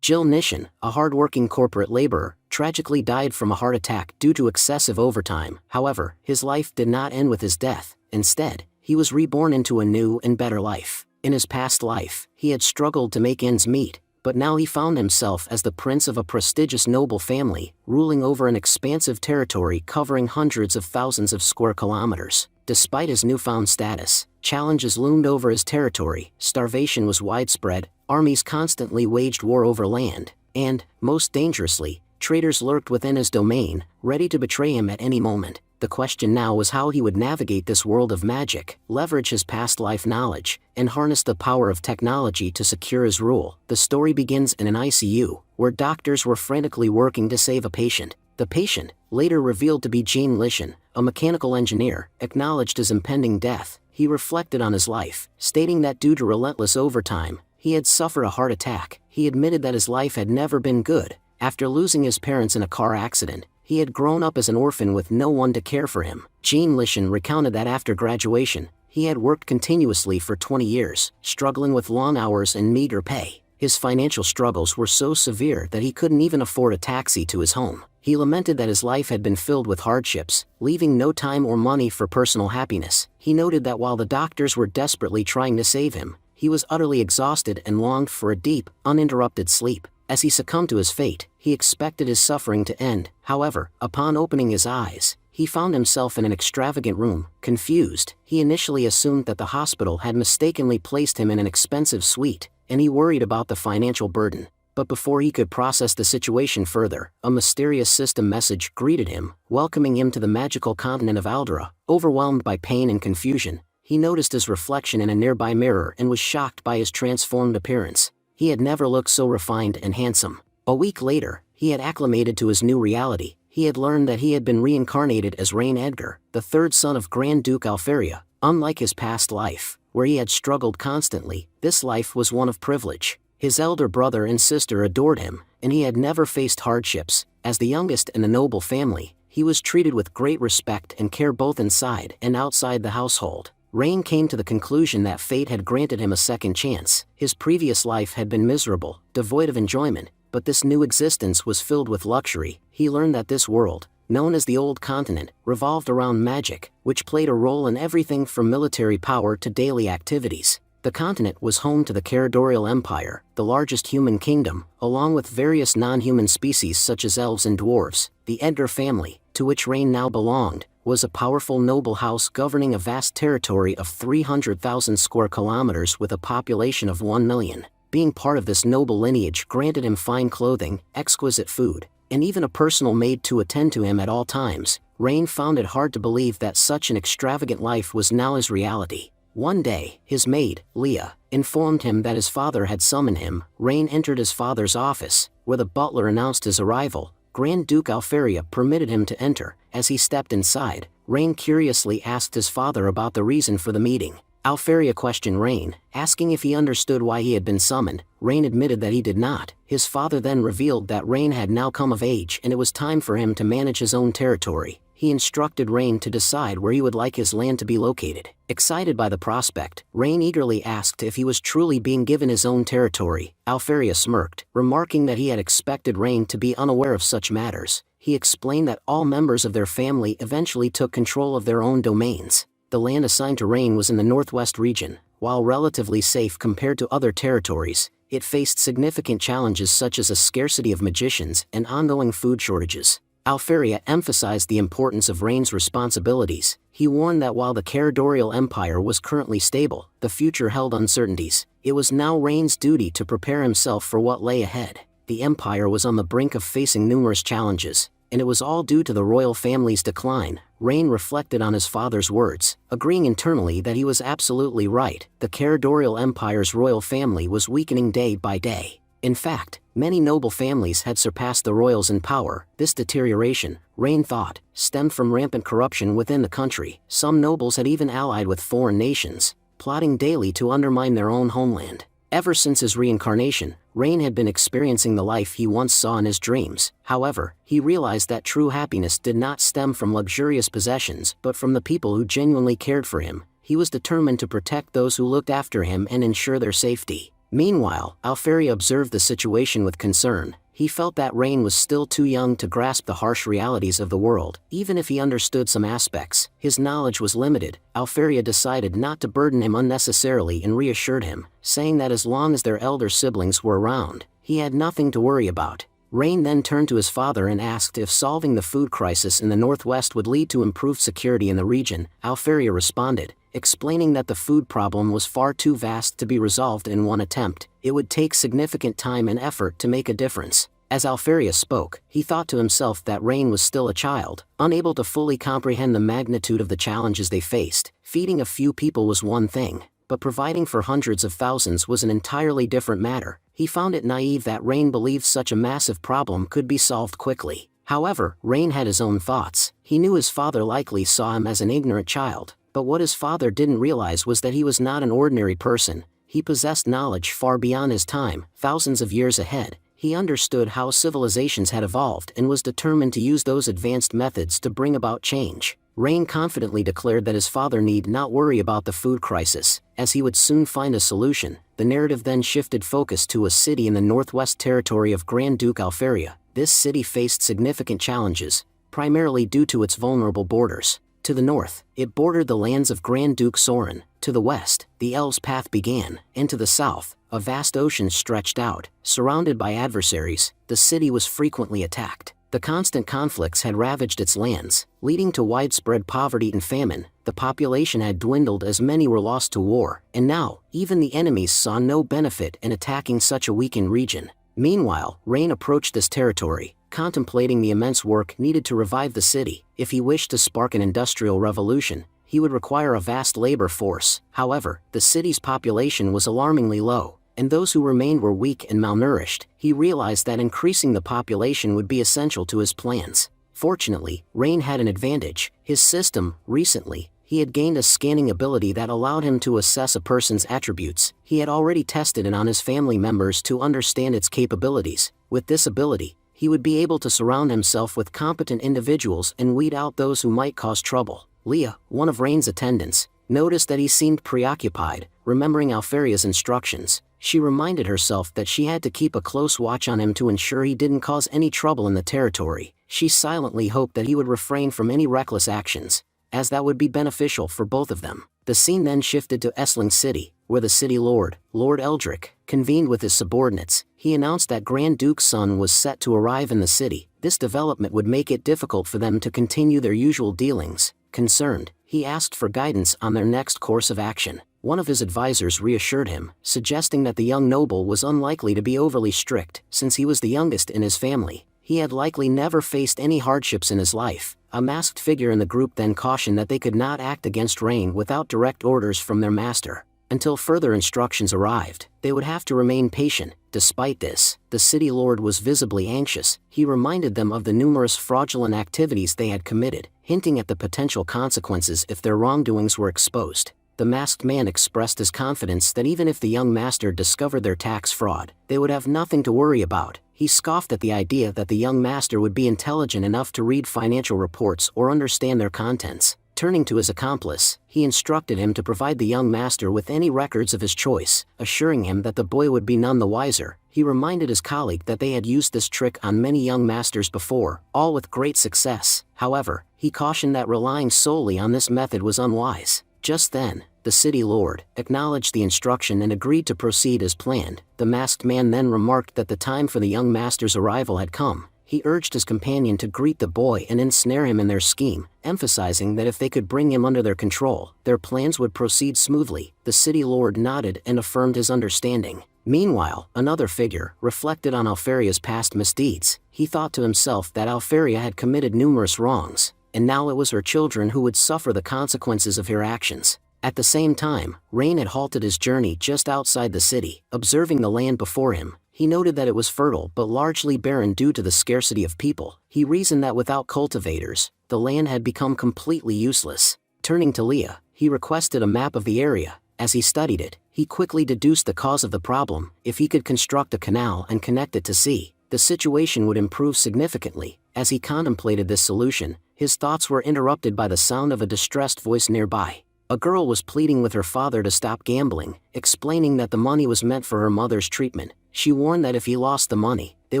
Jill Nishin, a hard-working corporate laborer, tragically died from a heart attack due to excessive overtime. However, his life did not end with his death. Instead, he was reborn into a new and better life. In his past life, he had struggled to make ends meet, but now he found himself as the prince of a prestigious noble family, ruling over an expansive territory covering hundreds of thousands of square kilometers. Despite his newfound status, challenges loomed over his territory. Starvation was widespread, armies constantly waged war over land, and, most dangerously, traitors lurked within his domain, ready to betray him at any moment. The question now was how he would navigate this world of magic, leverage his past life knowledge, and harness the power of technology to secure his rule. The story begins in an ICU, where doctors were frantically working to save a patient. The patient, later revealed to be Jean Lishan, a mechanical engineer, acknowledged his impending death. He reflected on his life, stating that due to relentless overtime, he had suffered a heart attack. He admitted that his life had never been good. After losing his parents in a car accident, he had grown up as an orphan with no one to care for him. Jean Lishan recounted that after graduation, he had worked continuously for 20 years, struggling with long hours and meager pay. His financial struggles were so severe that he couldn't even afford a taxi to his home. He lamented that his life had been filled with hardships, leaving no time or money for personal happiness. He noted that while the doctors were desperately trying to save him, he was utterly exhausted and longed for a deep, uninterrupted sleep. As he succumbed to his fate, he expected his suffering to end. However, upon opening his eyes, he found himself in an extravagant room. Confused, he initially assumed that the hospital had mistakenly placed him in an expensive suite, and he worried about the financial burden. But before he could process the situation further, a mysterious system message greeted him, welcoming him to the magical continent of Aldera. Overwhelmed by pain and confusion, he noticed his reflection in a nearby mirror and was shocked by his transformed appearance. He had never looked so refined and handsome. A week later, he had acclimated to his new reality. He had learned that he had been reincarnated as Rain Edgar, the third son of Grand Duke Alferia. Unlike his past life, where he had struggled constantly, this life was one of privilege. His elder brother and sister adored him, and he had never faced hardships. As the youngest in a noble family, he was treated with great respect and care both inside and outside the household. Rain came to the conclusion that fate had granted him a second chance. His previous life had been miserable, devoid of enjoyment, but this new existence was filled with luxury. He learned that this world, known as the Old Continent, revolved around magic, which played a role in everything from military power to daily activities. The continent was home to the Caradorial Empire, the largest human kingdom, along with various non-human species such as elves and dwarves. The Edgar family, to which Rain now belonged, was a powerful noble house governing a vast territory of 300,000 square kilometers with a population of 1 million. Being part of this noble lineage granted him fine clothing, exquisite food, and even a personal maid to attend to him at all times. Rain found it hard to believe that such an extravagant life was now his reality. One day, his maid, Leah, informed him that his father had summoned him. Rain entered his father's office, where the butler announced his arrival. Grand Duke Alferia permitted him to enter. As he stepped inside, Rain curiously asked his father about the reason for the meeting. Alferia questioned Rain, asking if he understood why he had been summoned. Rain admitted that he did not. His father then revealed that Rain had now come of age and it was time for him to manage his own territory. He instructed Rain to decide where he would like his land to be located. Excited by the prospect, Rain eagerly asked if he was truly being given his own territory. Alferia smirked, remarking that he had expected Rain to be unaware of such matters. He explained that all members of their family eventually took control of their own domains. The land assigned to Rain was in the northwest region. While relatively safe compared to other territories, it faced significant challenges such as a scarcity of magicians and ongoing food shortages. Alferia emphasized the importance of Rain's responsibilities. He warned that while the Caradorial Empire was currently stable, the future held uncertainties. It was now Rain's duty to prepare himself for what lay ahead. The empire was on the brink of facing numerous challenges, and it was all due to the royal family's decline. Rain reflected on his father's words, agreeing internally that he was absolutely right. The Caradorial Empire's royal family was weakening day by day. In fact, many noble families had surpassed the royals in power. This deterioration, Rain thought, stemmed from rampant corruption within the country. Some nobles had even allied with foreign nations, plotting daily to undermine their own homeland. Ever since his reincarnation, Rain had been experiencing the life he once saw in his dreams. However, he realized that true happiness did not stem from luxurious possessions but from the people who genuinely cared for him. He was determined to protect those who looked after him and ensure their safety. Meanwhile, Alferia observed the situation with concern. He felt that Rain was still too young to grasp the harsh realities of the world. Even if he understood some aspects, his knowledge was limited. Alferia decided not to burden him unnecessarily and reassured him, saying that as long as their elder siblings were around, he had nothing to worry about. Rain then turned to his father and asked if solving the food crisis in the northwest would lead to improved security in the region. Alferia responded, explaining that the food problem was far too vast to be resolved in one attempt. It would take significant time and effort to make a difference. As Alferia spoke, he thought to himself that Rain was still a child, unable to fully comprehend the magnitude of the challenges they faced. Feeding a few people was one thing, but providing for hundreds of thousands was an entirely different matter. He found it naive that Rain believed such a massive problem could be solved quickly. However, Rain had his own thoughts. He knew his father likely saw him as an ignorant child, but what his father didn't realize was that he was not an ordinary person. He possessed knowledge far beyond his time, thousands of years ahead. He understood how civilizations had evolved and was determined to use those advanced methods to bring about change. Rain confidently declared that his father need not worry about the food crisis, as he would soon find a solution. The narrative then shifted focus to a city in the northwest territory of Grand Duke Alferia. This city faced significant challenges, primarily due to its vulnerable borders. To the north, it bordered the lands of Grand Duke Soren. To the west, the Elves' path began, and to the south, a vast ocean stretched out. Surrounded by adversaries, the city was frequently attacked. The constant conflicts had ravaged its lands, leading to widespread poverty and famine. The population had dwindled as many were lost to war, and now, even the enemies saw no benefit in attacking such a weakened region. Meanwhile, Rain approached this territory, contemplating the immense work needed to revive the city. If he wished to spark an industrial revolution, he would require a vast labor force. However, the city's population was alarmingly low, and those who remained were weak and malnourished. He realized that increasing the population would be essential to his plans. Fortunately, Rain had an advantage. His system, recently, he had gained a scanning ability that allowed him to assess a person's attributes. He had already tested it on his family members to understand its capabilities. With this ability, he would be able to surround himself with competent individuals and weed out those who might cause trouble. Leah, one of Rain's attendants, noticed that he seemed preoccupied. Remembering Alferia's instructions, she reminded herself that she had to keep a close watch on him to ensure he didn't cause any trouble in the territory. She silently hoped that he would refrain from any reckless actions, as that would be beneficial for both of them. The scene then shifted to Essling City, where the city lord, Lord Eldrick, convened with his subordinates. He announced that Grand Duke's son was set to arrive in the city. This development would make it difficult for them to continue their usual dealings. Concerned, he asked for guidance on their next course of action. One of his advisors reassured him, suggesting that the young noble was unlikely to be overly strict. Since he was the youngest in his family, he had likely never faced any hardships in his life. A masked figure in the group then cautioned that they could not act against Rain without direct orders from their master. Until further instructions arrived, they would have to remain patient. Despite this, the city lord was visibly anxious. He reminded them of the numerous fraudulent activities they had committed, hinting at the potential consequences if their wrongdoings were exposed. The masked man expressed his confidence that even if the young master discovered their tax fraud, they would have nothing to worry about. He scoffed at the idea that the young master would be intelligent enough to read financial reports or understand their contents. Turning to his accomplice, he instructed him to provide the young master with any records of his choice, assuring him that the boy would be none the wiser. He reminded his colleague that they had used this trick on many young masters before, all with great success. However, he cautioned that relying solely on this method was unwise. Just then, the city lord acknowledged the instruction and agreed to proceed as planned. The masked man then remarked that the time for the young master's arrival had come. He urged his companion to greet the boy and ensnare him in their scheme, emphasizing that if they could bring him under their control, their plans would proceed smoothly. The city lord nodded and affirmed his understanding. Meanwhile, another figure reflected on Alferia's past misdeeds. He thought to himself that Alferia had committed numerous wrongs, and now it was her children who would suffer the consequences of her actions. At the same time, Rain had halted his journey just outside the city. Observing the land before him, he noted that it was fertile but largely barren due to the scarcity of people. He reasoned that without cultivators, the land had become completely useless. Turning to Leah, he requested a map of the area. As he studied it, he quickly deduced the cause of the problem. If he could construct a canal and connect it to sea, the situation would improve significantly. As he contemplated this solution, his thoughts were interrupted by the sound of a distressed voice nearby. A girl was pleading with her father to stop gambling, explaining that the money was meant for her mother's treatment. She warned that if he lost the money, they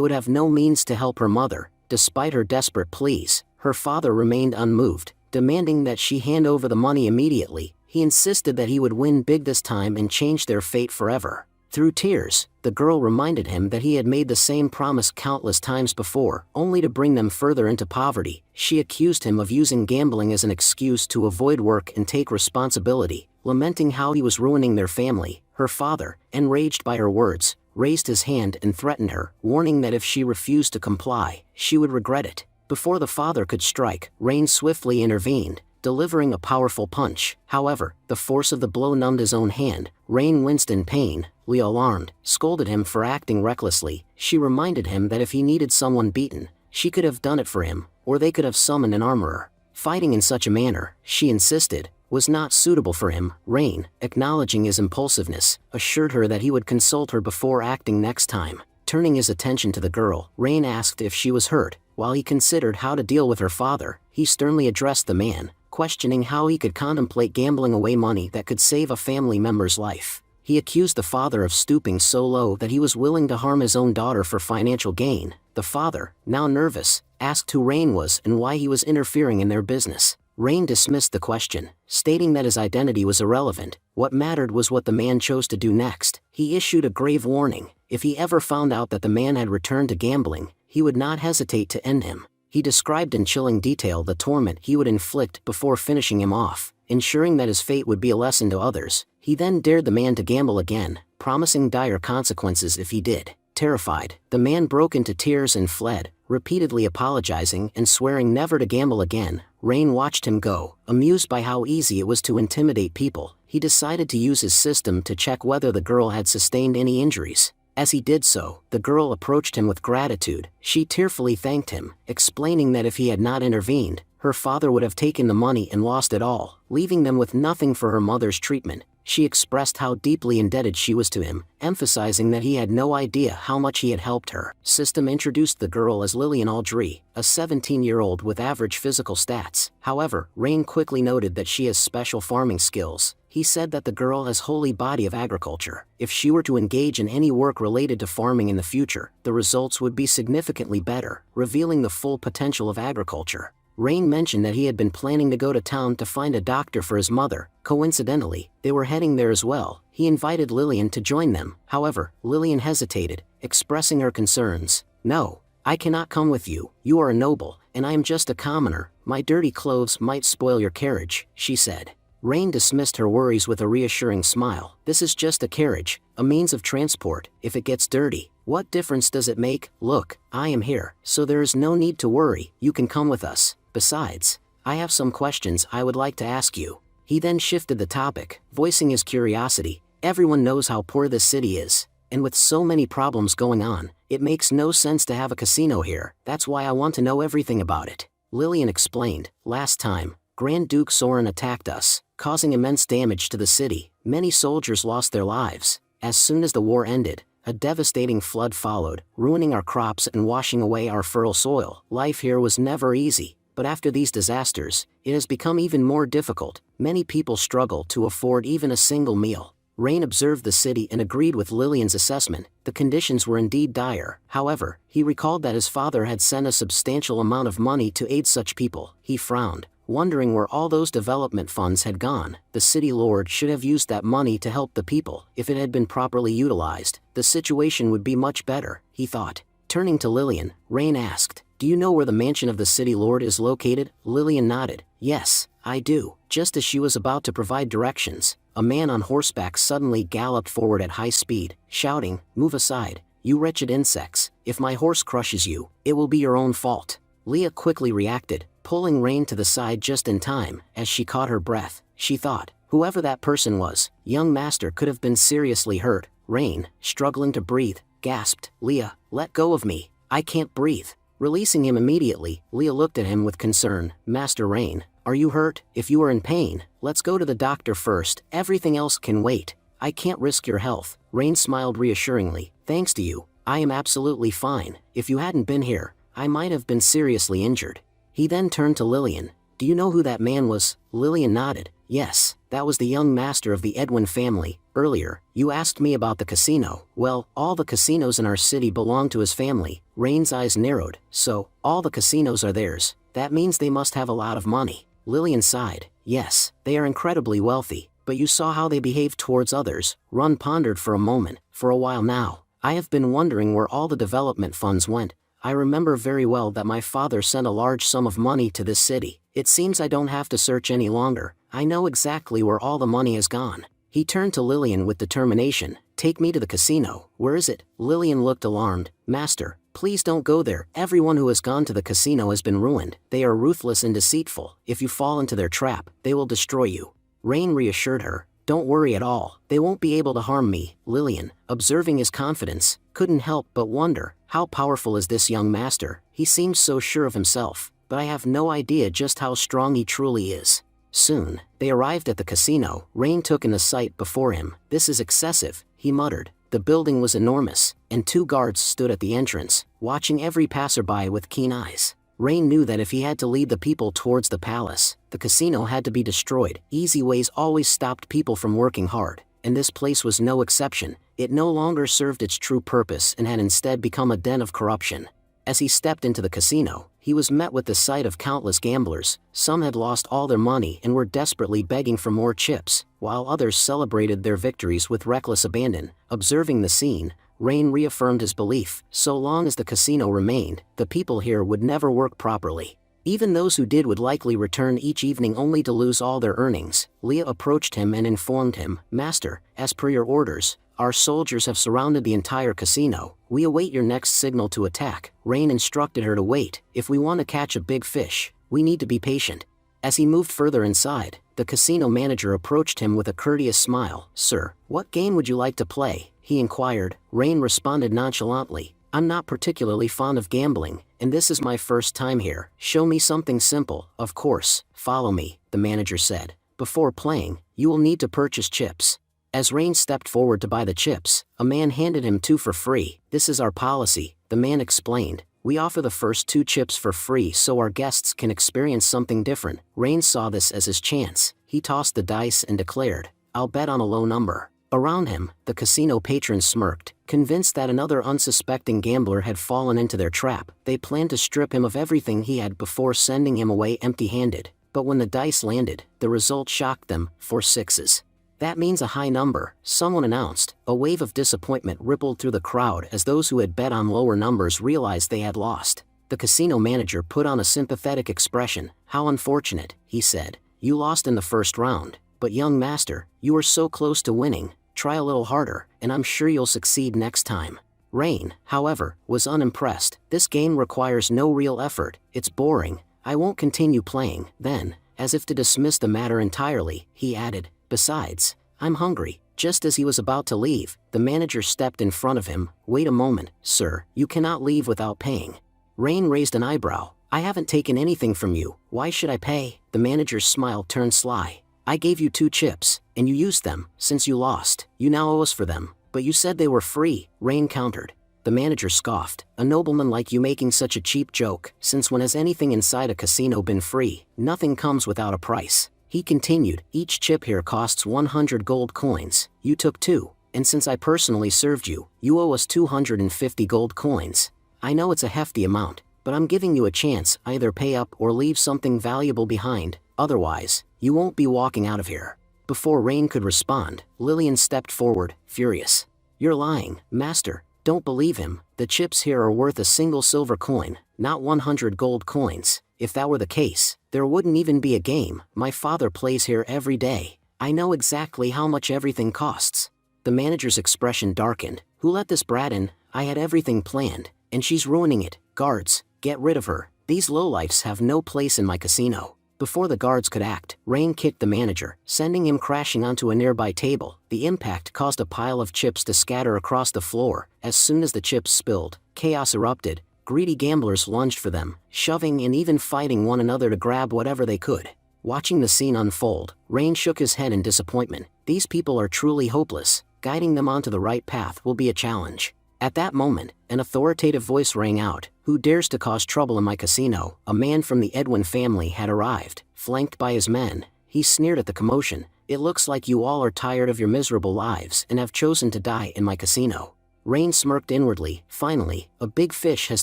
would have no means to help her mother. Despite her desperate pleas, her father remained unmoved, demanding that she hand over the money immediately. He insisted that he would win big this time and change their fate forever. Through tears, the girl reminded him that he had made the same promise countless times before, only to bring them further into poverty. She accused him of using gambling as an excuse to avoid work and take responsibility, lamenting how he was ruining their family. Her father, enraged by her words, raised his hand and threatened her, warning that if she refused to comply, she would regret it. Before the father could strike, Rain swiftly intervened, delivering a powerful punch. However, the force of the blow numbed his own hand. Rain winced in pain. Leah, alarmed, scolded him for acting recklessly. She reminded him that if he needed someone beaten, she could have done it for him, or they could have summoned an armorer. Fighting in such a manner, she insisted, was not suitable for him. Rain, acknowledging his impulsiveness, assured her that he would consult her before acting next time. Turning his attention to the girl, Rain asked if she was hurt. While he considered how to deal with her father, he sternly addressed the man, questioning how he could contemplate gambling away money that could save a family member's life. He accused the father of stooping so low that he was willing to harm his own daughter for financial gain. The father, now nervous, asked who Rain was and why he was interfering in their business. Rain dismissed the question, stating that his identity was irrelevant. What mattered was what the man chose to do next. He issued a grave warning. If he ever found out that the man had returned to gambling, he would not hesitate to end him. He described in chilling detail the torment he would inflict before finishing him off, ensuring that his fate would be a lesson to others. He then dared the man to gamble again, promising dire consequences if he did. Terrified, the man broke into tears and fled, repeatedly apologizing and swearing never to gamble again. Rain watched him go. Amused by how easy it was to intimidate people, he decided to use his system to check whether the girl had sustained any injuries. As he did so, the girl approached him with gratitude. She tearfully thanked him, explaining that if he had not intervened, her father would have taken the money and lost it all, leaving them with nothing for her mother's treatment. She expressed how deeply indebted she was to him, emphasizing that he had no idea how much he had helped her. System introduced the girl as Lillian Aldry, a 17-year-old with average physical stats. However, Rain quickly noted that she has special farming skills. He said that the girl has holy body of agriculture. If she were to engage in any work related to farming in the future, the results would be significantly better, revealing the full potential of agriculture. Rain mentioned that he had been planning to go to town to find a doctor for his mother. Coincidentally, they were heading there as well. He invited Lillian to join them. However, Lillian hesitated, expressing her concerns. "No, I cannot come with you. You are a noble, and I am just a commoner. My dirty clothes might spoil your carriage," she said. Rain dismissed her worries with a reassuring smile. "This is just a carriage, a means of transport. If it gets dirty, what difference does it make? Look, I am here, so there is no need to worry. You can come with us. Besides, I have some questions I would like to ask you." He then shifted the topic, voicing his curiosity. "Everyone knows how poor this city is, and with so many problems going on, it makes no sense to have a casino here. That's why I want to know everything about it." Lillian explained, "Last time, Grand Duke Soren attacked us, causing immense damage to the city. Many soldiers lost their lives. As soon as the war ended, a devastating flood followed, ruining our crops and washing away our fertile soil. Life here was never easy. But after these disasters, it has become even more difficult. Many people struggle to afford even a single meal." Rain observed the city and agreed with Lillian's assessment. The conditions were indeed dire. However, he recalled that his father had sent a substantial amount of money to aid such people. He frowned, wondering where all those development funds had gone. The city lord should have used that money to help the people. If it had been properly utilized, the situation would be much better, he thought. Turning to Lillian, Rain asked, "Do you know where the mansion of the city lord is located?" Lillian nodded. "Yes, I do." Just as she was about to provide directions, a man on horseback suddenly galloped forward at high speed, shouting, "Move aside, you wretched insects. If my horse crushes you, it will be your own fault." Leah quickly reacted, pulling Rain to the side just in time. As she caught her breath, she thought, whoever that person was, young master could have been seriously hurt. Rain, struggling to breathe, gasped, "Leah, let go of me. I can't breathe." Releasing him immediately, Leah looked at him with concern. "Master Rain, are you hurt? If you are in pain, let's go to the doctor first. Everything else can wait. I can't risk your health." Rain smiled reassuringly. "Thanks to you, I am absolutely fine. If you hadn't been here, I might have been seriously injured." He then turned to Lillian. "Do you know who that man was?" Lillian nodded. Yes, that was the young master of the Edwin family. Earlier, you asked me about the casino. Well, all the casinos in our city belong to his family. Rain's eyes narrowed. So, all the casinos are theirs. That means they must have a lot of money. Lillian sighed. Yes, they are incredibly wealthy, but you saw how they behaved towards others. Ron pondered for a moment. For a while now, I have been wondering where all the development funds went. I remember very well that my father sent a large sum of money to this city. It seems I don't have to search any longer. I know exactly where all the money has gone. He turned to Lillian with determination. Take me to the casino. Where is it? Lillian looked alarmed. Master, please don't go there. Everyone who has gone to the casino has been ruined. They are ruthless and deceitful. If you fall into their trap, they will destroy you. Rain reassured her. Don't worry at all. They won't be able to harm me. Lillian, observing his confidence, couldn't help but wonder, how powerful is this young master? He seems so sure of himself, but I have no idea just how strong he truly is. Soon, they arrived at the casino. Rain took in the sight before him. This is excessive, he muttered. The building was enormous, and 2 guards stood at the entrance, watching every passerby with keen eyes. Rain knew that if he had to lead the people towards the palace, the casino had to be destroyed. Easy ways always stopped people from working hard, and this place was no exception. It no longer served its true purpose and had instead become a den of corruption. As he stepped into the casino, he was met with the sight of countless gamblers. Some had lost all their money and were desperately begging for more chips, while others celebrated their victories with reckless abandon. Observing the scene, Rain reaffirmed his belief. So long as the casino remained, the people here would never work properly. Even those who did would likely return each evening only to lose all their earnings. Leah approached him and informed him, Master, as per your orders, our soldiers have surrounded the entire casino. We await your next signal to attack. Rain instructed her to wait. If we want to catch a big fish, we need to be patient. As he moved further inside, the casino manager approached him with a courteous smile. Sir, what game would you like to play? He inquired. Rain responded nonchalantly. I'm not particularly fond of gambling, and this is my first time here. Show me something simple. Of course, follow me, the manager said. Before playing, you will need to purchase chips. As Rain stepped forward to buy the chips, a man handed him 2 for free. This is our policy, the man explained. We offer the first 2 chips for free so our guests can experience something different. Rain saw this as his chance. He tossed the dice and declared, I'll bet on a low number. Around him, the casino patrons smirked, convinced that another unsuspecting gambler had fallen into their trap. They planned to strip him of everything he had before sending him away empty-handed. But when the dice landed, the result shocked them. 4 sixes. That means a high number, someone announced. A wave of disappointment rippled through the crowd as those who had bet on lower numbers realized they had lost. The casino manager put on a sympathetic expression. How unfortunate, he said. You lost in the first round. But young master, you were so close to winning. Try a little harder, and I'm sure you'll succeed next time. Rain, however, was unimpressed. This game requires no real effort. It's boring. I won't continue playing. Then, as if to dismiss the matter entirely, he added, Besides, I'm hungry. Just as he was about to leave, the manager stepped in front of him. Wait a moment, sir, you cannot leave without paying. Rain raised an eyebrow. I haven't taken anything from you. Why should I pay? The manager's smile turned sly. I gave you 2 chips, and you used them. Since you lost, you now owe us for them. But you said they were free, Rain countered. The manager scoffed. A nobleman like you making such a cheap joke. Since when has anything inside a casino been free? Nothing comes without a price. He continued, each chip here costs 100 gold coins. You took 2, and since I personally served you, you owe us 250 gold coins. I know it's a hefty amount, but I'm giving you a chance. Either pay up or leave something valuable behind. Otherwise, you won't be walking out of here. Before Rain could respond, Lillian stepped forward, furious. You're lying, master. Don't believe him. The chips here are worth a single silver coin, not 100 gold coins. If that were the case, there wouldn't even be a game. My father plays here every day. I know exactly how much everything costs. The manager's expression darkened. Who let this brat in? I had everything planned, and she's ruining it. Guards, get rid of her. These lowlifes have no place in my casino. Before the guards could act, Rain kicked the manager, sending him crashing onto a nearby table. The impact caused a pile of chips to scatter across the floor. As soon as the chips spilled, chaos erupted. Greedy gamblers lunged for them, shoving and even fighting one another to grab whatever they could. Watching the scene unfold, Rain shook his head in disappointment. These people are truly hopeless. Guiding them onto the right path will be a challenge. At that moment, an authoritative voice rang out. Who dares to cause trouble in my casino? A man from the Edwin family had arrived, flanked by his men. he sneered at the commotion. "It looks like you all are tired of your miserable lives and have chosen to die in my casino." Rain smirked inwardly. Finally, a big fish has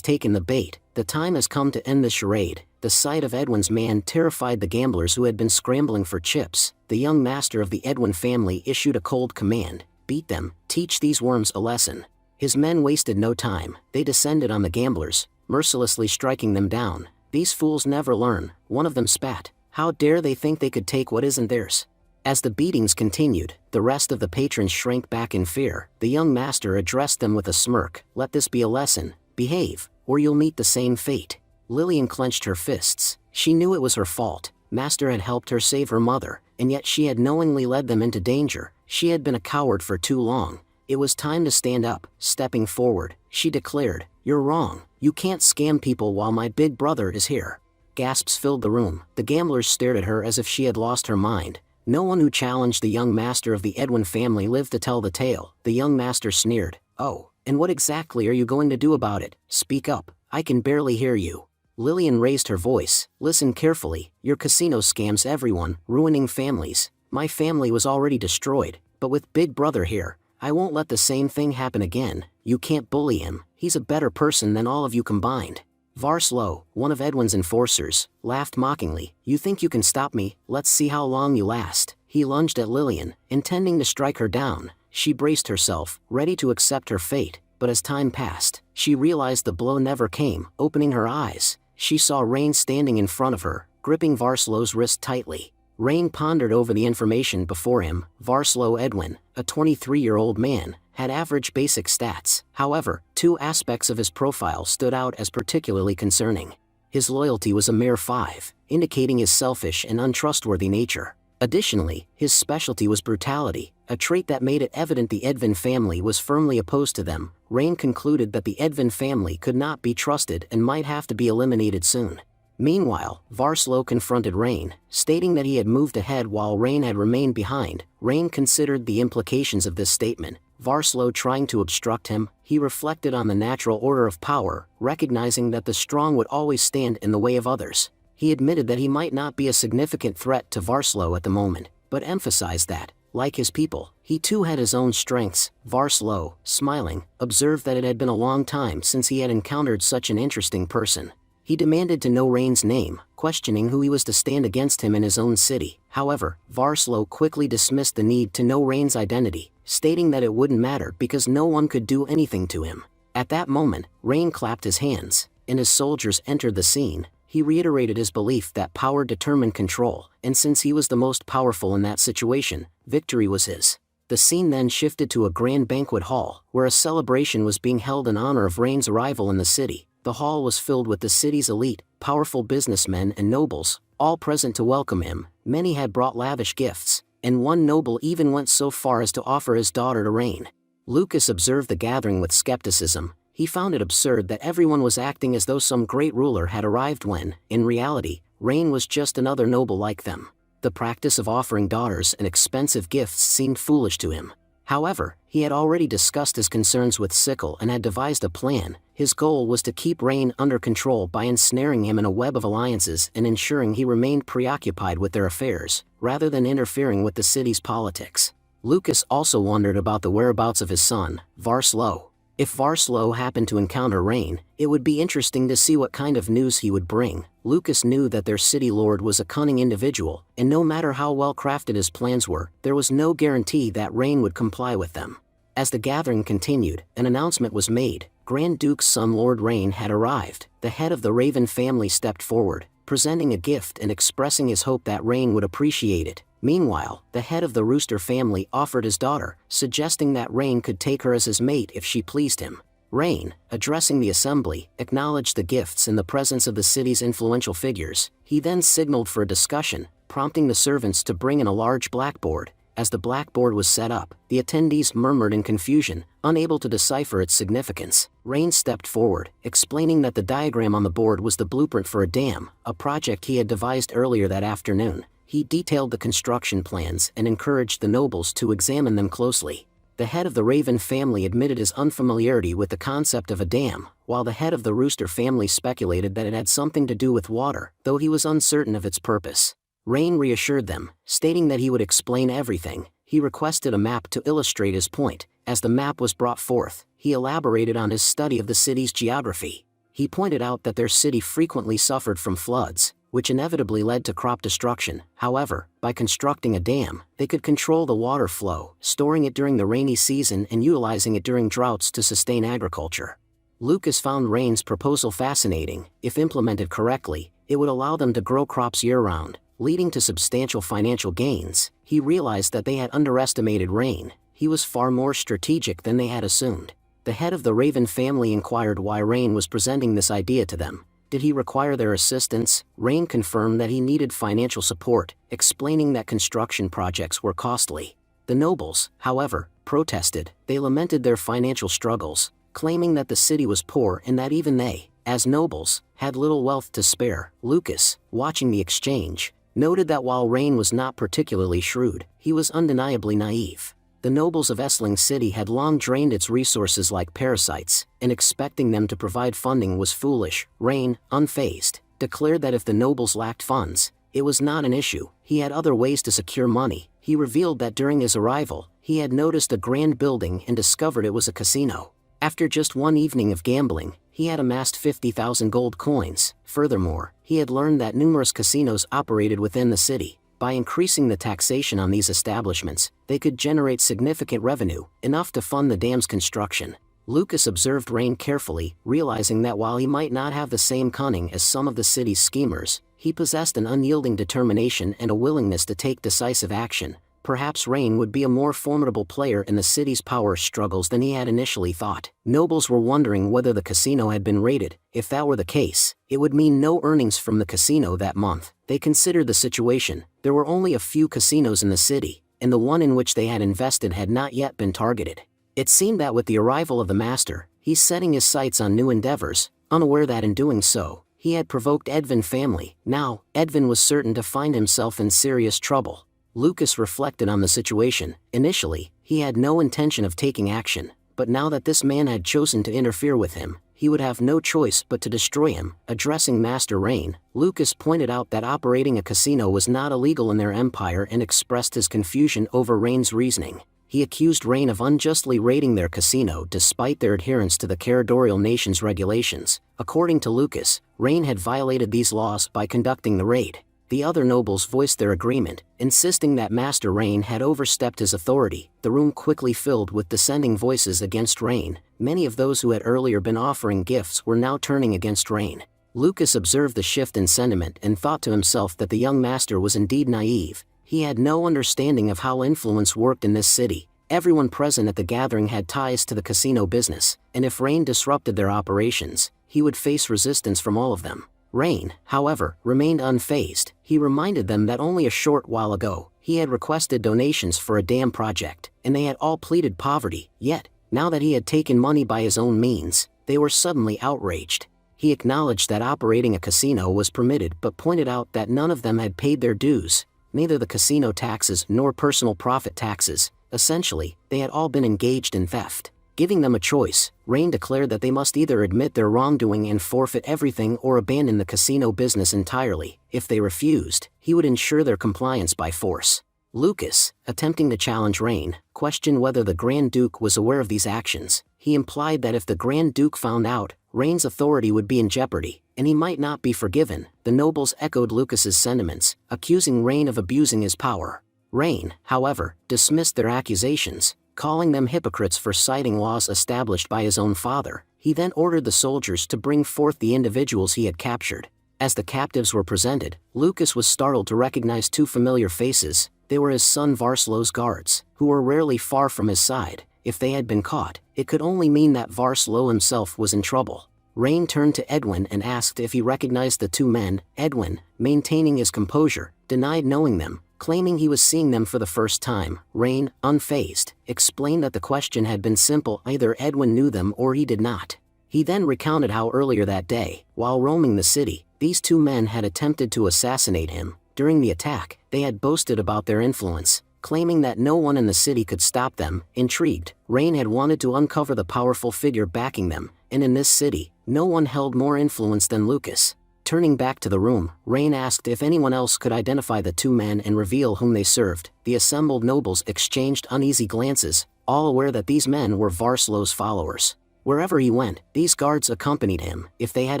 taken the bait. The time has come to end this charade. The sight of Edwin's man terrified the gamblers who had been scrambling for chips. The young master of the Edwin family issued a cold command: "Beat them, teach these worms a lesson." His men wasted no time. They descended on the gamblers, mercilessly striking them down. "These fools never learn," one of them spat. "How dare they think they could take what isn't theirs?" As the beatings continued, the rest of the patrons shrank back in fear. The young master addressed them with a smirk: "Let this be a lesson. Behave, or you'll meet the same fate." Lillian clenched her fists. She knew it was her fault. Master had helped her save her mother, and yet she had knowingly led them into danger. She had been a coward for too long. It was time to stand up. Stepping forward, she declared, "You're wrong. You can't scam people while my big brother is here." Gasps filled the room. The gamblers stared at her as if she had lost her mind. No one who challenged the young master of the Edwin family lived to tell the tale. The young master sneered. "Oh, and what exactly are you going to do about it? Speak up. I can barely hear you." Lillian raised her voice. "Listen carefully. Your casino scams everyone, ruining families. My family was already destroyed, but with Big Brother here, I won't let the same thing happen again. You can't bully him. He's a better person than all of you combined." Varslow, one of Edwin's enforcers, laughed mockingly. "You think you can stop me? Let's see how long you last." He lunged at Lillian, intending to strike her down. She braced herself, ready to accept her fate, but as time passed, she realized the blow never came. Opening her eyes, she saw Rain standing in front of her, gripping Varslow's wrist tightly. Rain pondered over the information before him. Varslow Edwin, a 23-year-old man, had average basic stats. However, two aspects of his profile stood out as particularly concerning. His loyalty was a mere 5, indicating his selfish and untrustworthy nature. Additionally, his specialty was brutality, a trait that made it evident the Edwin family was firmly opposed to them. Rain concluded that the Edwin family could not be trusted and might have to be eliminated soon. Meanwhile, Varslow confronted Rain, stating that he had moved ahead while Rain had remained behind. Rain considered the implications of this statement. Varslow trying to obstruct him, he reflected on the natural order of power, recognizing that the strong would always stand in the way of others. He admitted that he might not be a significant threat to Varslow at the moment, but emphasized that, like his people, he too had his own strengths. Varslow, smiling, observed that it had been a long time since he had encountered such an interesting person. He demanded to know Rain's name, questioning who he was to stand against him in his own city. However, Varslow quickly dismissed the need to know Rain's identity, stating that it wouldn't matter because no one could do anything to him. At that moment, Rain clapped his hands, and his soldiers entered the scene. He reiterated his belief that power determined control, and since he was the most powerful in that situation, victory was his. The scene then shifted to a grand banquet hall, where a celebration was being held in honor of Rain's arrival in the city. The hall was filled with the city's elite, powerful businessmen and nobles, all present to welcome him. Many had brought lavish gifts, and one noble even went so far as to offer his daughter to Rain. Lucas observed the gathering with skepticism. He found it absurd that everyone was acting as though some great ruler had arrived when, in reality, Rain was just another noble like them. The practice of offering daughters and expensive gifts seemed foolish to him. However, he had already discussed his concerns with Sickle and had devised a plan. His goal was to keep Rain under control by ensnaring him in a web of alliances and ensuring he remained preoccupied with their affairs, rather than interfering with the city's politics. Lucas also wondered about the whereabouts of his son, Varslow. If Varslow happened to encounter Rain, it would be interesting to see what kind of news he would bring. Lucas knew that their city lord was a cunning individual, and no matter how well crafted his plans were, there was no guarantee that Rain would comply with them. As the gathering continued, an announcement was made. Grand Duke's son Lord Rain had arrived. The head of the Raven family stepped forward, presenting a gift and expressing his hope that Rain would appreciate it. Meanwhile, the head of the Rooster family offered his daughter, suggesting that Rain could take her as his mate if she pleased him. Rain, addressing the assembly, acknowledged the gifts in the presence of the city's influential figures. He then signaled for a discussion, prompting the servants to bring in a large blackboard. As the blackboard was set up, the attendees murmured in confusion, unable to decipher its significance. Rain stepped forward, explaining that the diagram on the board was the blueprint for a dam, a project he had devised earlier that afternoon. He detailed the construction plans and encouraged the nobles to examine them closely. The head of the Raven family admitted his unfamiliarity with the concept of a dam, while the head of the Rooster family speculated that it had something to do with water, though he was uncertain of its purpose. Rain reassured them, stating that he would explain everything. He requested a map to illustrate his point. As the map was brought forth, he elaborated on his study of the city's geography. He pointed out that their city frequently suffered from floods, which inevitably led to crop destruction. However, by constructing a dam, they could control the water flow, storing it during the rainy season and utilizing it during droughts to sustain agriculture. Lucas found Rain's proposal fascinating. If implemented correctly, it would allow them to grow crops year-round, leading to substantial financial gains. He realized that they had underestimated Rain. He was far more strategic than they had assumed. The head of the Raven family inquired why Rain was presenting this idea to them. Did he require their assistance? Rain confirmed that he needed financial support, explaining that construction projects were costly. The nobles, however, protested. They lamented their financial struggles, claiming that the city was poor and that even they, as nobles, had little wealth to spare. Lucas, watching the exchange, noted that while Rain was not particularly shrewd, he was undeniably naive. The nobles of Essling City had long drained its resources like parasites, and expecting them to provide funding was foolish. Rain, unfazed, declared that if the nobles lacked funds, it was not an issue. He had other ways to secure money. He revealed that during his arrival, he had noticed a grand building and discovered it was a casino. After just one evening of gambling, he had amassed 50,000 gold coins. Furthermore, he had learned that numerous casinos operated within the city. By increasing the taxation on these establishments, they could generate significant revenue, enough to fund the dam's construction. Lucas observed Rain carefully, realizing that while he might not have the same cunning as some of the city's schemers, he possessed an unyielding determination and a willingness to take decisive action. Perhaps Rain would be a more formidable player in the city's power struggles than he had initially thought. Nobles were wondering whether the casino had been raided. If that were the case, it would mean no earnings from the casino that month. They considered the situation. There were only a few casinos in the city, and the one in which they had invested had not yet been targeted. It seemed that with the arrival of the master, he's setting his sights on new endeavors, unaware that in doing so, he had provoked Edvin family. Now, Edvin was certain to find himself in serious trouble. Lucas reflected on the situation. Initially, he had no intention of taking action, but now that this man had chosen to interfere with him, he would have no choice but to destroy him. Addressing Master Rain, Lucas pointed out that operating a casino was not illegal in their empire and expressed his confusion over Rain's reasoning. He accused Rain of unjustly raiding their casino despite their adherence to the Caradorial nation's regulations. According to Lucas, Rain had violated these laws by conducting the raid. The other nobles voiced their agreement, insisting that Master Rain had overstepped his authority. The room quickly filled with dissenting voices against Rain. Many of those who had earlier been offering gifts were now turning against Rain. Lucas observed the shift in sentiment and thought to himself that the young master was indeed naive. He had no understanding of how influence worked in this city. Everyone present at the gathering had ties to the casino business, and if Rain disrupted their operations, he would face resistance from all of them. Rain, however, remained unfazed. He reminded them that only a short while ago, he had requested donations for a dam project, and they had all pleaded poverty. Yet, now that he had taken money by his own means, they were suddenly outraged. He acknowledged that operating a casino was permitted but pointed out that none of them had paid their dues, neither the casino taxes nor personal profit taxes. Essentially, they had all been engaged in theft. Giving them a choice, Rain declared that they must either admit their wrongdoing and forfeit everything or abandon the casino business entirely. If they refused, he would ensure their compliance by force. Lucas, attempting to challenge Rain, questioned whether the Grand Duke was aware of these actions. He implied that if the Grand Duke found out, Rain's authority would be in jeopardy, and he might not be forgiven. The nobles echoed Lucas's sentiments, accusing Rain of abusing his power. Rain, however, dismissed their accusations, calling them hypocrites for citing laws established by his own father. He then ordered the soldiers to bring forth the individuals he had captured. As the captives were presented, Lucas was startled to recognize two familiar faces. They were his son Varslow's guards, who were rarely far from his side. If they had been caught, it could only mean that Varslow himself was in trouble. Rain turned to Edwin and asked if he recognized the two men. Edwin, maintaining his composure, denied knowing them, claiming he was seeing them for the first time. Rain, unfazed, explained that the question had been simple: either Edwin knew them or he did not. He then recounted how earlier that day, while roaming the city, these two men had attempted to assassinate him. During the attack, they had boasted about their influence, claiming that no one in the city could stop them. Intrigued, Rain had wanted to uncover the powerful figure backing them, and in this city, no one held more influence than Lucas. Turning back to the room, Rain asked if anyone else could identify the two men and reveal whom they served. The assembled nobles exchanged uneasy glances, all aware that these men were Varslow's followers. Wherever he went, these guards accompanied him. If they had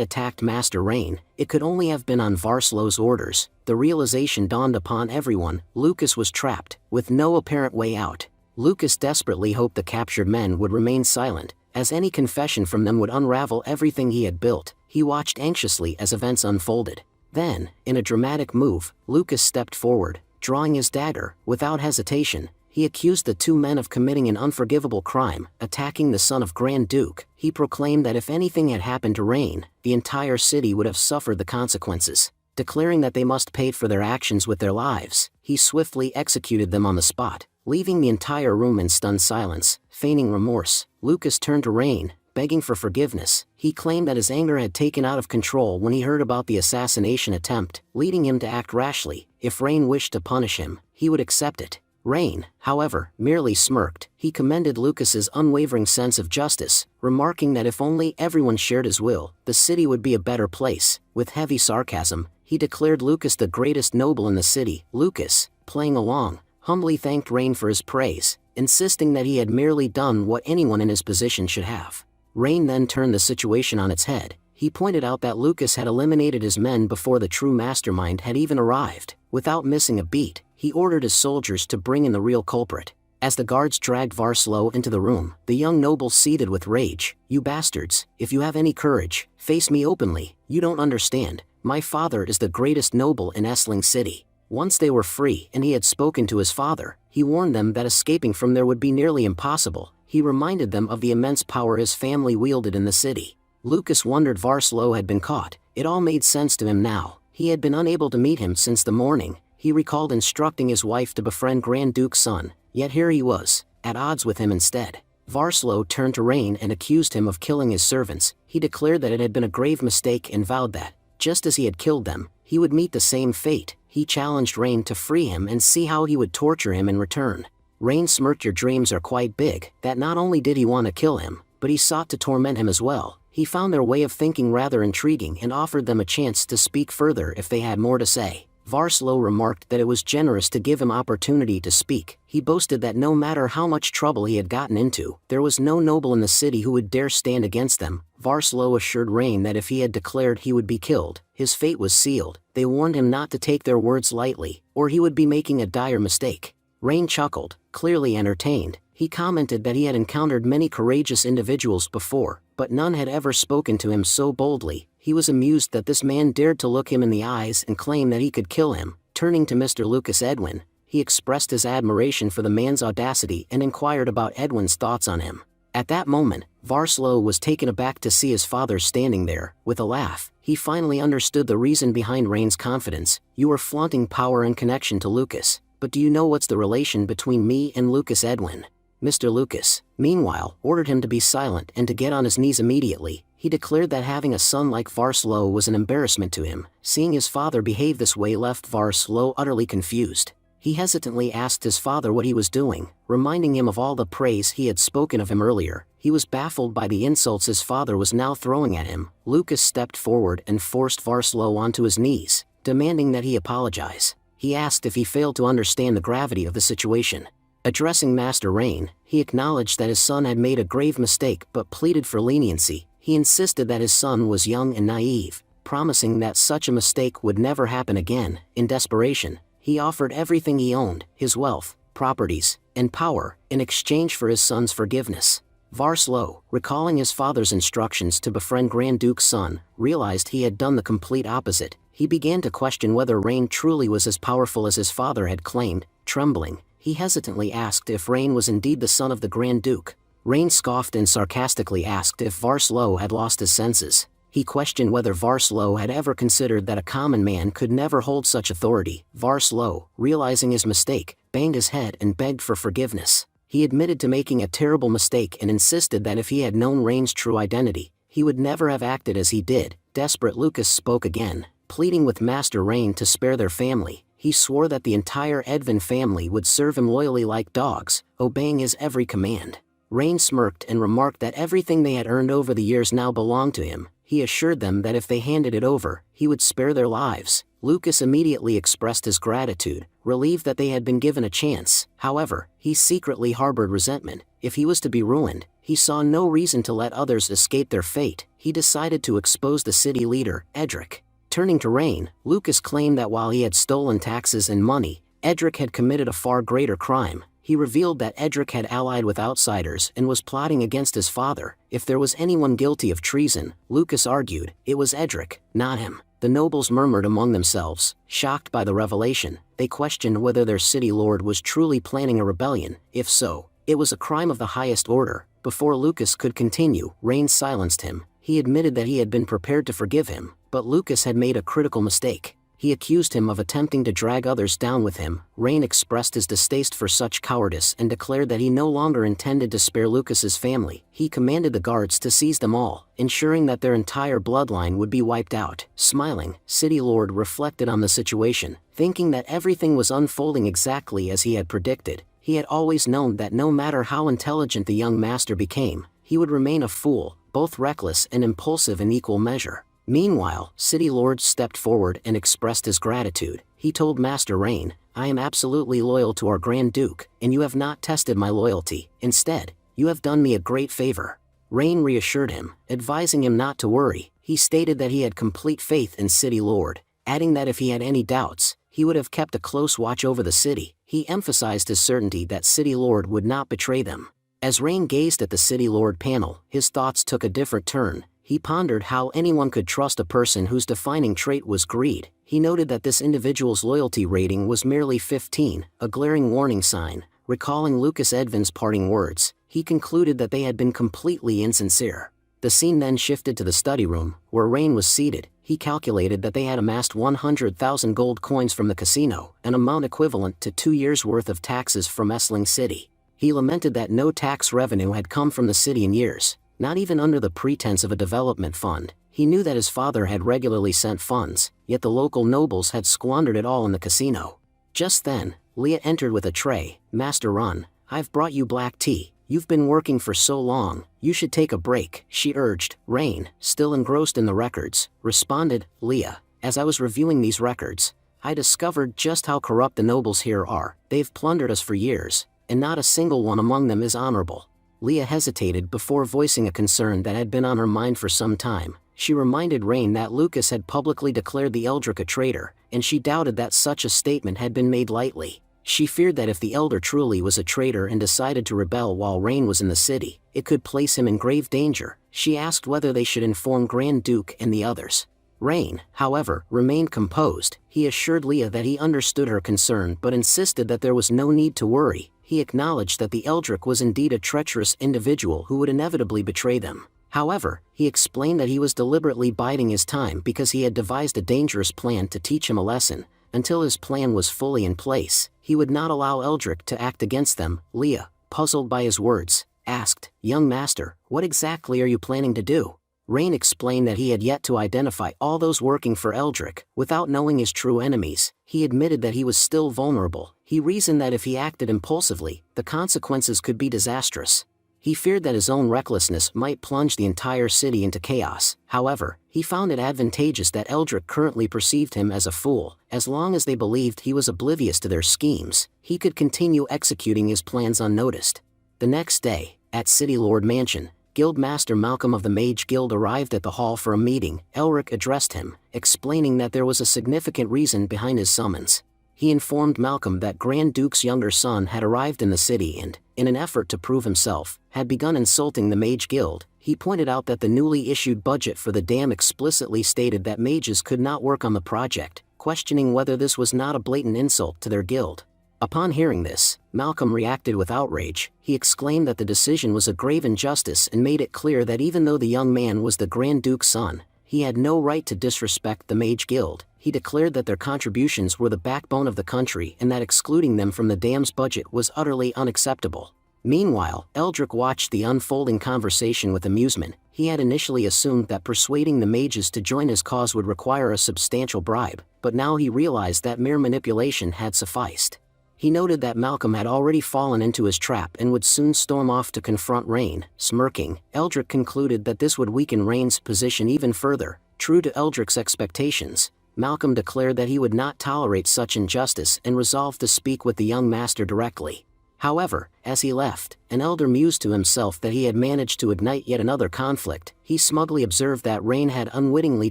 attacked Master Rain, it could only have been on Varslow's orders. The realization dawned upon everyone: Lucas was trapped, with no apparent way out. Lucas desperately hoped the captured men would remain silent, as any confession from them would unravel everything he had built. He watched anxiously as events unfolded. Then, in a dramatic move, Lucas stepped forward, drawing his dagger. Without hesitation, he accused the two men of committing an unforgivable crime, attacking the son of Grand Duke. He proclaimed that if anything had happened to Rain, the entire city would have suffered the consequences. Declaring that they must pay for their actions with their lives, he swiftly executed them on the spot, leaving the entire room in stunned silence. Feigning remorse, Lucas turned to Rain, begging for forgiveness. He claimed that his anger had taken out of control when he heard about the assassination attempt, leading him to act rashly. If Rain wished to punish him, he would accept it. Rain, however, merely smirked. He commended Lucas's unwavering sense of justice, remarking that if only everyone shared his will, the city would be a better place. With heavy sarcasm, he declared Lucas the greatest noble in the city. Lucas, playing along, humbly thanked Rain for his praise, insisting that he had merely done what anyone in his position should have. Rain then turned the situation on its head. He pointed out that Lucas had eliminated his men before the true mastermind had even arrived. Without missing a beat, he ordered his soldiers to bring in the real culprit. As the guards dragged Varslow into the room, the young noble seethed with rage. "You bastards, if you have any courage, face me openly. You don't understand. My father is the greatest noble in Essling City." Once they were free and he had spoken to his father, he warned them that escaping from there would be nearly impossible. He reminded them of the immense power his family wielded in the city. Lucas wondered Varslow had been caught. It all made sense to him now. He had been unable to meet him since the morning. He recalled instructing his wife to befriend Grand Duke's son, yet here he was, at odds with him instead. Varslow turned to Rain and accused him of killing his servants. He declared that it had been a grave mistake and vowed that, just as he had killed them, he would meet the same fate. He challenged Rain to free him and see how he would torture him in return. Rain smirked. "Your dreams are quite big." That not only did he want to kill him, but he sought to torment him as well. He found their way of thinking rather intriguing and offered them a chance to speak further if they had more to say. Varslow remarked that it was generous to give him opportunity to speak. He boasted that no matter how much trouble he had gotten into, there was no noble in the city who would dare stand against them. Varslow assured Rain that if he had declared he would be killed, his fate was sealed. They warned him not to take their words lightly, or he would be making a dire mistake. Rain chuckled, clearly entertained. He commented that he had encountered many courageous individuals before, but none had ever spoken to him so boldly. He was amused that this man dared to look him in the eyes and claim that he could kill him. Turning to Mr. Lucas Edwin, he expressed his admiration for the man's audacity and inquired about Edwin's thoughts on him. At that moment, Varslow was taken aback to see his father standing there. With a laugh, he finally understood the reason behind Rain's confidence. "You are flaunting power and connection to Lucas, but do you know what's the relation between me and Lucas Edwin?" Mr. Lucas, meanwhile, ordered him to be silent and to get on his knees immediately. He declared that having a son like Varslow was an embarrassment to him. Seeing his father behave this way left Varslow utterly confused. He hesitantly asked his father what he was doing, reminding him of all the praise he had spoken of him earlier. He was baffled by the insults his father was now throwing at him. Lucas stepped forward and forced Varslow onto his knees, demanding that he apologize. He asked if he failed to understand the gravity of the situation. Addressing Master Rain, he acknowledged that his son had made a grave mistake but pleaded for leniency. He insisted that his son was young and naive, promising that such a mistake would never happen again. In desperation, he offered everything he owned, his wealth, properties, and power, in exchange for his son's forgiveness. Varslow, recalling his father's instructions to befriend Grand Duke's son, realized he had done the complete opposite. He began to question whether Rain truly was as powerful as his father had claimed. Trembling, he hesitantly asked if Rain was indeed the son of the Grand Duke. Rain scoffed and sarcastically asked if Varslow had lost his senses. He questioned whether Varslow had ever considered that a common man could never hold such authority. Varslow, realizing his mistake, banged his head and begged for forgiveness. He admitted to making a terrible mistake and insisted that if he had known Rain's true identity, he would never have acted as he did. Desperate, Lucas spoke again, pleading with Master Rain to spare their family. He swore that the entire Edvin family would serve him loyally like dogs, obeying his every command. Rain smirked and remarked that everything they had earned over the years now belonged to him. he assured them that if they handed it over, he would spare their lives. Lucas immediately expressed his gratitude, relieved that they had been given a chance. However, he secretly harbored resentment. If he was to be ruined, he saw no reason to let others escape their fate. He decided to expose the city leader, Edric. Turning to Rain, Lucas claimed that while he had stolen taxes and money, Edric had committed a far greater crime. He revealed that Edric had allied with outsiders and was plotting against his father. If there was anyone guilty of treason, Lucas argued, it was Edric, not him. The nobles murmured among themselves, shocked by the revelation. They questioned whether their city lord was truly planning a rebellion. If so, it was a crime of the highest order. Before Lucas could continue, Rain silenced him. He admitted that he had been prepared to forgive him, but Lucas had made a critical mistake. He accused him of attempting to drag others down with him. Rain expressed his distaste for such cowardice and declared that he no longer intended to spare Lucas's family. He commanded the guards to seize them all, ensuring that their entire bloodline would be wiped out. Smiling, City Lord reflected on the situation, thinking that everything was unfolding exactly as he had predicted. He had always known that no matter how intelligent the young master became, he would remain a fool, both reckless and impulsive in equal measure. Meanwhile, City Lord stepped forward and expressed his gratitude. He told Master Rain, I am absolutely loyal to our Grand Duke, and you have not tested my loyalty. Instead, you have done me a great favor. Rain reassured him, advising him not to worry. He stated that he had complete faith in City Lord, adding that if he had any doubts, he would have kept a close watch over the city. He emphasized his certainty that City Lord would not betray them. As Rain gazed at the City Lord panel, his thoughts took a different turn. He pondered how anyone could trust a person whose defining trait was greed. He noted that this individual's loyalty rating was merely 15, a glaring warning sign. Recalling Lucas Edvin's parting words, he concluded that they had been completely insincere. The scene then shifted to the study room, where Rain was seated. He calculated that they had amassed 100,000 gold coins from the casino, an amount equivalent to 2 years' worth of taxes from Essling City. He lamented that no tax revenue had come from the city in years, not even under the pretense of a development fund. He knew that his father had regularly sent funds, yet the local nobles had squandered it all in the casino. Just then, Leah entered with a tray. Master Run, I've brought you black tea. You've been working for so long, you should take a break, she urged. Rain, still engrossed in the records, responded, Leah, as I was reviewing these records, I discovered just how corrupt the nobles here are. They've plundered us for years, and not a single one among them is honorable. Leah hesitated before voicing a concern that had been on her mind for some time. She reminded Rain that Lucas had publicly declared the Eldrick a traitor, and she doubted that such a statement had been made lightly. She feared that if the Elder truly was a traitor and decided to rebel while Rain was in the city, it could place him in grave danger. She asked whether they should inform Grand Duke and the others. Rain, however, remained composed. He assured Leah that he understood her concern but insisted that there was no need to worry. He acknowledged that the Eldrick was indeed a treacherous individual who would inevitably betray them. However, he explained that he was deliberately biding his time because he had devised a dangerous plan to teach him a lesson. Until his plan was fully in place, he would not allow Eldrick to act against them. Leah, puzzled by his words, asked, Young Master, what exactly are you planning to do? Rain explained that he had yet to identify all those working for Eldrick. Without knowing his true enemies, he admitted that he was still vulnerable. He reasoned that if he acted impulsively, the consequences could be disastrous. He feared that his own recklessness might plunge the entire city into chaos. However, he found it advantageous that Eldrick currently perceived him as a fool. As long as they believed he was oblivious to their schemes, he could continue executing his plans unnoticed. The next day, at City Lord Mansion, Guildmaster Malcolm of the Mage Guild arrived at the hall for a meeting. Elric addressed him, explaining that there was a significant reason behind his summons. He informed Malcolm that Grand Duke's younger son had arrived in the city and, in an effort to prove himself, had begun insulting the Mage Guild. He pointed out that the newly issued budget for the dam explicitly stated that mages could not work on the project, questioning whether this was not a blatant insult to their guild. Upon hearing this, Malcolm reacted with outrage. He exclaimed that the decision was a grave injustice and made it clear that even though the young man was the Grand Duke's son, he had no right to disrespect the Mage Guild. He declared that their contributions were the backbone of the country and that excluding them from the dam's budget was utterly unacceptable. Meanwhile, Eldrick watched the unfolding conversation with amusement. He had initially assumed that persuading the mages to join his cause would require a substantial bribe, but now he realized that mere manipulation had sufficed. He noted that Malcolm had already fallen into his trap and would soon storm off to confront Rain. Smirking, Eldrick concluded that this would weaken Rain's position even further. True to Eldrick's expectations, Malcolm declared that he would not tolerate such injustice and resolved to speak with the young master directly. However, as he left, an elder mused to himself that he had managed to ignite yet another conflict. He smugly observed that Rain had unwittingly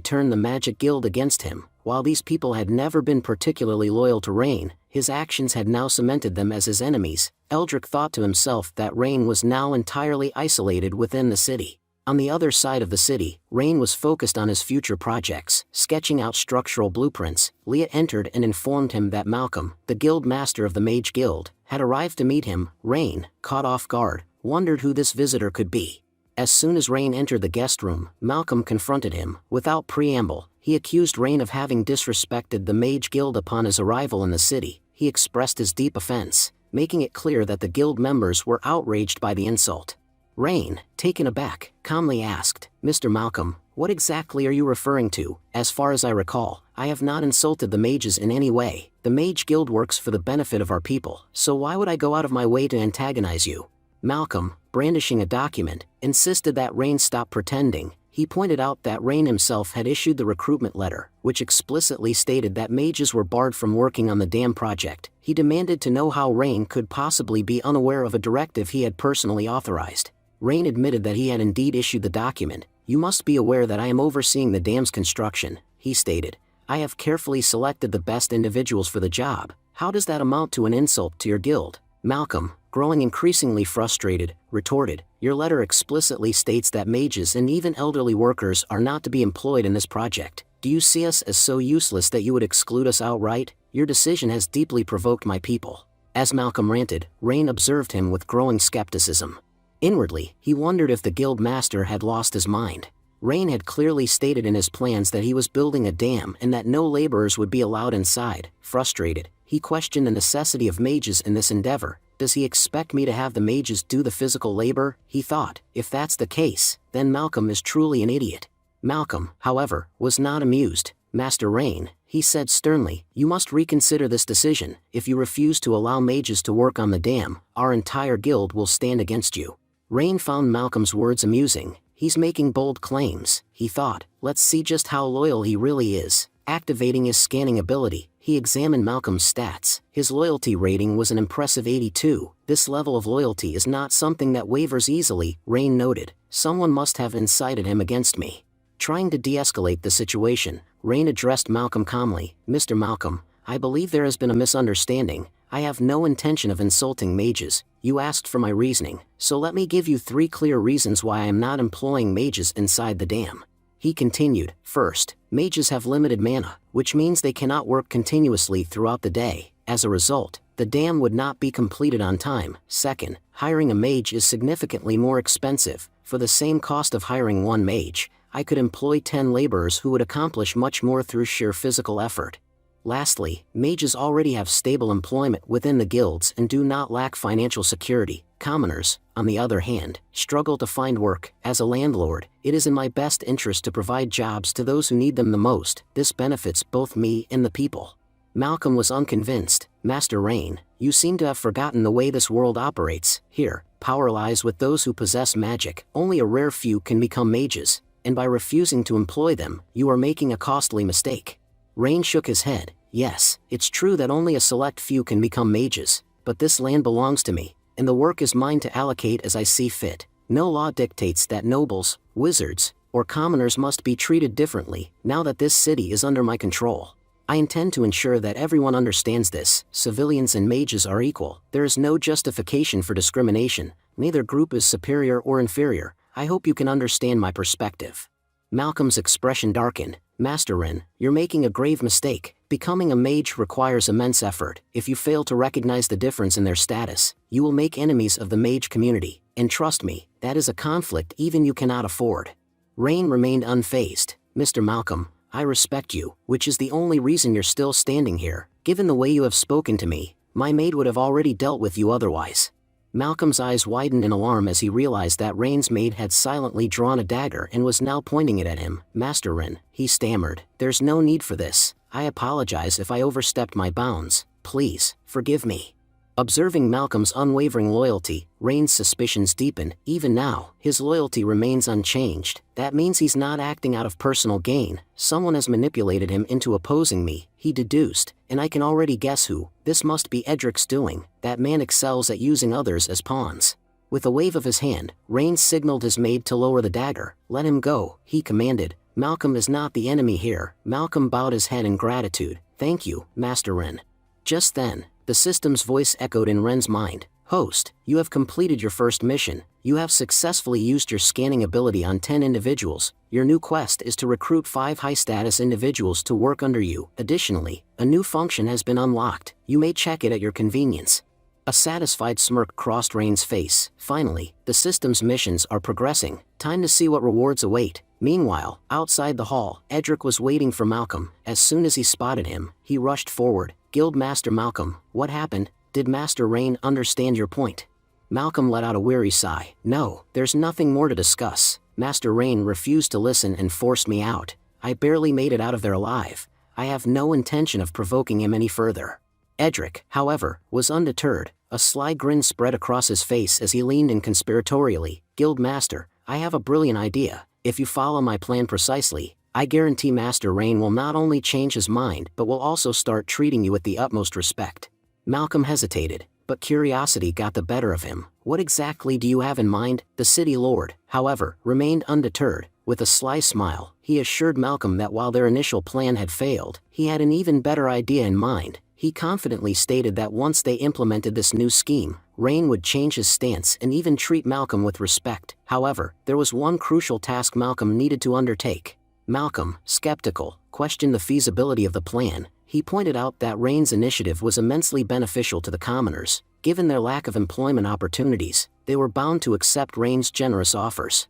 turned the Magic Guild against him. While these people had never been particularly loyal to Rain, his actions had now cemented them as his enemies. Eldrick thought to himself that Rain was now entirely isolated within the city. On the other side of the city, Rain was focused on his future projects, sketching out structural blueprints. Leah entered and informed him that Malcolm, the guild master of the Mage Guild, had arrived to meet him. Rain, caught off guard, wondered who this visitor could be. As soon as Rain entered the guest room, Malcolm confronted him. Without preamble, he accused Rain of having disrespected the Mage Guild upon his arrival in the city. He expressed his deep offense, making it clear that the guild members were outraged by the insult. Rain, taken aback, calmly asked, "Mr. Malcolm, what exactly are you referring to? As far as I recall, I have not insulted the mages in any way. The Mage Guild works for the benefit of our people, so why would I go out of my way to antagonize you?" Malcolm, brandishing a document, insisted that Rain stop pretending. He pointed out that Rain himself had issued the recruitment letter, which explicitly stated that mages were barred from working on the dam project. He demanded to know how Rain could possibly be unaware of a directive he had personally authorized. Rain admitted that he had indeed issued the document. "You must be aware that I am overseeing the dam's construction," he stated. "I have carefully selected the best individuals for the job. How does that amount to an insult to your guild?" Malcolm, growing increasingly frustrated, retorted, "Your letter explicitly states that mages and even elderly workers are not to be employed in this project. Do you see us as so useless that you would exclude us outright? Your decision has deeply provoked my people." As Malcolm ranted, Rain observed him with growing skepticism. Inwardly, he wondered if the guild master had lost his mind. Rain had clearly stated in his plans that he was building a dam and that no laborers would be allowed inside. Frustrated, he questioned the necessity of mages in this endeavor. "Does he expect me to have the mages do the physical labor?" he thought. If that's the case, then Malcolm is truly an idiot. Malcolm, however, was not amused. "Master Rain," he said sternly, "you must reconsider this decision. If you refuse to allow mages to work on the dam, our entire guild will stand against you." Rain found Malcolm's words amusing. "He's making bold claims," he thought. "Let's see just how loyal he really is." Activating his scanning ability, he examined Malcolm's stats. His loyalty rating was an impressive 82. "This level of loyalty is not something that wavers easily," Rain noted. "Someone must have incited him against me." Trying to de-escalate the situation, Rain addressed Malcolm calmly. "Mr. Malcolm, I believe there has been a misunderstanding. I have no intention of insulting mages. You asked for my reasoning, so let me give you 3 clear reasons why I am not employing mages inside the dam." He continued, "First, mages have limited mana, which means they cannot work continuously throughout the day. As a result, the dam would not be completed on time. Second, hiring a mage is significantly more expensive. For the same cost of hiring 1 mage, I could employ 10 laborers who would accomplish much more through sheer physical effort. Lastly, mages already have stable employment within the guilds and do not lack financial security. Commoners, on the other hand, struggle to find work. As a landlord, it is in my best interest to provide jobs to those who need them the most. This benefits both me and the people." Malcolm was unconvinced. "Master Rain, you seem to have forgotten the way this world operates. Here, power lies with those who possess magic. Only a rare few can become mages, and by refusing to employ them, you are making a costly mistake." Rain shook his head. "Yes, it's true that only a select few can become mages, but this land belongs to me, and the work is mine to allocate as I see fit. No law dictates that nobles, wizards, or commoners must be treated differently. Now that this city is under my control, I intend to ensure that everyone understands this. Civilians and mages are equal. There is no justification for discrimination. Neither group is superior or inferior. I hope you can understand my perspective." Malcolm's expression darkened. "Master Rain, you're making a grave mistake. Becoming a mage requires immense effort. If you fail to recognize the difference in their status, you will make enemies of the mage community, and trust me, that is a conflict even you cannot afford." Rain remained unfazed. "Mr. Malcolm, I respect you, which is the only reason you're still standing here. Given the way you have spoken to me, my maid would have already dealt with you otherwise." Malcolm's eyes widened in alarm as he realized that Rain's maid had silently drawn a dagger and was now pointing it at him. "Master Rain," he stammered, "there's no need for this. I apologize if I overstepped my bounds. Please, forgive me." Observing Malcolm's unwavering loyalty, Rain's suspicions deepen. Even now, his loyalty remains unchanged. That means he's not acting out of personal gain. Someone has manipulated him into opposing me, he deduced, and I can already guess who. This must be Edric's doing. That man excels at using others as pawns. With a wave of his hand, Rain signaled his maid to lower the dagger. Let him go, he commanded. Malcolm is not the enemy here. Malcolm bowed his head in gratitude. Thank you, Master Ren. Just then, the system's voice echoed in Ren's mind. Host, you have completed your first mission. You have successfully used your scanning ability on 10 individuals. Your new quest is to recruit 5 high-status individuals to work under you. Additionally, a new function has been unlocked. You may check it at your convenience. A satisfied smirk crossed Rain's face. Finally, the system's missions are progressing. Time to see what rewards await. Meanwhile, outside the hall, Edric was waiting for Malcolm. As soon as he spotted him, he rushed forward. Guildmaster Malcolm, what happened? Did Master Rain understand your point? Malcolm let out a weary sigh. No, there's nothing more to discuss. Master Rain refused to listen and forced me out. I barely made it out of there alive. I have no intention of provoking him any further. Edric, however, was undeterred. A sly grin spread across his face as he leaned in conspiratorially. Guildmaster, I have a brilliant idea. If you follow my plan precisely, I guarantee Master Rain will not only change his mind but will also start treating you with the utmost respect. Malcolm hesitated, but curiosity got the better of him. What exactly do you have in mind? The city lord, however, remained undeterred. With a sly smile, he assured Malcolm that while their initial plan had failed, he had an even better idea in mind. He confidently stated that once they implemented this new scheme, Rain would change his stance and even treat Malcolm with respect. However, there was one crucial task Malcolm needed to undertake. Malcolm, skeptical, questioned the feasibility of the plan. He pointed out that Rain's initiative was immensely beneficial to the commoners. Given their lack of employment opportunities, they were bound to accept Rain's generous offers.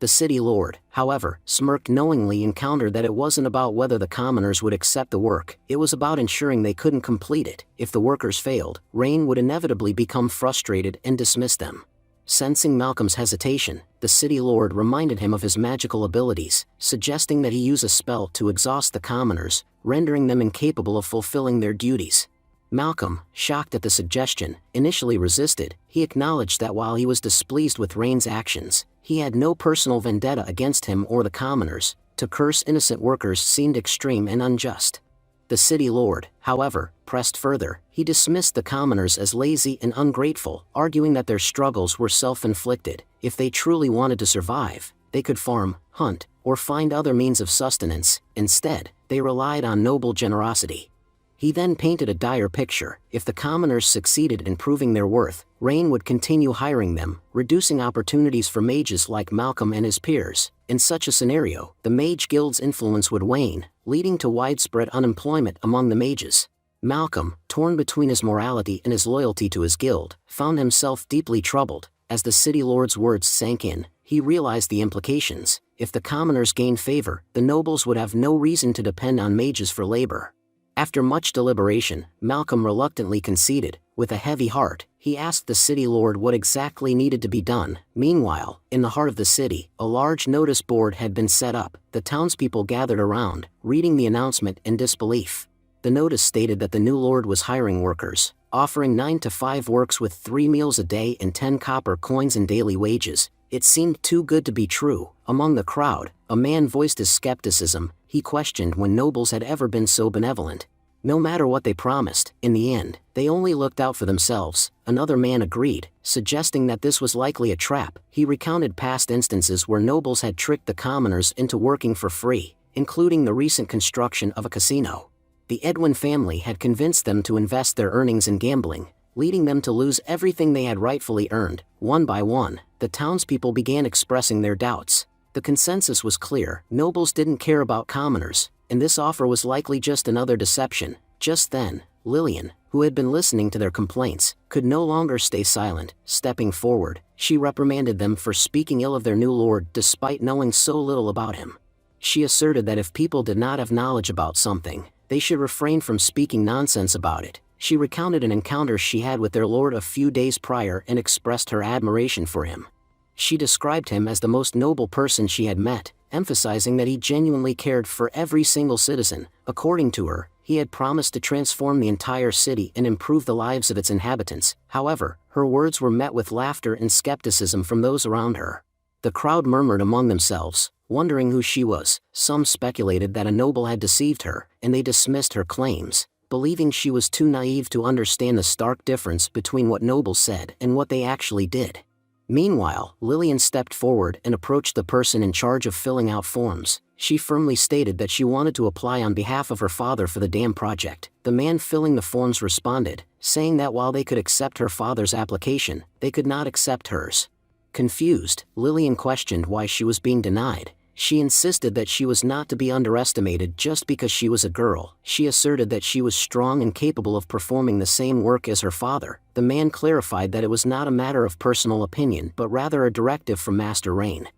The city lord, however, smirked knowingly and countered that it wasn't about whether the commoners would accept the work, it was about ensuring they couldn't complete it. If the workers failed, Rain would inevitably become frustrated and dismiss them. Sensing Malcolm's hesitation, the city lord reminded him of his magical abilities, suggesting that he use a spell to exhaust the commoners, rendering them incapable of fulfilling their duties. Malcolm, shocked at the suggestion, initially resisted. He acknowledged that while he was displeased with Rain's actions, he had no personal vendetta against him or the commoners. To curse innocent workers seemed extreme and unjust. The city lord, however, pressed further. He dismissed the commoners as lazy and ungrateful, arguing that their struggles were self-inflicted. If they truly wanted to survive, they could farm, hunt, or find other means of sustenance. Instead, they relied on noble generosity. He then painted a dire picture. If the commoners succeeded in proving their worth, Rain would continue hiring them, reducing opportunities for mages like Malcolm and his peers. In such a scenario, the Mage Guild's influence would wane, leading to widespread unemployment among the mages. Malcolm, torn between his morality and his loyalty to his guild, found himself deeply troubled. As the city lord's words sank in, he realized the implications. If the commoners gained favor, the nobles would have no reason to depend on mages for labor. After much deliberation, Malcolm reluctantly conceded. With a heavy heart, he asked the city lord what exactly needed to be done. Meanwhile, in the heart of the city, a large notice board had been set up. The townspeople gathered around, reading the announcement in disbelief. The notice stated that the new lord was hiring workers, offering 9 to 5 works with 3 meals a day and 10 copper coins in daily wages. It seemed too good to be true. Among the crowd, a man voiced his skepticism. He questioned when nobles had ever been so benevolent. No matter what they promised, in the end, they only looked out for themselves. Another man agreed, suggesting that this was likely a trap. He recounted past instances where nobles had tricked the commoners into working for free, including the recent construction of a casino. The Edwin family had convinced them to invest their earnings in gambling, leading them to lose everything they had rightfully earned. One by one, the townspeople began expressing their doubts. The consensus was clear: nobles didn't care about commoners, and this offer was likely just another deception. Just then, Lillian, who had been listening to their complaints, could no longer stay silent. Stepping forward, she reprimanded them for speaking ill of their new lord despite knowing so little about him. She asserted that if people did not have knowledge about something, they should refrain from speaking nonsense about it. She recounted an encounter she had with their lord a few days prior and expressed her admiration for him. She described him as the most noble person she had met, emphasizing that he genuinely cared for every single citizen. According to her, He had promised to transform the entire city and improve the lives of its inhabitants. However, her words were met with laughter and skepticism from those around her. The crowd murmured among themselves, wondering who she was. Some speculated that a noble had deceived her, and they dismissed her claims, believing she was too naive to understand the stark difference between what nobles said and what they actually did. Meanwhile, Lillian stepped forward and approached the person in charge of filling out forms. She firmly stated that she wanted to apply on behalf of her father for the dam project. The man filling the forms responded, saying that while they could accept her father's application, they could not accept hers. Confused, Lillian questioned why she was being denied. She insisted that she was not to be underestimated just because she was a girl. She asserted that she was strong and capable of performing the same work as her father. The man clarified that it was not a matter of personal opinion but rather a directive from Master Rain.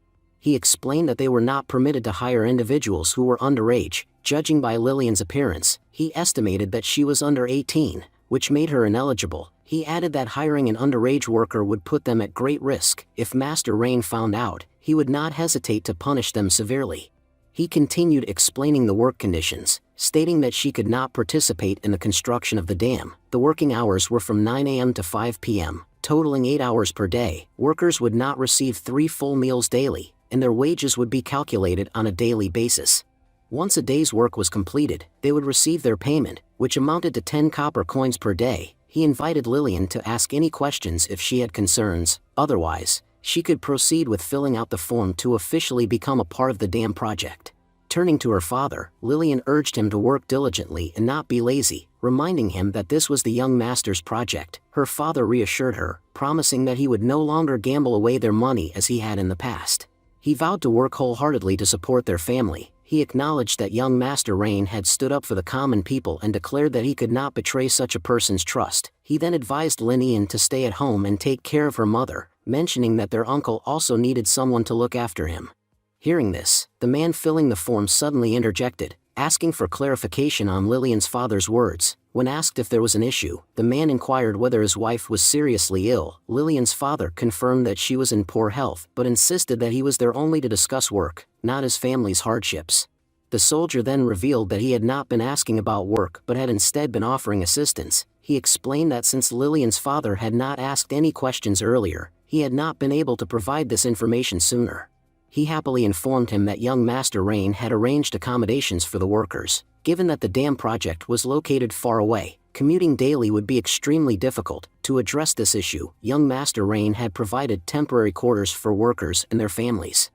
He explained that they were not permitted to hire individuals who were underage. Judging by Lillian's appearance, he estimated that she was under 18, which made her ineligible. He added that hiring an underage worker would put them at great risk. If Master Rain found out, he would not hesitate to punish them severely. He continued explaining the work conditions, stating that she could not participate in the construction of the dam. The working hours were from 9 a.m. to 5 p.m., totaling 8 hours per day. Workers would not receive 3 full meals daily, and their wages would be calculated on a daily basis. Once a day's work was completed, they would receive their payment, which amounted to 10 copper coins per day. He invited Lillian to ask any questions if she had concerns. Otherwise, she could proceed with filling out the form to officially become a part of the dam project. Turning to her father, Lillian urged him to work diligently and not be lazy, reminding him that this was the young master's project. Her father reassured her, promising that he would no longer gamble away their money as he had in the past. He vowed to work wholeheartedly to support their family. He acknowledged that young Master Rain had stood up for the common people and declared that he could not betray such a person's trust. He then advised Lillian to stay at home and take care of her mother, mentioning that their uncle also needed someone to look after him. Hearing this, the man filling the form suddenly interjected, asking for clarification on Lillian's father's words. When asked if there was an issue, the man inquired whether his wife was seriously ill. Lillian's father confirmed that she was in poor health, but insisted that he was there only to discuss work, not his family's hardships. The soldier then revealed that he had not been asking about work but had instead been offering assistance. He explained that since Lillian's father had not asked any questions earlier, he had not been able to provide this information sooner. He happily informed him that young Master Rain had arranged accommodations for the workers. Given that the dam project was located far away, commuting daily would be extremely difficult. To address this issue, young Master Rain had provided temporary quarters for workers and their families.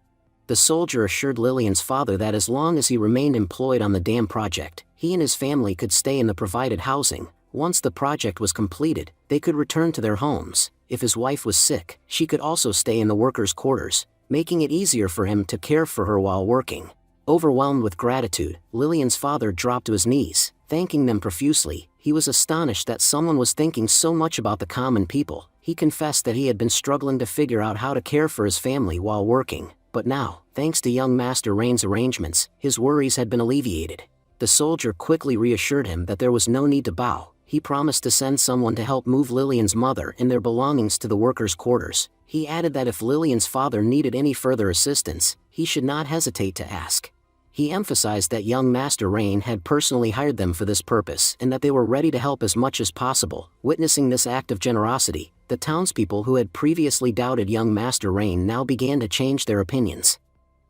The soldier assured Lillian's father that as long as he remained employed on the dam project, he and his family could stay in the provided housing. Once the project was completed, they could return to their homes. If his wife was sick, she could also stay in the workers' quarters, making it easier for him to care for her while working. Overwhelmed with gratitude, Lillian's father dropped to his knees, thanking them profusely. He was astonished that someone was thinking so much about the common people. He confessed that he had been struggling to figure out how to care for his family while working, but now, thanks to young Master Rain's arrangements, his worries had been alleviated. The soldier quickly reassured him that there was no need to bow. He promised to send someone to help move Lillian's mother and their belongings to the workers' quarters. He added that if Lillian's father needed any further assistance, he should not hesitate to ask. He emphasized that young Master Rain had personally hired them for this purpose and that they were ready to help as much as possible. Witnessing this act of generosity, the townspeople who had previously doubted young Master Rain now began to change their opinions.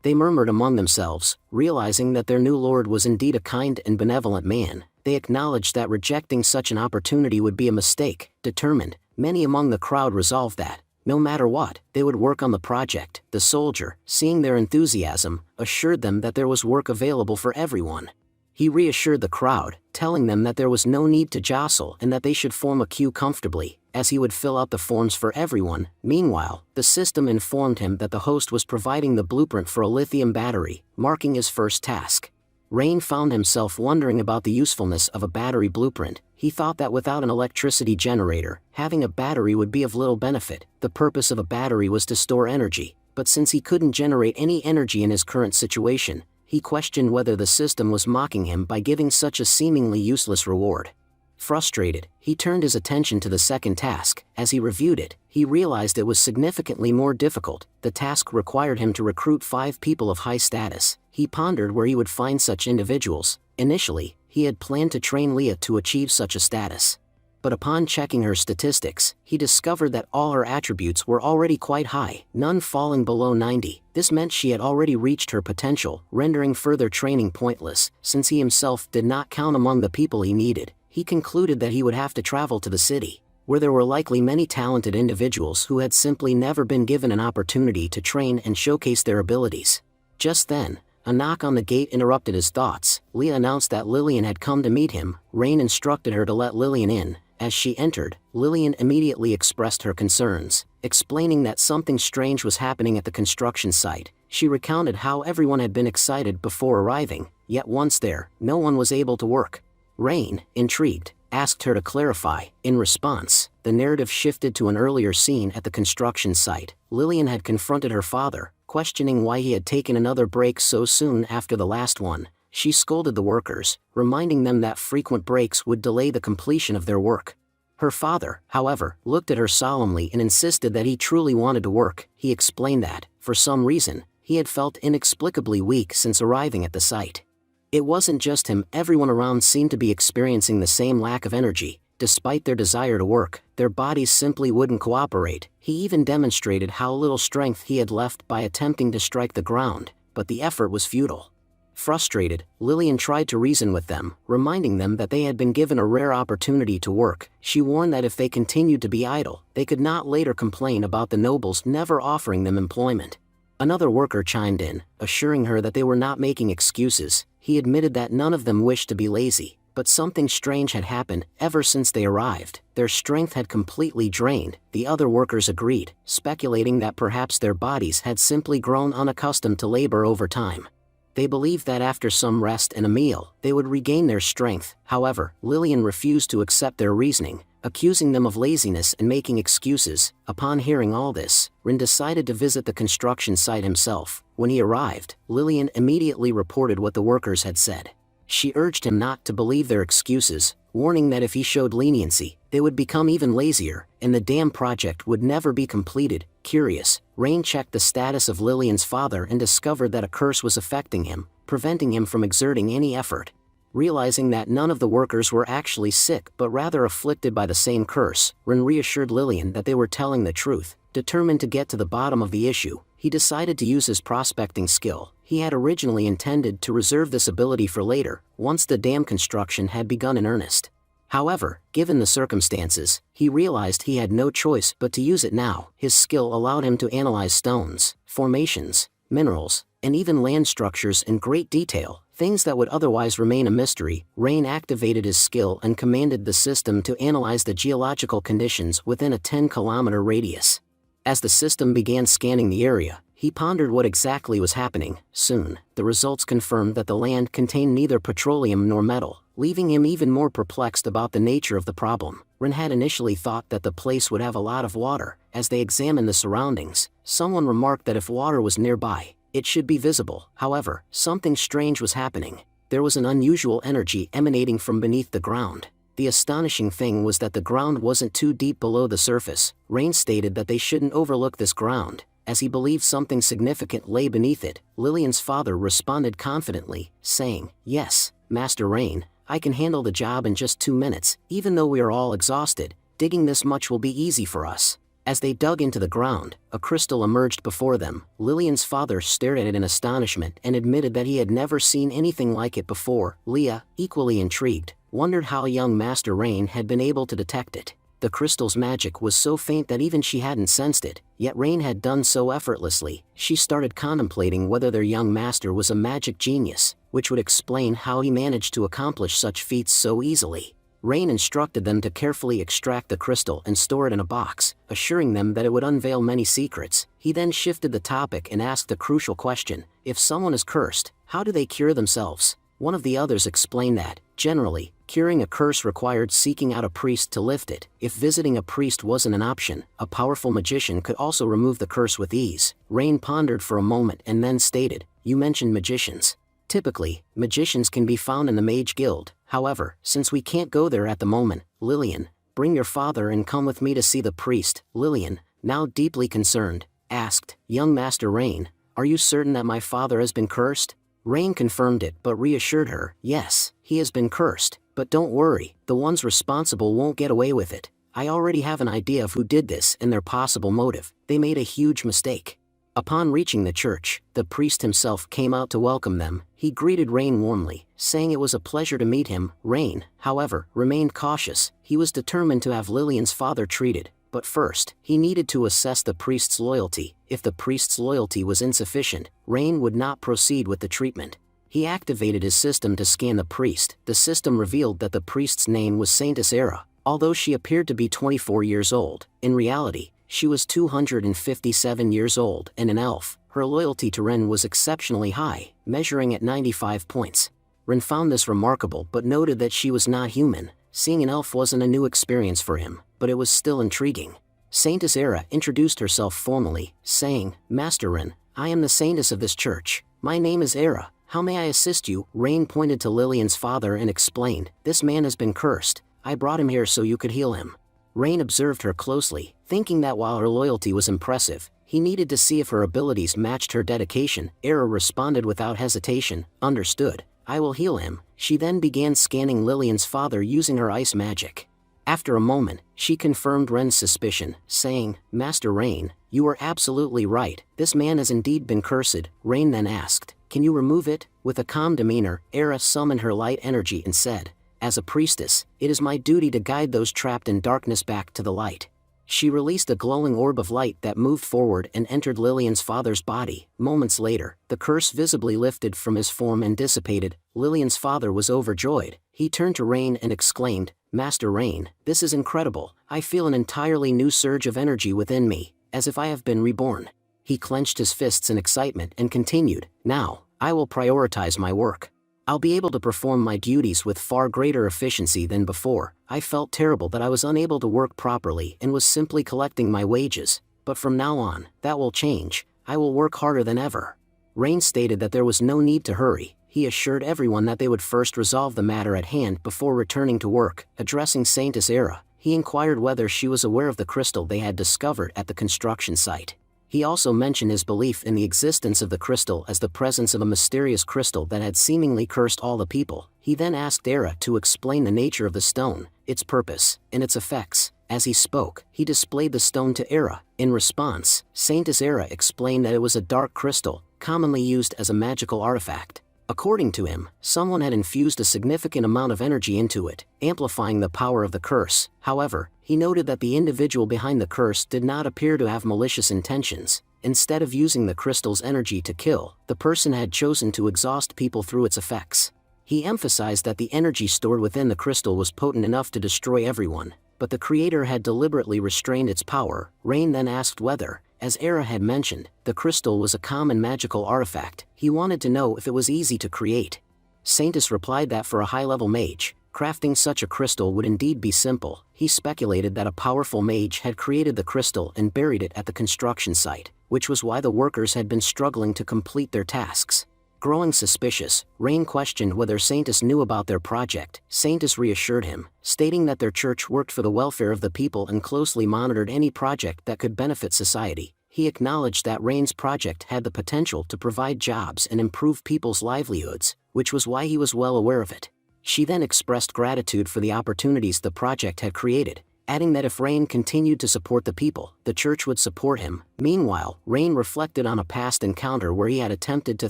They murmured among themselves, realizing that their new lord was indeed a kind and benevolent man. They acknowledged that rejecting such an opportunity would be a mistake. Determined, many among the crowd resolved that, no matter what, they would work on the project. The soldier, seeing their enthusiasm, assured them that there was work available for everyone. He reassured the crowd, telling them that there was no need to jostle and that they should form a queue comfortably, as he would fill out the forms for everyone. Meanwhile, the system informed him that the host was providing the blueprint for a lithium battery, marking his first task. Rain found himself wondering about the usefulness of a battery blueprint. He thought that without an electricity generator, having a battery would be of little benefit. The purpose of a battery was to store energy, but since he couldn't generate any energy in his current situation, he questioned whether the system was mocking him by giving such a seemingly useless reward. Frustrated, he turned his attention to the second task. As he reviewed it, he realized it was significantly more difficult. The task required him to recruit 5 people of high status. He pondered where he would find such individuals. Initially, he had planned to train Leah to achieve such a status. But upon checking her statistics, he discovered that all her attributes were already quite high, none falling below 90. This meant she had already reached her potential, rendering further training pointless. Since he himself did not count among the people he needed, he concluded that he would have to travel to the city, where there were likely many talented individuals who had simply never been given an opportunity to train and showcase their abilities. Just then, a knock on the gate interrupted his thoughts. Leah announced that Lillian had come to meet him. Rain instructed her to let Lillian in. As she entered, Lillian immediately expressed her concerns, explaining that something strange was happening at the construction site. She recounted how everyone had been excited before arriving, yet once there, no one was able to work. Rain, intrigued, asked her to clarify. In response, the narrative shifted to an earlier scene at the construction site. Lillian had confronted her father, questioning why he had taken another break so soon after the last one. She scolded the workers, reminding them that frequent breaks would delay the completion of their work. Her father, however, looked at her solemnly and insisted that he truly wanted to work. He explained that, for some reason, he had felt inexplicably weak since arriving at the site. It wasn't just him, everyone around seemed to be experiencing the same lack of energy. Despite their desire to work, their bodies simply wouldn't cooperate. He even demonstrated how little strength he had left by attempting to strike the ground, but the effort was futile. Frustrated, Lillian tried to reason with them, reminding them that they had been given a rare opportunity to work. She warned that if they continued to be idle, they could not later complain about the nobles never offering them employment. Another worker chimed in, assuring her that they were not making excuses. He admitted that none of them wished to be lazy, but something strange had happened. Ever since they arrived, their strength had completely drained. The other workers agreed, speculating that perhaps their bodies had simply grown unaccustomed to labor over time. They believed that after some rest and a meal, they would regain their strength. However, Lillian refused to accept their reasoning, accusing them of laziness and making excuses. Upon hearing all this, Rin decided to visit the construction site himself. When he arrived, Lillian immediately reported what the workers had said. She urged him not to believe their excuses, warning that if he showed leniency, they would become even lazier, and the dam project would never be completed. Curious, Rain checked the status of Lillian's father and discovered that a curse was affecting him, preventing him from exerting any effort. Realizing that none of the workers were actually sick but rather afflicted by the same curse, Rin reassured Lillian that they were telling the truth. Determined to get to the bottom of the issue, he decided to use his prospecting skill. He had originally intended to reserve this ability for later, once the dam construction had begun in earnest. However, given the circumstances, he realized he had no choice but to use it now. His skill allowed him to analyze stones, formations, minerals, and even land structures in great detail, things that would otherwise remain a mystery. Rain activated his skill and commanded the system to analyze the geological conditions within a 10-kilometer radius. As the system began scanning the area, he pondered what exactly was happening. Soon, the results confirmed that the land contained neither petroleum nor metal, leaving him even more perplexed about the nature of the problem. Rin had initially thought that the place would have a lot of water. As they examined the surroundings, someone remarked that if water was nearby, it should be visible. However, something strange was happening. There was an unusual energy emanating from beneath the ground. The astonishing thing was that the ground wasn't too deep below the surface. Rain stated that they shouldn't overlook this ground, as he believed something significant lay beneath it. Lillian's father responded confidently, saying, "Yes, Master Rain, I can handle the job in just 2 minutes. Even though we are all exhausted, digging this much will be easy for us." As they dug into the ground, a crystal emerged before them. Lillian's father stared at it in astonishment and admitted that he had never seen anything like it before. Leah, equally intrigued, wondered how young Master Rain had been able to detect it. The crystal's magic was so faint that even she hadn't sensed it, yet Rain had done so effortlessly. She started contemplating whether their young master was a magic genius, which would explain how he managed to accomplish such feats so easily. Rain instructed them to carefully extract the crystal and store it in a box, assuring them that it would unveil many secrets. He then shifted the topic and asked a crucial question: if someone is cursed, how do they cure themselves? One of the others explained that, generally, curing a curse required seeking out a priest to lift it. If visiting a priest wasn't an option, a powerful magician could also remove the curse with ease. Rain pondered for a moment and then stated, "You mentioned magicians. Typically, magicians can be found in the Mage Guild. However, since we can't go there at the moment, Lillian, bring your father and come with me to see the priest." Lillian, now deeply concerned, asked, "Young Master Rain, are you certain that my father has been cursed?" Rain confirmed it but reassured her, "Yes, he has been cursed, but don't worry, the ones responsible won't get away with it. I already have an idea of who did this and their possible motive. They made a huge mistake. Upon reaching the church, the priest himself came out to welcome them. He greeted Rain warmly, saying it was a pleasure to meet him. Rain, however, remained cautious. He was determined to have Lillian's father treated, but first, he needed to assess the priest's loyalty. If the priest's loyalty was insufficient, Rain would not proceed with the treatment. He activated his system to scan the priest. The system revealed that the priest's name was Saintess Era. Although she appeared to be 24 years old, in reality, she was 257 years old and an elf. Her loyalty to Ren was exceptionally high, measuring at 95 points. Ren found this remarkable but noted that she was not human. Seeing an elf wasn't a new experience for him, but it was still intriguing. Saintess Era introduced herself formally, saying, "Master Ren, I am the saintess of this church. My name is Era. How may I assist you?" Rain pointed to Lillian's father and explained, "This man has been cursed. I brought him here so you could heal him." Rain observed her closely, thinking that while her loyalty was impressive, he needed to see if her abilities matched her dedication. Era responded without hesitation, "Understood. I will heal him." She then began scanning Lillian's father using her ice magic. After a moment, she confirmed Ren's suspicion, saying, "Master Rain, you are absolutely right. This man has indeed been cursed." Rain then asked, "Can you remove it?" With a calm demeanor, Era summoned her light energy and said, "As a priestess, it is my duty to guide those trapped in darkness back to the light." She released a glowing orb of light that moved forward and entered Lillian's father's body. Moments later, the curse visibly lifted from his form and dissipated. Lillian's father was overjoyed. He turned to Rain and exclaimed, "Master Rain, this is incredible. I feel an entirely new surge of energy within me, as if I have been reborn." He clenched his fists in excitement and continued, "Now, I will prioritize my work. I'll be able to perform my duties with far greater efficiency than before. I felt terrible that I was unable to work properly and was simply collecting my wages, but from now on, that will change. I will work harder than ever." Rain stated that there was no need to hurry. He assured everyone that they would first resolve the matter at hand before returning to work. Addressing Saintess Era, he inquired whether she was aware of the crystal they had discovered at the construction site. He also mentioned his belief in the existence of the crystal as the presence of a mysterious crystal that had seemingly cursed all the people. He then asked Era to explain the nature of the stone, its purpose, and its effects. As he spoke, he displayed the stone to Era. In response, Saintess Era explained that it was a dark crystal, commonly used as a magical artifact. According to him, someone had infused a significant amount of energy into it, amplifying the power of the curse. However, he noted that the individual behind the curse did not appear to have malicious intentions. Instead of using the crystal's energy to kill, the person had chosen to exhaust people through its effects. He emphasized that the energy stored within the crystal was potent enough to destroy everyone, but the creator had deliberately restrained its power. Rain then asked whether, as Era had mentioned, the crystal was a common magical artifact. He wanted to know if it was easy to create. Saintess replied that for a high-level mage, crafting such a crystal would indeed be simple. He speculated that a powerful mage had created the crystal and buried it at the construction site, which was why the workers had been struggling to complete their tasks. Growing suspicious, Rain questioned whether Saintess knew about their project. Saintess reassured him, stating that their church worked for the welfare of the people and closely monitored any project that could benefit society. He acknowledged that Rain's project had the potential to provide jobs and improve people's livelihoods, which was why he was well aware of it. She then expressed gratitude for the opportunities the project had created, adding that if Rain continued to support the people, the church would support him. Meanwhile, Rain reflected on a past encounter where he had attempted to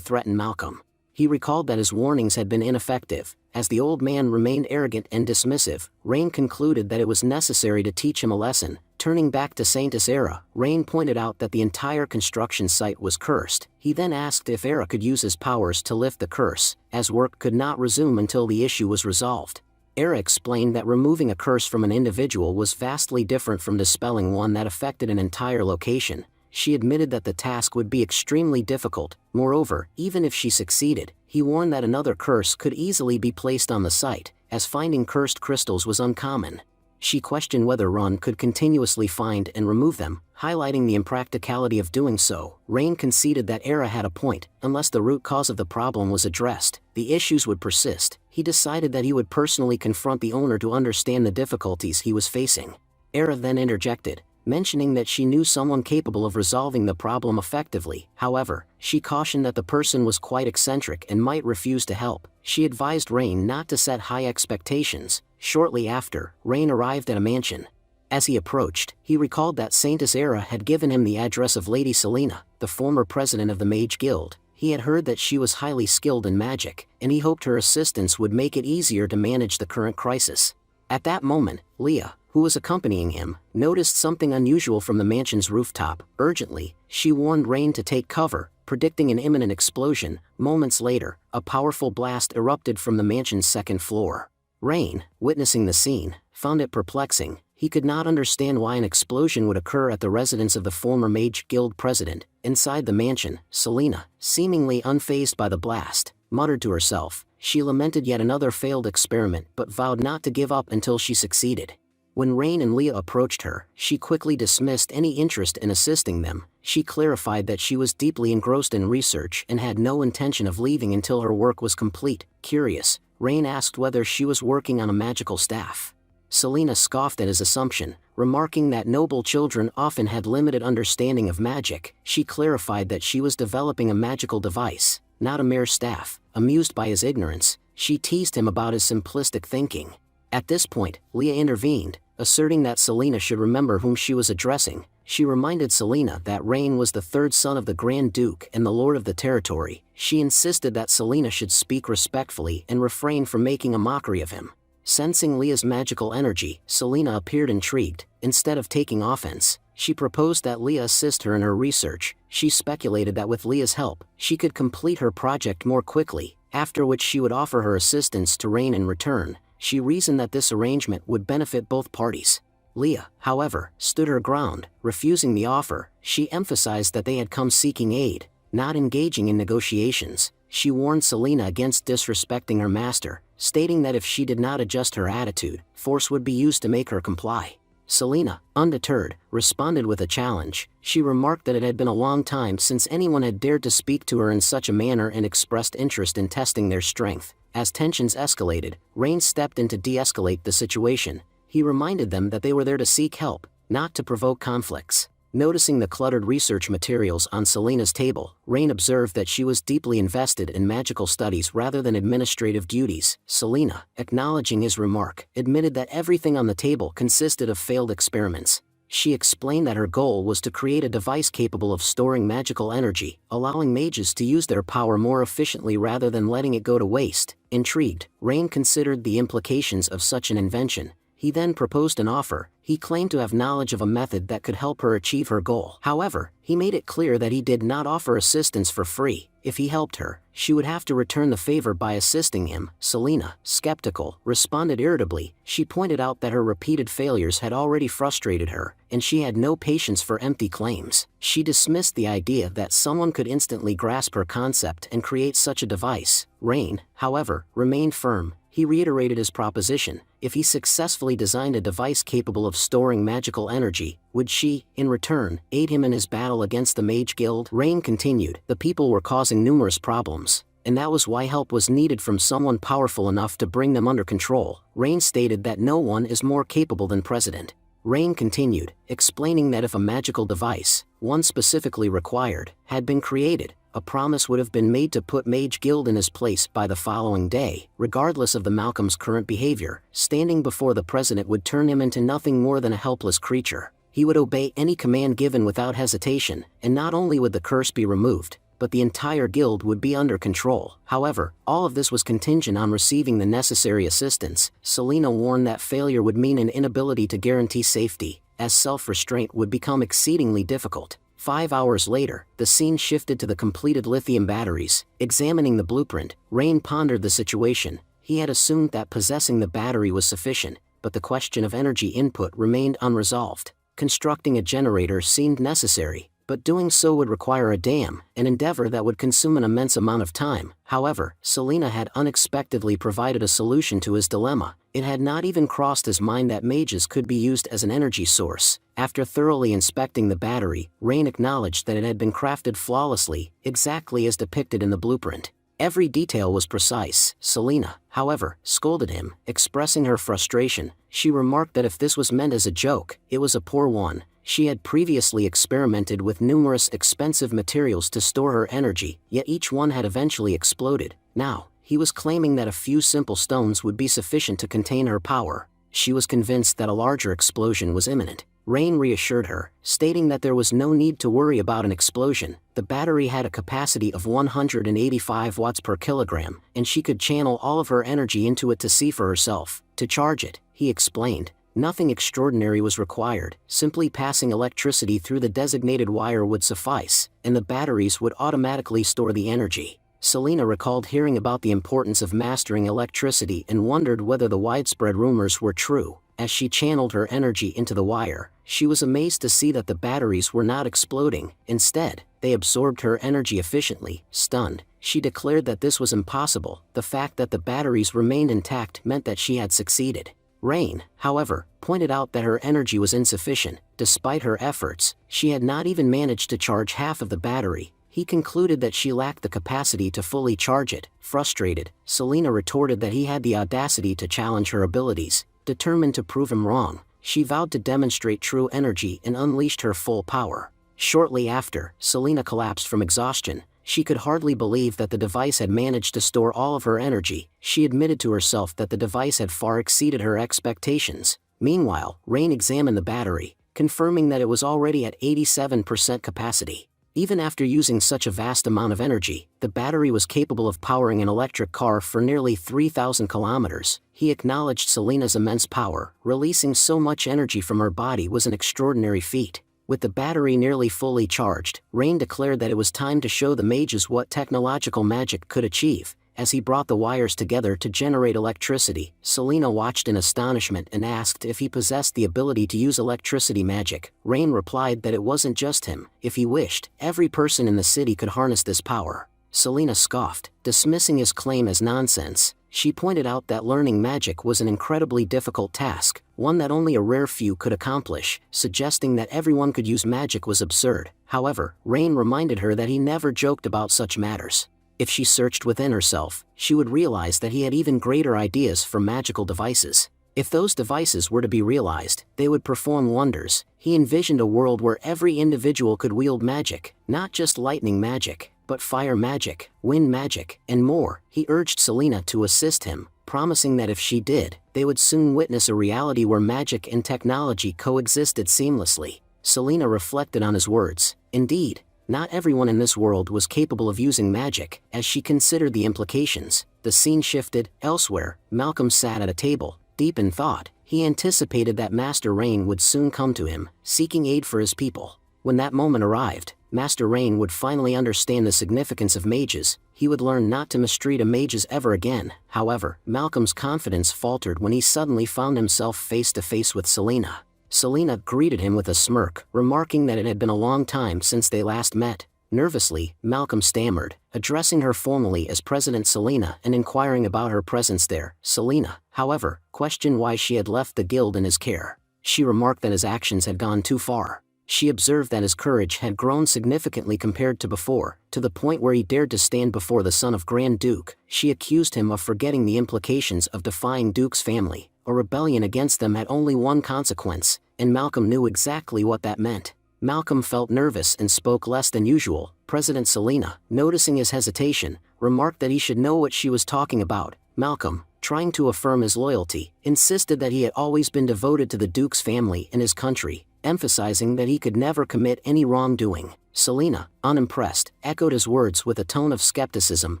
threaten Malcolm. He recalled that his warnings had been ineffective. As the old man remained arrogant and dismissive, Rain concluded that it was necessary to teach him a lesson. Turning back to Saintess Era, Rain pointed out that the entire construction site was cursed. He then asked if Era could use his powers to lift the curse, as work could not resume until the issue was resolved. Era explained that removing a curse from an individual was vastly different from dispelling one that affected an entire location. She admitted that the task would be extremely difficult. Moreover, even if she succeeded, he warned that another curse could easily be placed on the site, as finding cursed crystals was uncommon. She questioned whether Ron could continuously find and remove them, highlighting the impracticality of doing so. Rain conceded that Era had a point. Unless the root cause of the problem was addressed, the issues would persist. He decided that he would personally confront the owner to understand the difficulties he was facing. Era then interjected, mentioning that she knew someone capable of resolving the problem effectively. However, she cautioned that the person was quite eccentric and might refuse to help. She advised Rain not to set high expectations. Shortly after, Rain arrived at a mansion. As he approached, he recalled that Saintess Era had given him the address of Lady Selena, the former president of the Mage Guild. He had heard that she was highly skilled in magic, and he hoped her assistance would make it easier to manage the current crisis. At that moment, Leah, who was accompanying him, noticed something unusual from the mansion's rooftop. Urgently, she warned Rain to take cover, predicting an imminent explosion. Moments later, a powerful blast erupted from the mansion's second floor. Rain, witnessing the scene, found it perplexing. He could not understand why an explosion would occur at the residence of the former Mage Guild president. Inside the mansion, Selena, seemingly unfazed by the blast, muttered to herself. She lamented yet another failed experiment but vowed not to give up until she succeeded. When Rain and Leah approached her, she quickly dismissed any interest in assisting them. She clarified that she was deeply engrossed in research and had no intention of leaving until her work was complete. Curious, Rain asked whether she was working on a magical staff. Selena scoffed at his assumption, remarking that noble children often had limited understanding of magic. She clarified that she was developing a magical device, not a mere staff. Amused by his ignorance, she teased him about his simplistic thinking. At this point, Leah intervened, asserting that Selena should remember whom she was addressing. She reminded Selena that Rain was the third son of the Grand Duke and the Lord of the territory. She insisted that Selena should speak respectfully and refrain from making a mockery of him. Sensing Leah's magical energy, Selena appeared intrigued. Instead of taking offense, she proposed that Leah assist her in her research. She speculated that with Leah's help, she could complete her project more quickly, after which she would offer her assistance to Rain in return. She reasoned that this arrangement would benefit both parties. Leah, however, stood her ground, refusing the offer. She emphasized that they had come seeking aid, not engaging in negotiations. She warned Selena against disrespecting her master, stating that if she did not adjust her attitude, force would be used to make her comply. Selena, undeterred, responded with a challenge. She remarked that it had been a long time since anyone had dared to speak to her in such a manner and expressed interest in testing their strength. As tensions escalated, Rain stepped in to de-escalate the situation. He reminded them that they were there to seek help, not to provoke conflicts. Noticing the cluttered research materials on Selena's table, Rain observed that she was deeply invested in magical studies rather than administrative duties. Selena, acknowledging his remark, admitted that everything on the table consisted of failed experiments. She explained that her goal was to create a device capable of storing magical energy, allowing mages to use their power more efficiently rather than letting it go to waste. Intrigued, Rain considered the implications of such an invention. He then proposed an offer. He claimed to have knowledge of a method that could help her achieve her goal. However, he made it clear that he did not offer assistance for free. If he helped her, she would have to return the favor by assisting him. Selena, skeptical, responded irritably. She pointed out that her repeated failures had already frustrated her, and she had no patience for empty claims. She dismissed the idea that someone could instantly grasp her concept and create such a device. Rain, however, remained firm. He reiterated his proposition. If he successfully designed a device capable of storing magical energy, would she, in return, aid him in his battle against the Mage Guild? Rain continued. The people were causing numerous problems, and that was why help was needed from someone powerful enough to bring them under control. Rain stated that no one is more capable than President. Rain continued, explaining that if a magical device, one specifically required, had been created, a promise would have been made to put Mage Guild in his place by the following day. Regardless of the Malcolm's current behavior, standing before the president would turn him into nothing more than a helpless creature. He would obey any command given without hesitation, and not only would the curse be removed, but the entire guild would be under control. However, all of this was contingent on receiving the necessary assistance. Selena warned that failure would mean an inability to guarantee safety, as self-restraint would become exceedingly difficult. 5 hours later, the scene shifted to the completed lithium batteries. Examining the blueprint, Rain pondered the situation. He had assumed that possessing the battery was sufficient, but the question of energy input remained unresolved. Constructing a generator seemed necessary, but doing so would require a dam, an endeavor that would consume an immense amount of time. However, Selena had unexpectedly provided a solution to his dilemma. It had not even crossed his mind that mages could be used as an energy source. After thoroughly inspecting the battery, Rain acknowledged that it had been crafted flawlessly, exactly as depicted in the blueprint. Every detail was precise. Selena, however, scolded him, expressing her frustration. She remarked that if this was meant as a joke, it was a poor one. She had previously experimented with numerous expensive materials to store her energy, yet each one had eventually exploded. Now, he was claiming that a few simple stones would be sufficient to contain her power. She was convinced that a larger explosion was imminent. Rain reassured her, stating that there was no need to worry about an explosion. The battery had a capacity of 185 watts per kilogram, and she could channel all of her energy into it to see for herself. To charge it, he explained, nothing extraordinary was required, simply passing electricity through the designated wire would suffice, and the batteries would automatically store the energy. Selena recalled hearing about the importance of mastering electricity and wondered whether the widespread rumors were true. As she channeled her energy into the wire, she was amazed to see that the batteries were not exploding. Instead, they absorbed her energy efficiently. Stunned, she declared that this was impossible. The fact that the batteries remained intact meant that she had succeeded. Rain, however, pointed out that her energy was insufficient. Despite her efforts, she had not even managed to charge half of the battery. He concluded that she lacked the capacity to fully charge it. Frustrated, Selena retorted that he had the audacity to challenge her abilities. Determined to prove him wrong, she vowed to demonstrate true energy and unleashed her full power. Shortly after, Selena collapsed from exhaustion. She could hardly believe that the device had managed to store all of her energy. She admitted to herself that the device had far exceeded her expectations. Meanwhile, Rain examined the battery, confirming that it was already at 87% capacity. Even after using such a vast amount of energy, the battery was capable of powering an electric car for nearly 3,000 kilometers. He acknowledged Selena's immense power. Releasing so much energy from her body was an extraordinary feat. With the battery nearly fully charged, Rain declared that it was time to show the mages what technological magic could achieve. As he brought the wires together to generate electricity, Selena watched in astonishment and asked if he possessed the ability to use electricity magic. Rain replied that it wasn't just him. If he wished, every person in the city could harness this power. Selena scoffed, dismissing his claim as nonsense. She pointed out that learning magic was an incredibly difficult task, one that only a rare few could accomplish. Suggesting that everyone could use magic was absurd. However, Rain reminded her that he never joked about such matters. If she searched within herself, she would realize that he had even greater ideas for magical devices. If those devices were to be realized, they would perform wonders. He envisioned a world where every individual could wield magic, not just lightning magic, but fire magic, wind magic, and more. He urged Selena to assist him, promising that if she did, they would soon witness a reality where magic and technology coexisted seamlessly. Selena reflected on his words. Indeed, not everyone in this world was capable of using magic. As she considered the implications, the scene shifted. Elsewhere, Malcolm sat at a table, deep in thought. He anticipated that Master Rain would soon come to him, seeking aid for his people. When that moment arrived, Master Rain would finally understand the significance of mages. He would learn not to mistreat a mages ever again. However, Malcolm's confidence faltered when he suddenly found himself face to face with Selena. Selena greeted him with a smirk, remarking that it had been a long time since they last met. Nervously, Malcolm stammered, addressing her formally as President Selena and inquiring about her presence there. Selena, however, questioned why she had left the guild in his care. She remarked that his actions had gone too far. She observed that his courage had grown significantly compared to before, to the point where he dared to stand before the son of Grand Duke. She accused him of forgetting the implications of defying Duke's family. A rebellion against them had only one consequence, and Malcolm knew exactly what that meant. Malcolm felt nervous and spoke less than usual. President Selena, noticing his hesitation, remarked that he should know what she was talking about. Malcolm, trying to affirm his loyalty, insisted that he had always been devoted to the Duke's family and his country, emphasizing that he could never commit any wrongdoing. Selena, unimpressed, echoed his words with a tone of skepticism,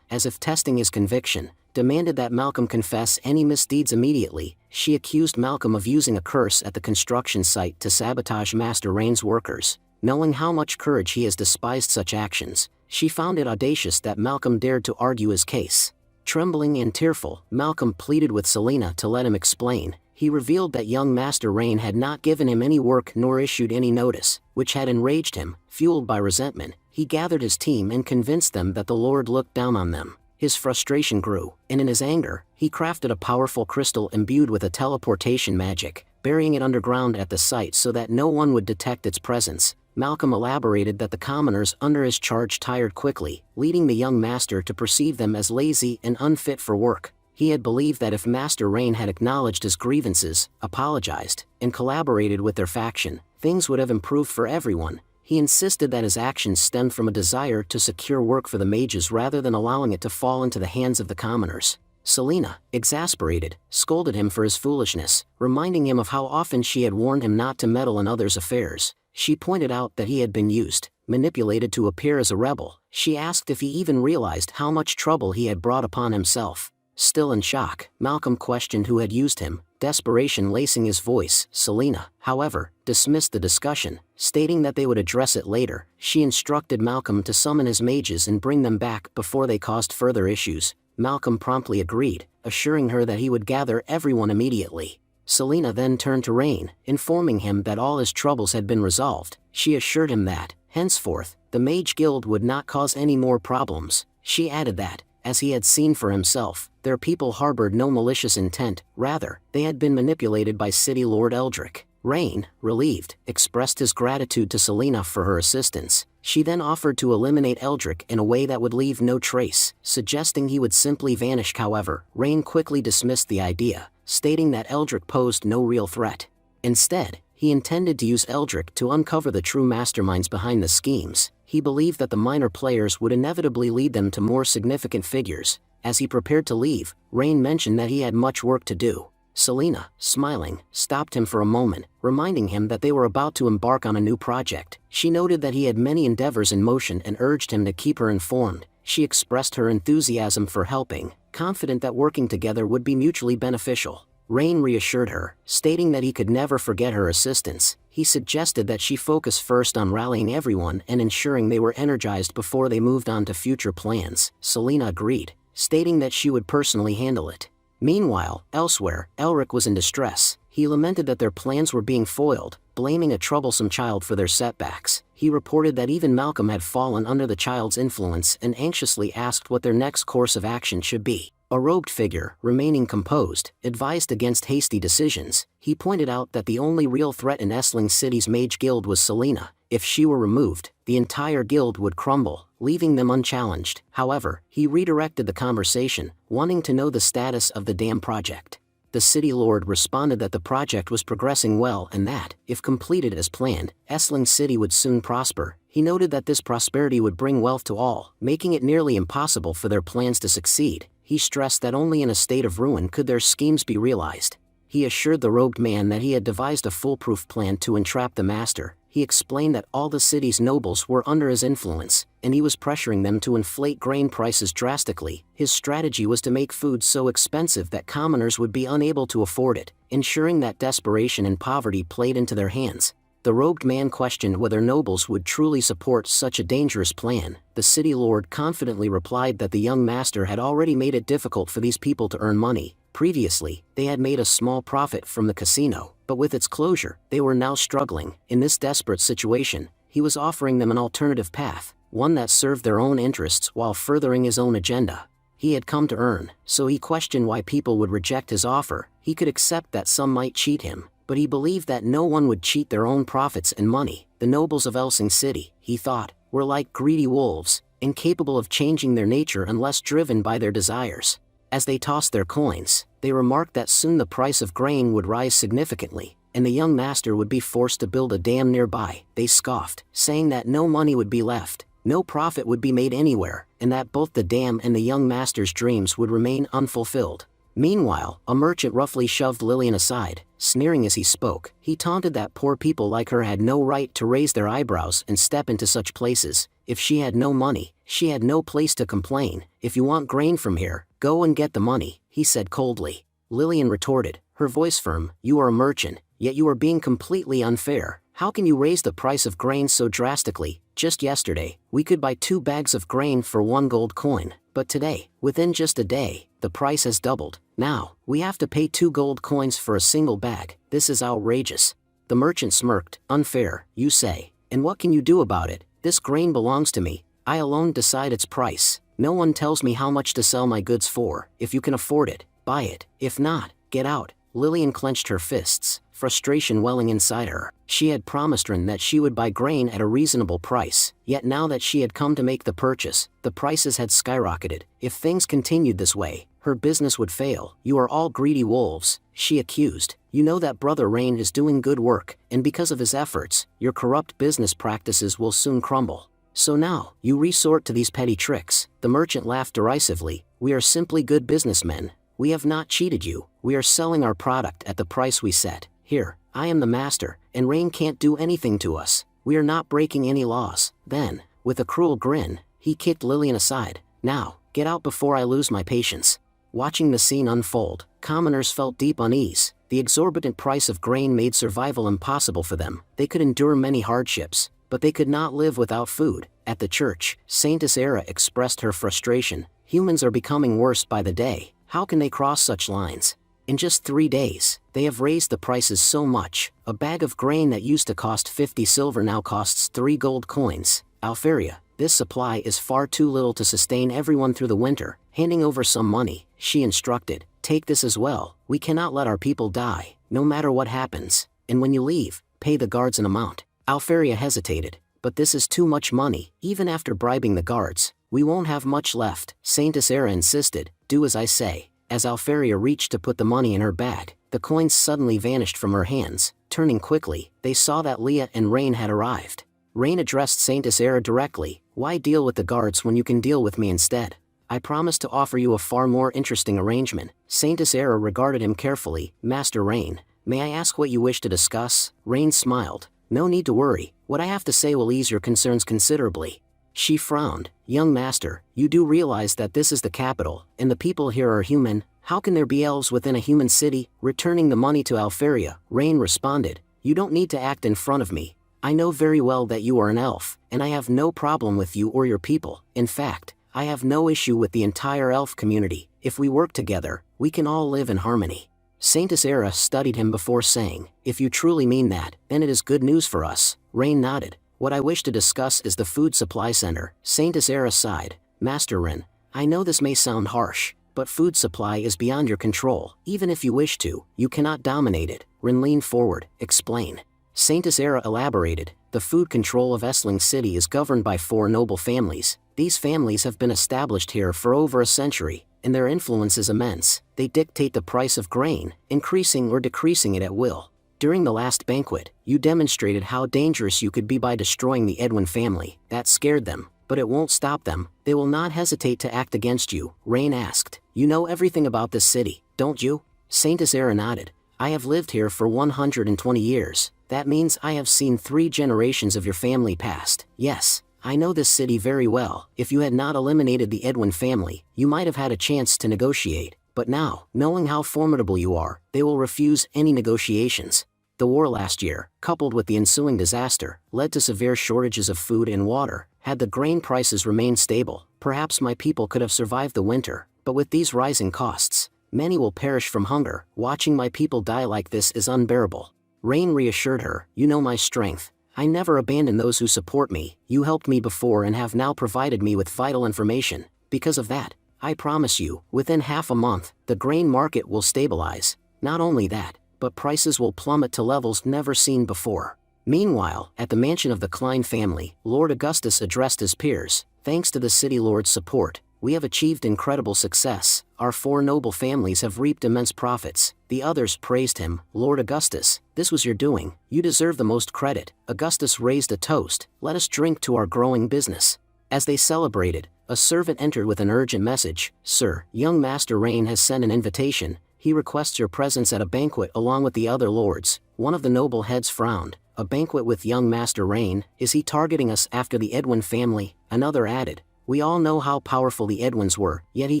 as if testing his conviction, demanded that Malcolm confess any misdeeds immediately. She accused Malcolm of using a curse at the construction site to sabotage Master Rain's workers. Knowing how much courage he has despised such actions, she found it audacious that Malcolm dared to argue his case. Trembling and tearful, Malcolm pleaded with Selena to let him explain. He revealed that young Master Rain had not given him any work nor issued any notice, which had enraged him. Fueled by resentment, he gathered his team and convinced them that the Lord looked down on them. His frustration grew, and in his anger, he crafted a powerful crystal imbued with a teleportation magic, burying it underground at the site so that no one would detect its presence. Malcolm elaborated that the commoners under his charge tired quickly, leading the young master to perceive them as lazy and unfit for work. He had believed that if Master Rain had acknowledged his grievances, apologized, and collaborated with their faction, things would have improved for everyone. He insisted that his actions stemmed from a desire to secure work for the mages rather than allowing it to fall into the hands of the commoners. Selena, exasperated, scolded him for his foolishness, reminding him of how often she had warned him not to meddle in others' affairs. She pointed out that he had been used, manipulated to appear as a rebel. She asked if he even realized how much trouble he had brought upon himself. Still in shock, Malcolm questioned who had used him, desperation lacing his voice. Selena, however, dismissed the discussion, stating that they would address it later. She instructed Malcolm to summon his mages and bring them back before they caused further issues. Malcolm promptly agreed, assuring her that he would gather everyone immediately. Selena then turned to Rain, informing him that all his troubles had been resolved. She assured him that, henceforth, the Mage Guild would not cause any more problems. She added that, as he had seen for himself, their people harbored no malicious intent, rather, they had been manipulated by City Lord Eldrick. Rain, relieved, expressed his gratitude to Selena for her assistance. She then offered to eliminate Eldrick in a way that would leave no trace, suggesting he would simply vanish. However, Rain quickly dismissed the idea, stating that Eldrick posed no real threat. Instead, he intended to use Eldrick to uncover the true masterminds behind the schemes. He believed that the minor players would inevitably lead them to more significant figures. As he prepared to leave, Rain mentioned that he had much work to do. Selena, smiling, stopped him for a moment, reminding him that they were about to embark on a new project. She noted that he had many endeavors in motion and urged him to keep her informed. She expressed her enthusiasm for helping, confident that working together would be mutually beneficial. Rain reassured her, stating that he could never forget her assistance. He suggested that she focus first on rallying everyone and ensuring they were energized before they moved on to future plans. Selena agreed, stating that she would personally handle it. Meanwhile, elsewhere, Elric was in distress. He lamented that their plans were being foiled, blaming a troublesome child for their setbacks. He reported that even Malcolm had fallen under the child's influence and anxiously asked what their next course of action should be. A robed figure, remaining composed, advised against hasty decisions. He pointed out that the only real threat in Essling City's Mage Guild was Selena. If she were removed, the entire guild would crumble, leaving them unchallenged. However, he redirected the conversation, wanting to know the status of the dam project. The city lord responded that the project was progressing well and that, if completed as planned, Essling City would soon prosper. He noted that this prosperity would bring wealth to all, making it nearly impossible for their plans to succeed. He stressed that only in a state of ruin could their schemes be realized. He assured the robed man that he had devised a foolproof plan to entrap the master. He explained that all the city's nobles were under his influence, and he was pressuring them to inflate grain prices drastically. His strategy was to make food so expensive that commoners would be unable to afford it, ensuring that desperation and poverty played into their hands. The robed man questioned whether nobles would truly support such a dangerous plan. The city lord confidently replied that the young master had already made it difficult for these people to earn money. Previously, they had made a small profit from the casino, but with its closure, they were now struggling. In this desperate situation, he was offering them an alternative path, one that served their own interests while furthering his own agenda. He had come to earn, so he questioned why people would reject his offer. He could accept that some might cheat him, but he believed that no one would cheat their own profits and money. The nobles of Essling City, he thought, were like greedy wolves, incapable of changing their nature unless driven by their desires. As they tossed their coins, they remarked that soon the price of grain would rise significantly, and the young master would be forced to build a dam nearby. They scoffed, saying that no money would be left, no profit would be made anywhere, and that both the dam and the young master's dreams would remain unfulfilled. Meanwhile, a merchant roughly shoved Lillian aside, sneering as he spoke. He taunted that poor people like her had no right to raise their eyebrows and step into such places. If she had no money, she had no place to complain. If you want grain from here, go and get the money, he said coldly. Lillian retorted, her voice firm, you are a merchant, yet you are being completely unfair. How can you raise the price of grain so drastically? Just yesterday, we could buy 2 bags of grain for 1 gold coin, but today, within just a day, the price has doubled. Now, we have to pay 2 gold coins for a single bag. This is outrageous. The merchant smirked. Unfair, you say, and what can you do about it? This grain belongs to me. I alone decide its price. No one tells me how much to sell my goods for. If you can afford it, buy it. If not, get out. Lillian clenched her fists, frustration welling inside her. She had promised Ren that she would buy grain at a reasonable price, yet now that she had come to make the purchase, the prices had skyrocketed. If things continued this way, her business would fail. You are all greedy wolves, she accused. You know that Brother Rain is doing good work, and because of his efforts, your corrupt business practices will soon crumble. So now, you resort to these petty tricks. The merchant laughed derisively. We are simply good businessmen. We have not cheated you. We are selling our product at the price we set. Here, I am the master, and Rain can't do anything to us. We are not breaking any laws. Then, with a cruel grin, he kicked Lillian aside. Now, get out before I lose my patience. Watching the scene unfold, commoners felt deep unease. The exorbitant price of grain made survival impossible for them. They could endure many hardships, but they could not live without food. At the church, Saintess Era expressed her frustration. Humans are becoming worse by the day. How can they cross such lines? In just 3 days, they have raised the prices so much. A bag of grain that used to cost 50 silver now costs 3 gold coins. Alferia, this supply is far too little to sustain everyone through the winter. Handing over some money, she instructed, take this as well. We cannot let our people die, no matter what happens. And when you leave, pay the guards an amount. Alferia hesitated, but this is too much money. Even after bribing the guards, we won't have much left. Saintess Era insisted, do as I say. As Alferia reached to put the money in her bag, the coins suddenly vanished from her hands. Turning quickly, they saw that Leah and Rain had arrived. Rain addressed Saintess Era directly. Why deal with the guards when you can deal with me instead? I promise to offer you a far more interesting arrangement. Saintess Era regarded him carefully. Master Rain, may I ask what you wish to discuss? Rain smiled. No need to worry. What I have to say will ease your concerns considerably. She frowned. Young master, you do realize that this is the capital, and the people here are human. How can there be elves within a human city? Returning the money to Alferia, Rain responded. You don't need to act in front of me. I know very well that you are an elf, and I have no problem with you or your people. In fact, I have no issue with the entire elf community. If we work together, we can all live in harmony. Saintess Era studied him before saying, if you truly mean that, then it is good news for us. Rain nodded. What I wish to discuss is the food supply center. Saintess Era sighed. Master Rin, I know this may sound harsh, but food supply is beyond your control. Even if you wish to, you cannot dominate it. Rin leaned forward. Explain. Saintess Era elaborated. The food control of Essling City is governed by 4 noble families. These families have been established here for over a century, and their influence is immense. They dictate the price of grain, increasing or decreasing it at will. During the last banquet, you demonstrated how dangerous you could be by destroying the Edwin family. That scared them, but it won't stop them. They will not hesitate to act against you. Rain asked, you know everything about this city, don't you? Saintess Era nodded. I have lived here for 120 years. That means I have seen 3 generations of your family past. Yes, I know this city very well. If you had not eliminated the Edwin family, you might have had a chance to negotiate. But now, knowing how formidable you are, they will refuse any negotiations. The war last year, coupled with the ensuing disaster, led to severe shortages of food and water. Had the grain prices remained stable, perhaps my people could have survived the winter. But with these rising costs, many will perish from hunger. Watching my people die like this is unbearable. Rain reassured her, you know my strength. I never abandon those who support me. You helped me before and have now provided me with vital information. Because of that, I promise you, within half a month, the grain market will stabilize. Not only that, but prices will plummet to levels never seen before. Meanwhile, at the mansion of the Klein family, Lord Augustus addressed his peers. Thanks to the city lord's support, we have achieved incredible success. Our 4 noble families have reaped immense profits. The others praised him. Lord Augustus, this was your doing. You deserve the most credit. Augustus raised a toast. Let us drink to our growing business. As they celebrated, a servant entered with an urgent message. Sir, young Master Rain has sent an invitation. He requests your presence at a banquet along with the other lords. One of the noble heads frowned. A banquet with young Master Rain? Is he targeting us after the Edwin family? Another added. We all know how powerful the Edwins were, yet he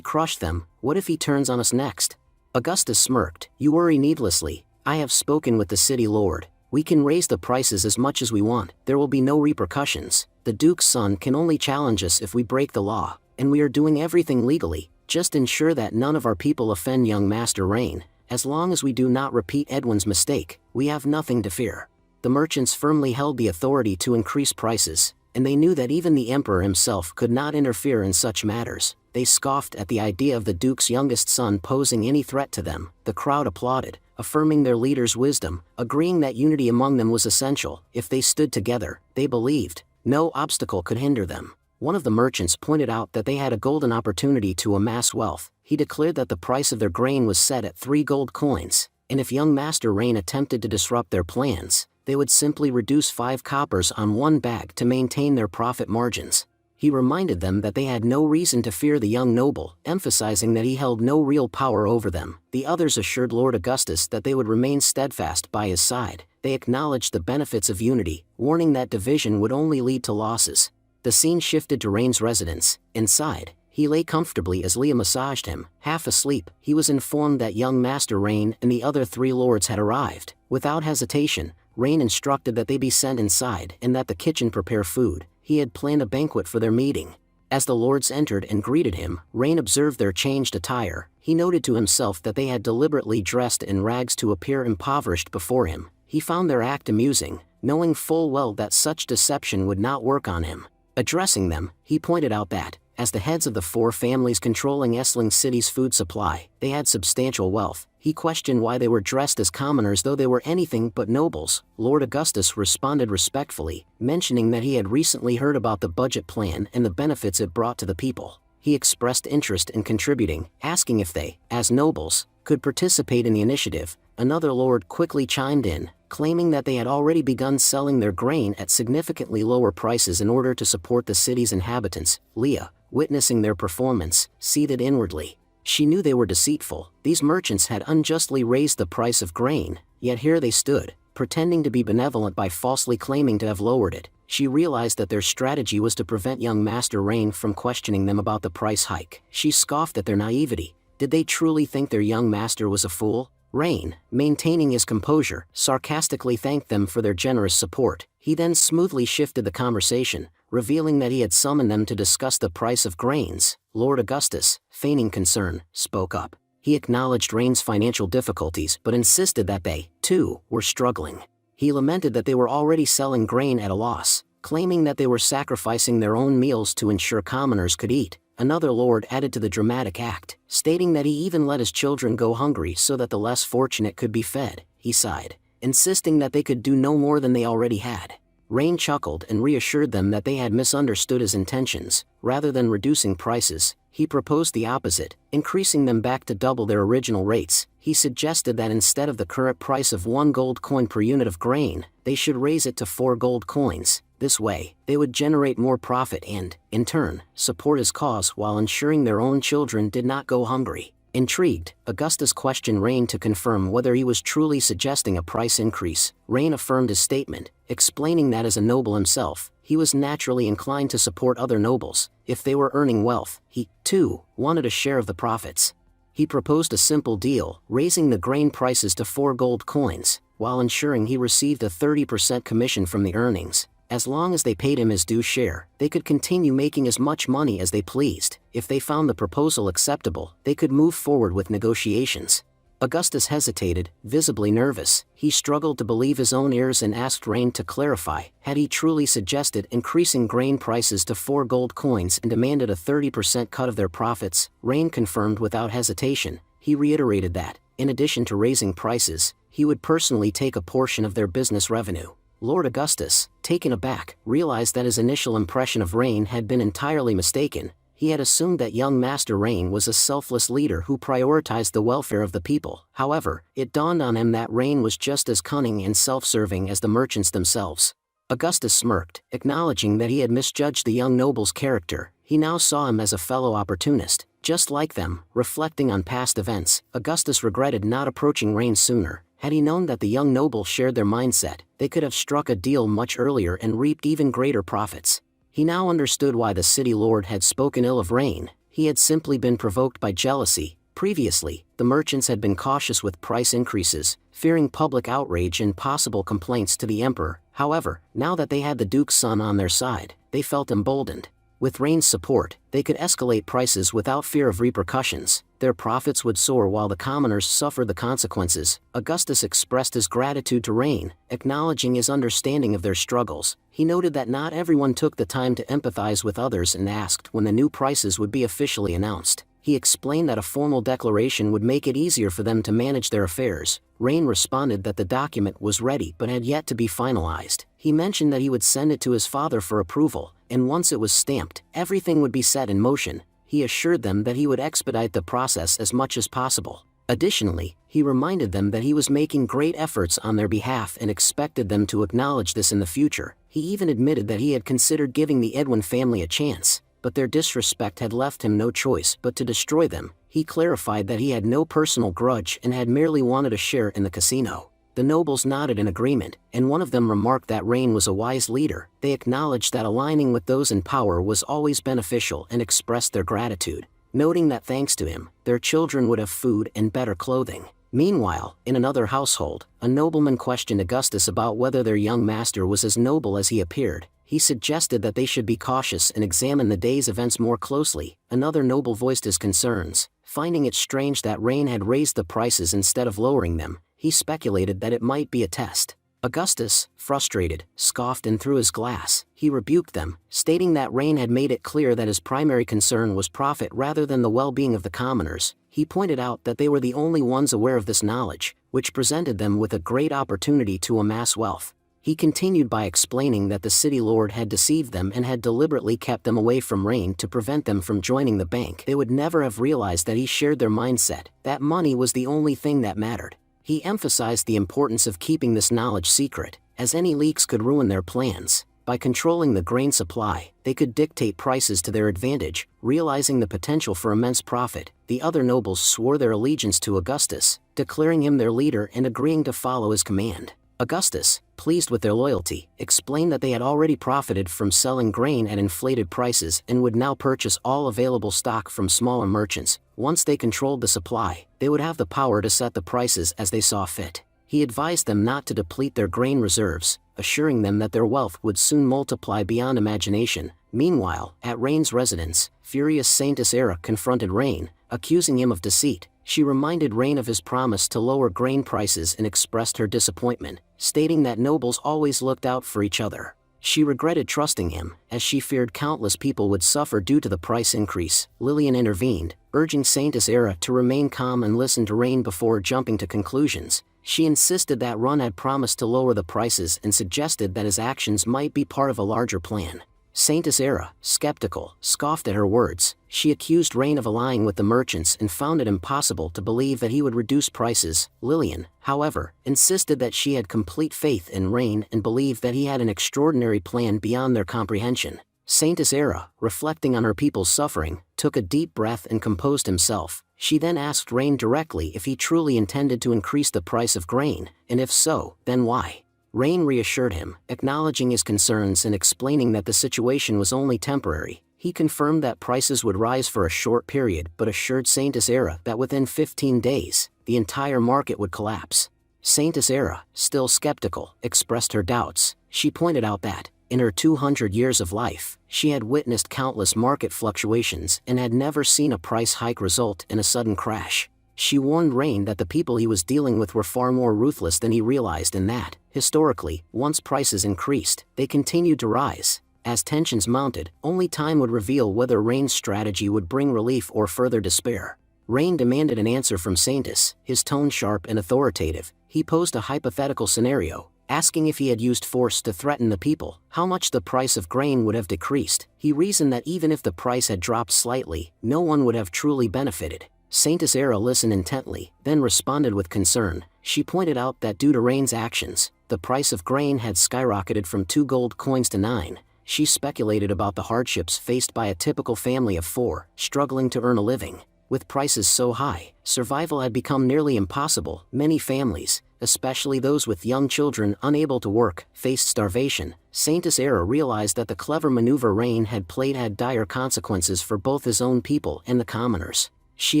crushed them. What if he turns on us next? Augustus smirked. You worry needlessly. I have spoken with the city lord. We can raise the prices as much as we want. There will be no repercussions. The Duke's son can only challenge us if we break the law, and we are doing everything legally. Just ensure that none of our people offend young Master Rain. As long as we do not repeat Edwin's mistake, we have nothing to fear. The merchants firmly held the authority to increase prices, and they knew that even the emperor himself could not interfere in such matters. They scoffed at the idea of the Duke's youngest son posing any threat to them. The crowd applauded, affirming their leader's wisdom, agreeing that unity among them was essential. If they stood together, they believed, no obstacle could hinder them. One of the merchants pointed out that they had a golden opportunity to amass wealth. he declared that the price of their grain was set at 3 gold coins, and if young Master Rain attempted to disrupt their plans, they would simply reduce 5 coppers on one bag to maintain their profit margins. He reminded them that they had no reason to fear the young noble, emphasizing that he held no real power over them. The others assured Lord Augustus that they would remain steadfast by his side. They acknowledged the benefits of unity, warning that division would only lead to losses. The scene shifted to Rain's residence. Inside, he lay comfortably as Leah massaged him. Half asleep, he was informed that young Master Rain and the other 3 lords had arrived. Without hesitation, Rain instructed that they be sent inside and that the kitchen prepare food. He had planned a banquet for their meeting. As the lords entered and greeted him, Rain observed their changed attire. He noted to himself that they had deliberately dressed in rags to appear impoverished before him. He found their act amusing, knowing full well that such deception would not work on him. Addressing them, he pointed out that, as the heads of the 4 families controlling Essling City's food supply, they had substantial wealth. He questioned why they were dressed as commoners though they were anything but nobles. Lord Augustus responded respectfully, mentioning that he had recently heard about the budget plan and the benefits it brought to the people. He expressed interest in contributing, asking if they, as nobles, could participate in the initiative. Another lord quickly chimed in, claiming that they had already begun selling their grain at significantly lower prices in order to support the city's inhabitants. Leah, witnessing their performance, seethed inwardly. She knew they were deceitful. These merchants had unjustly raised the price of grain, yet here they stood, pretending to be benevolent by falsely claiming to have lowered it. She realized that their strategy was to prevent young Master Rain from questioning them about the price hike. She scoffed at their naivety. Did they truly think their young master was a fool? Rain, maintaining his composure, sarcastically thanked them for their generous support. He then smoothly shifted the conversation, revealing that he had summoned them to discuss the price of grains. Lord Augustus, feigning concern, spoke up. He acknowledged Rain's financial difficulties but insisted that they, too, were struggling. He lamented that they were already selling grain at a loss, claiming that they were sacrificing their own meals to ensure commoners could eat. Another lord added to the dramatic act, stating that he even let his children go hungry so that the less fortunate could be fed. He sighed, insisting that they could do no more than they already had. Rain chuckled and reassured them that they had misunderstood his intentions. Rather than reducing prices, he proposed the opposite, increasing them back to double their original rates. He suggested that instead of the current price of 1 gold coin per unit of grain, they should raise it to 4 gold coins. This way, they would generate more profit and, in turn, support his cause while ensuring their own children did not go hungry. Intrigued, Augustus questioned Rain to confirm whether he was truly suggesting a price increase. Rain affirmed his statement, explaining that as a noble himself, he was naturally inclined to support other nobles. If they were earning wealth, he, too, wanted a share of the profits. He proposed a simple deal, raising the grain prices to 4 gold coins, while ensuring he received a 30% commission from the earnings. As long as they paid him his due share, they could continue making as much money as they pleased. If they found the proposal acceptable, they could move forward with negotiations. Augustus hesitated, visibly nervous. He struggled to believe his own ears and asked Rain to clarify. Had he truly suggested increasing grain prices to 4 gold coins and demanded a 30% cut of their profits? Rain confirmed without hesitation. He reiterated that, in addition to raising prices, he would personally take a portion of their business revenue. Lord Augustus, taken aback, realized that his initial impression of Rain had been entirely mistaken. He had assumed that young Master Rain was a selfless leader who prioritized the welfare of the people. However, it dawned on him that Rain was just as cunning and self-serving as the merchants themselves. Augustus smirked, acknowledging that he had misjudged the young noble's character. He now saw him as a fellow opportunist, just like them. Reflecting on past events, Augustus regretted not approaching Rain sooner. Had he known that the young noble shared their mindset, they could have struck a deal much earlier and reaped even greater profits. He now understood why the city lord had spoken ill of Rain. He had simply been provoked by jealousy. Previously, the merchants had been cautious with price increases, fearing public outrage and possible complaints to the emperor. However, now that they had the duke's son on their side, they felt emboldened. With Rain's support, they could escalate prices without fear of repercussions. Their profits would soar while the commoners suffered the consequences. Augustus expressed his gratitude to Rain, acknowledging his understanding of their struggles. He noted that not everyone took the time to empathize with others and asked when the new prices would be officially announced. He explained that a formal declaration would make it easier for them to manage their affairs. Rain responded that the document was ready but had yet to be finalized. He mentioned that he would send it to his father for approval, and once it was stamped, everything would be set in motion. he assured them that he would expedite the process as much as possible. Additionally, he reminded them that he was making great efforts on their behalf and expected them to acknowledge this in the future. He even admitted that he had considered giving the Edwin family a chance, but their disrespect had left him no choice but to destroy them. He clarified that he had no personal grudge and had merely wanted a share in the casino. The nobles nodded in agreement, and one of them remarked that Rain was a wise leader. They acknowledged that aligning with those in power was always beneficial and expressed their gratitude, noting that thanks to him, their children would have food and better clothing. Meanwhile, in another household, a nobleman questioned Augustus about whether their young master was as noble as he appeared. He suggested that they should be cautious and examine the day's events more closely. Another noble voiced his concerns, finding it strange that Rain had raised the prices instead of lowering them. He speculated that it might be a test. Augustus, frustrated, scoffed and threw his glass. He rebuked them, stating that Rain had made it clear that his primary concern was profit rather than the well-being of the commoners. He pointed out that they were the only ones aware of this knowledge, which presented them with a great opportunity to amass wealth. He continued by explaining that the city lord had deceived them and had deliberately kept them away from Rain to prevent them from joining the bank. They would never have realized that he shared their mindset, that money was the only thing that mattered. He emphasized the importance of keeping this knowledge secret, as any leaks could ruin their plans. By controlling the grain supply, they could dictate prices to their advantage, realizing the potential for immense profit. The other nobles swore their allegiance to Augustus, declaring him their leader and agreeing to follow his command. Augustus, pleased with their loyalty, explained that they had already profited from selling grain at inflated prices and would now purchase all available stock from smaller merchants. Once they controlled the supply, they would have the power to set the prices as they saw fit. He advised them not to deplete their grain reserves, assuring them that their wealth would soon multiply beyond imagination. Meanwhile, at Rain's residence, furious Saintess Era confronted Rain, accusing him of deceit. She reminded Rain of his promise to lower grain prices and expressed her disappointment, stating that nobles always looked out for each other. She regretted trusting him, as she feared countless people would suffer due to the price increase. Lillian intervened, urging Saintess Era to remain calm and listen to Rain before jumping to conclusions. She insisted that Run had promised to lower the prices and suggested that his actions might be part of a larger plan. Saintess Era, skeptical, scoffed at her words. She accused Rain of allying with the merchants and found it impossible to believe that he would reduce prices. Lillian, however, insisted that she had complete faith in Rain and believed that he had an extraordinary plan beyond their comprehension. Saintess Era, reflecting on her people's suffering, took a deep breath and composed himself. She then asked Rain directly if he truly intended to increase the price of grain, and if so, then why. Rain reassured him, acknowledging his concerns and explaining that the situation was only temporary. He confirmed that prices would rise for a short period but assured Saintess Era that within 15 days, the entire market would collapse. Saintess Era, still skeptical, expressed her doubts. She pointed out that, in her 200 years of life, she had witnessed countless market fluctuations and had never seen a price hike result in a sudden crash. She warned Rain that the people he was dealing with were far more ruthless than he realized and that, historically, once prices increased, they continued to rise. As tensions mounted, only time would reveal whether Rain's strategy would bring relief or further despair. Rain demanded an answer from Saintess, his tone sharp and authoritative. He posed a hypothetical scenario, asking if he had used force to threaten the people, how much the price of grain would have decreased. He reasoned that even if the price had dropped slightly, no one would have truly benefited. Saintess Era listened intently, then responded with concern. She pointed out that due to Rain's actions, the price of grain had skyrocketed from 2 gold coins to 9. She speculated about the hardships faced by a typical family of 4, struggling to earn a living. With prices so high, survival had become nearly impossible. Many families, especially those with young children unable to work, faced starvation. Saintess Era realized that the clever maneuver Rain had played had dire consequences for both his own people and the commoners. She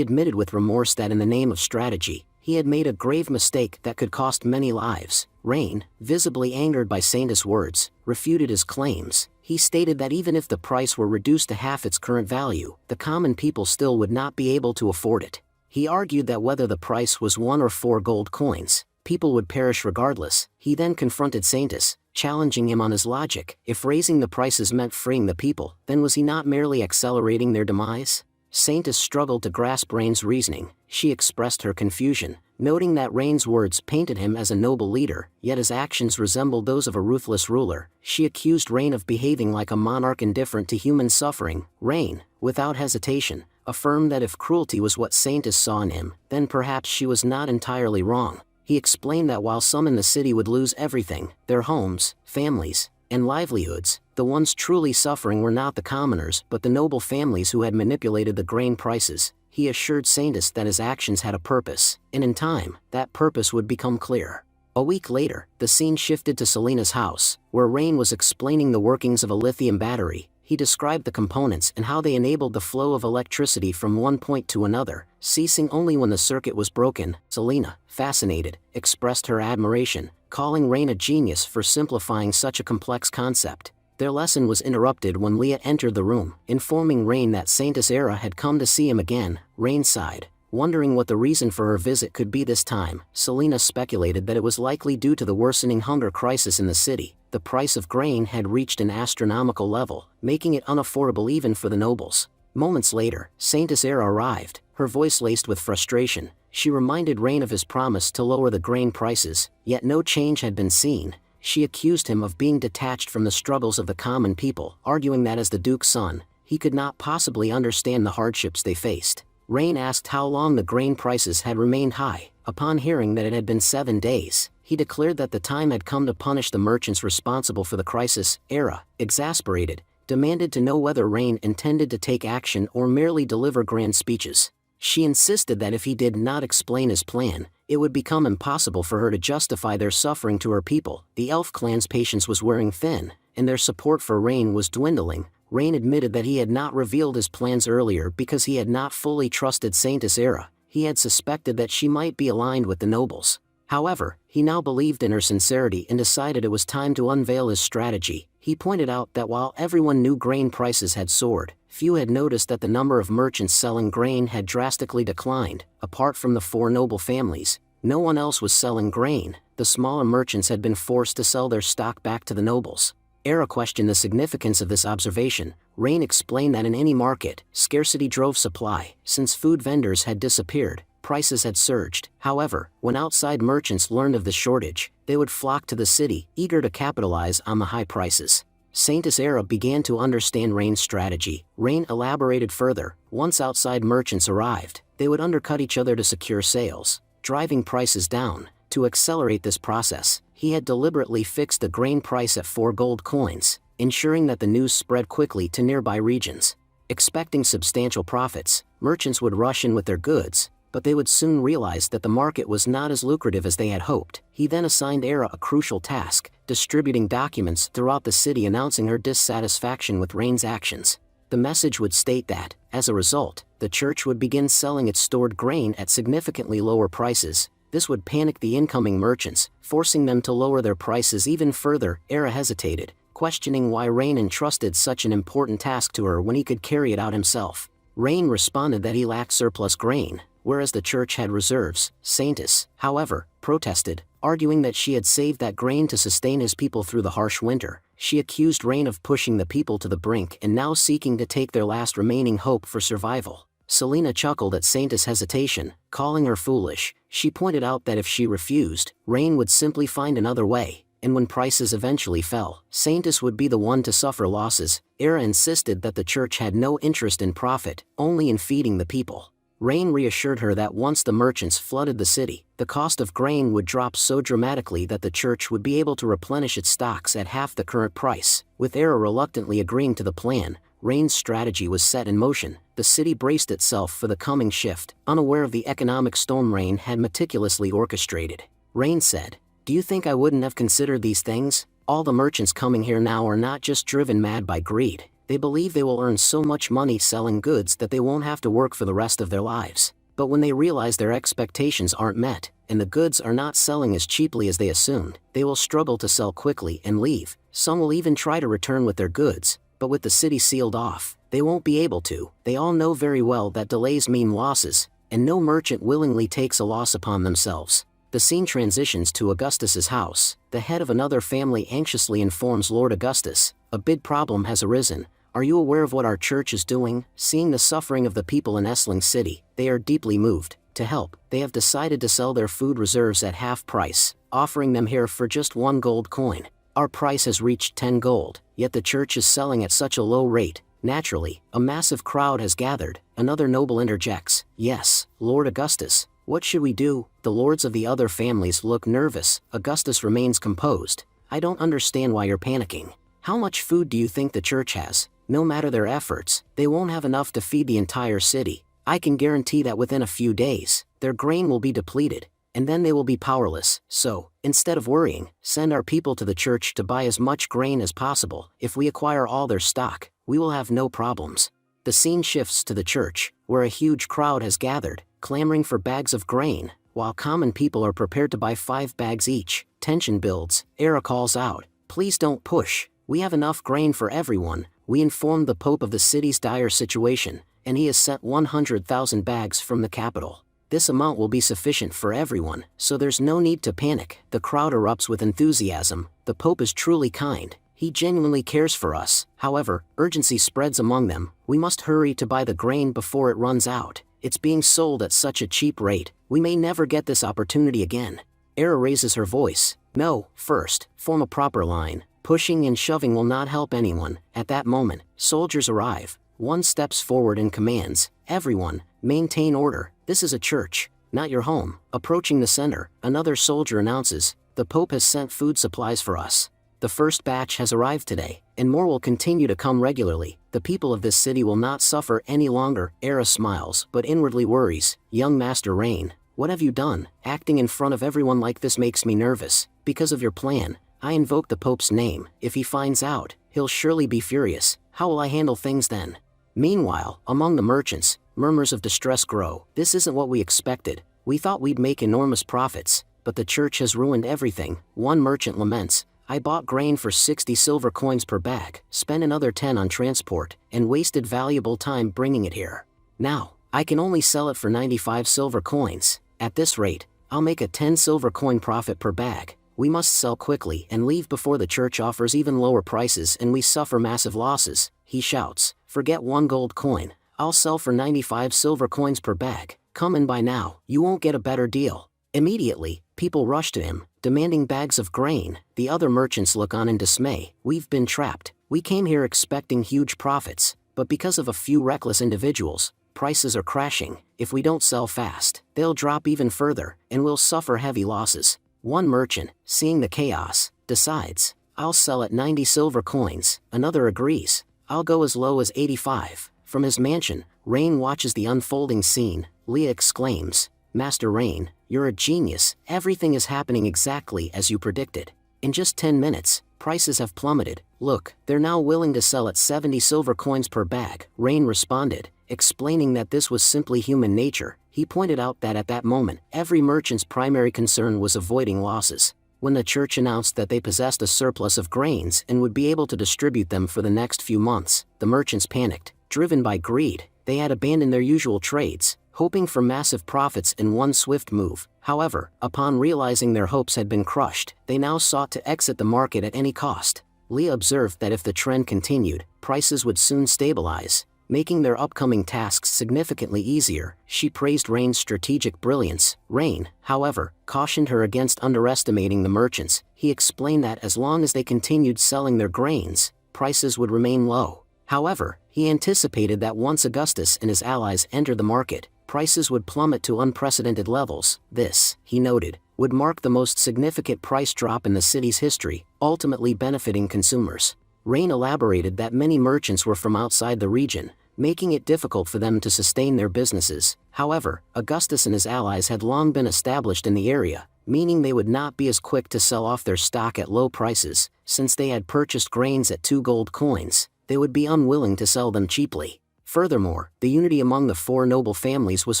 admitted with remorse that in the name of strategy, he had made a grave mistake that could cost many lives. Rain, visibly angered by Saintess' words, refuted his claims. He stated that even if the price were reduced to half its current value, the common people still would not be able to afford it. He argued that whether the price was 1 or 4 gold coins, people would perish regardless. He then confronted Saintess, challenging him on his logic. If raising the prices meant freeing the people, then was he not merely accelerating their demise? Saintess struggled to grasp Rain's reasoning. She expressed her confusion, Noting that Rain's words painted him as a noble leader, yet his actions resembled those of a ruthless ruler, she accused Rain of behaving like a monarch indifferent to human suffering. Rain, without hesitation, affirmed that if cruelty was what Saintis saw in him, then perhaps she was not entirely wrong. He explained that while some in the city would lose everything, their homes, families, and livelihoods, the ones truly suffering were not the commoners but the noble families who had manipulated the grain prices. He assured Saintis that his actions had a purpose, and in time, that purpose would become clear. A week later, the scene shifted to Selina's house, where Rain was explaining the workings of a lithium battery. He described the components and how they enabled the flow of electricity from one point to another, ceasing only when the circuit was broken. Selina, fascinated, expressed her admiration, calling Rain a genius for simplifying such a complex concept. Their lesson was interrupted when Leah entered the room, informing Rain that Saintis Era had come to see him again. Rain sighed, wondering what the reason for her visit could be this time. Selina speculated that it was likely due to the worsening hunger crisis in the city. The price of grain had reached an astronomical level, making it unaffordable even for the nobles. Moments later, Saintis Era arrived, her voice laced with frustration. She reminded Rain of his promise to lower the grain prices, yet no change had been seen. She accused him of being detached from the struggles of the common people, arguing that as the Duke's son, he could not possibly understand the hardships they faced. Rain asked how long the grain prices had remained high. Upon hearing that it had been 7 days, he declared that the time had come to punish the merchants responsible for the crisis. Era, exasperated, demanded to know whether Rain intended to take action or merely deliver grand speeches. She insisted that if he did not explain his plan, it would become impossible for her to justify their suffering to her people. The elf clan's patience was wearing thin, and their support for Rain was dwindling. Rain admitted that he had not revealed his plans earlier because he had not fully trusted Saintis Era. He had suspected that she might be aligned with the nobles. However, he now believed in her sincerity and decided it was time to unveil his strategy. He pointed out that while everyone knew grain prices had soared, few had noticed that the number of merchants selling grain had drastically declined. Apart from the 4 noble families, no one else was selling grain. The smaller merchants had been forced to sell their stock back to the nobles. Era questioned the significance of this observation. Rain explained that in any market, scarcity drove supply. Since food vendors had disappeared, prices had surged. However, when outside merchants learned of the shortage, they would flock to the city, eager to capitalize on the high prices. Saintis Era began to understand Rain's strategy. Rain elaborated further. Once outside merchants arrived, they would undercut each other to secure sales, driving prices down. To accelerate this process, he had deliberately fixed the grain price at 4 gold coins, ensuring that the news spread quickly to nearby regions. Expecting substantial profits, merchants would rush in with their goods, but they would soon realize that the market was not as lucrative as they had hoped. He then assigned Era a crucial task, distributing documents throughout the city announcing her dissatisfaction with Rain's actions. The message would state that, as a result, the church would begin selling its stored grain at significantly lower prices. This would panic the incoming merchants, forcing them to lower their prices even further. Era hesitated, questioning why Rain entrusted such an important task to her when he could carry it out himself. Rain responded that he lacked surplus grain, whereas the church had reserves. Saintis, however, protested, arguing that she had saved that grain to sustain his people through the harsh winter. She accused Rain of pushing the people to the brink and now seeking to take their last remaining hope for survival. Selina chuckled at Saintis' hesitation, calling her foolish. She pointed out that if she refused, Rain would simply find another way, and when prices eventually fell, Saintis would be the one to suffer losses. Era insisted that the church had no interest in profit, only in feeding the people. Rain reassured her that once the merchants flooded the city, the cost of grain would drop so dramatically that the church would be able to replenish its stocks at half the current price. With Era reluctantly agreeing to the plan, Rain's strategy was set in motion. The city braced itself for the coming shift, unaware of the economic storm Rain had meticulously orchestrated. Rain said, "Do you think I wouldn't have considered these things? All the merchants coming here now are not just driven mad by greed. They believe they will earn so much money selling goods that they won't have to work for the rest of their lives. But when they realize their expectations aren't met, and the goods are not selling as cheaply as they assumed, they will struggle to sell quickly and leave. Some will even try to return with their goods, but with the city sealed off, they won't be able to. They all know very well that delays mean losses, and no merchant willingly takes a loss upon themselves." The scene transitions to Augustus's house. The head of another family anxiously informs Lord Augustus, "A big problem has arisen. Are you aware of what our church is doing?" Seeing the suffering of the people in Essling City, they are deeply moved. To help, they have decided to sell their food reserves at half price, offering them here for just 1 gold coin. Our price has reached 10 gold, yet the church is selling at such a low rate. Naturally, a massive crowd has gathered. Another noble interjects, "Yes, Lord Augustus, what should we do?" The lords of the other families look nervous. Augustus remains composed. "I don't understand why you're panicking. How much food do you think the church has? No matter their efforts, they won't have enough to feed the entire city. I can guarantee that within a few days, their grain will be depleted, and then they will be powerless. So, instead of worrying, send our people to the church to buy as much grain as possible. If we acquire all their stock, we will have no problems." The scene shifts to the church, where a huge crowd has gathered, clamoring for bags of grain, while common people are prepared to buy 5 bags each. Tension builds. Era calls out, "Please don't push. We have enough grain for everyone. We informed the Pope of the city's dire situation, and he has sent 100,000 bags from the capital. This amount will be sufficient for everyone, so there's no need to panic." The crowd erupts with enthusiasm. The Pope is truly kind. He genuinely cares for us. However, urgency spreads among them. "We must hurry to buy the grain before it runs out. It's being sold at such a cheap rate. We may never get this opportunity again." Era raises her voice. "No, first, form a proper line. Pushing and shoving will not help anyone." At that moment, soldiers arrive. One steps forward and commands, "Everyone, maintain order. This is a church, not your home." Approaching the center, another soldier announces, "The Pope has sent food supplies for us. The first batch has arrived today, and more will continue to come regularly. The people of this city will not suffer any longer." Era smiles, but inwardly worries. "Young Master Rain, what have you done? Acting in front of everyone like this makes me nervous. Because of your plan, I invoke the Pope's name. If he finds out, he'll surely be furious. How will I handle things then?" Meanwhile, among the merchants, murmurs of distress grow. "This isn't what we expected. We thought we'd make enormous profits, but the church has ruined everything." One merchant laments, "I bought grain for 60 silver coins per bag, spent another 10 on transport, and wasted valuable time bringing it here. Now, I can only sell it for 95 silver coins. At this rate, I'll make a 10 silver coin profit per bag. We must sell quickly and leave before the church offers even lower prices and we suffer massive losses." He shouts, "Forget 1 gold coin. I'll sell for 95 silver coins per bag. Come and buy now. You won't get a better deal." Immediately, people rush to him, demanding bags of grain. The other merchants look on in dismay. "We've been trapped. We came here expecting huge profits, but because of a few reckless individuals, prices are crashing. If we don't sell fast, they'll drop even further, and we'll suffer heavy losses." One merchant, seeing the chaos, decides, "I'll sell at 90 silver coins." Another agrees, "I'll go as low as 85. From his mansion, Rain watches the unfolding scene. Leah exclaims, "Master Rain, you're a genius. Everything is happening exactly as you predicted. In just 10 minutes, prices have plummeted. Look, they're now willing to sell at 70 silver coins per bag." Rain responded, explaining that this was simply human nature. He pointed out that at that moment, every merchant's primary concern was avoiding losses. When the church announced that they possessed a surplus of grains and would be able to distribute them for the next few months, the merchants panicked. Driven by greed, they had abandoned their usual trades, hoping for massive profits in one swift move. However, upon realizing their hopes had been crushed, they now sought to exit the market at any cost. Leah observed that if the trend continued, prices would soon stabilize, making their upcoming tasks significantly easier. She praised Rain's strategic brilliance. Rain, however, cautioned her against underestimating the merchants. He explained that as long as they continued selling their grains, prices would remain low. However, he anticipated that once Augustus and his allies entered the market, prices would plummet to unprecedented levels. This, he noted, would mark the most significant price drop in the city's history, ultimately benefiting consumers. Rain elaborated that many merchants were from outside the region, making it difficult for them to sustain their businesses. However, Augustus and his allies had long been established in the area, meaning they would not be as quick to sell off their stock at low prices. Since they had purchased grains at 2 gold coins, they would be unwilling to sell them cheaply. Furthermore, the unity among the 4 noble families was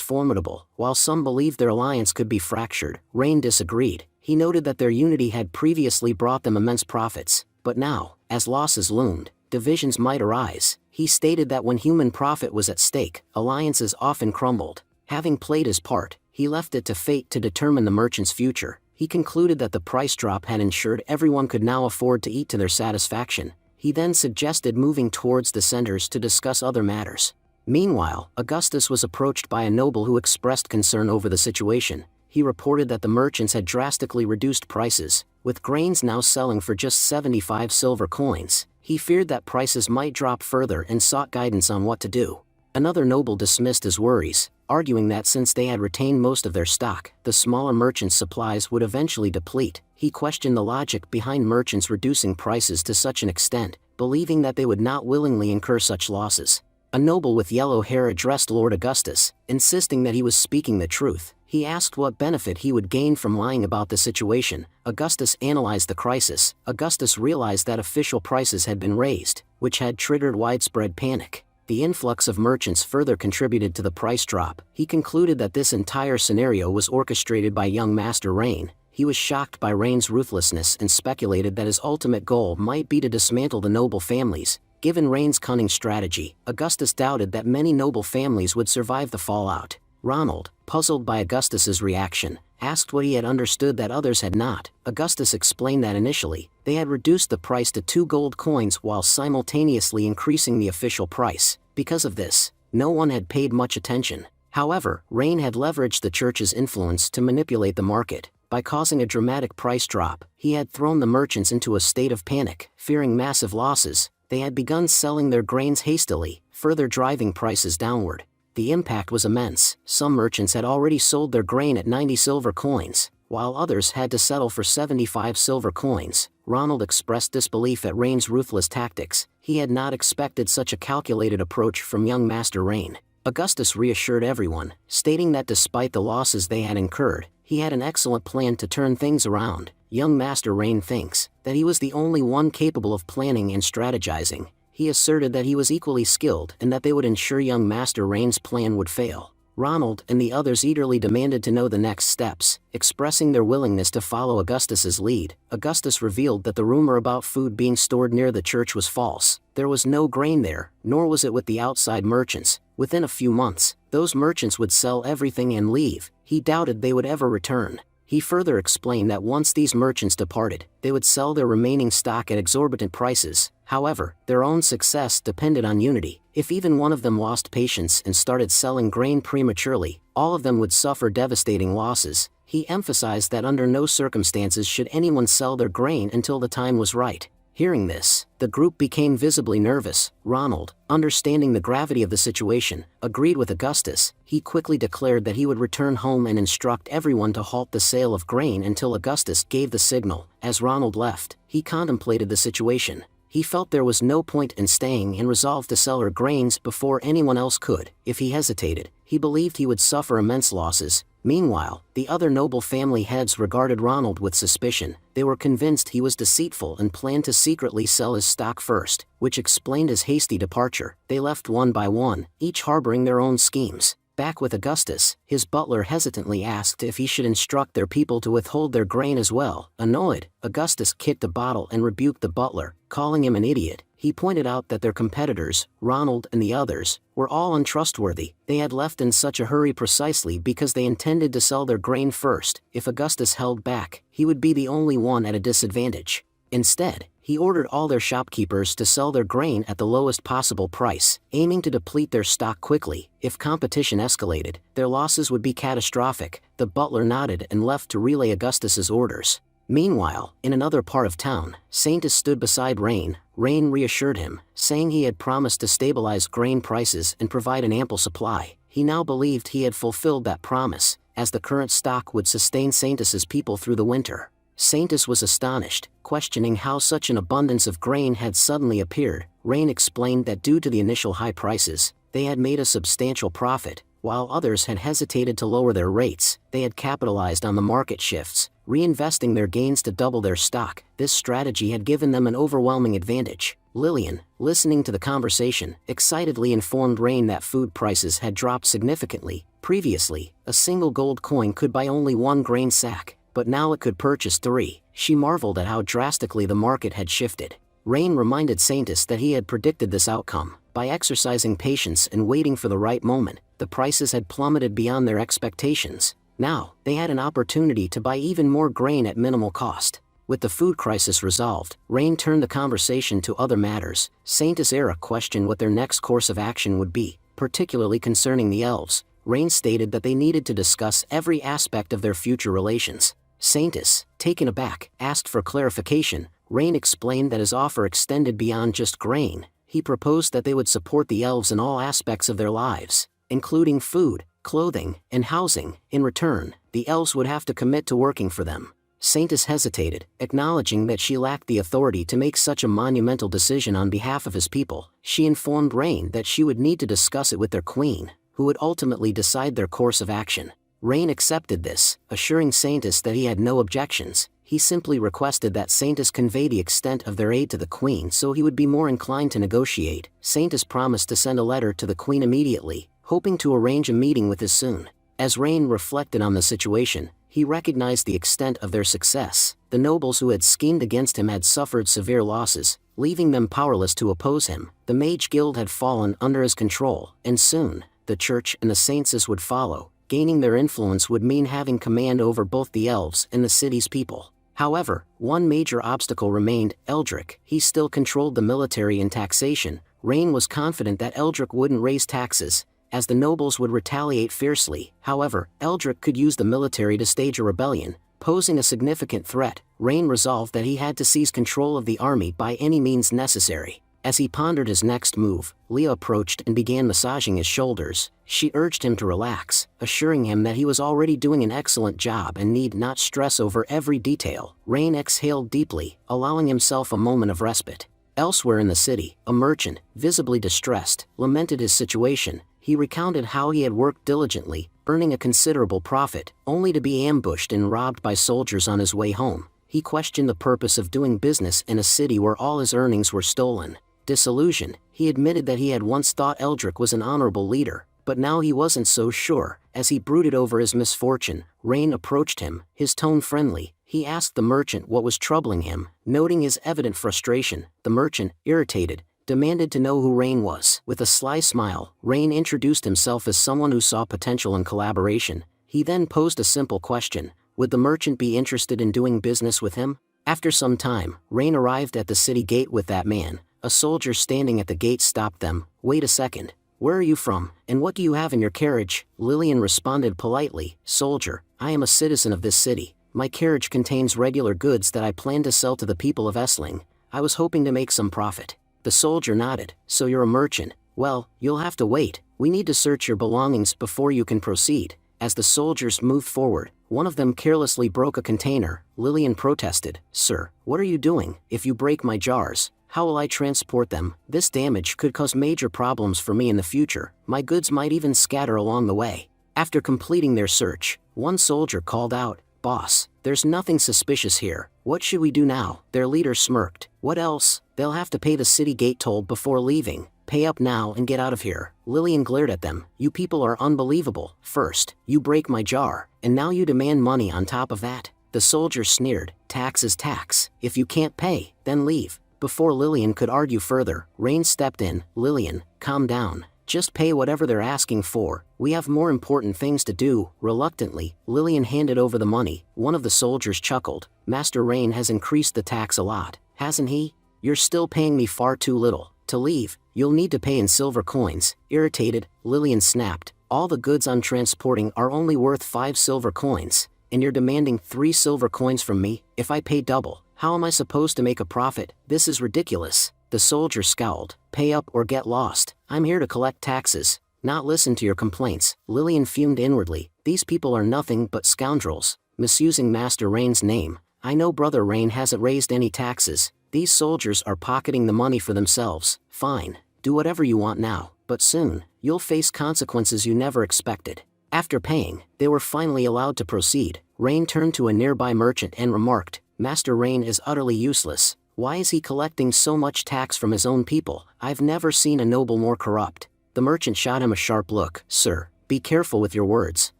formidable. While some believed their alliance could be fractured, Rain disagreed. He noted that their unity had previously brought them immense profits, but now, as losses loomed, divisions might arise. He stated that when human profit was at stake, alliances often crumbled. Having played his part, he left it to fate to determine the merchant's future. He concluded that the price drop had ensured everyone could now afford to eat to their satisfaction. He then suggested moving towards the centers to discuss other matters. Meanwhile, Augustus was approached by a noble who expressed concern over the situation. He reported that the merchants had drastically reduced prices, with grains now selling for just 75 silver coins. He feared that prices might drop further and sought guidance on what to do. Another noble dismissed his worries, arguing that since they had retained most of their stock, the smaller merchants' supplies would eventually deplete. He questioned the logic behind merchants reducing prices to such an extent, believing that they would not willingly incur such losses. A noble with yellow hair addressed Lord Augustus, insisting that he was speaking the truth. He asked what benefit he would gain from lying about the situation. Augustus analyzed the crisis. Augustus realized that official prices had been raised, which had triggered widespread panic. The influx of merchants further contributed to the price drop. He concluded that this entire scenario was orchestrated by young Master Rain. He was shocked by Rain's ruthlessness and speculated that his ultimate goal might be to dismantle the noble families. Given Rain's cunning strategy, Augustus doubted that many noble families would survive the fallout. Ronald, puzzled by Augustus's reaction, asked what he had understood that others had not. Augustus explained that initially, they had reduced the price to 2 gold coins while simultaneously increasing the official price. Because of this, no one had paid much attention. However, Rain had leveraged the church's influence to manipulate the market. By causing a dramatic price drop, he had thrown the merchants into a state of panic. Fearing massive losses, they had begun selling their grains hastily, further driving prices downward. The impact was immense. Some merchants had already sold their grain at 90 silver coins, while others had to settle for 75 silver coins. Ronald expressed disbelief at Rain's ruthless tactics. He had not expected such a calculated approach from young Master Rain. Augustus reassured everyone, stating that despite the losses they had incurred, he had an excellent plan to turn things around. Young Master Rain thinks that he was the only one capable of planning and strategizing. He asserted that he was equally skilled and that they would ensure young Master Rain's plan would fail. Ronald and the others eagerly demanded to know the next steps, expressing their willingness to follow Augustus's lead. Augustus revealed that the rumor about food being stored near the church was false. There was no grain there, nor was it with the outside merchants. Within a few months, those merchants would sell everything and leave. He doubted they would ever return. He further explained that once these merchants departed, they would sell their remaining stock at exorbitant prices. However, their own success depended on unity. If even one of them lost patience and started selling grain prematurely, all of them would suffer devastating losses. He emphasized that under no circumstances should anyone sell their grain until the time was right. Hearing this, the group became visibly nervous. Ronald, understanding the gravity of the situation, agreed with Augustus. He quickly declared that he would return home and instruct everyone to halt the sale of grain until Augustus gave the signal. As Ronald left, he contemplated the situation. He felt there was no point in staying and resolved to sell her grains before anyone else could. If he hesitated, he believed he would suffer immense losses. Meanwhile, the other noble family heads regarded Ronald with suspicion. They were convinced he was deceitful and planned to secretly sell his stock first, which explained his hasty departure. They left one by one, each harboring their own schemes. Back with Augustus, his butler hesitantly asked if he should instruct their people to withhold their grain as well. Annoyed, Augustus kicked a bottle and rebuked the butler, calling him an idiot. He pointed out that their competitors, Ronald and the others, were all untrustworthy. They had left in such a hurry precisely because they intended to sell their grain first. If Augustus held back, he would be the only one at a disadvantage. Instead, he ordered all their shopkeepers to sell their grain at the lowest possible price, aiming to deplete their stock quickly. If competition escalated, their losses would be catastrophic. The butler nodded and left to relay Augustus's orders. Meanwhile, in another part of town, Saintus stood beside Rain. Rain reassured him, saying he had promised to stabilize grain prices and provide an ample supply. He now believed he had fulfilled that promise, as the current stock would sustain Saintus's people through the winter. Saintus was astonished, questioning how such an abundance of grain had suddenly appeared. Rain explained that due to the initial high prices, they had made a substantial profit. While others had hesitated to lower their rates, they had capitalized on the market shifts, reinvesting their gains to double their stock. This strategy had given them an overwhelming advantage. Lillian, listening to the conversation, excitedly informed Rain that food prices had dropped significantly. Previously, a single gold coin could buy only 1 grain sack, but now it could purchase 3. She marveled at how drastically the market had shifted. Rain reminded Saintus that he had predicted this outcome. By exercising patience and waiting for the right moment, the prices had plummeted beyond their expectations. Now, they had an opportunity to buy even more grain at minimal cost. With the food crisis resolved, Rain turned the conversation to other matters. Saintus Era questioned what their next course of action would be. particularly concerning the elves. Rain stated that they needed to discuss every aspect of their future relations. Saintis, taken aback, asked for clarification. Rain explained that his offer extended beyond just grain. He proposed that they would support the elves in all aspects of their lives, including food, clothing, and housing. In return, the elves would have to commit to working for them. Saintis hesitated, acknowledging that she lacked the authority to make such a monumental decision on behalf of his people. She informed Rain that she would need to discuss it with their queen, who would ultimately decide their course of action. Rain accepted this, assuring Saintis that he had no objections. He simply requested that Saintis convey the extent of their aid to the queen so he would be more inclined to negotiate. Saintis promised to send a letter to the queen immediately, hoping to arrange a meeting with her soon. As Rain reflected on the situation, he recognized the extent of their success. The nobles who had schemed against him had suffered severe losses, leaving them powerless to oppose him. The Mage Guild had fallen under his control, and soon, the church and the saintses would follow. Gaining their influence would mean having command over both the elves and the city's people. However, one major obstacle remained: Eldrick. He still controlled the military and taxation. Rain was confident that Eldrick wouldn't raise taxes, as the nobles would retaliate fiercely. However, Eldrick could use the military to stage a rebellion, posing a significant threat. Rain resolved that he had to seize control of the army by any means necessary. As he pondered his next move, Leah approached and began massaging his shoulders. She urged him to relax, assuring him that he was already doing an excellent job and need not stress over every detail. Rain exhaled deeply, allowing himself a moment of respite. Elsewhere in the city, a merchant, visibly distressed, lamented his situation. He recounted how he had worked diligently, earning a considerable profit, only to be ambushed and robbed by soldiers on his way home. He questioned the purpose of doing business in a city where all his earnings were stolen. Disillusioned, he admitted that he had once thought Eldrick was an honorable leader, but now he wasn't so sure. As he brooded over his misfortune, Rain approached him, his tone friendly. He asked the merchant what was troubling him. Noting his evident frustration, the merchant, irritated, demanded to know who Rain was. With a sly smile, Rain introduced himself as someone who saw potential in collaboration. He then posed a simple question: would the merchant be interested in doing business with him? After some time, Rain arrived at the city gate with that man. A soldier standing at the gate stopped them. "Wait a second. Where are you from, and what do you have in your carriage?" Lillian responded politely. "Soldier, I am a citizen of this city. My carriage contains regular goods that I plan to sell to the people of Essling. I was hoping to make some profit." The soldier nodded. "So you're a merchant? Well, you'll have to wait. We need to search your belongings before you can proceed." As the soldiers moved forward, one of them carelessly broke a container. Lillian protested. "Sir, what are you doing? If you break my jars, how will I transport them? This damage could cause major problems for me in the future. My goods might even scatter along the way." After completing their search, one soldier called out, "Boss, there's nothing suspicious here. What should we do now?" Their leader smirked. "What else? They'll have to pay the city gate toll before leaving. Pay up now and get out of here." Lillian glared at them. "You people are unbelievable. First, you break my jar, and now you demand money on top of that." The soldier sneered. "Tax is tax. If you can't pay, then leave." Before Lillian could argue further, Rain stepped in. "Lillian, calm down. Just pay whatever they're asking for. We have more important things to do." Reluctantly, Lillian handed over the money. One of the soldiers chuckled. "Master Rain has increased the tax a lot, hasn't he? You're still paying me far too little. To leave, you'll need to pay in silver coins." Irritated, Lillian snapped. "All the goods I'm transporting are only worth 5 silver coins, and you're demanding 3 silver coins from me? If I pay double, how am I supposed to make a profit? This is ridiculous." The soldier scowled. "Pay up or get lost. I'm here to collect taxes, not listen to your complaints." Lillian fumed inwardly. These people are nothing but scoundrels, misusing Master Rain's name. "I know Brother Rain hasn't raised any taxes. These soldiers are pocketing the money for themselves. Fine, do whatever you want now, but soon, you'll face consequences you never expected." After paying, they were finally allowed to proceed. Rain turned to a nearby merchant and remarked, "Master Rain is utterly useless. Why is he collecting so much tax from his own people? I've never seen a noble more corrupt." The merchant shot him a sharp look. "Sir, be careful with your words.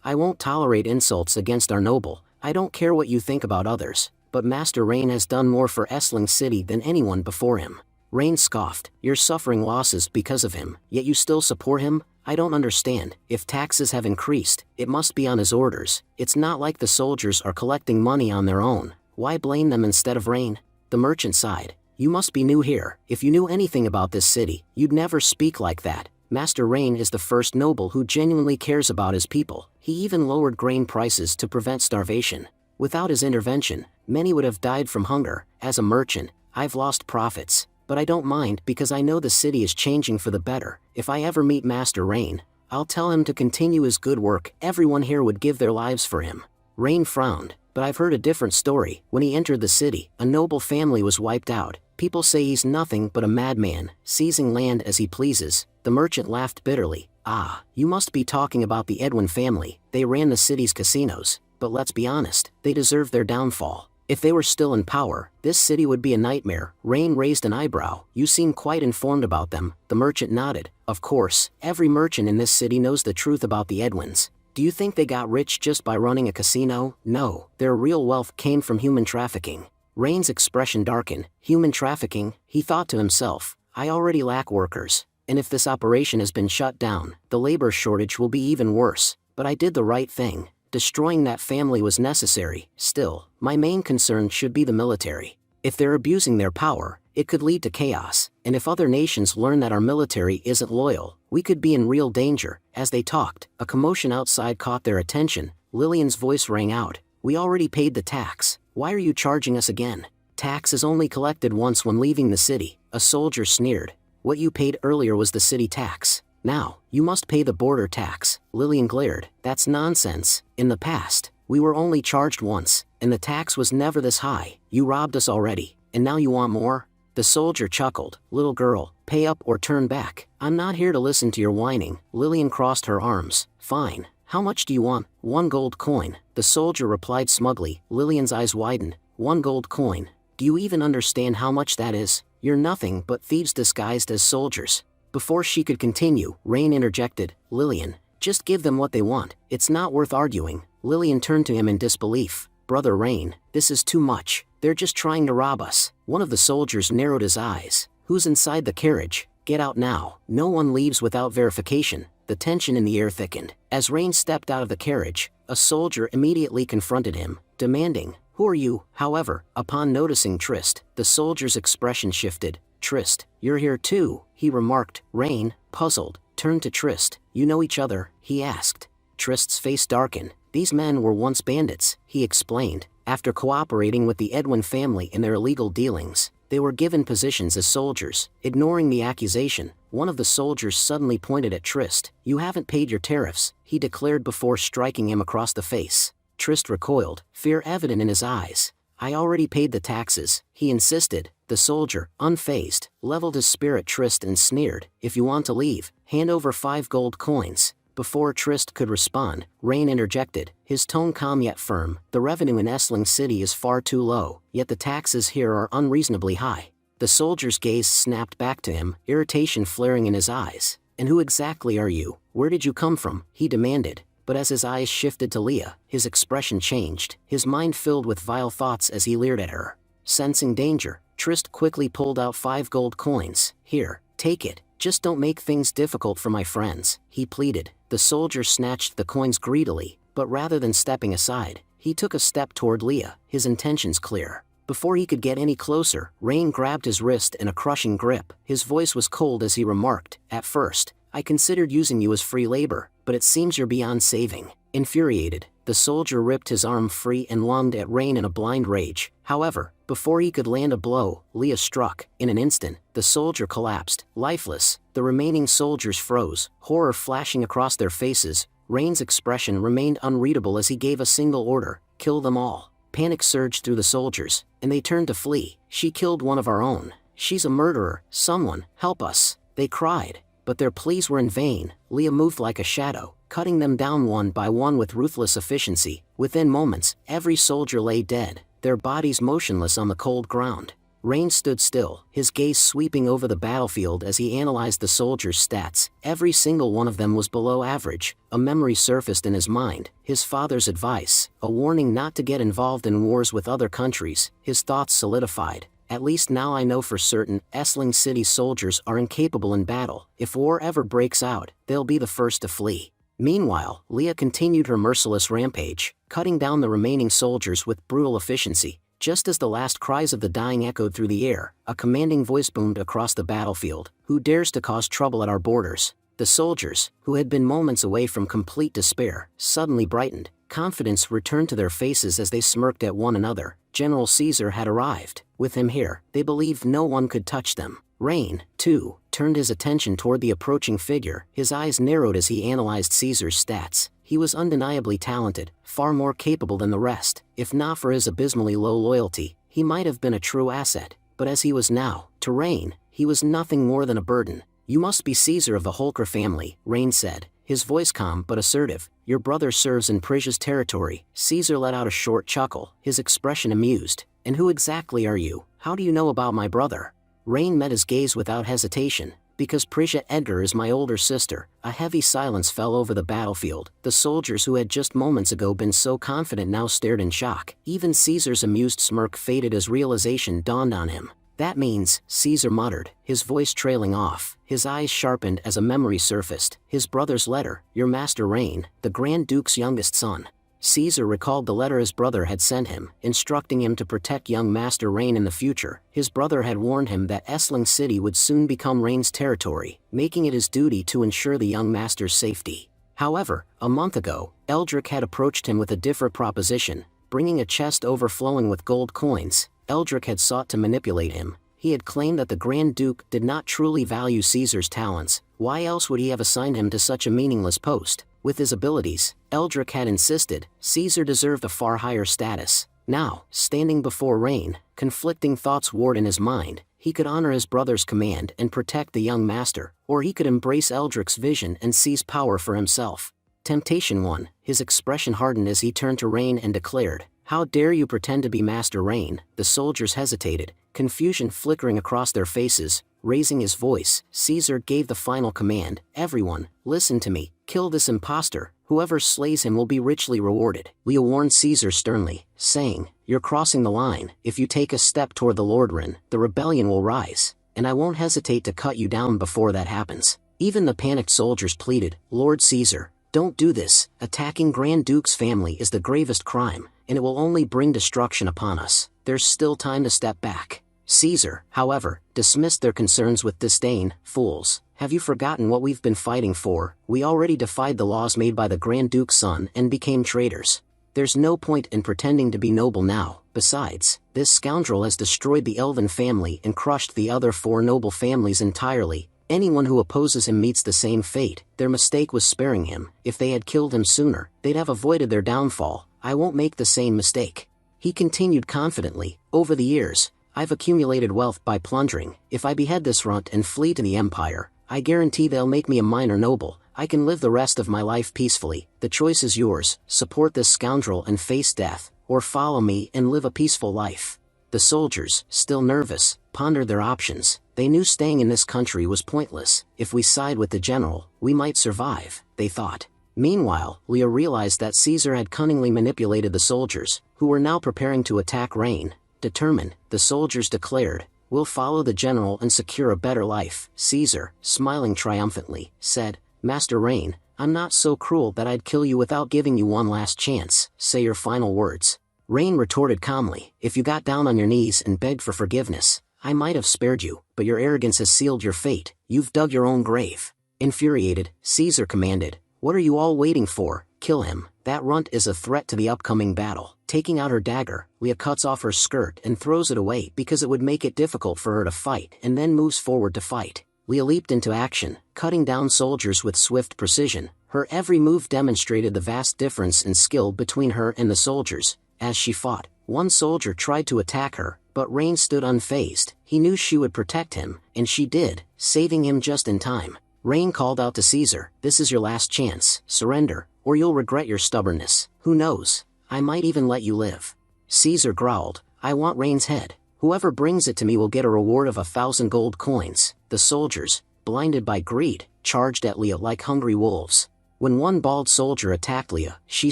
I won't tolerate insults against our noble. I don't care what you think about others, but Master Rain has done more for Essling City than anyone before him." Rain scoffed. "You're suffering losses because of him, yet you still support him? I don't understand. If taxes have increased, it must be on his orders. It's not like the soldiers are collecting money on their own. Why blame them instead of Rain?" The merchant sighed. "You must be new here. If you knew anything about this city, you'd never speak like that." Master Rain is the first noble who genuinely cares about his people. He even lowered grain prices to prevent starvation. Without his intervention, many would have died from hunger. As a merchant, I've lost profits, but I don't mind because I know the city is changing for the better. If I ever meet Master Rain, I'll tell him to continue his good work. Everyone here would give their lives for him." Rain frowned, "But I've heard a different story. When he entered the city, a noble family was wiped out. People say he's nothing but a madman, seizing land as he pleases." The merchant laughed bitterly. "Ah, you must be talking about the Edwin family. They ran the city's casinos, but let's be honest, they deserve their downfall. If they were still in power, this city would be a nightmare." Rain raised an eyebrow. "You seem quite informed about them." The merchant nodded. "Of course, every merchant in this city knows the truth about the Edwins. Do you think they got rich just by running a casino? No, their real wealth came from human trafficking." Rain's expression darkened. "Human trafficking?" He thought to himself. "I already lack workers, and if this operation has been shut down, the labor shortage will be even worse. But I did the right thing. Destroying that family was necessary. Still, my main concern should be the military. If they're abusing their power, it could lead to chaos, and if other nations learn that our military isn't loyal, we could be in real danger." As they talked, a commotion outside caught their attention. Lillian's voice rang out. "We already paid the tax. Why are you charging us again? Tax is only collected once when leaving the city." A soldier sneered. "What you paid earlier was the city tax. Now, you must pay the border tax." Lillian glared. "That's nonsense. In the past, we were only charged once, and the tax was never this high. You robbed us already, and now you want more?" The soldier chuckled. "Little girl, pay up or turn back. I'm not here to listen to your whining." Lillian crossed her arms. "Fine. How much do you want?" "1 gold coin." The soldier replied smugly. Lillian's eyes widened. "1 gold coin? Do you even understand how much that is? You're nothing but thieves disguised as soldiers." Before she could continue, Rain interjected. "Lillian, just give them what they want. It's not worth arguing." Lillian turned to him in disbelief. "Brother Rain, this is too much. They're just trying to rob us." One of the soldiers narrowed his eyes. "Who's inside the carriage? Get out now. No one leaves without verification." The tension in the air thickened. As Rain stepped out of the carriage, a soldier immediately confronted him, demanding, "Who are you?" However, upon noticing Trist, the soldier's expression shifted. "Trist, you're here too," he remarked. Rain, puzzled, turned to Trist. "You know each other?" he asked. Trist's face darkened. "These men were once bandits," he explained. "After cooperating with the Edwin family in their illegal dealings, they were given positions as soldiers." Ignoring the accusation, one of the soldiers suddenly pointed at Trist. "You haven't paid your tariffs," he declared before striking him across the face. Trist recoiled, fear evident in his eyes. "I already paid the taxes," he insisted. The soldier, unfazed, leveled his spear at Trist and sneered. "If you want to leave, hand over 5 gold coins." Before Trist could respond, Rain interjected, his tone calm yet firm. "The revenue in Essling City is far too low, yet the taxes here are unreasonably high." The soldier's gaze snapped back to him, irritation flaring in his eyes. "And who exactly are you? Where did you come from?" he demanded. But as his eyes shifted to Leah, his expression changed, his mind filled with vile thoughts as he leered at her. Sensing danger, Trist quickly pulled out 5 gold coins. "Here, take it. Just don't make things difficult for my friends," he pleaded. The soldier snatched the coins greedily, but rather than stepping aside, he took a step toward Leah, his intentions clear. Before he could get any closer, Rain grabbed his wrist in a crushing grip. His voice was cold as he remarked, "At first, I considered using you as free labor, but it seems you're beyond saving." Infuriated, the soldier ripped his arm free and lunged at Rain in a blind rage. However, before he could land a blow, Leah struck. In an instant, the soldier collapsed, lifeless. The remaining soldiers froze, horror flashing across their faces. Rain's expression remained unreadable as he gave a single order, "Kill them all." Panic surged through the soldiers, and they turned to flee. "She killed one of our own. She's a murderer. Someone, help us," they cried. But their pleas were in vain. Leah moved like a shadow, cutting them down one by one with ruthless efficiency. Within moments, every soldier lay dead, their bodies motionless on the cold ground. Rain stood still, his gaze sweeping over the battlefield as he analyzed the soldiers' stats. Every single one of them was below average. A memory surfaced in his mind, his father's advice, a warning not to get involved in wars with other countries. His thoughts solidified. "At least now I know for certain, Essling City soldiers are incapable in battle. If war ever breaks out, they'll be the first to flee." Meanwhile, Leah continued her merciless rampage, cutting down the remaining soldiers with brutal efficiency. Just as the last cries of the dying echoed through the air, a commanding voice boomed across the battlefield. "Who dares to cause trouble at our borders?" The soldiers, who had been moments away from complete despair, suddenly brightened. Confidence returned to their faces as they smirked at one another. General Caesar had arrived. With him here, they believed no one could touch them. Rain, too, turned his attention toward the approaching figure. His eyes narrowed as he analyzed Caesar's stats. He was undeniably talented, far more capable than the rest. If not for his abysmally low loyalty, he might have been a true asset. But as he was now, to Rain, he was nothing more than a burden. "You must be Caesar of the Holker family," Rain said, his voice calm but assertive. "Your brother serves in Prisia's territory." Caesar let out a short chuckle, his expression amused. "And who exactly are you? How do you know about my brother?" Rain met his gaze without hesitation. "Because Prisia Edgar is my older sister." A heavy silence fell over the battlefield. The soldiers who had just moments ago been so confident now stared in shock. Even Caesar's amused smirk faded as realization dawned on him. "That means," Caesar muttered, his voice trailing off. His eyes sharpened as a memory surfaced. "His brother's letter, your master Rain, the Grand Duke's youngest son." Caesar recalled the letter his brother had sent him, instructing him to protect young Master Rain in the future. His brother had warned him that Essling City would soon become Rain's territory, making it his duty to ensure the young master's safety. However, a month ago, Eldrick had approached him with a different proposition. Bringing a chest overflowing with gold coins, Eldrick had sought to manipulate him. He had claimed that the Grand Duke did not truly value Caesar's talents. Why else would he have assigned him to such a meaningless post? With his abilities, Eldrick had insisted, Caesar deserved a far higher status. Now, standing before Rain, conflicting thoughts warred in his mind. He could honor his brother's command and protect the young master, or he could embrace Eldrick's vision and seize power for himself. Temptation won. His expression hardened as he turned to Rain and declared, "How dare you pretend to be Master Rain?" The soldiers hesitated, confusion flickering across their faces. Raising his voice, Caesar gave the final command, "Everyone, listen to me. Kill this impostor. Whoever slays him will be richly rewarded." Leo warned Caesar sternly, saying, "You're crossing the line. If you take a step toward the Lordran, the rebellion will rise, and I won't hesitate to cut you down before that happens." Even the panicked soldiers pleaded, "Lord Caesar, don't do this. Attacking Grand Duke's family is the gravest crime, and it will only bring destruction upon us. There's still time to step back." Caesar, however, dismissed their concerns with disdain. "Fools, have you forgotten what we've been fighting for? We already defied the laws made by the Grand Duke's son and became traitors. There's no point in pretending to be noble now. Besides, this scoundrel has destroyed the Elven family and crushed the other 4 noble families entirely. Anyone who opposes him meets the same fate. Their mistake was sparing him. If they had killed him sooner, they'd have avoided their downfall. I won't make the same mistake." He continued confidently, "Over the years, I've accumulated wealth by plundering. If I behead this runt and flee to the Empire, I guarantee they'll make me a minor noble. I can live the rest of my life peacefully. The choice is yours. Support this scoundrel and face death, or follow me and live a peaceful life." The soldiers, still nervous, pondered their options. They knew staying in this country was pointless. If we side with the general, we might survive, they thought. Meanwhile, Leo realized that Caesar had cunningly manipulated the soldiers, who were now preparing to attack Rain. Determined, the soldiers declared, "We'll follow the general and secure a better life." Caesar, smiling triumphantly, said, "Master Rain, I'm not so cruel that I'd kill you without giving you one last chance. Say your final words." Rain retorted calmly, "If you got down on your knees and begged for forgiveness, I might have spared you, but your arrogance has sealed your fate. You've dug your own grave." Infuriated, Caesar commanded, "What are you all waiting for? Kill him. That runt is a threat to the upcoming battle." Taking out her dagger, Leah cuts off her skirt and throws it away because it would make it difficult for her to fight, and then moves forward to fight. Leah leaped into action, cutting down soldiers with swift precision. Her every move demonstrated the vast difference in skill between her and the soldiers. As she fought, one soldier tried to attack her, but Rain stood unfazed. He knew she would protect him, and she did, saving him just in time. Rain called out to Caesar, "This is your last chance. Surrender, or you'll regret your stubbornness. Who knows? I might even let you live." Caesar growled, "I want Rain's head. Whoever brings it to me will get a reward of 1,000 gold coins." The soldiers, blinded by greed, charged at Leah like hungry wolves. When one bald soldier attacked Leah, she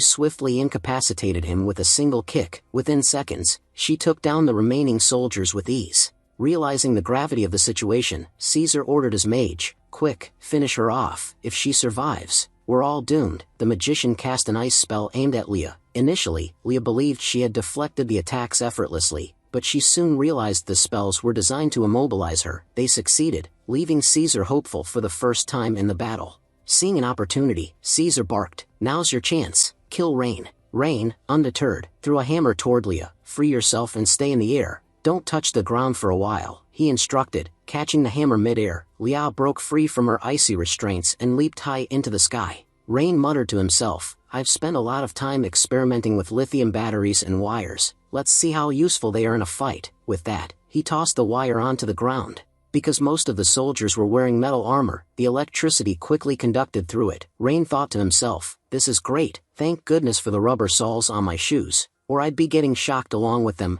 swiftly incapacitated him with a single kick. Within seconds, she took down the remaining soldiers with ease. Realizing the gravity of the situation, Caesar ordered his mage, "Quick, finish her off. If she survives, we're all doomed." The magician cast an ice spell aimed at Leah. Initially, Leah believed she had deflected the attacks effortlessly, but she soon realized the spells were designed to immobilize her. They succeeded. leaving Caesar hopeful for the first time in the battle. Seeing an opportunity, Caesar barked, "Now's your chance, kill Rain." Rain, undeterred, threw a hammer toward Leah. "Free yourself and stay in the air. Don't touch the ground for a while," he instructed. Catching the hammer mid-air, Leah broke free from her icy restraints and leaped high into the sky. Rain muttered to himself, "I've spent a lot of time experimenting with lithium batteries and wires. Let's see how useful they are in a fight." With that, he tossed the wire onto the ground. Because most of the soldiers were wearing metal armor, the electricity quickly conducted through it. Rain thought to himself, "This is great, thank goodness for the rubber soles on my shoes, or I'd be getting shocked along with them."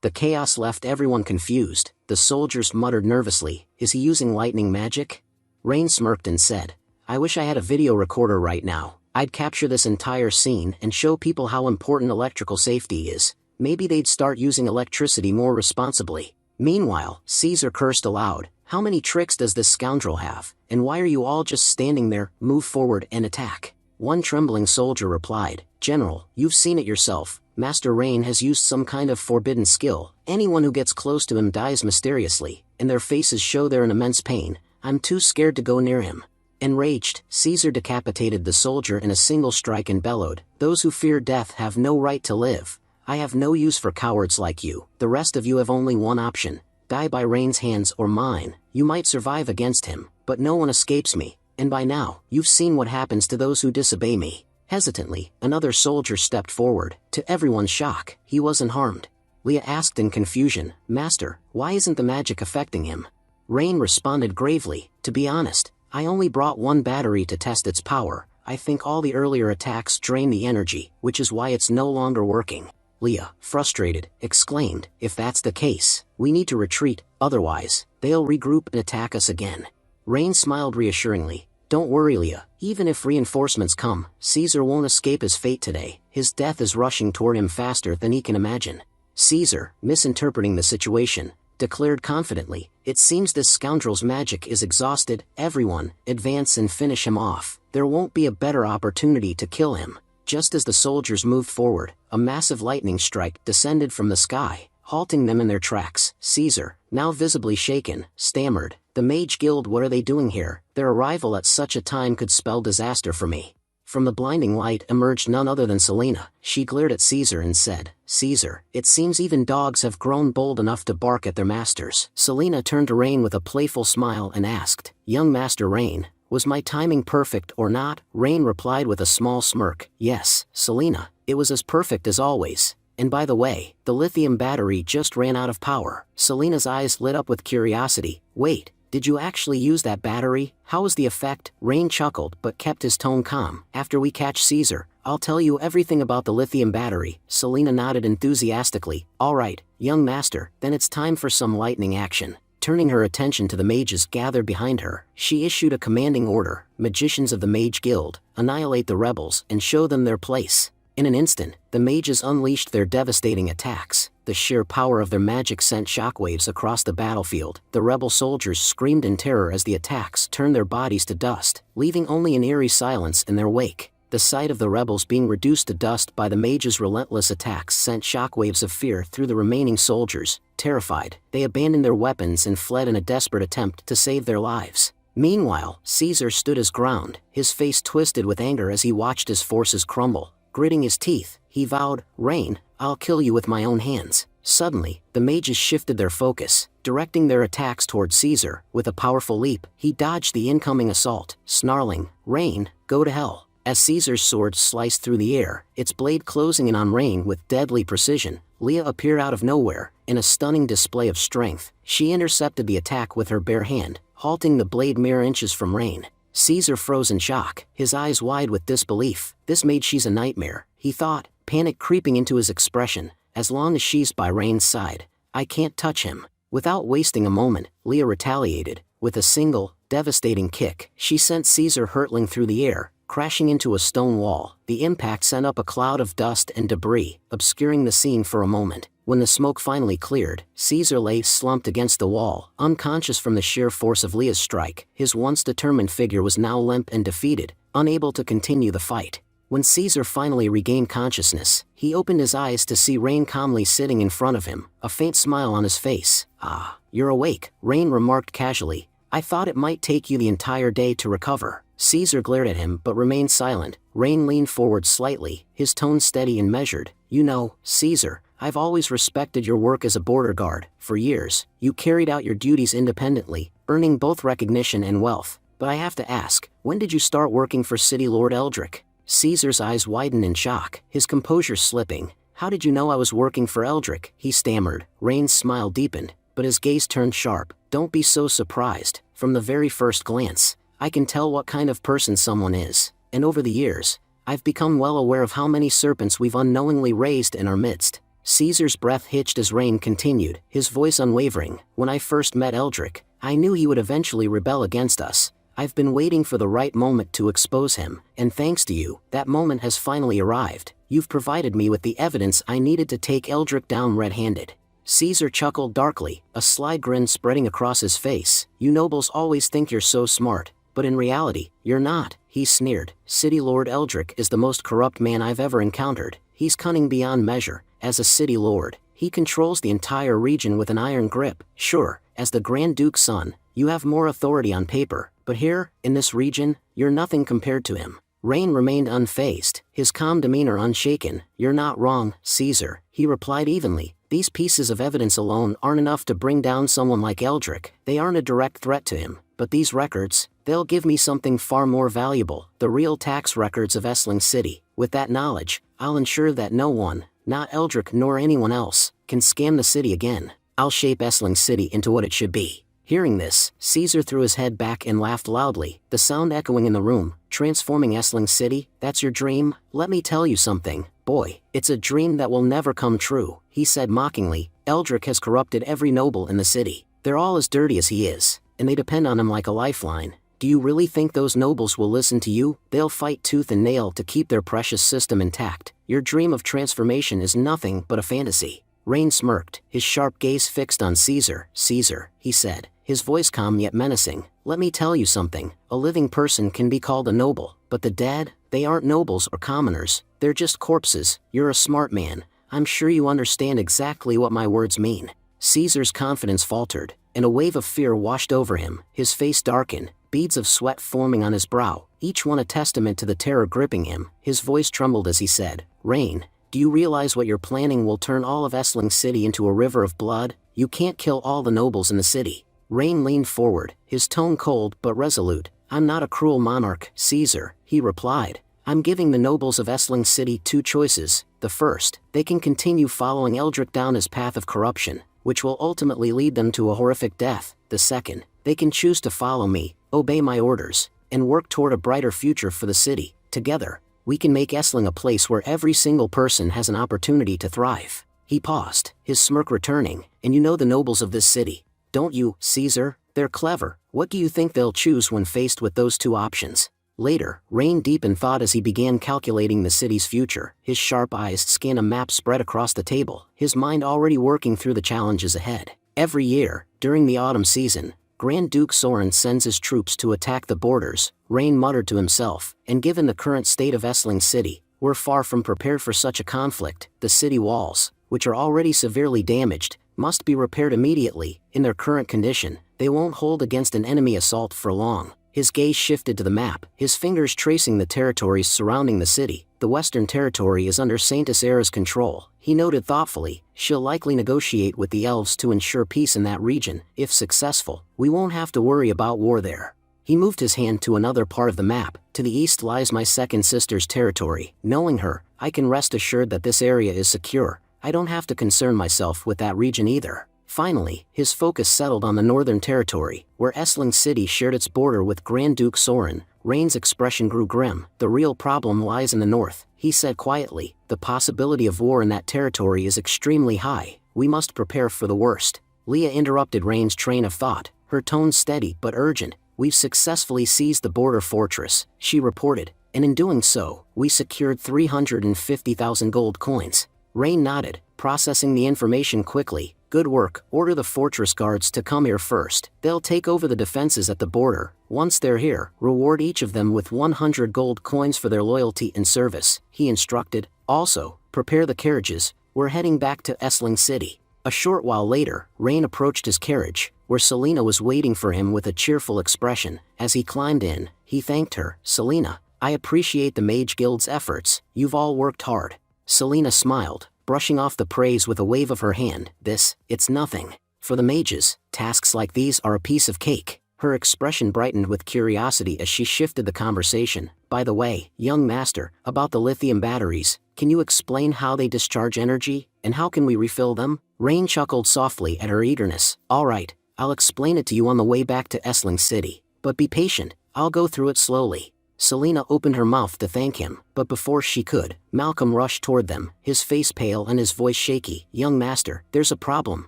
The chaos left everyone confused. The soldiers muttered nervously, "Is he using lightning magic?" Rain smirked and said, "I wish I had a video recorder right now. I'd capture this entire scene and show people how important electrical safety is. Maybe they'd start using electricity more responsibly." Meanwhile, Caesar cursed aloud, "How many tricks does this scoundrel have, and why are you all just standing there? Move forward and attack." One trembling soldier replied, "General, you've seen it yourself. Master Rain has used some kind of forbidden skill. Anyone who gets close to him dies mysteriously, and their faces show they're in immense pain. I'm too scared to go near him." Enraged, Caesar decapitated the soldier in a single strike and bellowed, "Those who fear death have no right to live. I have no use for cowards like you. The rest of you have only one option. Die by Rain's hands or mine. You might survive against him, but no one escapes me, and by now, you've seen what happens to those who disobey me." Hesitantly, another soldier stepped forward. To everyone's shock, he wasn't harmed. Leah asked in confusion, "Master, why isn't the magic affecting him?" Rain responded gravely, "To be honest, I only brought one battery to test its power. I think all the earlier attacks drained the energy, which is why it's no longer working." Leah, frustrated, exclaimed, "If that's the case, we need to retreat, otherwise, they'll regroup and attack us again." Rain smiled reassuringly, "Don't worry, Leah, even if reinforcements come, Caesar won't escape his fate today. His death is rushing toward him faster than he can imagine." Caesar, misinterpreting the situation, declared confidently, "It seems this scoundrel's magic is exhausted. Everyone, advance and finish him off. There won't be a better opportunity to kill him." Just as the soldiers moved forward, a massive lightning strike descended from the sky, halting them in their tracks. Caesar, now visibly shaken, stammered, "The Mage Guild, what are they doing here? Their arrival at such a time could spell disaster for me." From the blinding light emerged none other than Selena. She glared at Caesar and said, "Caesar, it seems even dogs have grown bold enough to bark at their masters." Selena turned to Rain with a playful smile and asked, "Young Master Rain, was my timing perfect or not?" Rain replied with a small smirk, "Yes, Selena, it was as perfect as always. And by the way, the lithium battery just ran out of power." Selena's eyes lit up with curiosity. "Wait, did you actually use that battery? How was the effect?" Rain chuckled but kept his tone calm. "After we catch Caesar, I'll tell you everything about the lithium battery." Selena nodded enthusiastically. "All right, young master, then it's time for some lightning action." Turning her attention to the mages gathered behind her, she issued a commanding order, "Magicians of the Mage Guild, annihilate the rebels and show them their place." In an instant, the mages unleashed their devastating attacks. The sheer power of their magic sent shockwaves across the battlefield. The rebel soldiers screamed in terror as the attacks turned their bodies to dust, leaving only an eerie silence in their wake. The sight of the rebels being reduced to dust by the mages' relentless attacks sent shockwaves of fear through the remaining soldiers. Terrified, they abandoned their weapons and fled in a desperate attempt to save their lives. Meanwhile, Caesar stood his ground, his face twisted with anger as he watched his forces crumble. Gritting his teeth, he vowed, "Rain, I'll kill you with my own hands." Suddenly, the mages shifted their focus, directing their attacks toward Caesar. With a powerful leap, he dodged the incoming assault, snarling, "Rain, go to hell." As Caesar's sword sliced through the air, its blade closing in on Rain with deadly precision, Leah appeared out of nowhere. In a stunning display of strength, she intercepted the attack with her bare hand, halting the blade mere inches from Rain. Caesar froze in shock, his eyes wide with disbelief. This made she's a nightmare, he thought, panic creeping into his expression. As long as she's by Rain's side, I can't touch him. Without wasting a moment, Leah retaliated. With a single, devastating kick, she sent Caesar hurtling through the air, crashing into a stone wall. The impact sent up a cloud of dust and debris, obscuring the scene for a moment. When the smoke finally cleared, Caesar lay slumped against the wall, unconscious from the sheer force of Leah's strike. His once determined figure was now limp and defeated, unable to continue the fight. When Caesar finally regained consciousness, he opened his eyes to see Rain calmly sitting in front of him, a faint smile on his face. "Ah, you're awake," Rain remarked casually. "I thought it might take you the entire day to recover." Caesar glared at him but remained silent. Rain leaned forward slightly, his tone steady and measured. "You know, Caesar, I've always respected your work as a border guard. For years, you carried out your duties independently, earning both recognition and wealth. But I have to ask, when did you start working for City Lord Eldrick?" Caesar's eyes widened in shock, his composure slipping. "How did you know I was working for Eldrick?" he stammered. Rain's smile deepened, but his gaze turned sharp. "Don't be so surprised. From the very first glance, I can tell what kind of person someone is. And over the years, I've become well aware of how many serpents we've unknowingly raised in our midst." Caesar's breath hitched as Rain continued, his voice unwavering. "When I first met Eldrick, I knew he would eventually rebel against us. I've been waiting for the right moment to expose him, and thanks to you, that moment has finally arrived. You've provided me with the evidence I needed to take Eldrick down red-handed." Caesar chuckled darkly, a sly grin spreading across his face. "You nobles always think you're so smart, but in reality, you're not," he sneered. "City Lord Eldrick is the most corrupt man I've ever encountered. He's cunning beyond measure. As a city lord, he controls the entire region with an iron grip. Sure, as the Grand Duke's son, you have more authority on paper, but here, in this region, you're nothing compared to him." Rain remained unfazed, his calm demeanor unshaken. "You're not wrong, Caesar," he replied evenly. "These pieces of evidence alone aren't enough to bring down someone like Eldrick. They aren't a direct threat to him, but these records, they'll give me something far more valuable, the real tax records of Essling City. With that knowledge, I'll ensure that no one, not Eldrick nor anyone else, can scam the city again. I'll shape Essling City into what it should be." Hearing this, Caesar threw his head back and laughed loudly, the sound echoing in the room. "Transforming Essling City, that's your dream? Let me tell you something, boy, it's a dream that will never come true," he said mockingly. "Eldrick has corrupted every noble in the city. They're all as dirty as he is, and they depend on him like a lifeline. Do you really think those nobles will listen to you? They'll fight tooth and nail to keep their precious system intact. Your dream of transformation is nothing but a fantasy." Rain smirked, his sharp gaze fixed on Caesar. "Caesar," he said, his voice calm yet menacing, "let me tell you something. A living person can be called a noble, but the dead, they aren't nobles or commoners. They're just corpses. You're a smart man. I'm sure you understand exactly what my words mean." Caesar's confidence faltered, and a wave of fear washed over him. His face darkened, beads of sweat forming on his brow, each one a testament to the terror gripping him. His voice trembled as he said, "Rain, do you realize what you're planning will turn all of Essling City into a river of blood? You can't kill all the nobles in the city." Rain leaned forward, his tone cold but resolute. "I'm not a cruel monarch, Caesar," he replied. "I'm giving the nobles of Essling City two choices. The first, they can continue following Eldrick down his path of corruption, which will ultimately lead them to a horrific death. The second, they can choose to follow me, obey my orders, and work toward a brighter future for the city. Together, we can make Essling a place where every single person has an opportunity to thrive." He paused, his smirk returning. "And you know the nobles of this city, don't you, Caesar? They're clever. What do you think they'll choose when faced with those two options?" Later, Rain deepened thought as he began calculating the city's future. His sharp eyes scanned a map spread across the table, his mind already working through the challenges ahead. Every year, during the autumn season, Grand Duke Soren sends his troops to attack the borders. Rain muttered to himself, and given the current state of Essling City, we're far from prepared for such a conflict. The city walls, which are already severely damaged, must be repaired immediately. In their current condition, they won't hold against an enemy assault for long. His gaze shifted to the map, his fingers tracing the territories surrounding the city. The Western Territory is under Saintus Era's control, he noted thoughtfully. She'll likely negotiate with the elves to ensure peace in that region. If successful, we won't have to worry about war there. He moved his hand to another part of the map. To the east lies my second sister's territory. Knowing her, I can rest assured that this area is secure. I don't have to concern myself with that region either. Finally, his focus settled on the Northern Territory, where Essling City shared its border with Grand Duke Soren. Rain's expression grew grim. "The real problem lies in the north," he said quietly. "The possibility of war in that territory is extremely high. We must prepare for the worst." Leah interrupted Rain's train of thought, her tone steady but urgent. "We've successfully seized the border fortress," she reported, "and in doing so, we secured 350,000 gold coins." Rain nodded, processing the information quickly. Good work, order the fortress guards to come here first. They'll take over the defenses at the border. Once they're here, reward each of them with 100 gold coins for their loyalty and service, he instructed. Also, prepare the carriages, we're heading back to Esling City. A short while later, Rain approached his carriage, where Selena was waiting for him with a cheerful expression. As he climbed in, he thanked her. Selena, I appreciate the Mage Guild's efforts, you've all worked hard. Selena smiled, brushing off the praise with a wave of her hand. It's nothing. For the mages, tasks like these are a piece of cake. Her expression brightened with curiosity as she shifted the conversation. By the way, young master, about the lithium batteries, can you explain how they discharge energy, and how can we refill them? Rain chuckled softly at her eagerness. All right, I'll explain it to you on the way back to Esling City. But be patient, I'll go through it slowly. Selena opened her mouth to thank him, but before she could, Malcolm rushed toward them, his face pale and his voice shaky. Young master, there's a problem,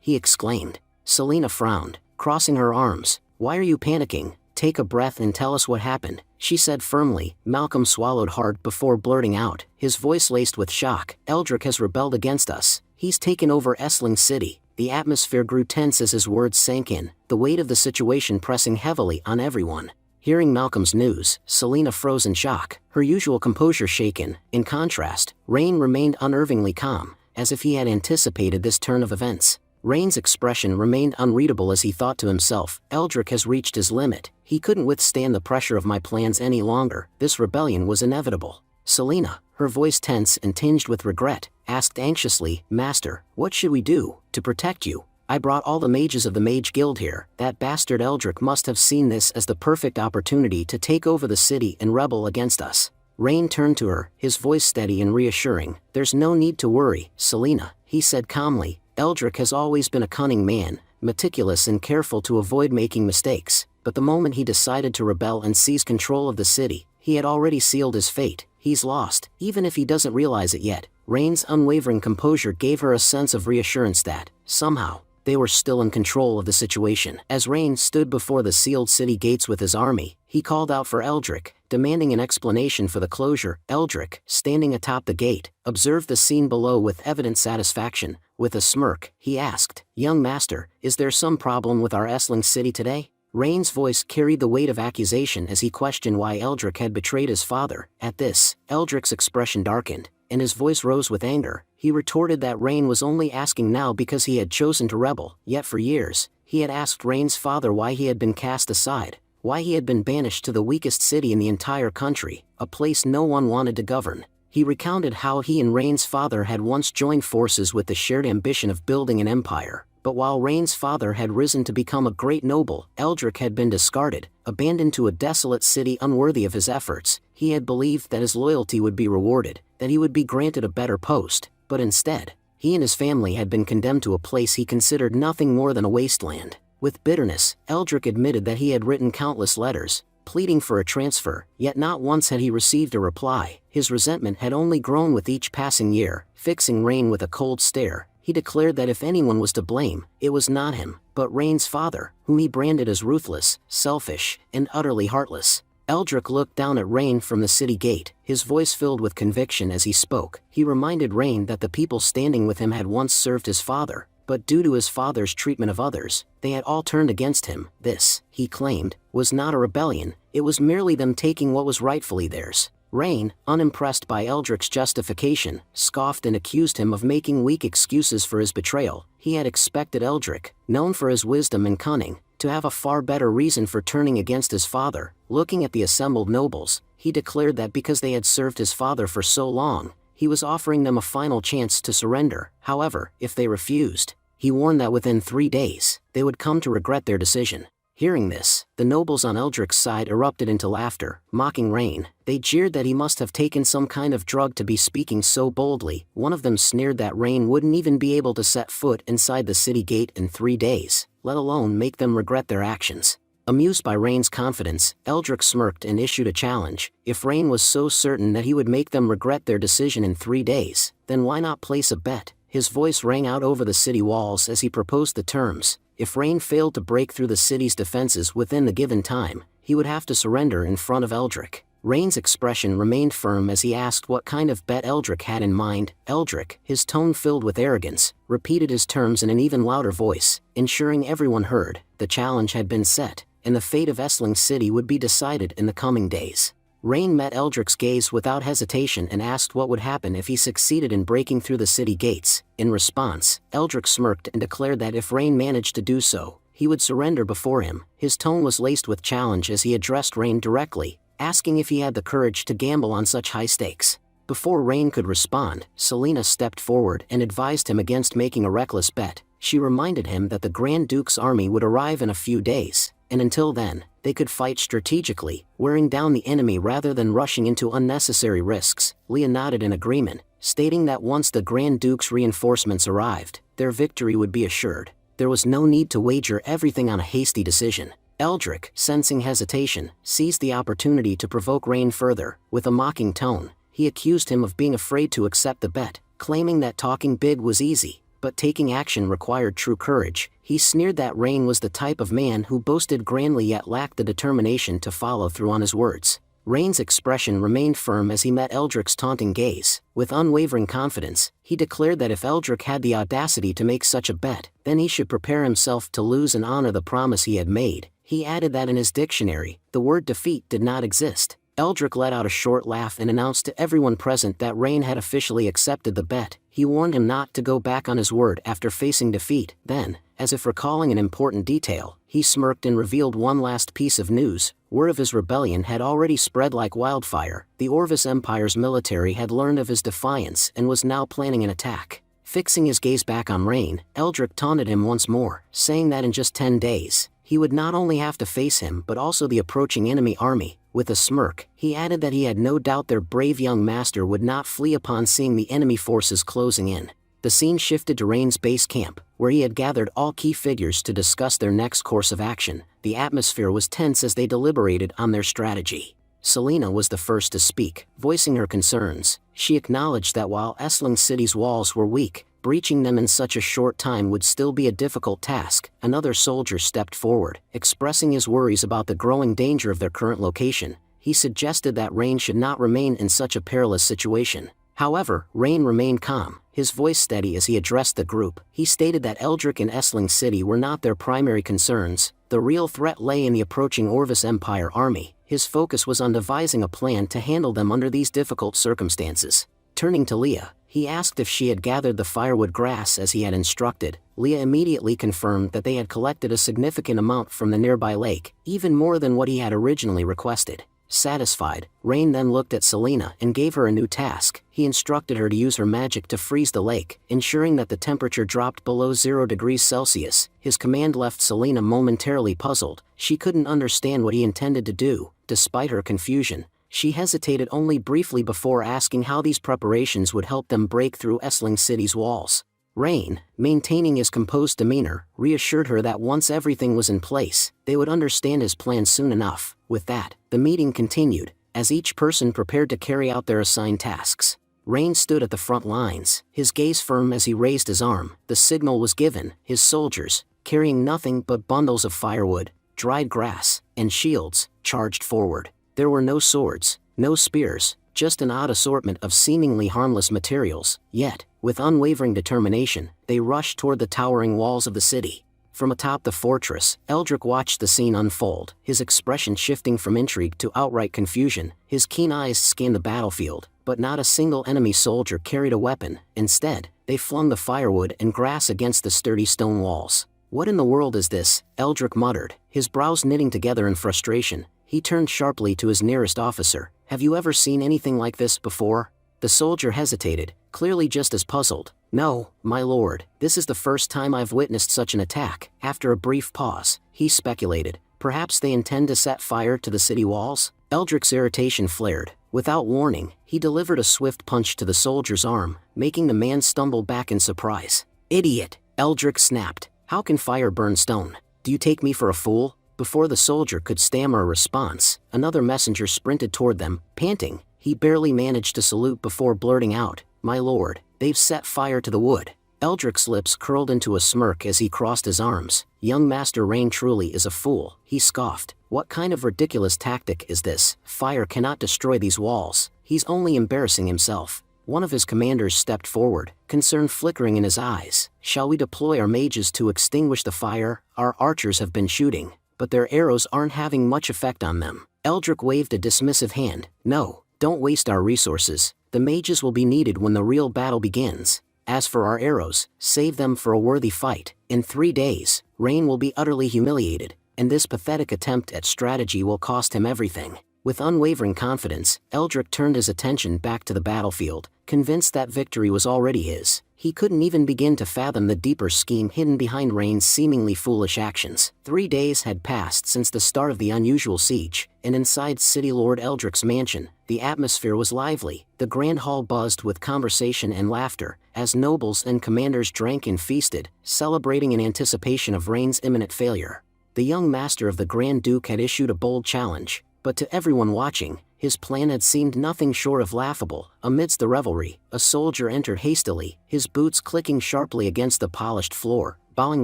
he exclaimed. Selena frowned, crossing her arms. Why are you panicking? Take a breath and tell us what happened, she said firmly. Malcolm swallowed hard before blurting out, his voice laced with shock. Eldrick has rebelled against us. He's taken over Esling City. The atmosphere grew tense as his words sank in, the weight of the situation pressing heavily on everyone. Hearing Malcolm's news, Selena froze in shock, her usual composure shaken. In contrast, Rain remained unnervingly calm, as if he had anticipated this turn of events. Rain's expression remained unreadable as he thought to himself, Eldrick has reached his limit. He couldn't withstand the pressure of my plans any longer. This rebellion was inevitable. Selena, her voice tense and tinged with regret, asked anxiously, Master, what should we do to protect you? I brought all the mages of the Mage Guild here. That bastard Eldrick must have seen this as the perfect opportunity to take over the city and rebel against us. Rain turned to her, his voice steady and reassuring. There's no need to worry, Selena, he said calmly. Eldrick has always been a cunning man, meticulous and careful to avoid making mistakes. But the moment he decided to rebel and seize control of the city, he had already sealed his fate. He's lost, even if he doesn't realize it yet. Rain's unwavering composure gave her a sense of reassurance that, somehow, they were still in control of the situation. As Rain stood before the sealed city gates with his army, he called out for Eldrick, demanding an explanation for the closure. Eldrick, standing atop the gate, observed the scene below with evident satisfaction. With a smirk, he asked, Young master, is there some problem with our Esling City today? Rain's voice carried the weight of accusation as he questioned why Eldrick had betrayed his father. At this, Eldrick's expression darkened, and his voice rose with anger. He retorted that Rain was only asking now because he had chosen to rebel, yet for years, he had asked Rain's father why he had been cast aside, why he had been banished to the weakest city in the entire country, a place no one wanted to govern. He recounted how he and Rain's father had once joined forces with the shared ambition of building an empire, but while Rain's father had risen to become a great noble, Eldrick had been discarded, abandoned to a desolate city unworthy of his efforts. He had believed that his loyalty would be rewarded, that he would be granted a better post, but instead, he and his family had been condemned to a place he considered nothing more than a wasteland. With bitterness, Eldrick admitted that he had written countless letters, pleading for a transfer, yet not once had he received a reply. His resentment had only grown with each passing year. Fixing Rain with a cold stare, he declared that if anyone was to blame, it was not him, but Rain's father, whom he branded as ruthless, selfish, and utterly heartless. Eldrick looked down at Rain from the city gate, his voice filled with conviction as he spoke. He reminded Rain that the people standing with him had once served his father, but due to his father's treatment of others, they had all turned against him. This, he claimed, was not a rebellion, it was merely them taking what was rightfully theirs. Rain, unimpressed by Eldrick's justification, scoffed and accused him of making weak excuses for his betrayal. He had expected Eldrick, known for his wisdom and cunning, to have a far better reason for turning against his father. Looking at the assembled nobles, he declared that because they had served his father for so long, he was offering them a final chance to surrender. However, if they refused, he warned that within 3 days, they would come to regret their decision. Hearing this, the nobles on Eldrick's side erupted into laughter, mocking Rain. They jeered that he must have taken some kind of drug to be speaking so boldly. One of them sneered that Rain wouldn't even be able to set foot inside the city gate in 3 days, let alone make them regret their actions. Amused by Rain's confidence, Eldrick smirked and issued a challenge. If Rain was so certain that he would make them regret their decision in 3 days, then why not place a bet? His voice rang out over the city walls as he proposed the terms. If Rain failed to break through the city's defenses within the given time, he would have to surrender in front of Eldrick. Rain's expression remained firm as he asked what kind of bet Eldrick had in mind. Eldrick, his tone filled with arrogance, repeated his terms in an even louder voice, ensuring everyone heard. The challenge had been set, and the fate of Essling City would be decided in the coming days. Rain met Eldrick's gaze without hesitation and asked what would happen if he succeeded in breaking through the city gates. In response, Eldrick smirked and declared that if Rain managed to do so, he would surrender before him. His tone was laced with challenge as he addressed Rain directly, asking if he had the courage to gamble on such high stakes. Before Rain could respond, Selena stepped forward and advised him against making a reckless bet. She reminded him that the Grand Duke's army would arrive in a few days, and until then, they could fight strategically, wearing down the enemy rather than rushing into unnecessary risks. Leah nodded in agreement, stating that once the Grand Duke's reinforcements arrived, their victory would be assured. There was no need to wager everything on a hasty decision. Eldrick, sensing hesitation, seized the opportunity to provoke Rain further. With a mocking tone, he accused him of being afraid to accept the bet, claiming that talking big was easy, but taking action required true courage. He sneered that Rain was the type of man who boasted grandly yet lacked the determination to follow through on his words. Rain's expression remained firm as he met Eldrick's taunting gaze. With unwavering confidence, he declared that if Eldrick had the audacity to make such a bet, then he should prepare himself to lose and honor the promise he had made. He added that in his dictionary, the word defeat did not exist. Eldrick let out a short laugh and announced to everyone present that Rain had officially accepted the bet. He warned him not to go back on his word after facing defeat. Then, as if recalling an important detail, he smirked and revealed one last piece of news. Word of his rebellion had already spread like wildfire. The Orvis Empire's military had learned of his defiance and was now planning an attack. Fixing his gaze back on Rain, Eldrick taunted him once more, saying that in just 10 days, he would not only have to face him but also the approaching enemy army. With a smirk, he added that he had no doubt their brave young master would not flee upon seeing the enemy forces closing in. The scene shifted to Rain's base camp, where he had gathered all key figures to discuss their next course of action. The atmosphere was tense as they deliberated on their strategy. Selena was the first to speak, voicing her concerns. She acknowledged that while Essling City's walls were weak, breaching them in such a short time would still be a difficult task. Another soldier stepped forward, expressing his worries about the growing danger of their current location. He suggested that Rain should not remain in such a perilous situation. However, Rain remained calm, his voice steady as he addressed the group. He stated that Eldrick and Essling City were not their primary concerns. The real threat lay in the approaching Orvis Empire army. His focus was on devising a plan to handle them under these difficult circumstances. Turning to Leah, he asked if she had gathered the firewood grass as he had instructed. Leah immediately confirmed that they had collected a significant amount from the nearby lake, even more than what he had originally requested. Satisfied, Rain then looked at Selena and gave her a new task. He instructed her to use her magic to freeze the lake, ensuring that the temperature dropped below 0 degrees Celsius. His command left Selena momentarily puzzled. She couldn't understand what he intended to do. Despite her confusion, she hesitated only briefly before asking how these preparations would help them break through Essling City's walls. Rain, maintaining his composed demeanor, reassured her that once everything was in place, they would understand his plan soon enough. With that, the meeting continued, as each person prepared to carry out their assigned tasks. Rain stood at the front lines, his gaze firm as he raised his arm. The signal was given. His soldiers, carrying nothing but bundles of firewood, dried grass, and shields, charged forward. There were no swords, no spears, just an odd assortment of seemingly harmless materials. Yet, with unwavering determination, they rushed toward the towering walls of the city. From atop the fortress, Eldrick watched the scene unfold, his expression shifting from intrigue to outright confusion. His keen eyes scanned the battlefield, but not a single enemy soldier carried a weapon. Instead, they flung the firewood and grass against the sturdy stone walls. "What in the world is this?" Eldrick muttered, his brows knitting together in frustration. He turned sharply to his nearest officer. "Have you ever seen anything like this before?" The soldier hesitated, clearly just as puzzled. "No, my lord, this is the first time I've witnessed such an attack." After a brief pause, he speculated, "Perhaps they intend to set fire to the city walls?" Eldrick's irritation flared. Without warning, he delivered a swift punch to the soldier's arm, making the man stumble back in surprise. "Idiot!" Eldrick snapped. "How can fire burn stone? Do you take me for a fool?" Before the soldier could stammer a response, another messenger sprinted toward them, panting. He barely managed to salute before blurting out, "My lord, they've set fire to the wood." Eldric's lips curled into a smirk as he crossed his arms. Young Master Rain truly is a fool, he scoffed. What kind of ridiculous tactic is this? Fire cannot destroy these walls. He's only embarrassing himself. One of his commanders stepped forward, concern flickering in his eyes. Shall we deploy our mages to extinguish the fire? Our archers have been shooting, but their arrows aren't having much effect on them. Eldric waved a dismissive hand. No, don't waste our resources. The mages will be needed when the real battle begins. As for our arrows, save them for a worthy fight. In 3 days, Rain will be utterly humiliated, and this pathetic attempt at strategy will cost him everything. With unwavering confidence, Eldric turned his attention back to the battlefield, convinced that victory was already his. He couldn't even begin to fathom the deeper scheme hidden behind Rain's seemingly foolish actions. 3 days had passed since the start of the unusual siege, and inside City Lord Eldric's mansion, the atmosphere was lively. The grand hall buzzed with conversation and laughter, as nobles and commanders drank and feasted, celebrating in anticipation of Rain's imminent failure. The young master of the Grand Duke had issued a bold challenge, but to everyone watching, his plan had seemed nothing short of laughable. Amidst the revelry, a soldier entered hastily, his boots clicking sharply against the polished floor. Bowing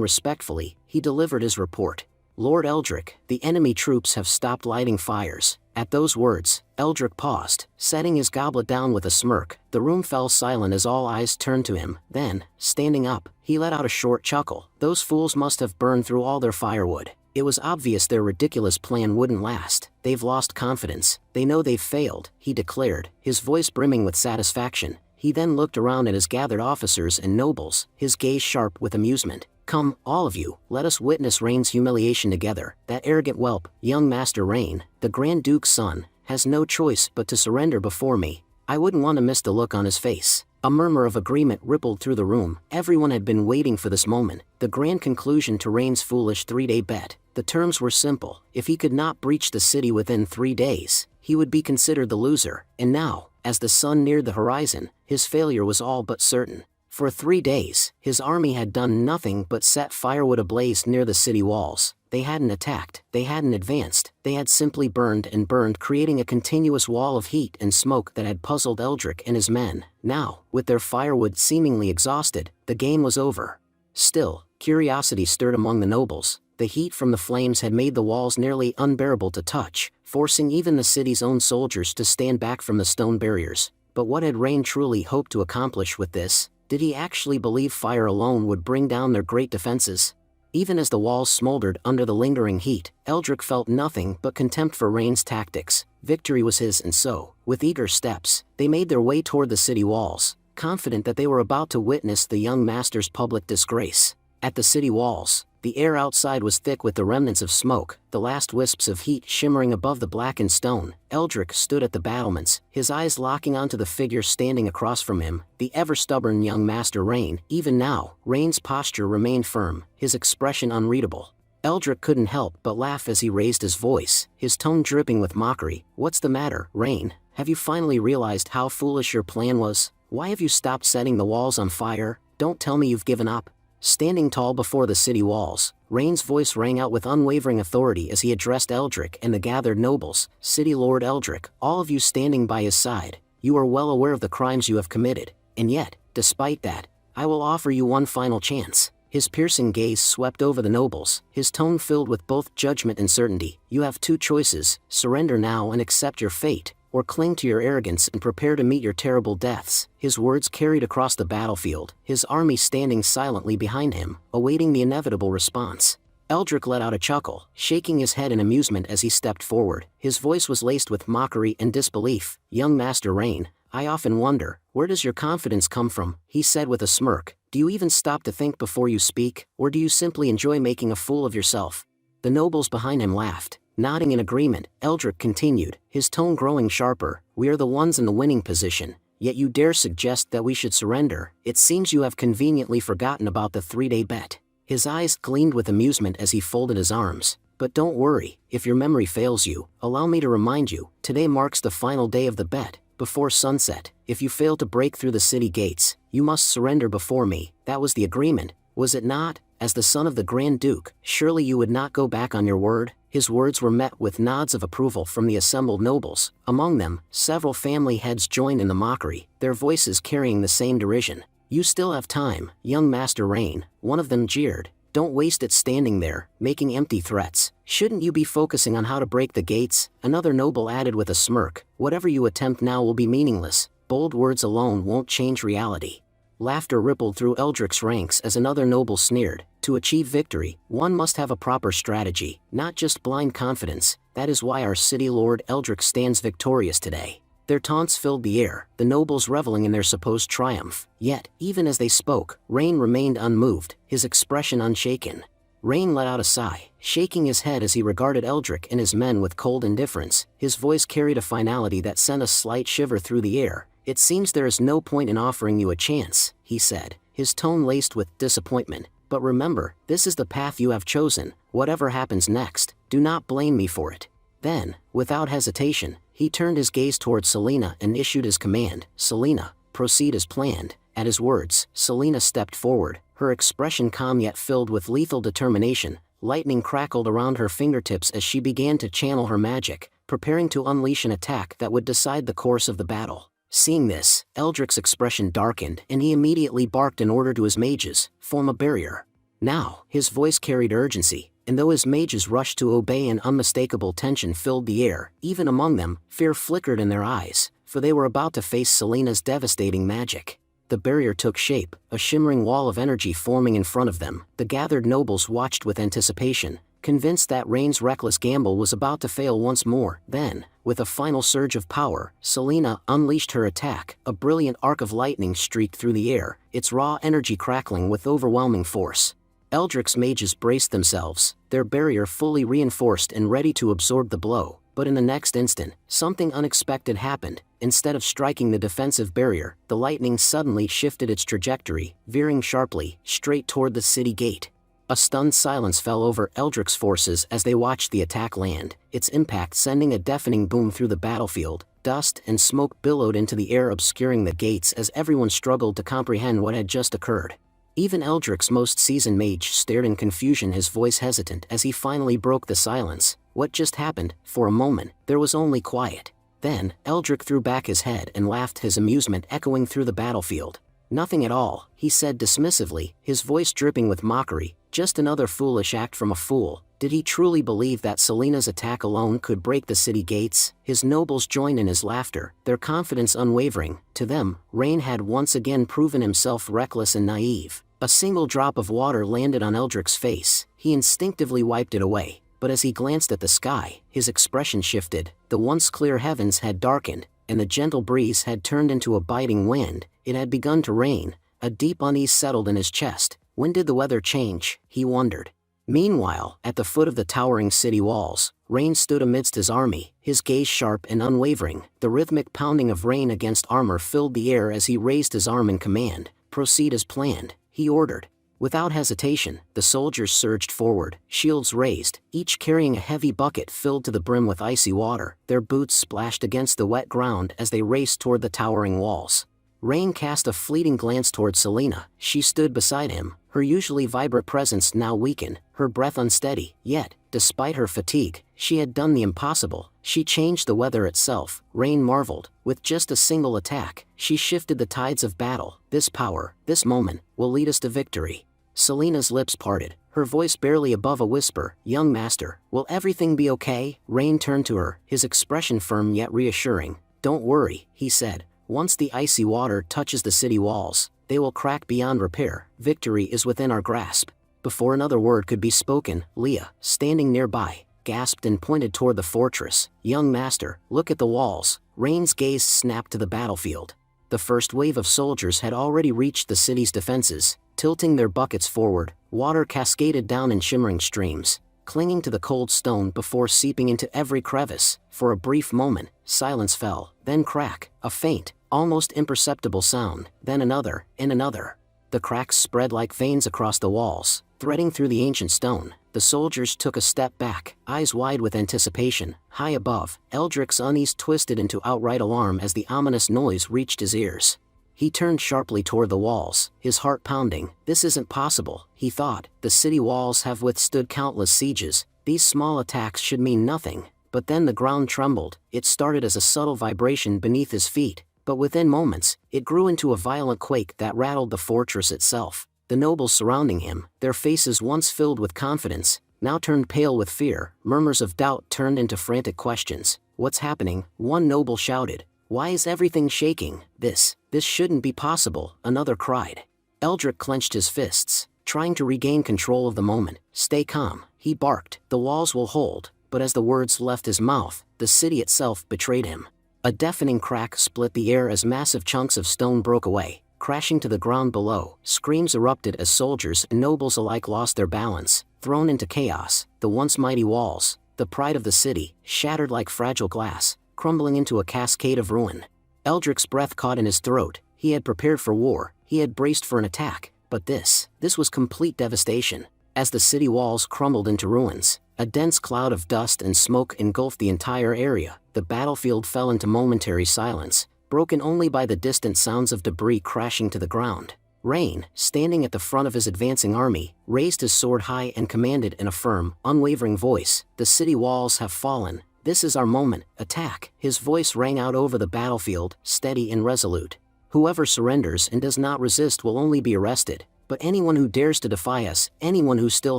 respectfully, he delivered his report. Lord Eldric, the enemy troops have stopped lighting fires. At those words, Eldric paused, setting his goblet down with a smirk. The room fell silent as all eyes turned to him. Then, standing up, he let out a short chuckle. Those fools must have burned through all their firewood. It was obvious their ridiculous plan wouldn't last. They've lost confidence. They know they've failed, he declared, his voice brimming with satisfaction. He then looked around at his gathered officers and nobles, his gaze sharp with amusement. Come, all of you, let us witness Rain's humiliation together. That arrogant whelp, young Master Rain, the Grand Duke's son, has no choice but to surrender before me. I wouldn't want to miss the look on his face. A murmur of agreement rippled through the room. Everyone had been waiting for this moment, the grand conclusion to Rain's foolish 3-day bet. The terms were simple. If he could not breach the city within 3 days, he would be considered the loser. And now, as the sun neared the horizon, his failure was all but certain. For 3 days, his army had done nothing but set firewood ablaze near the city walls. They hadn't attacked, they hadn't advanced, they had simply burned and burned, creating a continuous wall of heat and smoke that had puzzled Eldric and his men. Now, with their firewood seemingly exhausted, the game was over. Still, curiosity stirred among the nobles. The heat from the flames had made the walls nearly unbearable to touch, forcing even the city's own soldiers to stand back from the stone barriers. But what had Rain truly hoped to accomplish with this? Did he actually believe fire alone would bring down their great defenses? Even as the walls smoldered under the lingering heat, Eldric felt nothing but contempt for Rain's tactics. Victory was his, and so, with eager steps, they made their way toward the city walls, confident that they were about to witness the young master's public disgrace. At the city walls, the air outside was thick with the remnants of smoke, the last wisps of heat shimmering above the blackened stone. Eldric stood at the battlements, his eyes locking onto the figure standing across from him, the ever-stubborn young Master Rain. Even now, Rain's posture remained firm, his expression unreadable. Eldric couldn't help but laugh as he raised his voice, his tone dripping with mockery. What's the matter, Rain? Have you finally realized how foolish your plan was? Why have you stopped setting the walls on fire? Don't tell me you've given up. Standing tall before the city walls, Rain's voice rang out with unwavering authority as he addressed Eldric and the gathered nobles. City Lord Eldric, all of you standing by his side, you are well aware of the crimes you have committed, and yet, despite that, I will offer you one final chance. His piercing gaze swept over the nobles, his tone filled with both judgment and certainty. You have 2 choices: surrender now and accept your fate, or cling to your arrogance and prepare to meet your terrible deaths. His words carried across the battlefield, his army standing silently behind him, awaiting the inevitable response. Eldric let out a chuckle, shaking his head in amusement as he stepped forward. His voice was laced with mockery and disbelief. Young Master Rain, I often wonder, where does your confidence come from? He said with a smirk. Do you even stop to think before you speak, or do you simply enjoy making a fool of yourself? The nobles behind him laughed. Nodding in agreement, Eldric continued, his tone growing sharper. We are the ones in the winning position, yet you dare suggest that we should surrender. It seems you have conveniently forgotten about the 3-day bet. His eyes gleamed with amusement as he folded his arms. But don't worry, if your memory fails you, allow me to remind you, today marks the final day of the bet. Before sunset, if you fail to break through the city gates, you must surrender before me. That was the agreement, was it not? As the son of the Grand Duke, surely you would not go back on your word? His words were met with nods of approval from the assembled nobles. Among them, several family heads joined in the mockery, their voices carrying the same derision. "You still have time, young Master Rain," one of them jeered. "Don't waste it standing there, making empty threats. Shouldn't you be focusing on how to break the gates?" Another noble added with a smirk. "Whatever you attempt now will be meaningless. Bold words alone won't change reality." Laughter rippled through Eldric's ranks as another noble sneered. "To achieve victory, one must have a proper strategy, not just blind confidence. That is why our city lord Eldric stands victorious today." Their taunts filled the air, the nobles reveling in their supposed triumph. Yet, even as they spoke, Rain remained unmoved, his expression unshaken. Rain let out a sigh, shaking his head as he regarded Eldric and his men with cold indifference. His voice carried a finality that sent a slight shiver through the air. "It seems there is no point in offering you a chance," he said, his tone laced with disappointment. "But remember, this is the path you have chosen. Whatever happens next, do not blame me for it." Then, without hesitation, he turned his gaze toward Selena and issued his command. "Selena, proceed as planned." At his words, Selena stepped forward, her expression calm yet filled with lethal determination. Lightning crackled around her fingertips as she began to channel her magic, preparing to unleash an attack that would decide the course of the battle. Seeing this, Eldric's expression darkened and he immediately barked an order to his mages, "Form a barrier." Now, his voice carried urgency, and though his mages rushed to obey, an unmistakable tension filled the air. Even among them, fear flickered in their eyes, for they were about to face Selena's devastating magic. The barrier took shape, a shimmering wall of energy forming in front of them. The gathered nobles watched with anticipation, convinced that Rain's reckless gamble was about to fail once more. Then, with a final surge of power, Selena unleashed her attack. A brilliant arc of lightning streaked through the air, its raw energy crackling with overwhelming force. Eldric's mages braced themselves, their barrier fully reinforced and ready to absorb the blow. But in the next instant, something unexpected happened. Instead of striking the defensive barrier, the lightning suddenly shifted its trajectory, veering sharply, straight toward the city gate. A stunned silence fell over Eldric's forces as they watched the attack land, its impact sending a deafening boom through the battlefield. Dust and smoke billowed into the air, obscuring the gates as everyone struggled to comprehend what had just occurred. Even Eldric's most seasoned mage stared in confusion, his voice hesitant as he finally broke the silence. "What just happened?" For a moment, there was only quiet. Then, Eldric threw back his head and laughed, his amusement echoing through the battlefield. "Nothing at all," he said dismissively, his voice dripping with mockery. "Just another foolish act from a fool." Did he truly believe that Selena's attack alone could break the city gates? His nobles joined in his laughter, their confidence unwavering. To them, Rain had once again proven himself reckless and naive. A single drop of water landed on Eldric's face. He instinctively wiped it away. But as he glanced at the sky, his expression shifted. The once clear heavens had darkened, and the gentle breeze had turned into a biting wind. It had begun to rain. A deep unease settled in his chest. When did the weather change? He wondered. Meanwhile, at the foot of the towering city walls, Rain stood amidst his army, his gaze sharp and unwavering. The rhythmic pounding of rain against armor filled the air as he raised his arm in command. "Proceed as planned," he ordered. Without hesitation, the soldiers surged forward, shields raised, each carrying a heavy bucket filled to the brim with icy water. Their boots splashed against the wet ground as they raced toward the towering walls. Rain cast a fleeting glance toward Selena. She stood beside him, her usually vibrant presence now weakened, her breath unsteady. Yet, despite her fatigue, she had done the impossible. She changed the weather itself. Rain marveled. With just a single attack, she shifted the tides of battle. This power, this moment, will lead us to victory. Selena's lips parted, her voice barely above a whisper. "Young master, will everything be okay?" Rain turned to her, his expression firm yet reassuring. "Don't worry," he said. "Once the icy water touches the city walls, they will crack beyond repair. Victory is within our grasp." Before another word could be spoken, Leah, standing nearby, gasped and pointed toward the fortress. "Young master, look at the walls." Rain's gaze snapped to the battlefield. The first wave of soldiers had already reached the city's defenses. Tilting their buckets forward, water cascaded down in shimmering streams, clinging to the cold stone before seeping into every crevice. For a brief moment, silence fell, then crack, a faint, almost imperceptible sound, then another, and another. The cracks spread like veins across the walls, threading through the ancient stone. The soldiers took a step back, eyes wide with anticipation. High above, Eldric's unease twisted into outright alarm as the ominous noise reached his ears. He turned sharply toward the walls, his heart pounding. This isn't possible, he thought. The city walls have withstood countless sieges. These small attacks should mean nothing. But then the ground trembled. It started as a subtle vibration beneath his feet. but within moments, it grew into a violent quake that rattled the fortress itself. The nobles surrounding him, their faces once filled with confidence, now turned pale with fear. Murmurs of doubt turned into frantic questions. "What's happening?" one noble shouted. "Why is everything shaking?" This shouldn't be possible," another cried. Eldrick clenched his fists, trying to regain control of the moment. "Stay calm," he barked. "The walls will hold." But as the words left his mouth, the city itself betrayed him. A deafening crack split the air as massive chunks of stone broke away, crashing to the ground below. Screams erupted as soldiers and nobles alike lost their balance, thrown into chaos. The once mighty walls, the pride of the city, shattered like fragile glass, crumbling into a cascade of ruin. Eldrick's breath caught in his throat. He had prepared for war, he had braced for an attack, but this was complete devastation. As the city walls crumbled into ruins, a dense cloud of dust and smoke engulfed the entire area. The battlefield fell into momentary silence, broken only by the distant sounds of debris crashing to the ground. Rain, standing at the front of his advancing army, raised his sword high and commanded in a firm, unwavering voice, "The city walls have fallen. This is our moment. Attack." His voice rang out over the battlefield, steady and resolute. "Whoever surrenders and does not resist will only be arrested. But anyone who dares to defy us, anyone who still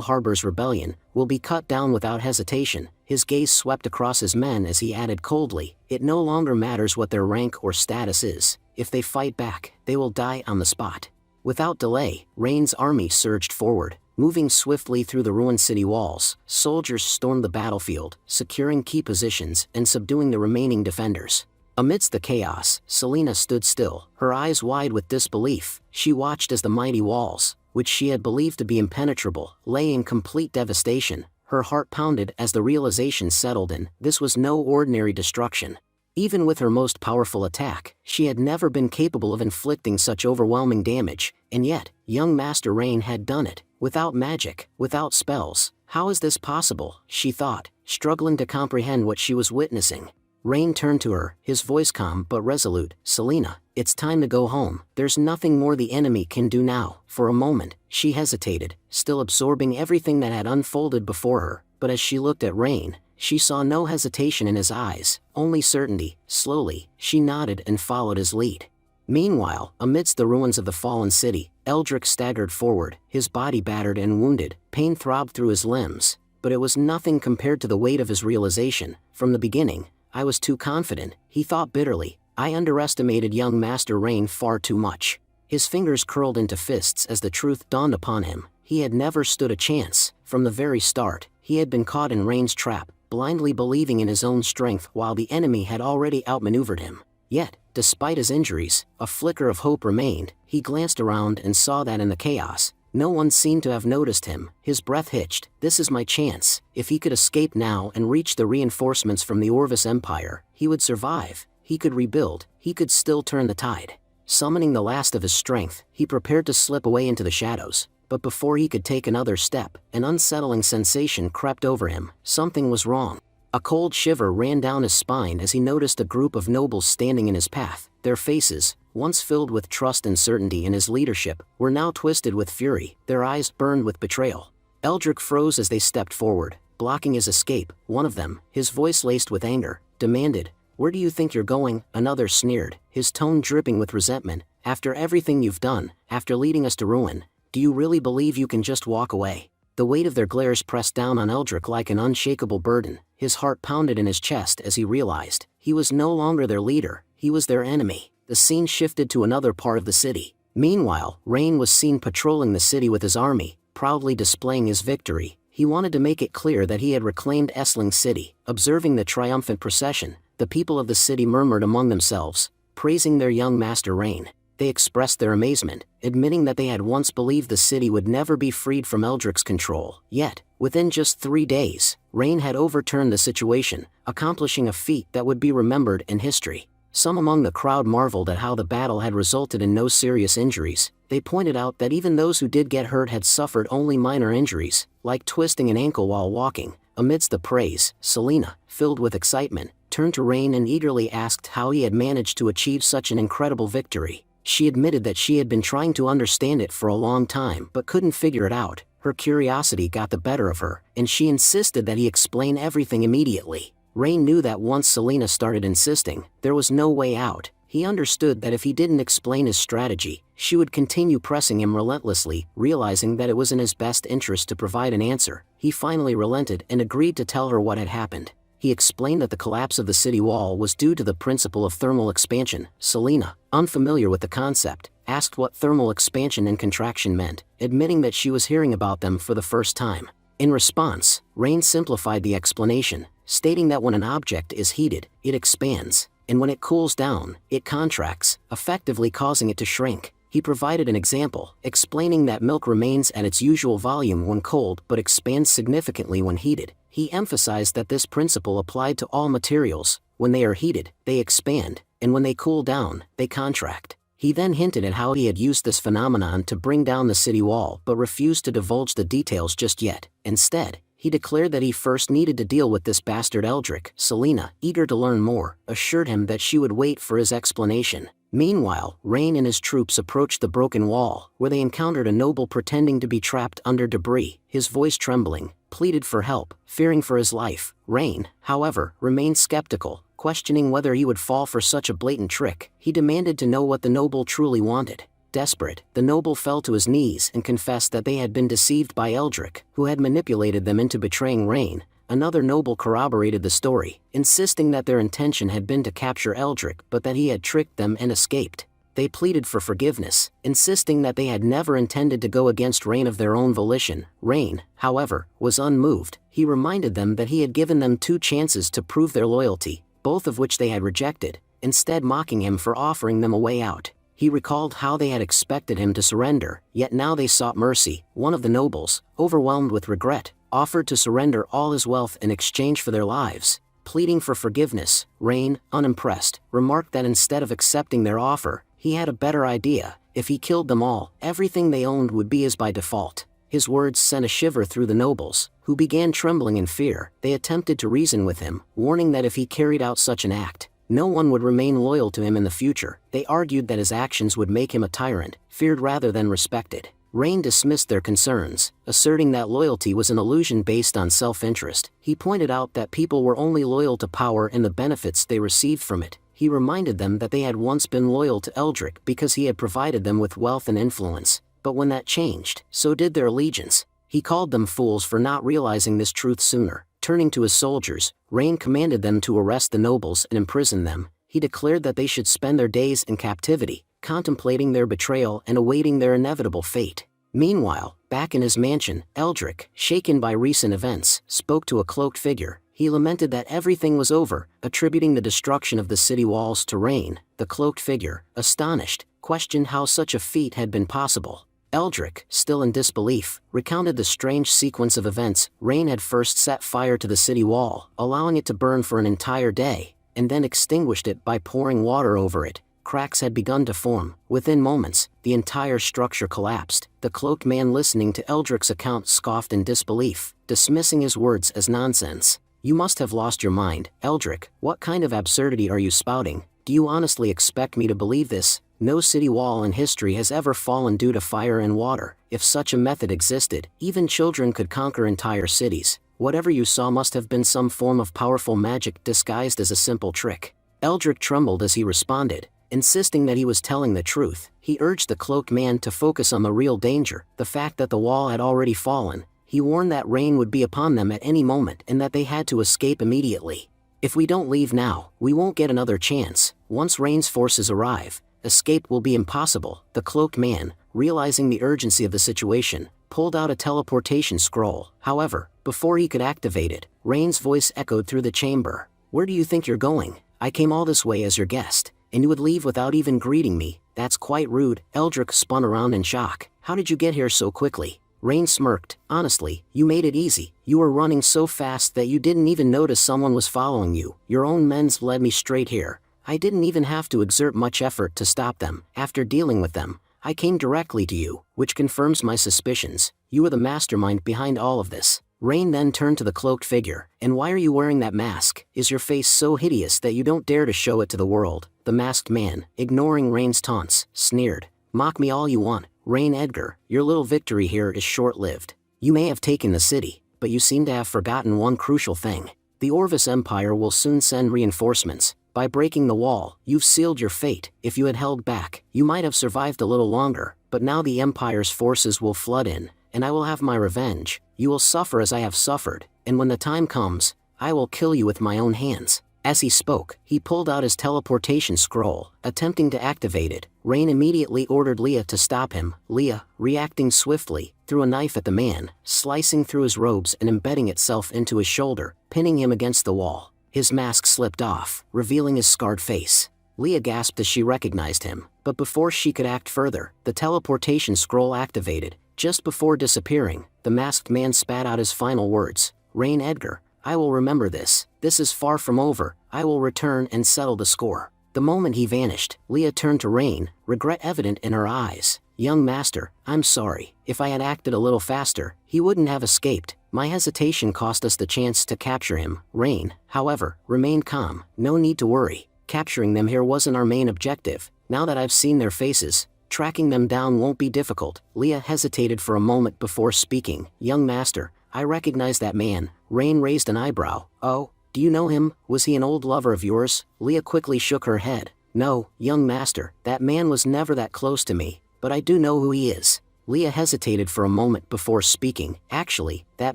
harbors rebellion, will be cut down without hesitation." His gaze swept across his men as he added coldly, "It no longer matters what their rank or status is. If they fight back, they will die on the spot." Without delay, Rain's army surged forward, moving swiftly through the ruined city walls. Soldiers stormed the battlefield, securing key positions and subduing the remaining defenders. Amidst the chaos, Selena stood still, her eyes wide with disbelief. She watched as the mighty walls, which she had believed to be impenetrable, lay in complete devastation. Her heart pounded as the realization settled in. This was no ordinary destruction. Even with her most powerful attack, she had never been capable of inflicting such overwhelming damage, and yet, young Master Rain had done it, without magic, without spells. How is this possible, she thought, struggling to comprehend what she was witnessing. Rain turned to her, his voice calm but resolute. "Selena, it's time to go home. There's nothing more the enemy can do now." For a moment, she hesitated, still absorbing everything that had unfolded before her, but as she looked at Rain, she saw no hesitation in his eyes, only certainty. Slowly, she nodded and followed his lead. Meanwhile, amidst the ruins of the fallen city, Eldrick staggered forward, his body battered and wounded. Pain throbbed through his limbs, but it was nothing compared to the weight of his realization. From the beginning, "I was too confident," he thought bitterly. "I underestimated young Master Rain far too much." His fingers curled into fists as the truth dawned upon him. He had never stood a chance. From the very start, he had been caught in Rain's trap, blindly believing in his own strength while the enemy had already outmaneuvered him. Yet, despite his injuries, a flicker of hope remained. He glanced around and saw that in the chaos, no one seemed to have noticed him. His breath hitched. This is my chance. If he could escape now and reach the reinforcements from the Orvis Empire, he would survive. He could rebuild. He could still turn the tide. Summoning the last of his strength, he prepared to slip away into the shadows. But before he could take another step, an unsettling sensation crept over him. Something was wrong. A cold shiver ran down his spine as he noticed a group of nobles standing in his path. Their faces, once filled with trust and certainty in his leadership, were now twisted with fury. Their eyes burned with betrayal. Eldrick froze as they stepped forward, blocking his escape. One of them, his voice laced with anger, demanded, "Where do you think you're going?" Another sneered, his tone dripping with resentment. "After everything you've done, after leading us to ruin, do you really believe you can just walk away?" The weight of their glares pressed down on Eldrick like an unshakable burden. His heart pounded in his chest as he realized he was no longer their leader, he was their enemy. The scene shifted to another part of the city. Meanwhile, Rain was seen patrolling the city with his army, proudly displaying his victory. He wanted to make it clear that he had reclaimed Essling City. Observing the triumphant procession, the people of the city murmured among themselves, praising their young master Rain. They expressed their amazement, admitting that they had once believed the city would never be freed from Eldrick's control. Yet, within just 3 days, Rain had overturned the situation, accomplishing a feat that would be remembered in history. Some among the crowd marveled at how the battle had resulted in no serious injuries. They pointed out that even those who did get hurt had suffered only minor injuries, like twisting an ankle while walking. Amidst the praise, Selena, filled with excitement, turned to Rain and eagerly asked how he had managed to achieve such an incredible victory. She admitted that she had been trying to understand it for a long time but couldn't figure it out. Her curiosity got the better of her, and she insisted that he explain everything immediately. Rain knew that once Selena started insisting, there was no way out. He understood that if he didn't explain his strategy, she would continue pressing him relentlessly. Realizing that it was in his best interest to provide an answer, he finally relented and agreed to tell her what had happened. He explained that the collapse of the city wall was due to the principle of thermal expansion. Selena, unfamiliar with the concept, asked what thermal expansion and contraction meant, admitting that she was hearing about them for the first time. In response, Rain simplified the explanation, stating that when an object is heated, it expands, and when it cools down, it contracts, effectively causing it to shrink. He provided an example, explaining that milk remains at its usual volume when cold but expands significantly when heated. He emphasized that this principle applied to all materials. When they are heated, they expand, and when they cool down, they contract. He then hinted at how he had used this phenomenon to bring down the city wall but refused to divulge the details just yet. Instead, he declared that he first needed to deal with this bastard Eldrick. Selena, eager to learn more, assured him that she would wait for his explanation. Meanwhile, Rain and his troops approached the broken wall, where they encountered a noble pretending to be trapped under debris. His voice trembling, pleaded for help, fearing for his life. Rain, however, remained skeptical, questioning whether he would fall for such a blatant trick. He demanded to know what the noble truly wanted. Desperate, the noble fell to his knees and confessed that they had been deceived by Eldrick, who had manipulated them into betraying Rain. Another noble corroborated the story, insisting that their intention had been to capture Eldrick but that he had tricked them and escaped. They pleaded for forgiveness, insisting that they had never intended to go against Rain of their own volition. Rain, however, was unmoved. He reminded them that he had given them 2 chances to prove their loyalty, both of which they had rejected, instead mocking him for offering them a way out. He recalled how they had expected him to surrender, yet now they sought mercy. One of the nobles, overwhelmed with regret, offered to surrender all his wealth in exchange for their lives. Pleading for forgiveness, Rain, unimpressed, remarked that instead of accepting their offer, he had a better idea. If he killed them all, everything they owned would be his by default. His words sent a shiver through the nobles, who began trembling in fear. They attempted to reason with him, warning that if he carried out such an act, no one would remain loyal to him in the future. They argued that his actions would make him a tyrant, feared rather than respected. Rain dismissed their concerns, asserting that loyalty was an illusion based on self-interest. He pointed out that people were only loyal to power and the benefits they received from it. He reminded them that they had once been loyal to Eldrick because he had provided them with wealth and influence, but when that changed, so did their allegiance. He called them fools for not realizing this truth sooner. Turning to his soldiers, Rain commanded them to arrest the nobles and imprison them. He declared that they should spend their days in captivity, contemplating their betrayal and awaiting their inevitable fate. Meanwhile, back in his mansion, Eldrick, shaken by recent events, spoke to a cloaked figure. He lamented that everything was over, attributing the destruction of the city walls to Rain. The cloaked figure, astonished, questioned how such a feat had been possible. Eldrick, still in disbelief, recounted the strange sequence of events. Rain had first set fire to the city wall, allowing it to burn for an entire day, and then extinguished it by pouring water over it. Cracks had begun to form. Within moments, the entire structure collapsed. The cloaked man listening to Eldrick's account scoffed in disbelief, dismissing his words as nonsense. "You must have lost your mind, Eldrick. What kind of absurdity are you spouting? Do you honestly expect me to believe this? No city wall in history has ever fallen due to fire and water. If such a method existed, even children could conquer entire cities. Whatever you saw must have been some form of powerful magic disguised as a simple trick." Eldrick trembled as he responded, insisting that he was telling the truth. He urged the cloaked man to focus on the real danger, the fact that the wall had already fallen. He warned that Rain would be upon them at any moment and that they had to escape immediately. "If we don't leave now, we won't get another chance. Once Rain's forces arrive, escape will be impossible." The cloaked man, realizing the urgency of the situation, pulled out a teleportation scroll. However, before he could activate it, Rain's voice echoed through the chamber. "Where do you think you're going? I came all this way as your guest, and you would leave without even greeting me. That's quite rude." Eldrick spun around in shock. "How did you get here so quickly?" Rain smirked. "Honestly, you made it easy. You were running so fast that you didn't even notice someone was following you. Your own men's led me straight here. I didn't even have to exert much effort to stop them. After dealing with them, I came directly to you, which confirms my suspicions. You are the mastermind behind all of this." Rain then turned to the cloaked figure. "And why are you wearing that mask? Is your face so hideous that you don't dare to show it to the world?" The masked man, ignoring Rain's taunts, sneered. "Mock me all you want, Rain Edgar. Your little victory here is short-lived. You may have taken the city, but you seem to have forgotten one crucial thing. The Orvis Empire will soon send reinforcements. By breaking the wall, you've sealed your fate. If you had held back, you might have survived a little longer, but now the Empire's forces will flood in, and I will have my revenge. You will suffer as I have suffered, and when the time comes, I will kill you with my own hands." As he spoke, he pulled out his teleportation scroll, attempting to activate it. Rain immediately ordered Leah to stop him. Leah, reacting swiftly, threw a knife at the man, slicing through his robes and embedding itself into his shoulder, pinning him against the wall. His mask slipped off, revealing his scarred face. Leah gasped as she recognized him, but before she could act further, the teleportation scroll activated. Just before disappearing, the masked man spat out his final words. "Rain Edgar, I will remember this. This is far from over. I will return and settle the score." The moment he vanished, Leah turned to Rain, regret evident in her eyes. "Young master, I'm sorry. If I had acted a little faster, he wouldn't have escaped. My hesitation cost us the chance to capture him." Rain, however, remained calm. "No need to worry. Capturing them here wasn't our main objective. Now that I've seen their faces, tracking them down won't be difficult." Leah hesitated for a moment before speaking. "Young master, I recognize that man." Rain raised an eyebrow. "Oh, do you know him? Was he an old lover of yours?" Leah quickly shook her head. "No, young master, that man was never that close to me, but I do know who he is." Leah hesitated for a moment before speaking. "Actually, that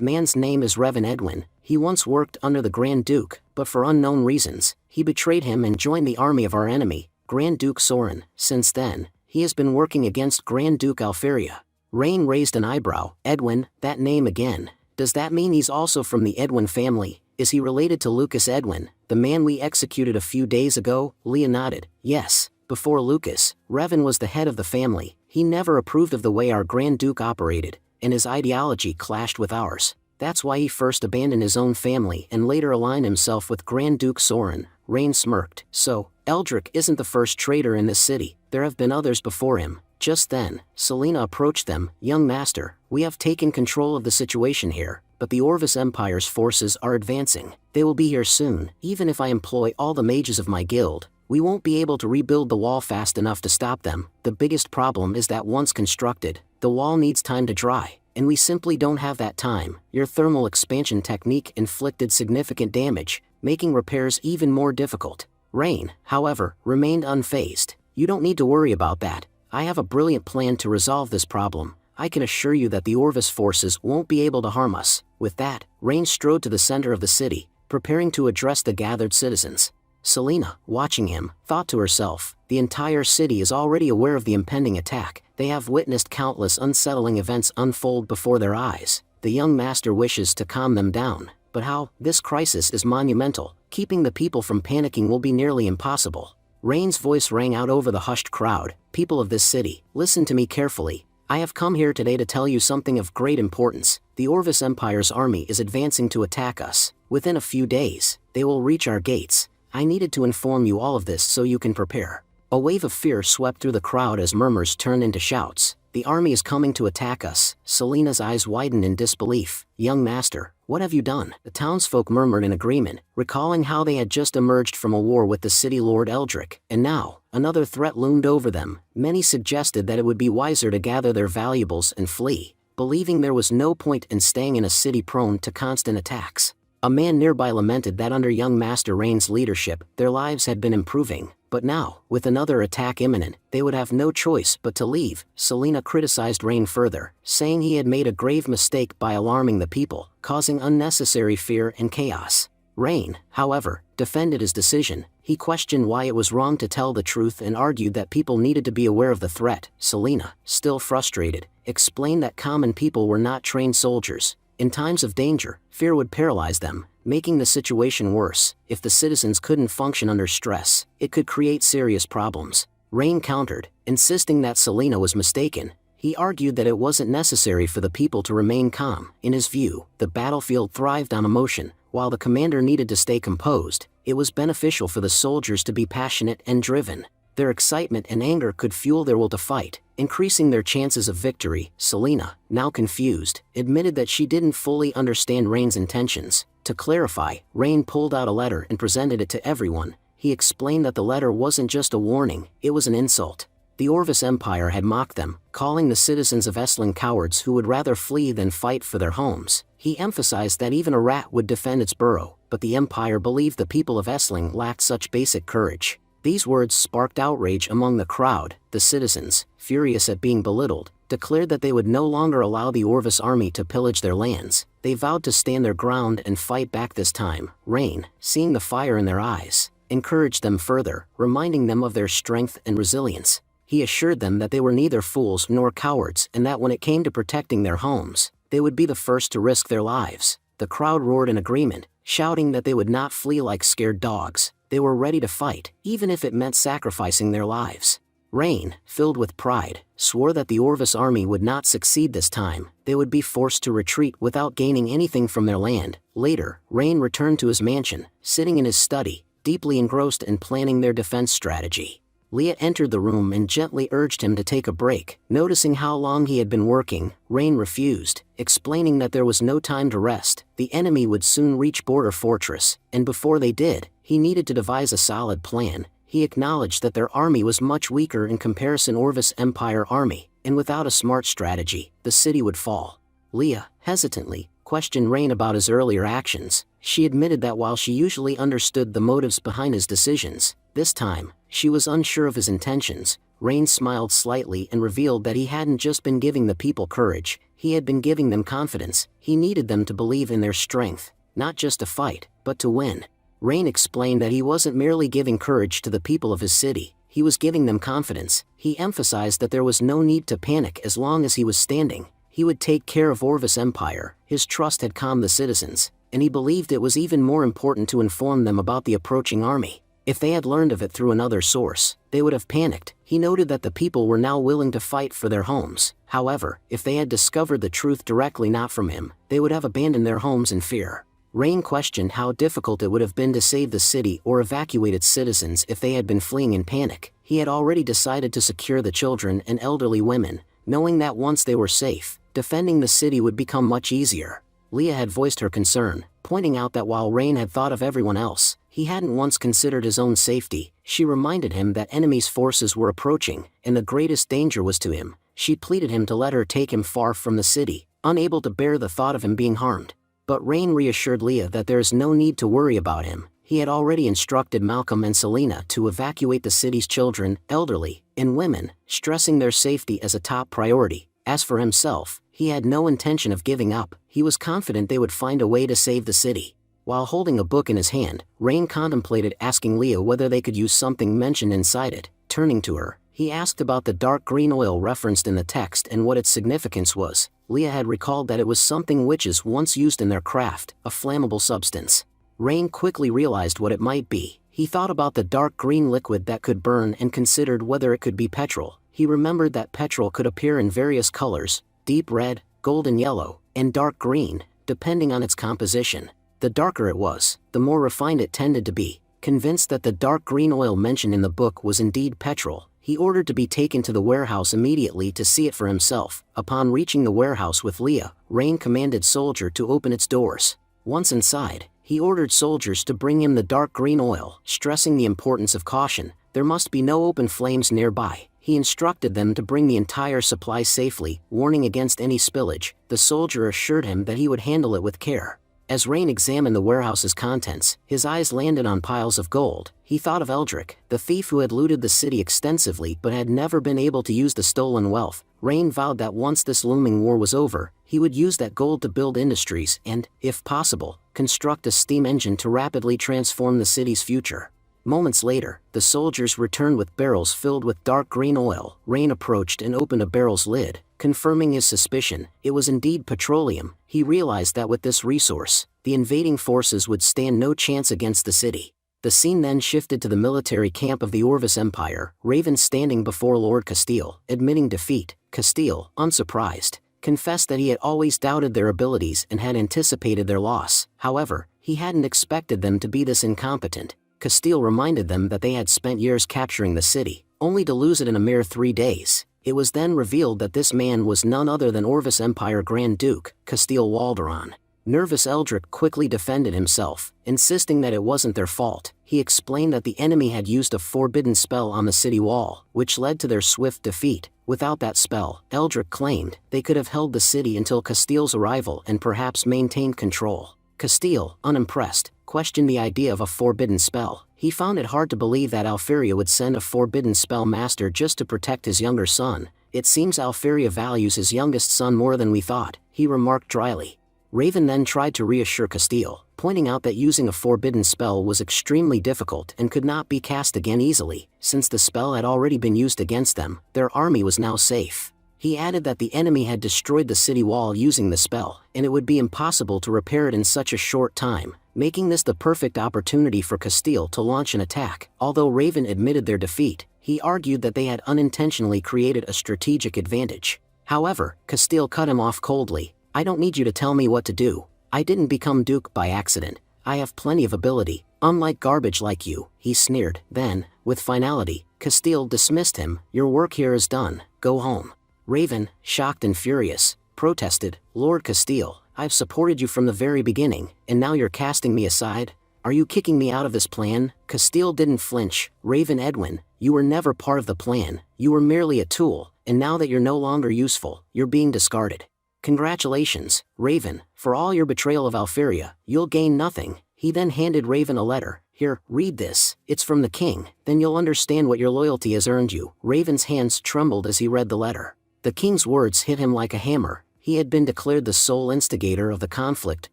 man's name is Revan Edwin. He once worked under the Grand Duke, but for unknown reasons, he betrayed him and joined the army of our enemy, Grand Duke Soren. Since then, he has been working against Grand Duke Alferia." Rain raised an eyebrow. "Edwin, that name again. Does that mean he's also from the Edwin family? Is he related to Lucas Edwin, the man we executed a few days ago?" Leah nodded. "Yes. Before Lucas, Revan was the head of the family. He never approved of the way our Grand Duke operated, and his ideology clashed with ours. That's why he first abandoned his own family and later aligned himself with Grand Duke Soren." Rain smirked. "So, Eldrick isn't the first traitor in this city. There have been others before him." Just then, Selena approached them. "Young master, we have taken control of the situation here, but the Orvis Empire's forces are advancing. They will be here soon. Even if I employ all the mages of my guild, we won't be able to rebuild the wall fast enough to stop them. The biggest problem is that once constructed, the wall needs time to dry, and we simply don't have that time. Your thermal expansion technique inflicted significant damage, making repairs even more difficult." Rain, however, remained unfazed. "You don't need to worry about that. I have a brilliant plan to resolve this problem. I can assure you that the Orvis forces won't be able to harm us." With that, Rain strode to the center of the city, preparing to address the gathered citizens. Selena, watching him, thought to herself, the entire city is already aware of the impending attack. They have witnessed countless unsettling events unfold before their eyes. The young master wishes to calm them down, but how? This crisis is monumental. Keeping the people from panicking will be nearly impossible. Rain's voice rang out over the hushed crowd. "People of this city, listen to me carefully. I have come here today to tell you something of great importance. The Orvis Empire's army is advancing to attack us. Within a few days, they will reach our gates. I needed to inform you all of this so you can prepare." A wave of fear swept through the crowd as murmurs turned into shouts. "The army is coming to attack us." Selena's eyes widened in disbelief. "Young master, what have you done?" The townsfolk murmured in agreement, recalling how they had just emerged from a war with the city lord Eldrick, and now, another threat loomed over them. Many suggested that it would be wiser to gather their valuables and flee, believing there was no point in staying in a city prone to constant attacks. A man nearby lamented that under young Master Rain's leadership, their lives had been improving, but now, with another attack imminent, they would have no choice but to leave. Selena criticized Rain further, saying he had made a grave mistake by alarming the people, causing unnecessary fear and chaos. Rain, however, defended his decision. He questioned why it was wrong to tell the truth and argued that people needed to be aware of the threat. Selena, still frustrated, explained that common people were not trained soldiers. In times of danger, fear would paralyze them, making the situation worse. If the citizens couldn't function under stress, it could create serious problems. Rain countered, insisting that Selena was mistaken. He argued that it wasn't necessary for the people to remain calm. In his view, the battlefield thrived on emotion. While the commander needed to stay composed, it was beneficial for the soldiers to be passionate and driven. Their excitement and anger could fuel their will to fight, increasing their chances of victory. Selena, now confused, admitted that she didn't fully understand Rain's intentions. To clarify, Rain pulled out a letter and presented it to everyone. He explained that the letter wasn't just a warning, it was an insult. The Orvis Empire had mocked them, calling the citizens of Esslin cowards who would rather flee than fight for their homes. He emphasized that even a rat would defend its burrow. but the Empire believed the people of Essling lacked such basic courage. These words sparked outrage among the crowd. The citizens, furious at being belittled, declared that they would no longer allow the Orvis army to pillage their lands. They vowed to stand their ground and fight back this time. Rain, seeing the fire in their eyes, encouraged them further, reminding them of their strength and resilience. He assured them that they were neither fools nor cowards and that when it came to protecting their homes, they would be the first to risk their lives. The crowd roared in agreement, shouting that they would not flee like scared dogs. They were ready to fight, even if it meant sacrificing their lives. Rain, filled with pride, swore that the Orvis army would not succeed this time. They would be forced to retreat without gaining anything from their land. Later, Rain returned to his mansion, sitting in his study, deeply engrossed in planning their defense strategy. Leah entered the room and gently urged him to take a break. Noticing how long he had been working, Rain refused, explaining that there was no time to rest. The enemy would soon reach Border Fortress, and before they did, he needed to devise a solid plan. He acknowledged that their army was much weaker in comparison to Orvis Empire army, and without a smart strategy, the city would fall. Leah, hesitantly, questioned Rain about his earlier actions. She admitted that while she usually understood the motives behind his decisions, this time, she was unsure of his intentions. Rain smiled slightly and revealed that he hadn't just been giving the people courage, he had been giving them confidence. He needed them to believe in their strength, not just to fight, but to win. Rain explained that he wasn't merely giving courage to the people of his city, he was giving them confidence. He emphasized that there was no need to panic as long as he was standing. He would take care of Orvis Empire. His trust had calmed the citizens, and he believed it was even more important to inform them about the approaching army. If they had learned of it through another source, they would have panicked. He noted that the people were now willing to fight for their homes. However, if they had discovered the truth directly not from him, they would have abandoned their homes in fear. Rain questioned how difficult it would have been to save the city or evacuate its citizens if they had been fleeing in panic. He had already decided to secure the children and elderly women, knowing that once they were safe, defending the city would become much easier. Leah had voiced her concern, pointing out that while Rain had thought of everyone else, he hadn't once considered his own safety. She reminded him that enemy's forces were approaching, and the greatest danger was to him. She pleaded him to let her take him far from the city, unable to bear the thought of him being harmed. But Rain reassured Leah that there is no need to worry about him. He had already instructed Malcolm and Selena to evacuate the city's children, elderly, and women, stressing their safety as a top priority. As for himself, he had no intention of giving up. He was confident they would find a way to save the city. While holding a book in his hand, Rain contemplated asking Leah whether they could use something mentioned inside it. Turning to her, he asked about the dark green oil referenced in the text and what its significance was. Leah had recalled that it was something witches once used in their craft, a flammable substance. Rain quickly realized what it might be. He thought about the dark green liquid that could burn and considered whether it could be petrol. He remembered that petrol could appear in various colors, deep red, golden yellow, and dark green, depending on its composition. The darker it was, the more refined it tended to be. Convinced that the dark green oil mentioned in the book was indeed petrol, he ordered to be taken to the warehouse immediately to see it for himself. Upon reaching the warehouse with Leah, Rain commanded Soldier to open its doors. Once inside, he ordered soldiers to bring him the dark green oil, stressing the importance of caution. There must be no open flames nearby. He instructed them to bring the entire supply safely, warning against any spillage. The soldier assured him that he would handle it with care. As Rain examined the warehouse's contents, his eyes landed on piles of gold. He thought of Eldrick, the thief who had looted the city extensively but had never been able to use the stolen wealth. Rain vowed that once this looming war was over, he would use that gold to build industries and, if possible, construct a steam engine to rapidly transform the city's future. Moments later, the soldiers returned with barrels filled with dark green oil. Rain approached and opened a barrel's lid, confirming his suspicion. It was indeed petroleum. He realized that with this resource, the invading forces would stand no chance against the city. The scene then shifted to the military camp of the Orvis Empire, Raven standing before Lord Castile, admitting defeat. Castile, unsurprised, confessed that he had always doubted their abilities and had anticipated their loss. However, he hadn't expected them to be this incompetent. Castile reminded them that they had spent years capturing the city, only to lose it in a mere 3 days. It was then revealed that this man was none other than Orvis Empire Grand Duke, Castile Walderon. Nervous Eldrick quickly defended himself, insisting that it wasn't their fault. He explained that the enemy had used a forbidden spell on the city wall, which led to their swift defeat. Without that spell, Eldrick claimed, they could have held the city until Castile's arrival and perhaps maintained control. Castile, unimpressed, questioned the idea of a forbidden spell. He found it hard to believe that Alferia would send a forbidden spell master just to protect his younger son. It seems Alferia values his youngest son more than we thought, he remarked dryly. Raven then tried to reassure Castile, pointing out that using a forbidden spell was extremely difficult and could not be cast again easily. Since the spell had already been used against them, their army was now safe. He added that the enemy had destroyed the city wall using the spell, and it would be impossible to repair it in such a short time, making this the perfect opportunity for Castile to launch an attack. Although Raven admitted their defeat, he argued that they had unintentionally created a strategic advantage. However, Castile cut him off coldly. I don't need you to tell me what to do. I didn't become Duke by accident. I have plenty of ability, unlike garbage like you, he sneered. Then, with finality, Castile dismissed him. Your work here is done, go home. Raven, shocked and furious, protested, Lord Castile, I've supported you from the very beginning, and now you're casting me aside? Are you kicking me out of this plan? Castile didn't flinch. Raven Edwin, you were never part of the plan, you were merely a tool, and now that you're no longer useful, you're being discarded. Congratulations, Raven, for all your betrayal of Alferia, you'll gain nothing. He then handed Raven a letter. Here, read this, it's from the king, then you'll understand what your loyalty has earned you. Raven's hands trembled as he read the letter. The king's words hit him like a hammer. He had been declared the sole instigator of the conflict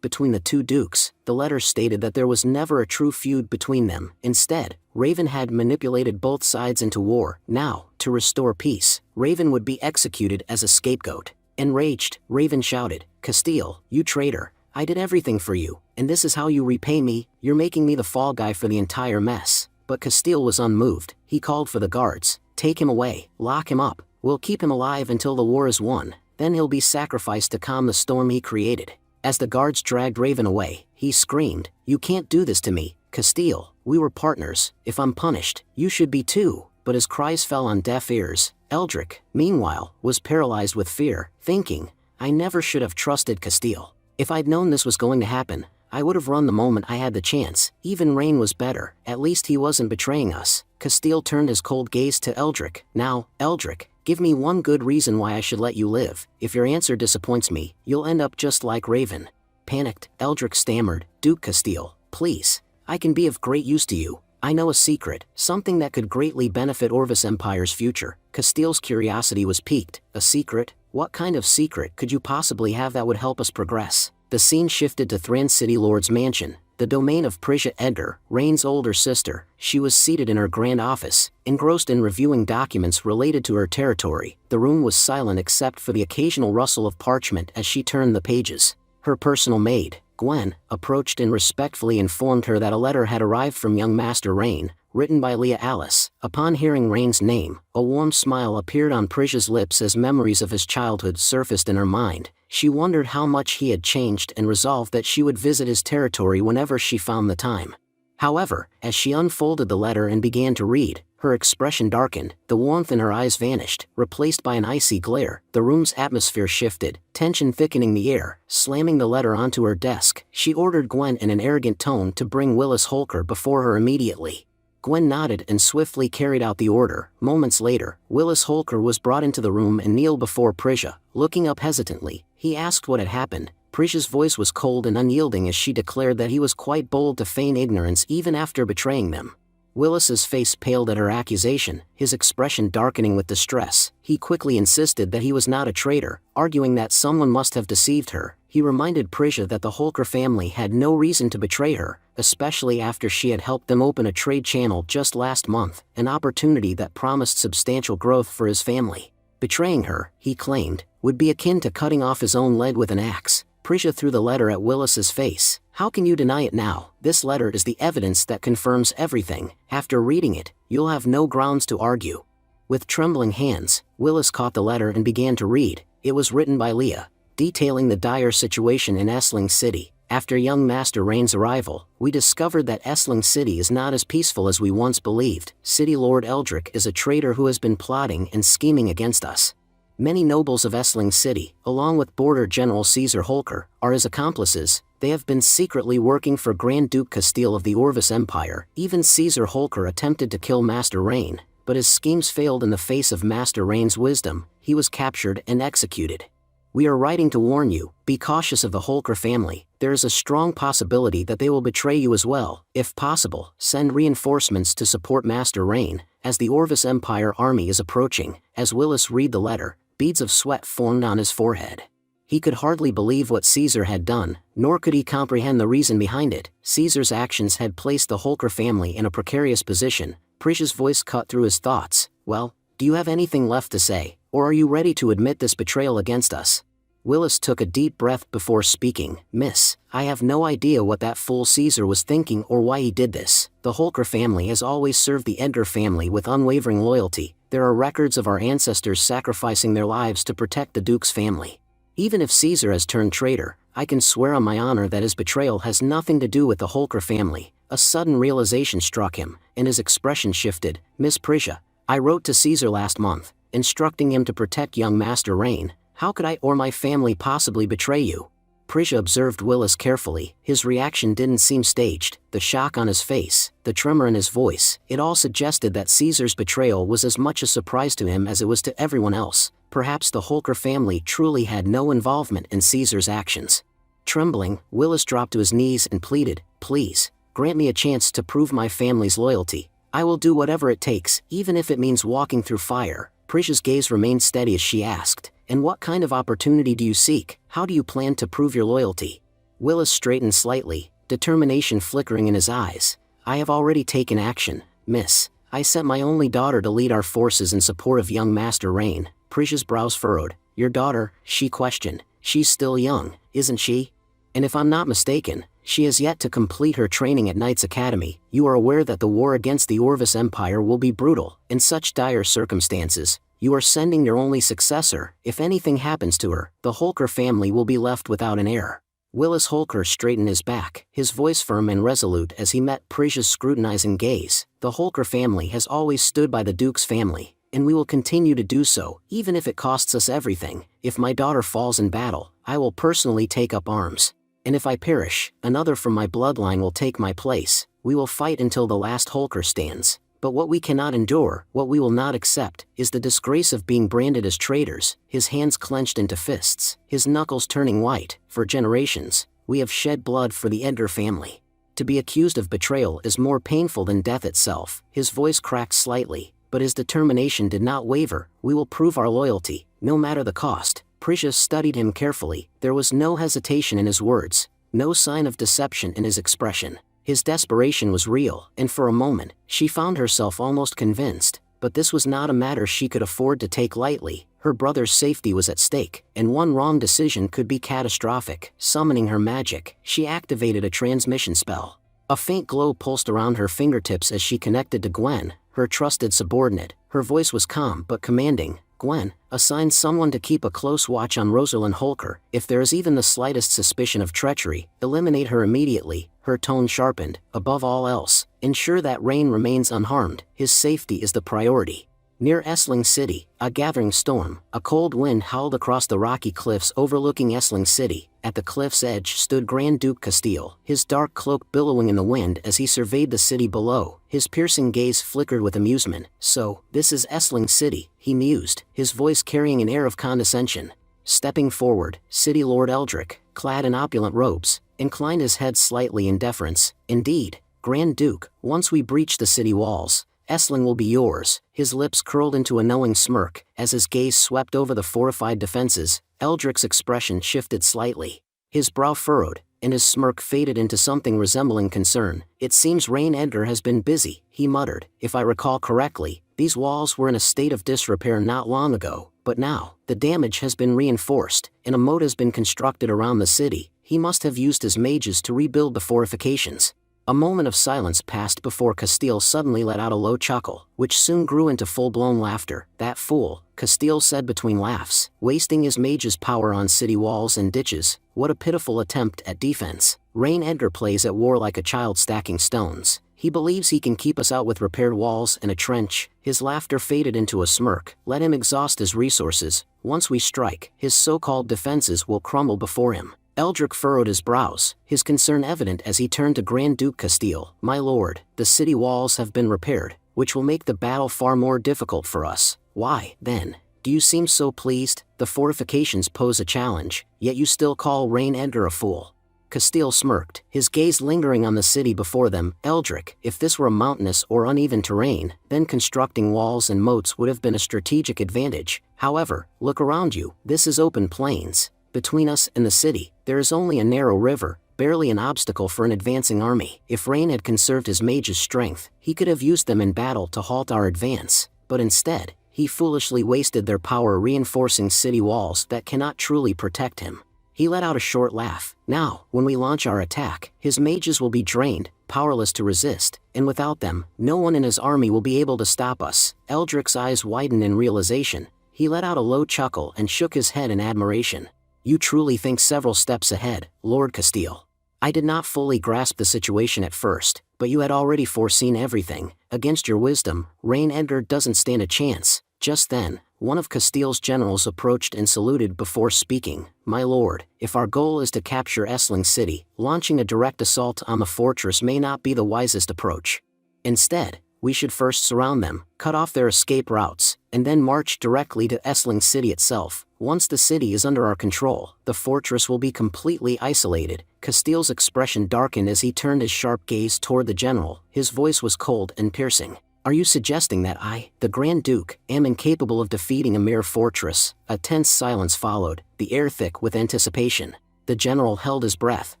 between the two dukes. The letter stated that there was never a true feud between them. Instead, Raven had manipulated both sides into war. Now, to restore peace, Raven would be executed as a scapegoat. Enraged, Raven shouted, Castile, you traitor, I did everything for you, and this is how you repay me? You're making me the fall guy for the entire mess. But Castile was unmoved. He called for the guards. Take him away, lock him up. We'll keep him alive until the war is won, then he'll be sacrificed to calm the storm he created. As the guards dragged Raven away, he screamed, You can't do this to me, Castile, we were partners, if I'm punished, you should be too. But his cries fell on deaf ears. Eldrick, meanwhile, was paralyzed with fear, thinking, I never should have trusted Castile. If I'd known this was going to happen, I would have run the moment I had the chance. Even Rain was better, at least he wasn't betraying us. Castile turned his cold gaze to Eldrick. Now, Eldrick, give me one good reason why I should let you live. If your answer disappoints me, you'll end up just like Raven. Panicked, Eldrick stammered, Duke Castile, please, I can be of great use to you. I know a secret, something that could greatly benefit Orvis Empire's future. Castile's curiosity was piqued. A secret? What kind of secret could you possibly have that would help us progress? The scene shifted to Thran City Lord's mansion, the domain of Prisia Edgar, Rain's older sister. She was seated in her grand office, engrossed in reviewing documents related to her territory. The room was silent except for the occasional rustle of parchment as she turned the pages. Her personal maid, Gwen, approached and respectfully informed her that a letter had arrived from young Master Rain, written by Leah Alice. Upon hearing Rain's name, a warm smile appeared on Prisia's lips as memories of his childhood surfaced in her mind. She wondered how much he had changed and resolved that she would visit his territory whenever she found the time. However, as she unfolded the letter and began to read, her expression darkened, the warmth in her eyes vanished, replaced by an icy glare. The room's atmosphere shifted, tension thickening the air. Slamming the letter onto her desk, she ordered Gwen in an arrogant tone to bring Willis Holker before her immediately. Gwen nodded and swiftly carried out the order. Moments later, Willis Holker was brought into the room and kneeled before Prisia. Looking up hesitantly, he asked what had happened. Prisia's voice was cold and unyielding as she declared that he was quite bold to feign ignorance even after betraying them. Willis's face paled at her accusation, his expression darkening with distress. He quickly insisted that he was not a traitor, arguing that someone must have deceived her. He reminded Prisia that the Holker family had no reason to betray her, especially after she had helped them open a trade channel just last month, an opportunity that promised substantial growth for his family. Betraying her, he claimed, would be akin to cutting off his own leg with an axe. Prisia threw the letter at Willis's face. How can you deny it now? This letter is the evidence that confirms everything. After reading it, you'll have no grounds to argue. With trembling hands, Willis caught the letter and began to read. It was written by Leah, detailing the dire situation in Essling City. After young Master Rain's arrival, we discovered that Essling City is not as peaceful as we once believed. City Lord Eldrick is a traitor who has been plotting and scheming against us. Many nobles of Essling City, along with Border General Caesar Holker, are his accomplices. They have been secretly working for Grand Duke Castile of the Orvis Empire. Even Caesar Holker attempted to kill Master Rain, but his schemes failed in the face of Master Rain's wisdom. He was captured and executed. We are writing to warn you, be cautious of the Holker family. there is a strong possibility that they will betray you as well. If possible, send reinforcements to support Master Rain, as the Orvis Empire army is approaching. As Willis read the letter, beads of sweat formed on his forehead. He could hardly believe what Caesar had done, nor could he comprehend the reason behind it. Caesar's actions had placed the Holker family in a precarious position. Priscia's voice cut through his thoughts. Well, do you have anything left to say, or are you ready to admit this betrayal against us? Willis took a deep breath before speaking. Miss, I have no idea what that fool Caesar was thinking or why he did this. The Holker family has always served the Edgar family with unwavering loyalty. There are records of our ancestors sacrificing their lives to protect the Duke's family. Even if Caesar has turned traitor, I can swear on my honor that his betrayal has nothing to do with the Holker family. A sudden realization struck him, and his expression shifted. Miss Priscia, I wrote to Caesar last month, instructing him to protect young Master Rain. How could I or my family possibly betray you? Priscia observed Willis carefully. His reaction didn't seem staged. The shock on his face, the tremor in his voice, it all suggested that Caesar's betrayal was as much a surprise to him as it was to everyone else. Perhaps the Holker family truly had no involvement in Caesar's actions. Trembling, Willis dropped to his knees and pleaded, "Please, grant me a chance to prove my family's loyalty. I will do whatever it takes, even if it means walking through fire." Priscia's gaze remained steady as she asked, "And what kind of opportunity do you seek? How do you plan to prove your loyalty?" Willis straightened slightly, determination flickering in his eyes. "I have already taken action, miss. I sent my only daughter to lead our forces in support of young Master Rain." Priscia's brows furrowed. "Your daughter?" she questioned. "She's still young, isn't she? And if I'm not mistaken, she has yet to complete her training at Knight's Academy. You are aware that the war against the Orvis Empire will be brutal. In such dire circumstances, you are sending your only successor. If anything happens to her, the Holker family will be left without an heir." Willis Holker straightened his back, his voice firm and resolute as he met Priscia's scrutinizing gaze. "The Holker family has always stood by the Duke's family, and we will continue to do so, even if it costs us everything. If my daughter falls in battle, I will personally take up arms. And if I perish, another from my bloodline will take my place. We will fight until the last Holker stands. But what we cannot endure, what we will not accept, is the disgrace of being branded as traitors." His hands clenched into fists, his knuckles turning white. "For generations, we have shed blood for the Edgar family. To be accused of betrayal is more painful than death itself." His voice cracked slightly, but his determination did not waver. "We will prove our loyalty, no matter the cost." Priscia studied him carefully. There was no hesitation in his words, no sign of deception in his expression. His desperation was real, and for a moment, she found herself almost convinced. But this was not a matter she could afford to take lightly. Her brother's safety was at stake, and one wrong decision could be catastrophic. Summoning her magic, she activated a transmission spell. A faint glow pulsed around her fingertips as she connected to Gwen, her trusted subordinate. Her voice was calm but commanding. "Gwen, assign someone to keep a close watch on Rosalind Holker. If there is even the slightest suspicion of treachery, eliminate her immediately." Her tone sharpened. "Above all else, ensure that Rain remains unharmed. His safety is the priority." Near Essling City, a gathering storm, a cold wind howled across the rocky cliffs overlooking Essling City. At the cliff's edge stood Grand Duke Castile, his dark cloak billowing in the wind as he surveyed the city below. His piercing gaze flickered with amusement. "So, this is Essling City," he mused, his voice carrying an air of condescension. Stepping forward, City Lord Eldrick, clad in opulent robes, inclined his head slightly in deference. "Indeed, Grand Duke, once we breach the city walls, Essling will be yours." His lips curled into a knowing smirk. As his gaze swept over the fortified defenses, Eldrick's expression shifted slightly. His brow furrowed, and his smirk faded into something resembling concern. "It seems Rain Edgar has been busy," he muttered. "If I recall correctly, these walls were in a state of disrepair not long ago, but now, the damage has been reinforced, and a moat has been constructed around the city. He must have used his mages to rebuild the fortifications." A moment of silence passed before Castile suddenly let out a low chuckle, which soon grew into full-blown laughter. "That fool," Castile said between laughs, "wasting his mage's power on city walls and ditches. What a pitiful attempt at defense. Rain Edgar plays at war like a child stacking stones. He believes he can keep us out with repaired walls and a trench." His laughter faded into a smirk. "Let him exhaust his resources. Once we strike, his so-called defenses will crumble before him." Eldrick furrowed his brows, his concern evident as he turned to Grand Duke Castile. "My lord, the city walls have been repaired, which will make the battle far more difficult for us. Why, then, do you seem so pleased? The fortifications pose a challenge, yet you still call Rain Edgar a fool." Castile smirked, his gaze lingering on the city before them. Eldrick, if this were a mountainous or uneven terrain, then constructing walls and moats would have been a strategic advantage. However, look around you, this is open plains. Between us and the city, there is only a narrow river, barely an obstacle for an advancing army. If Rain had conserved his mage's strength, he could have used them in battle to halt our advance, but instead, he foolishly wasted their power reinforcing city walls that cannot truly protect him. He let out a short laugh. Now, when we launch our attack, his mages will be drained, powerless to resist, and without them, no one in his army will be able to stop us. Eldrick's eyes widened in realization. He let out a low chuckle and shook his head in admiration. You truly think several steps ahead, Lord Castile. I did not fully grasp the situation at first, but you had already foreseen everything. Against your wisdom, Rain Edgar doesn't stand a chance. Just then, one of Castile's generals approached and saluted before speaking. My lord, if our goal is to capture Essling City, launching a direct assault on the fortress may not be the wisest approach. Instead, we should first surround them, cut off their escape routes, and then march directly to Essling City itself. Once the city is under our control, the fortress will be completely isolated. Castile's expression darkened as he turned his sharp gaze toward the general. His voice was cold and piercing. Are you suggesting that I, the Grand Duke, am incapable of defeating a mere fortress? A tense silence followed, the air thick with anticipation. The general held his breath,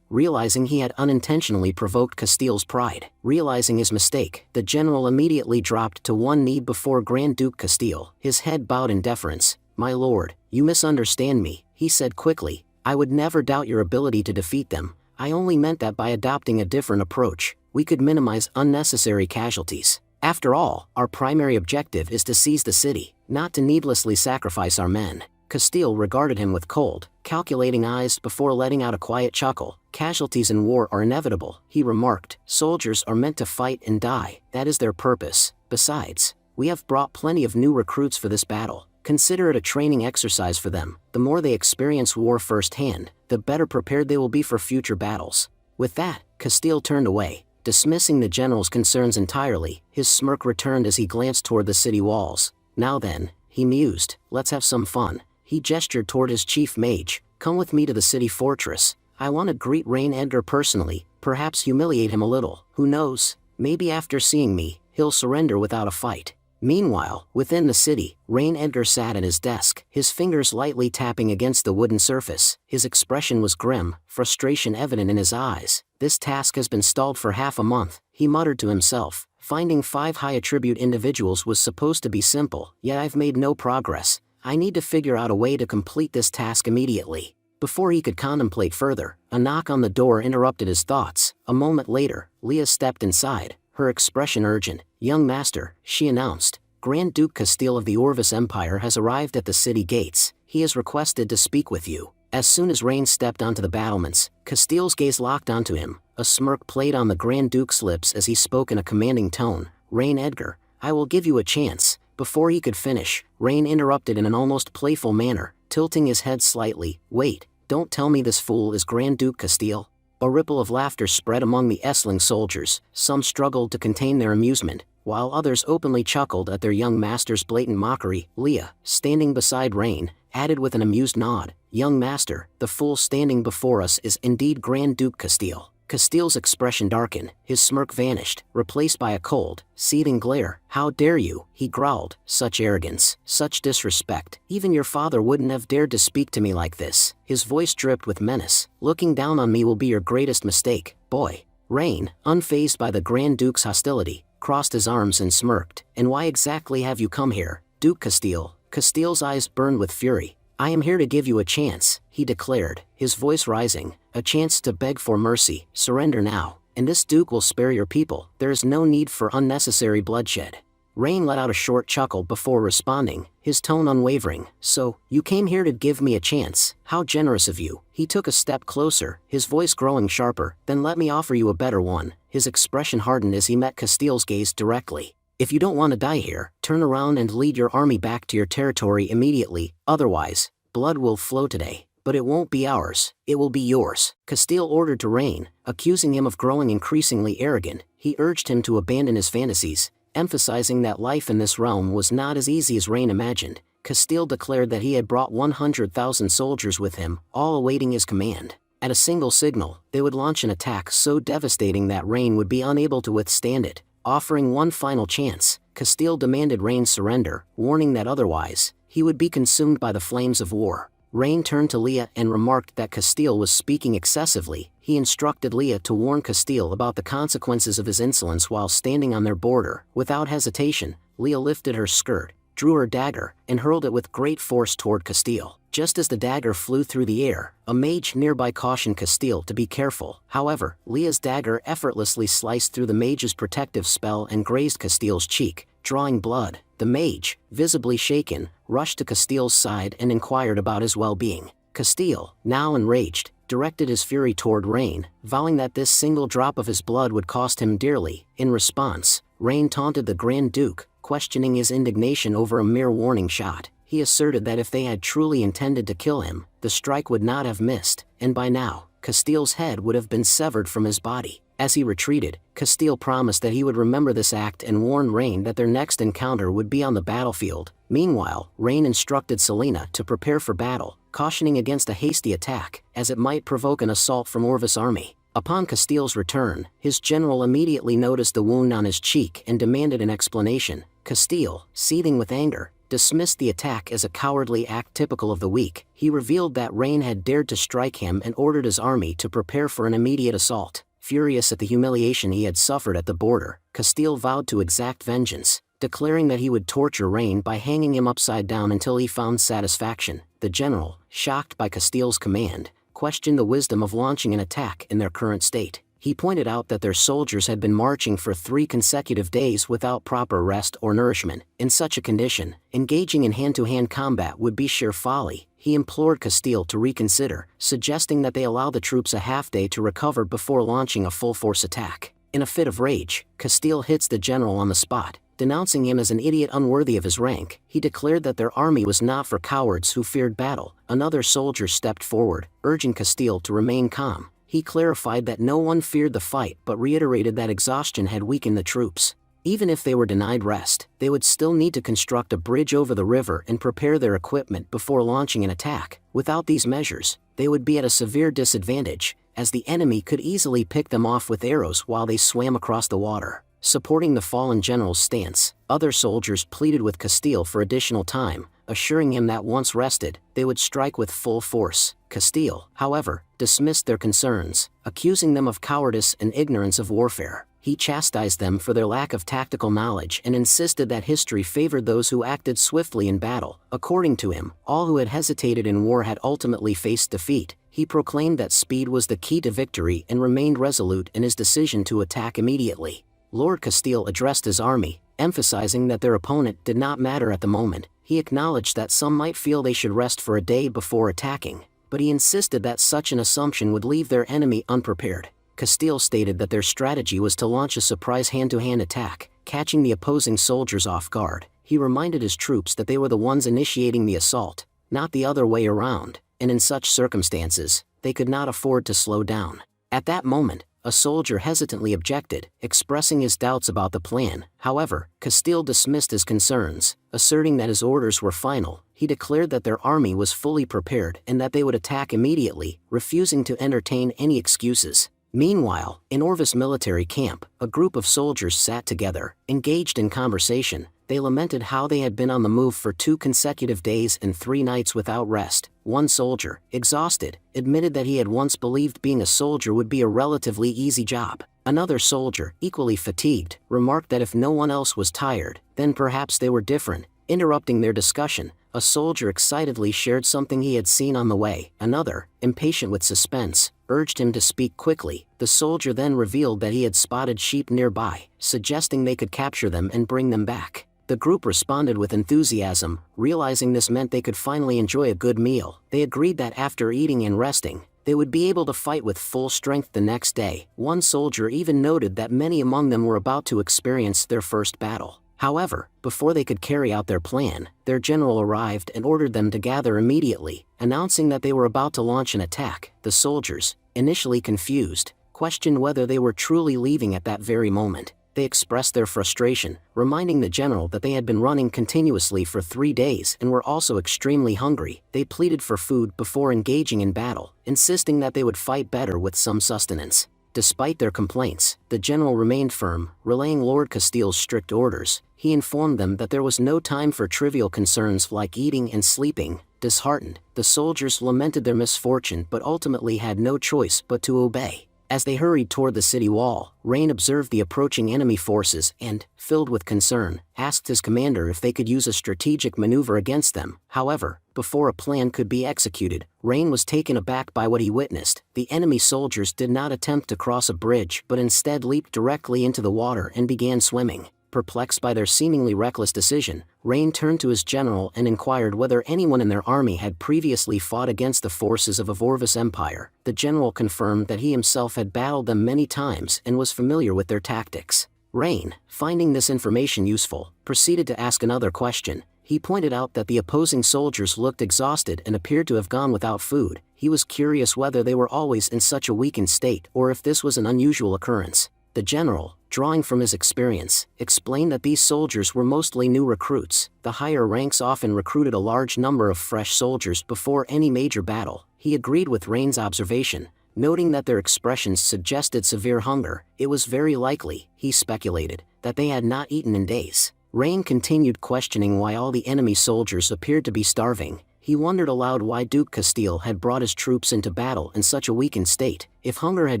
realizing he had unintentionally provoked Castile's pride. Realizing his mistake, the general immediately dropped to one knee before Grand Duke Castile, his head bowed in deference. My lord, you misunderstand me, he said quickly. I would never doubt your ability to defeat them. I only meant that by adopting a different approach, we could minimize unnecessary casualties. After all, our primary objective is to seize the city, not to needlessly sacrifice our men. Castile regarded him with cold, calculating eyes before letting out a quiet chuckle. Casualties in war are inevitable, he remarked. Soldiers are meant to fight and die, that is their purpose. Besides, we have brought plenty of new recruits for this battle. Consider it a training exercise for them. The more they experience war firsthand, the better prepared they will be for future battles. With that, Castile turned away. Dismissing the general's concerns entirely, his smirk returned as he glanced toward the city walls. Now then, he mused, let's have some fun. He gestured toward his chief mage. Come with me to the city fortress. I want to greet Rain Edgar personally, perhaps humiliate him a little. Who knows, maybe after seeing me, he'll surrender without a fight. Meanwhile, within the city, Rain Edgar sat at his desk, his fingers lightly tapping against the wooden surface. His expression was grim, frustration evident in his eyes. This task has been stalled for half a month, he muttered to himself. Finding 5 high-attribute individuals was supposed to be simple, yet I've made no progress. I need to figure out a way to complete this task immediately. Before he could contemplate further, a knock on the door interrupted his thoughts. A moment later, Leah stepped inside, her expression urgent. Young master, she announced, Grand Duke Castile of the Orvis Empire has arrived at the city gates. He has requested to speak with you. As soon as Rain stepped onto the battlements, Castile's gaze locked onto him. A smirk played on the Grand Duke's lips as he spoke in a commanding tone. Rain Edgar, I will give you a chance. Before he could finish, Rain interrupted in an almost playful manner, tilting his head slightly. Wait, don't tell me this fool is Grand Duke Castile. A ripple of laughter spread among the Essling soldiers. Some struggled to contain their amusement, while others openly chuckled at their young master's blatant mockery. Leah, standing beside Rain, added with an amused nod, Young master, the fool standing before us is indeed Grand Duke Castile. Castile's expression darkened, his smirk vanished, replaced by a cold, seething glare. How dare you, he growled, such arrogance, such disrespect. Even your father wouldn't have dared to speak to me like this. His voice dripped with menace. Looking down on me will be your greatest mistake, boy. Rain, unfazed by the Grand Duke's hostility, crossed his arms and smirked. And why exactly have you come here, Duke Castile? Castile's eyes burned with fury. I am here to give you a chance, he declared, his voice rising, a chance to beg for mercy. Surrender now, and this duke will spare your people. There is no need for unnecessary bloodshed. Rain let out a short chuckle before responding, his tone unwavering. So, you came here to give me a chance. How generous of you. He took a step closer, his voice growing sharper. Then let me offer you a better one. His expression hardened as he met Castile's gaze directly. If you don't want to die here, turn around and lead your army back to your territory immediately, otherwise, blood will flow today, but it won't be ours, it will be yours. Castile ordered to Rain, accusing him of growing increasingly arrogant. He urged him to abandon his fantasies, emphasizing that life in this realm was not as easy as Rain imagined. Castile declared that he had brought 100,000 soldiers with him, all awaiting his command. At a single signal, they would launch an attack so devastating that Rain would be unable to withstand it. Offering one final chance, Castile demanded Rain's surrender, warning that otherwise, he would be consumed by the flames of war. Rain turned to Leah and remarked that Castile was speaking excessively. He instructed Leah to warn Castile about the consequences of his insolence while standing on their border. Without hesitation, Leah lifted her skirt, drew her dagger, and hurled it with great force toward Castile. Just as the dagger flew through the air, a mage nearby cautioned Castile to be careful. However, Leah's dagger effortlessly sliced through the mage's protective spell and grazed Castile's cheek, drawing blood. The mage, visibly shaken, rushed to Castile's side and inquired about his well-being. Castile, now enraged, directed his fury toward Rain, vowing that this single drop of his blood would cost him dearly. In response, Rain taunted the Grand Duke, questioning his indignation over a mere warning shot. He asserted that if they had truly intended to kill him, the strike would not have missed, and by now, Castile's head would have been severed from his body. As he retreated, Castile promised that he would remember this act and warned Rain that their next encounter would be on the battlefield. Meanwhile, Rain instructed Selena to prepare for battle, cautioning against a hasty attack, as it might provoke an assault from Orvis' army. Upon Castile's return, his general immediately noticed the wound on his cheek and demanded an explanation. Castile, seething with anger, dismissed the attack as a cowardly act typical of the weak. He revealed that Rain had dared to strike him and ordered his army to prepare for an immediate assault. Furious at the humiliation he had suffered at the border, Castile vowed to exact vengeance, declaring that he would torture Rain by hanging him upside down until he found satisfaction. The general, shocked by Castile's command, questioned the wisdom of launching an attack in their current state. He pointed out that their soldiers had been marching for 3 consecutive days without proper rest or nourishment. In such a condition, engaging in hand-to-hand combat would be sheer folly. He implored Castile to reconsider, suggesting that they allow the troops a half-day to recover before launching a full-force attack. In a fit of rage, Castile hits the general on the spot, denouncing him as an idiot unworthy of his rank. He declared that their army was not for cowards who feared battle. Another soldier stepped forward, urging Castile to remain calm. He clarified that no one feared the fight but reiterated that exhaustion had weakened the troops. Even if they were denied rest, they would still need to construct a bridge over the river and prepare their equipment before launching an attack. Without these measures, they would be at a severe disadvantage, as the enemy could easily pick them off with arrows while they swam across the water. Supporting the fallen general's stance, other soldiers pleaded with Castile for additional time, assuring him that once rested, they would strike with full force. Castile, however, dismissed their concerns, accusing them of cowardice and ignorance of warfare. He chastised them for their lack of tactical knowledge and insisted that history favored those who acted swiftly in battle. According to him, all who had hesitated in war had ultimately faced defeat. He proclaimed that speed was the key to victory and remained resolute in his decision to attack immediately. Lord Castile addressed his army, emphasizing that their opponent did not matter at the moment. He acknowledged that some might feel they should rest for a day before attacking, but he insisted that such an assumption would leave their enemy unprepared. Castile stated that their strategy was to launch a surprise hand-to-hand attack, catching the opposing soldiers off guard. He reminded his troops that they were the ones initiating the assault, not the other way around, and in such circumstances, they could not afford to slow down. At that moment, a soldier hesitantly objected, expressing his doubts about the plan. However, Castile dismissed his concerns, asserting that his orders were final. He declared that their army was fully prepared and that they would attack immediately, refusing to entertain any excuses. Meanwhile, in Orvis military camp, a group of soldiers sat together, engaged in conversation. They lamented how they had been on the move for 2 consecutive days and 3 nights without rest. One soldier, exhausted, admitted that he had once believed being a soldier would be a relatively easy job. Another soldier, equally fatigued, remarked that if no one else was tired, then perhaps they were different. Interrupting their discussion, a soldier excitedly shared something he had seen on the way. Another, impatient with suspense, urged him to speak quickly. The soldier then revealed that he had spotted sheep nearby, suggesting they could capture them and bring them back. The group responded with enthusiasm, realizing this meant they could finally enjoy a good meal. They agreed that after eating and resting, they would be able to fight with full strength the next day. One soldier even noted that many among them were about to experience their first battle. However, before they could carry out their plan, their general arrived and ordered them to gather immediately, announcing that they were about to launch an attack. The soldiers, initially confused, questioned whether they were truly leaving at that very moment. They expressed their frustration, reminding the general that they had been running continuously for 3 days and were also extremely hungry. They pleaded for food before engaging in battle, insisting that they would fight better with some sustenance. Despite their complaints, the general remained firm, relaying Lord Castile's strict orders. He informed them that there was no time for trivial concerns like eating and sleeping. Disheartened, the soldiers lamented their misfortune but ultimately had no choice but to obey. As they hurried toward the city wall, Rain observed the approaching enemy forces and, filled with concern, asked his commander if they could use a strategic maneuver against them. However, before a plan could be executed, Rain was taken aback by what he witnessed. The enemy soldiers did not attempt to cross a bridge but instead leaped directly into the water and began swimming. Perplexed by their seemingly reckless decision, Rain turned to his general and inquired whether anyone in their army had previously fought against the forces of Avorvis Empire. The general confirmed that he himself had battled them many times and was familiar with their tactics. Rain, finding this information useful, proceeded to ask another question. He pointed out that the opposing soldiers looked exhausted and appeared to have gone without food. He was curious whether they were always in such a weakened state or if this was an unusual occurrence. The general, drawing from his experience, explained that these soldiers were mostly new recruits. The higher ranks often recruited a large number of fresh soldiers before any major battle. He agreed with Rain's observation, noting that their expressions suggested severe hunger. It was very likely, he speculated, that they had not eaten in days. Rain continued questioning why all the enemy soldiers appeared to be starving. He wondered aloud why Duke Castile had brought his troops into battle in such a weakened state. If hunger had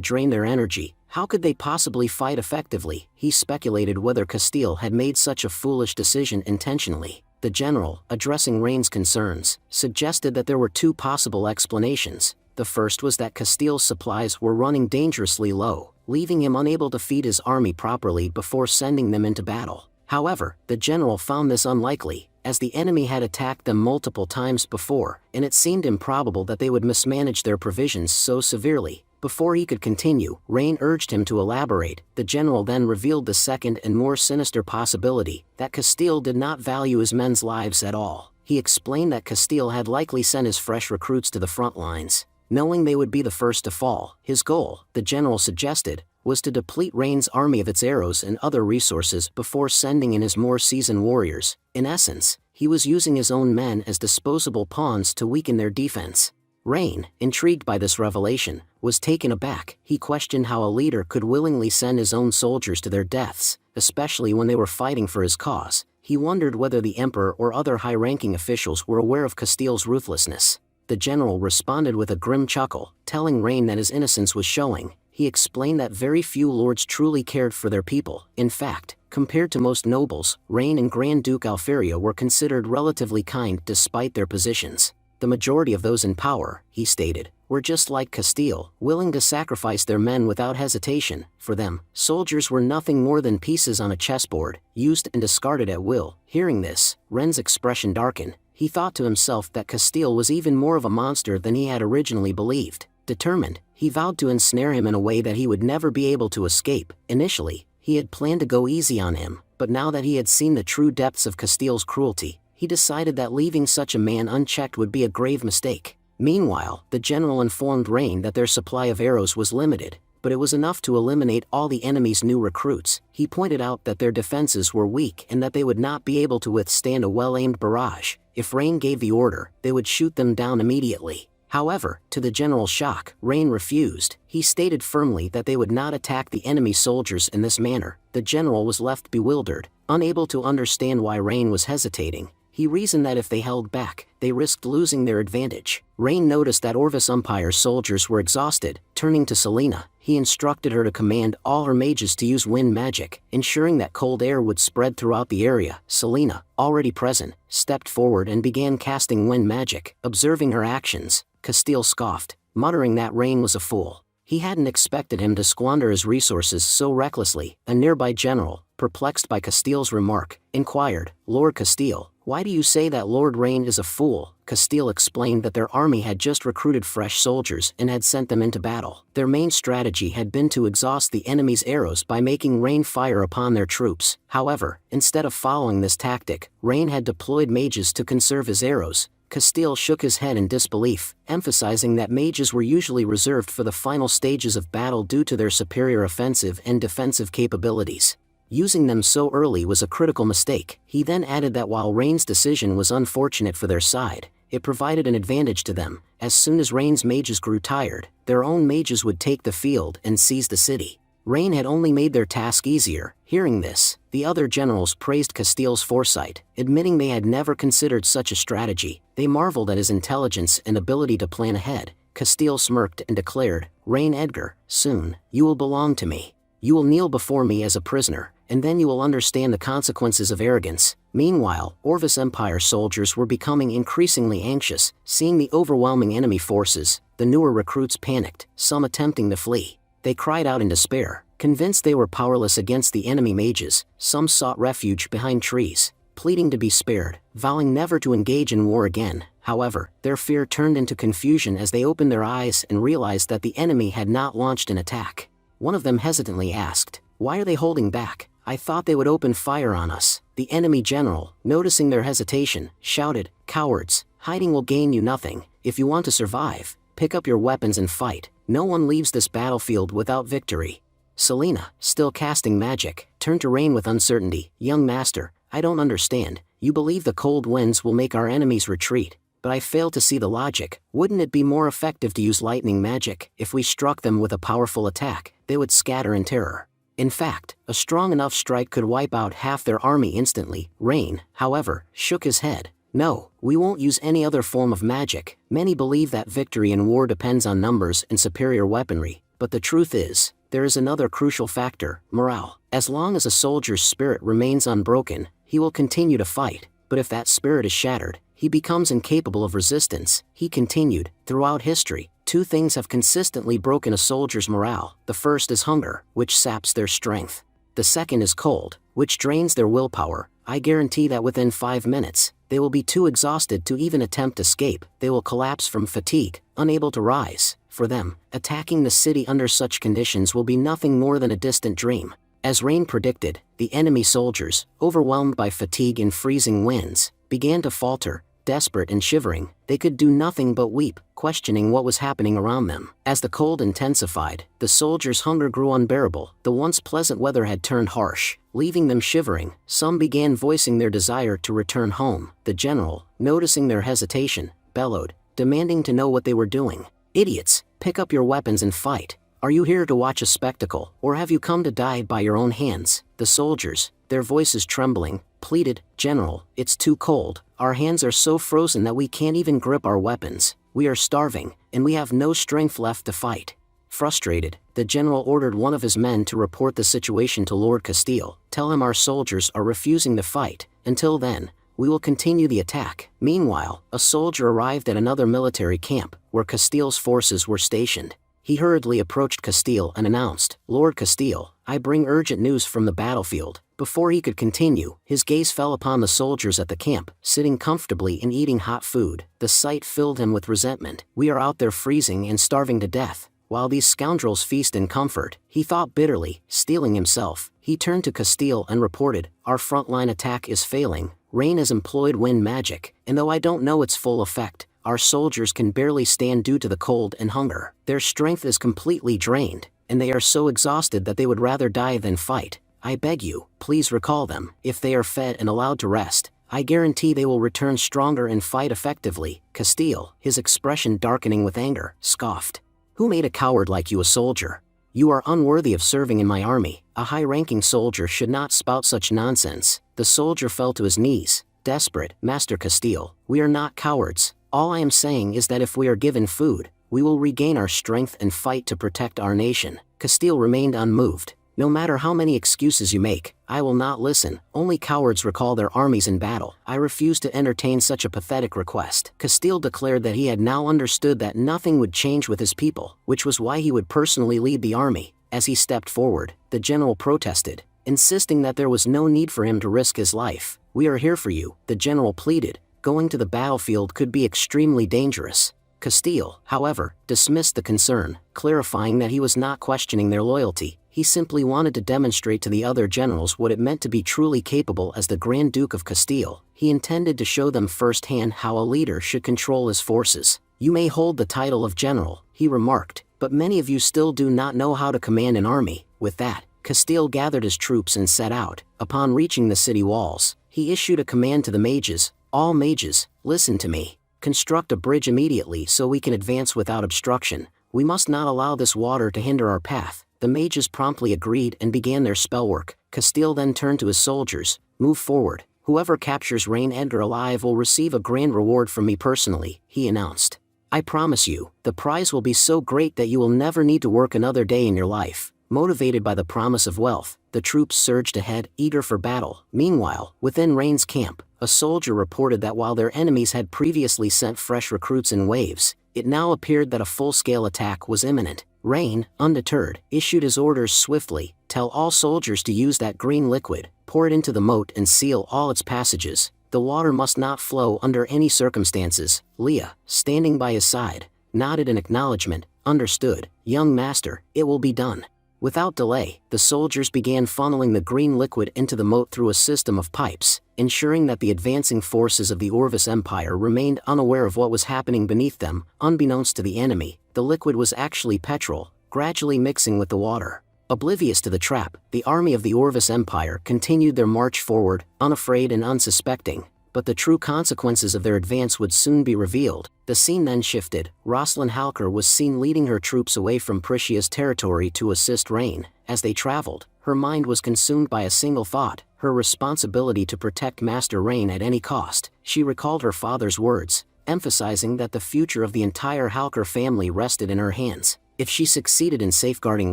drained their energy, how could they possibly fight effectively? He speculated whether Castile had made such a foolish decision intentionally. The general, addressing Rain's concerns, suggested that there were two possible explanations. The first was that Castile's supplies were running dangerously low, leaving him unable to feed his army properly before sending them into battle. However, the general found this unlikely, as the enemy had attacked them multiple times before, and it seemed improbable that they would mismanage their provisions so severely. Before he could continue, Rain urged him to elaborate. The general then revealed the second and more sinister possibility, that Castile did not value his men's lives at all. He explained that Castile had likely sent his fresh recruits to the front lines, knowing they would be the first to fall. His goal, the general suggested, was to deplete Rain's army of its arrows and other resources before sending in his more seasoned warriors. In essence, he was using his own men as disposable pawns to weaken their defense. Rain, intrigued by this revelation, was taken aback. He questioned how a leader could willingly send his own soldiers to their deaths, especially when they were fighting for his cause. He wondered whether the emperor or other high-ranking officials were aware of Castile's ruthlessness. The general responded with a grim chuckle, telling Rain that his innocence was showing. He explained that very few lords truly cared for their people. In fact, compared to most nobles, Rain and Grand Duke Alferia were considered relatively kind despite their positions. The majority of those in power, he stated, were just like Castile, willing to sacrifice their men without hesitation. For them, soldiers were nothing more than pieces on a chessboard, used and discarded at will. Hearing this, Ren's expression darkened. He thought to himself that Castile was even more of a monster than he had originally believed. Determined, he vowed to ensnare him in a way that he would never be able to escape. Initially, he had planned to go easy on him, but now that he had seen the true depths of Castile's cruelty, he decided that leaving such a man unchecked would be a grave mistake. Meanwhile, the general informed Rain that their supply of arrows was limited, but it was enough to eliminate all the enemy's new recruits. He pointed out that their defenses were weak and that they would not be able to withstand a well-aimed barrage. If Rain gave the order, they would shoot them down immediately. However, to the general's shock, Rain refused. He stated firmly that they would not attack the enemy soldiers in this manner. The general was left bewildered, unable to understand why Rain was hesitating. He reasoned that if they held back, they risked losing their advantage. Rain noticed that Orvis Umpire's soldiers were exhausted. Turning to Selena, he instructed her to command all her mages to use wind magic, ensuring that cold air would spread throughout the area. Selena, already present, stepped forward and began casting wind magic. Observing her actions, Castile scoffed, muttering that Rain was a fool. He hadn't expected him to squander his resources so recklessly. A nearby general, perplexed by Castile's remark, inquired, "Lord Castile, why do you say that Lord Rain is a fool?" Castile explained that their army had just recruited fresh soldiers and had sent them into battle. Their main strategy had been to exhaust the enemy's arrows by making Rain fire upon their troops. However, instead of following this tactic, Rain had deployed mages to conserve his arrows. Castile shook his head in disbelief, emphasizing that mages were usually reserved for the final stages of battle due to their superior offensive and defensive capabilities. Using them so early was a critical mistake. He then added that while Rain's decision was unfortunate for their side, it provided an advantage to them. As soon as Rain's mages grew tired, their own mages would take the field and seize the city. Rain had only made their task easier. Hearing this, the other generals praised Castile's foresight, admitting they had never considered such a strategy. They marveled at his intelligence and ability to plan ahead. Castile smirked and declared, "Rain Edgar, soon, you will belong to me. You will kneel before me as a prisoner, and then you will understand the consequences of arrogance." Meanwhile, Orvis Empire soldiers were becoming increasingly anxious. Seeing the overwhelming enemy forces, the newer recruits panicked, some attempting to flee. They cried out in despair, convinced they were powerless against the enemy mages. Some sought refuge behind trees, pleading to be spared, vowing never to engage in war again. However, their fear turned into confusion as they opened their eyes and realized that the enemy had not launched an attack. One of them hesitantly asked, "Why are they holding back? I thought they would open fire on us." The enemy general, noticing their hesitation, shouted, "Cowards, hiding will gain you nothing. If you want to survive, pick up your weapons and fight. No one leaves this battlefield without victory." Selena, still casting magic, turned to Rain with uncertainty. "Young master, I don't understand. You believe the cold winds will make our enemies retreat, but I fail to see the logic. Wouldn't it be more effective to use lightning magic? If we struck them with a powerful attack, they would scatter in terror. In fact, a strong enough strike could wipe out half their army instantly." Rain, however, shook his head. "No, we won't use any other form of magic. Many believe that victory in war depends on numbers and superior weaponry, but the truth is, there is another crucial factor: morale. As long as a soldier's spirit remains unbroken, he will continue to fight, but if that spirit is shattered, he becomes incapable of resistance." He continued, "Throughout history, two things have consistently broken a soldier's morale. The first is hunger, which saps their strength. The second is cold, which drains their willpower. I guarantee that within 5 minutes, they will be too exhausted to even attempt escape. They will collapse from fatigue, unable to rise. For them, attacking the city under such conditions will be nothing more than a distant dream." As Rain predicted, the enemy soldiers, overwhelmed by fatigue and freezing winds, began to falter. Desperate and shivering, they could do nothing but weep, questioning what was happening around them. As the cold intensified, the soldiers' hunger grew unbearable. The once pleasant weather had turned harsh, leaving them shivering. Some began voicing their desire to return home. The general, noticing their hesitation, bellowed, demanding to know what they were doing. "Idiots, pick up your weapons and fight. Are you here to watch a spectacle, or have you come to die by your own hands?" The soldiers, their voices trembling, pleaded, "General, it's too cold. Our hands are so frozen that we can't even grip our weapons. We are starving, and we have no strength left to fight." Frustrated, the general ordered one of his men to report the situation to Lord Castile. "Tell him our soldiers are refusing to fight. Until then, we will continue the attack." Meanwhile, a soldier arrived at another military camp, where Castile's forces were stationed. He hurriedly approached Castile and announced, "Lord Castile, I bring urgent news from the battlefield." Before he could continue, his gaze fell upon the soldiers at the camp, sitting comfortably and eating hot food. The sight filled him with resentment. "We are out there freezing and starving to death, while these scoundrels feast in comfort," he thought bitterly. Steeling himself, he turned to Castile and reported, "Our frontline attack is failing. Rain has employed wind magic, and though I don't know its full effect, our soldiers can barely stand due to the cold and hunger. Their strength is completely drained, and they are so exhausted that they would rather die than fight. I beg you, please recall them. If they are fed and allowed to rest, I guarantee they will return stronger and fight effectively." Castile, his expression darkening with anger, scoffed, "Who made a coward like you a soldier? You are unworthy of serving in my army. A high-ranking soldier should not spout such nonsense." The soldier fell to his knees, desperate. "Master Castile, we are not cowards. All I am saying is that if we are given food, we will regain our strength and fight to protect our nation." Castile remained unmoved. "No matter how many excuses you make, I will not listen. Only cowards recall their armies in battle. I refuse to entertain such a pathetic request." Castile declared that he had now understood that nothing would change with his people, which was why he would personally lead the army. As he stepped forward, the general protested, insisting that there was no need for him to risk his life. "We are here for you," the general pleaded. "Going to the battlefield could be extremely dangerous." Castile, however, dismissed the concern, clarifying that he was not questioning their loyalty. He simply wanted to demonstrate to the other generals what it meant to be truly capable as the Grand Duke of Castile. He intended to show them firsthand how a leader should control his forces. "You may hold the title of general," he remarked, "but many of you still do not know how to command an army." With that, Castile gathered his troops and set out. Upon reaching the city walls, he issued a command to the mages. All mages, listen to me. Construct a bridge immediately so we can advance without obstruction. We must not allow this water to hinder our path. The mages promptly agreed and began their spellwork. Castile then turned to his soldiers. Move forward. Whoever captures Rain Edgar alive will receive a grand reward from me personally, he announced. I promise you, the prize will be so great that you will never need to work another day in your life. Motivated by the promise of wealth, the troops surged ahead, eager for battle. Meanwhile, within Rain's camp, a soldier reported that while their enemies had previously sent fresh recruits in waves, it now appeared that a full-scale attack was imminent. Rain, undeterred, issued his orders swiftly. Tell all soldiers to use that green liquid, pour it into the moat and seal all its passages. The water must not flow under any circumstances. Leah, standing by his side, nodded in acknowledgement. Understood, young master, it will be done. Without delay, the soldiers began funneling the green liquid into the moat through a system of pipes, ensuring that the advancing forces of the Orvis Empire remained unaware of what was happening beneath them. Unbeknownst to the enemy, the liquid was actually petrol, gradually mixing with the water. Oblivious to the trap, the army of the Orvis Empire continued their march forward, unafraid and unsuspecting. But the true consequences of their advance would soon be revealed. The scene then shifted. Rosalind Halker was seen leading her troops away from Priscia's territory to assist Rain. As they traveled, her mind was consumed by a single thought: her responsibility to protect Master Rain at any cost. She recalled her father's words, emphasizing that the future of the entire Halker family rested in her hands. If she succeeded in safeguarding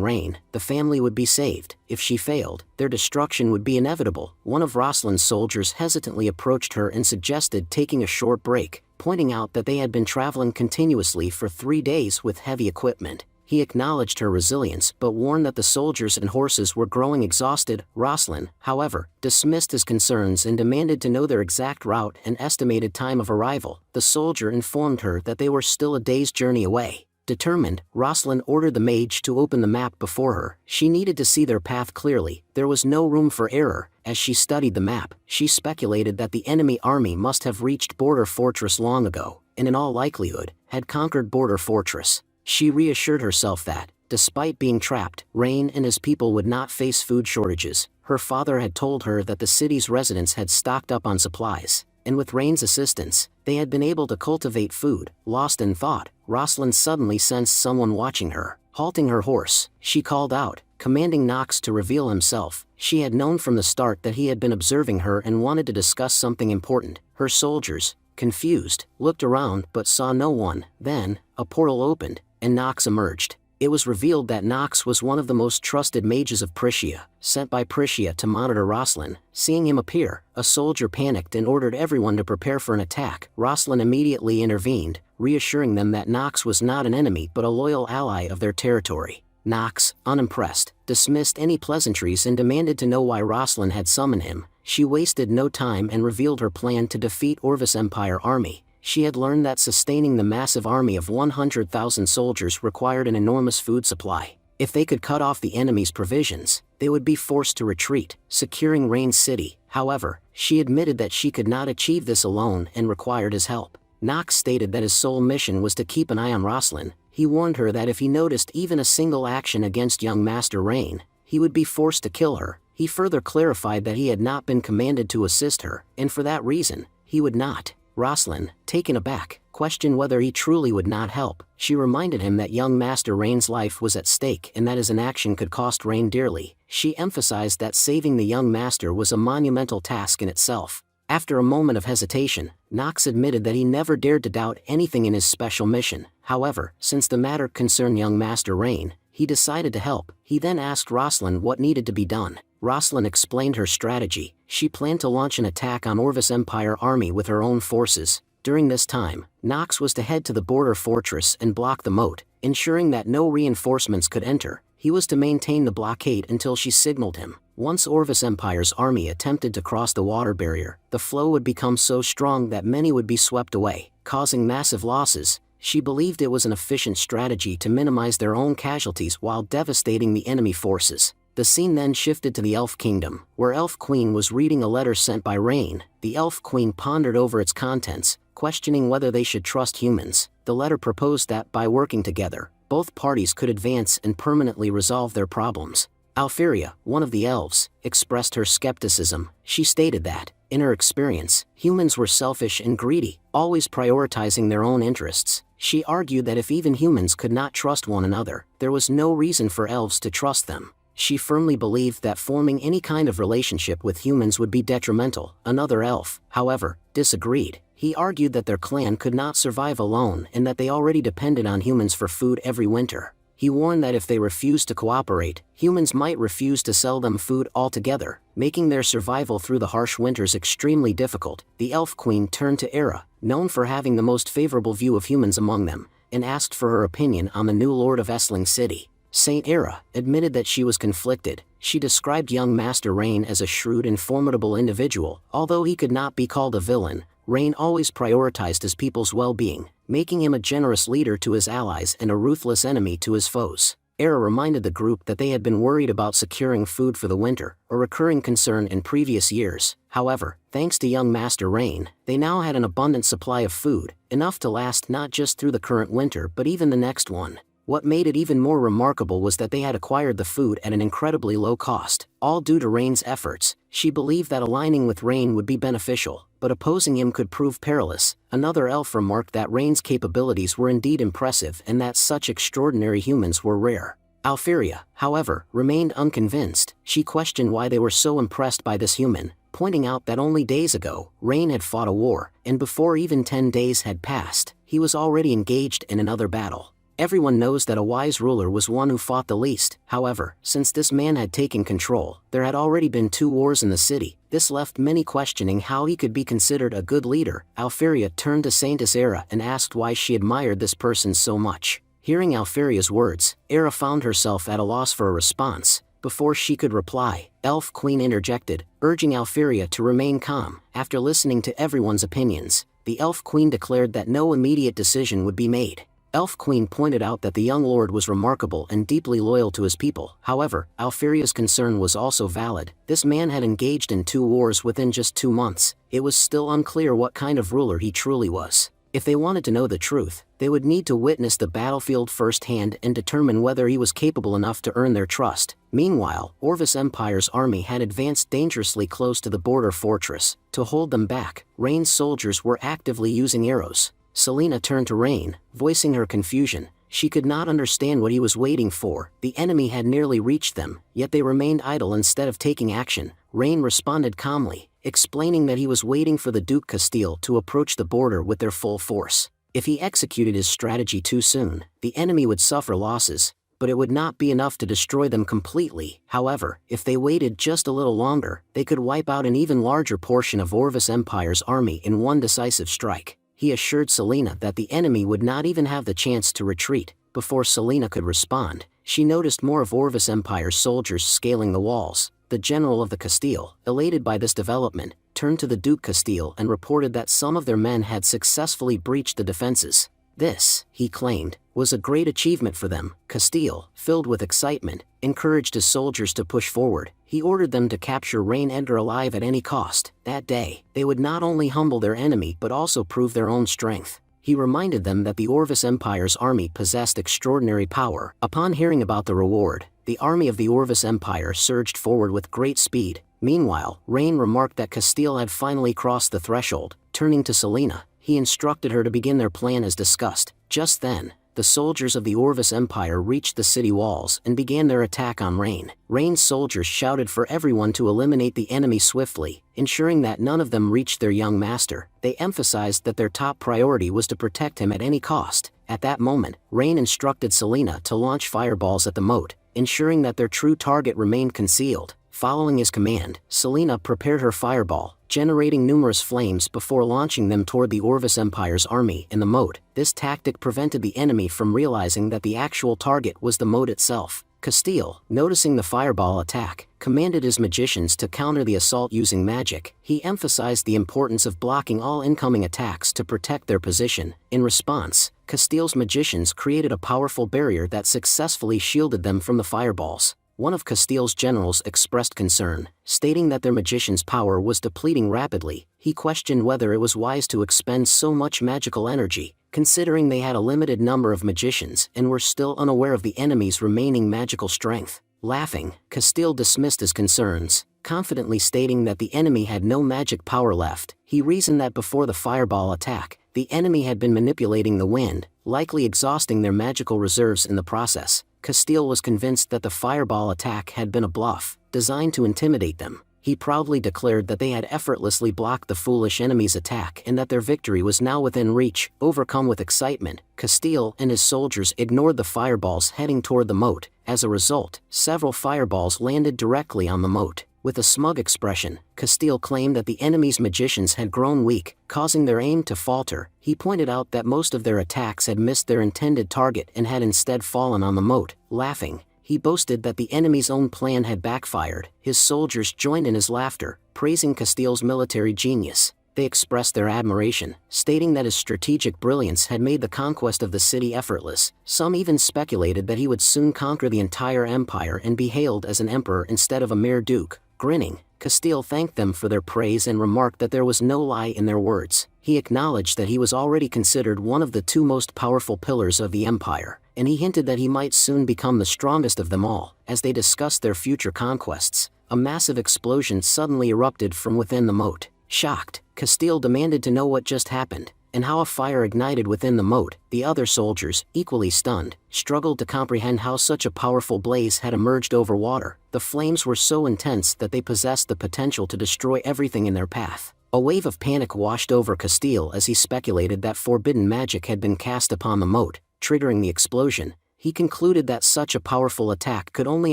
Rain, the family would be saved. If she failed, their destruction would be inevitable. One of Rosalind's soldiers hesitantly approached her and suggested taking a short break, pointing out that they had been traveling continuously for 3 days with heavy equipment. He acknowledged her resilience but warned that the soldiers and horses were growing exhausted. Rosalind, however, dismissed his concerns and demanded to know their exact route and estimated time of arrival. The soldier informed her that they were still a day's journey away. Determined, Rosalind ordered the mage to open the map before her. She needed to see their path clearly. There was no room for error. As she studied the map, she speculated that the enemy army must have reached Border Fortress long ago, and in all likelihood, had conquered Border Fortress. She reassured herself that, despite being trapped, Rain and his people would not face food shortages. Her father had told her that the city's residents had stocked up on supplies, and with Rain's assistance, they had been able to cultivate food. Lost in thought, Rosalind suddenly sensed someone watching her. Halting her horse, she called out, commanding Knox to reveal himself. She had known from the start that he had been observing her and wanted to discuss something important. Her soldiers, confused, looked around but saw no one. Then, a portal opened, and Knox emerged. It was revealed that Knox was one of the most trusted mages of Priscia, sent by Priscia to monitor Rosalind. Seeing him appear, a soldier panicked and ordered everyone to prepare for an attack. Rosalind immediately intervened, reassuring them that Knox was not an enemy but a loyal ally of their territory. Knox, unimpressed, dismissed any pleasantries and demanded to know why Rosalind had summoned him. She wasted no time and revealed her plan to defeat Orvis Empire army. She had learned that sustaining the massive army of 100,000 soldiers required an enormous food supply. If they could cut off the enemy's provisions, they would be forced to retreat, securing Rain's city. However, she admitted that she could not achieve this alone and required his help. Knox stated that his sole mission was to keep an eye on Rosalind. He warned her that if he noticed even a single action against young Master Rain, he would be forced to kill her. He further clarified that he had not been commanded to assist her, and for that reason, he would not. Rosalind, taken aback, questioned whether he truly would not help. She reminded him that young Master Rain's life was at stake and that his inaction could cost Rain dearly. She emphasized that saving the young master was a monumental task in itself. After a moment of hesitation, Knox admitted that he never dared to doubt anything in his special mission. However, since the matter concerned young Master Rain, he decided to help. He then asked Rosalind what needed to be done. Rosalind explained her strategy. She planned to launch an attack on Orvis Empire army with her own forces. During this time, Knox was to head to the border fortress and block the moat, ensuring that no reinforcements could enter. He was to maintain the blockade until she signaled him. Once Orvis Empire's army attempted to cross the water barrier, the flow would become so strong that many would be swept away, causing massive losses. She believed it was an efficient strategy to minimize their own casualties while devastating the enemy forces. The scene then shifted to the Elf Kingdom, where Elf Queen was reading a letter sent by Rain. The Elf Queen pondered over its contents, questioning whether they should trust humans. The letter proposed that by working together, both parties could advance and permanently resolve their problems. Alfiria, one of the elves, expressed her skepticism. She stated that, in her experience, humans were selfish and greedy, always prioritizing their own interests. She argued that if even humans could not trust one another, there was no reason for elves to trust them. She firmly believed that forming any kind of relationship with humans would be detrimental. Another elf, however, disagreed. He argued that their clan could not survive alone and that they already depended on humans for food every winter. He warned that if they refused to cooperate, humans might refuse to sell them food altogether, making their survival through the harsh winters extremely difficult. The Elf Queen turned to Era, known for having the most favorable view of humans among them, and asked for her opinion on the new Lord of Essling City. Saint Era admitted that she was conflicted. She described young Master Rain as a shrewd and formidable individual. Although he could not be called a villain, Rain always prioritized his people's well-being, making him a generous leader to his allies and a ruthless enemy to his foes. Era reminded the group that they had been worried about securing food for the winter, a recurring concern in previous years. However, thanks to young Master Rain, they now had an abundant supply of food, enough to last not just through the current winter but even the next one. What made it even more remarkable was that they had acquired the food at an incredibly low cost, all due to Rain's efforts. She believed that aligning with Rain would be beneficial, but opposing him could prove perilous. Another elf remarked that Rain's capabilities were indeed impressive and that such extraordinary humans were rare. Alfiria, however, remained unconvinced. She questioned why they were so impressed by this human, pointing out that only days ago, Rain had fought a war, and before even 10 days had passed, he was already engaged in another battle. Everyone knows that a wise ruler was one who fought the least. However, since this man had taken control, there had already been 2 wars in the city. This left many questioning how he could be considered a good leader. Alfiria turned to Saintess Era and asked why she admired this person so much. Hearing Alfiria's words, Era found herself at a loss for a response. Before she could reply, Elf Queen interjected, urging Alfiria to remain calm. After listening to everyone's opinions, the Elf Queen declared that no immediate decision would be made. Elf Queen pointed out that the young lord was remarkable and deeply loyal to his people. However, Alfiria's concern was also valid. This man had engaged in 2 wars within just 2 months. It was still unclear what kind of ruler he truly was. If they wanted to know the truth, they would need to witness the battlefield firsthand and determine whether he was capable enough to earn their trust. Meanwhile, Orvis Empire's army had advanced dangerously close to the border fortress. To hold them back, Rain's soldiers were actively using arrows. Selena turned to Rain, voicing her confusion. She could not understand what he was waiting for. The enemy had nearly reached them, yet they remained idle instead of taking action. Rain responded calmly, explaining that he was waiting for the Duke Castile to approach the border with their full force. If he executed his strategy too soon, the enemy would suffer losses, but it would not be enough to destroy them completely. However, if they waited just a little longer, they could wipe out an even larger portion of Orvis Empire's army in one decisive strike. He assured Selena that the enemy would not even have the chance to retreat. Before Selena could respond, she noticed more of Orvis Empire's soldiers scaling the walls. The general of the Castile, elated by this development, turned to the Duke Castile and reported that some of their men had successfully breached the defenses. This, he claimed, was a great achievement for them. Castile, filled with excitement, encouraged his soldiers to push forward. He ordered them to capture Rain Ender alive at any cost. That day, they would not only humble their enemy but also prove their own strength. He reminded them that the Orvis Empire's army possessed extraordinary power. Upon hearing about the reward, the army of the Orvis Empire surged forward with great speed. Meanwhile, Rain remarked that Castile had finally crossed the threshold. Turning to Selena, he instructed her to begin their plan as discussed. Just then, the soldiers of the Orvis Empire reached the city walls and began their attack on Rain. Rain's soldiers shouted for everyone to eliminate the enemy swiftly, ensuring that none of them reached their young master. They emphasized that their top priority was to protect him at any cost. At that moment, Rain instructed Selena to launch fireballs at the moat, ensuring that their true target remained concealed. Following his command, Selena prepared her fireball, generating numerous flames before launching them toward the Orvis Empire's army in the moat. This tactic prevented the enemy from realizing that the actual target was the moat itself. Castile, noticing the fireball attack, commanded his magicians to counter the assault using magic. He emphasized the importance of blocking all incoming attacks to protect their position. In response, Castile's magicians created a powerful barrier that successfully shielded them from the fireballs. One of Castile's generals expressed concern, stating that their magician's power was depleting rapidly. He questioned whether it was wise to expend so much magical energy, considering they had a limited number of magicians and were still unaware of the enemy's remaining magical strength. Laughing, Castile dismissed his concerns, confidently stating that the enemy had no magic power left. He reasoned that before the fireball attack, the enemy had been manipulating the wind, likely exhausting their magical reserves in the process. Castile was convinced that the fireball attack had been a bluff, designed to intimidate them. He proudly declared that they had effortlessly blocked the foolish enemy's attack and that their victory was now within reach. Overcome with excitement, Castile and his soldiers ignored the fireballs heading toward the moat. As a result, several fireballs landed directly on the moat. With a smug expression, Castile claimed that the enemy's magicians had grown weak, causing their aim to falter. He pointed out that most of their attacks had missed their intended target and had instead fallen on the moat. Laughing, he boasted that the enemy's own plan had backfired. His soldiers joined in his laughter, praising Castile's military genius. They expressed their admiration, stating that his strategic brilliance had made the conquest of the city effortless. Some even speculated that he would soon conquer the entire empire and be hailed as an emperor instead of a mere duke. Grinning, Castile thanked them for their praise and remarked that there was no lie in their words. He acknowledged that he was already considered one of the two most powerful pillars of the empire, and he hinted that he might soon become the strongest of them all. As they discussed their future conquests, a massive explosion suddenly erupted from within the moat. Shocked, Castile demanded to know what just happened, and how a fire ignited within the moat. The other soldiers, equally stunned, struggled to comprehend how such a powerful blaze had emerged over water. The flames were so intense that they possessed the potential to destroy everything in their path. A wave of panic washed over Castile as he speculated that forbidden magic had been cast upon the moat, triggering the explosion. He concluded that such a powerful attack could only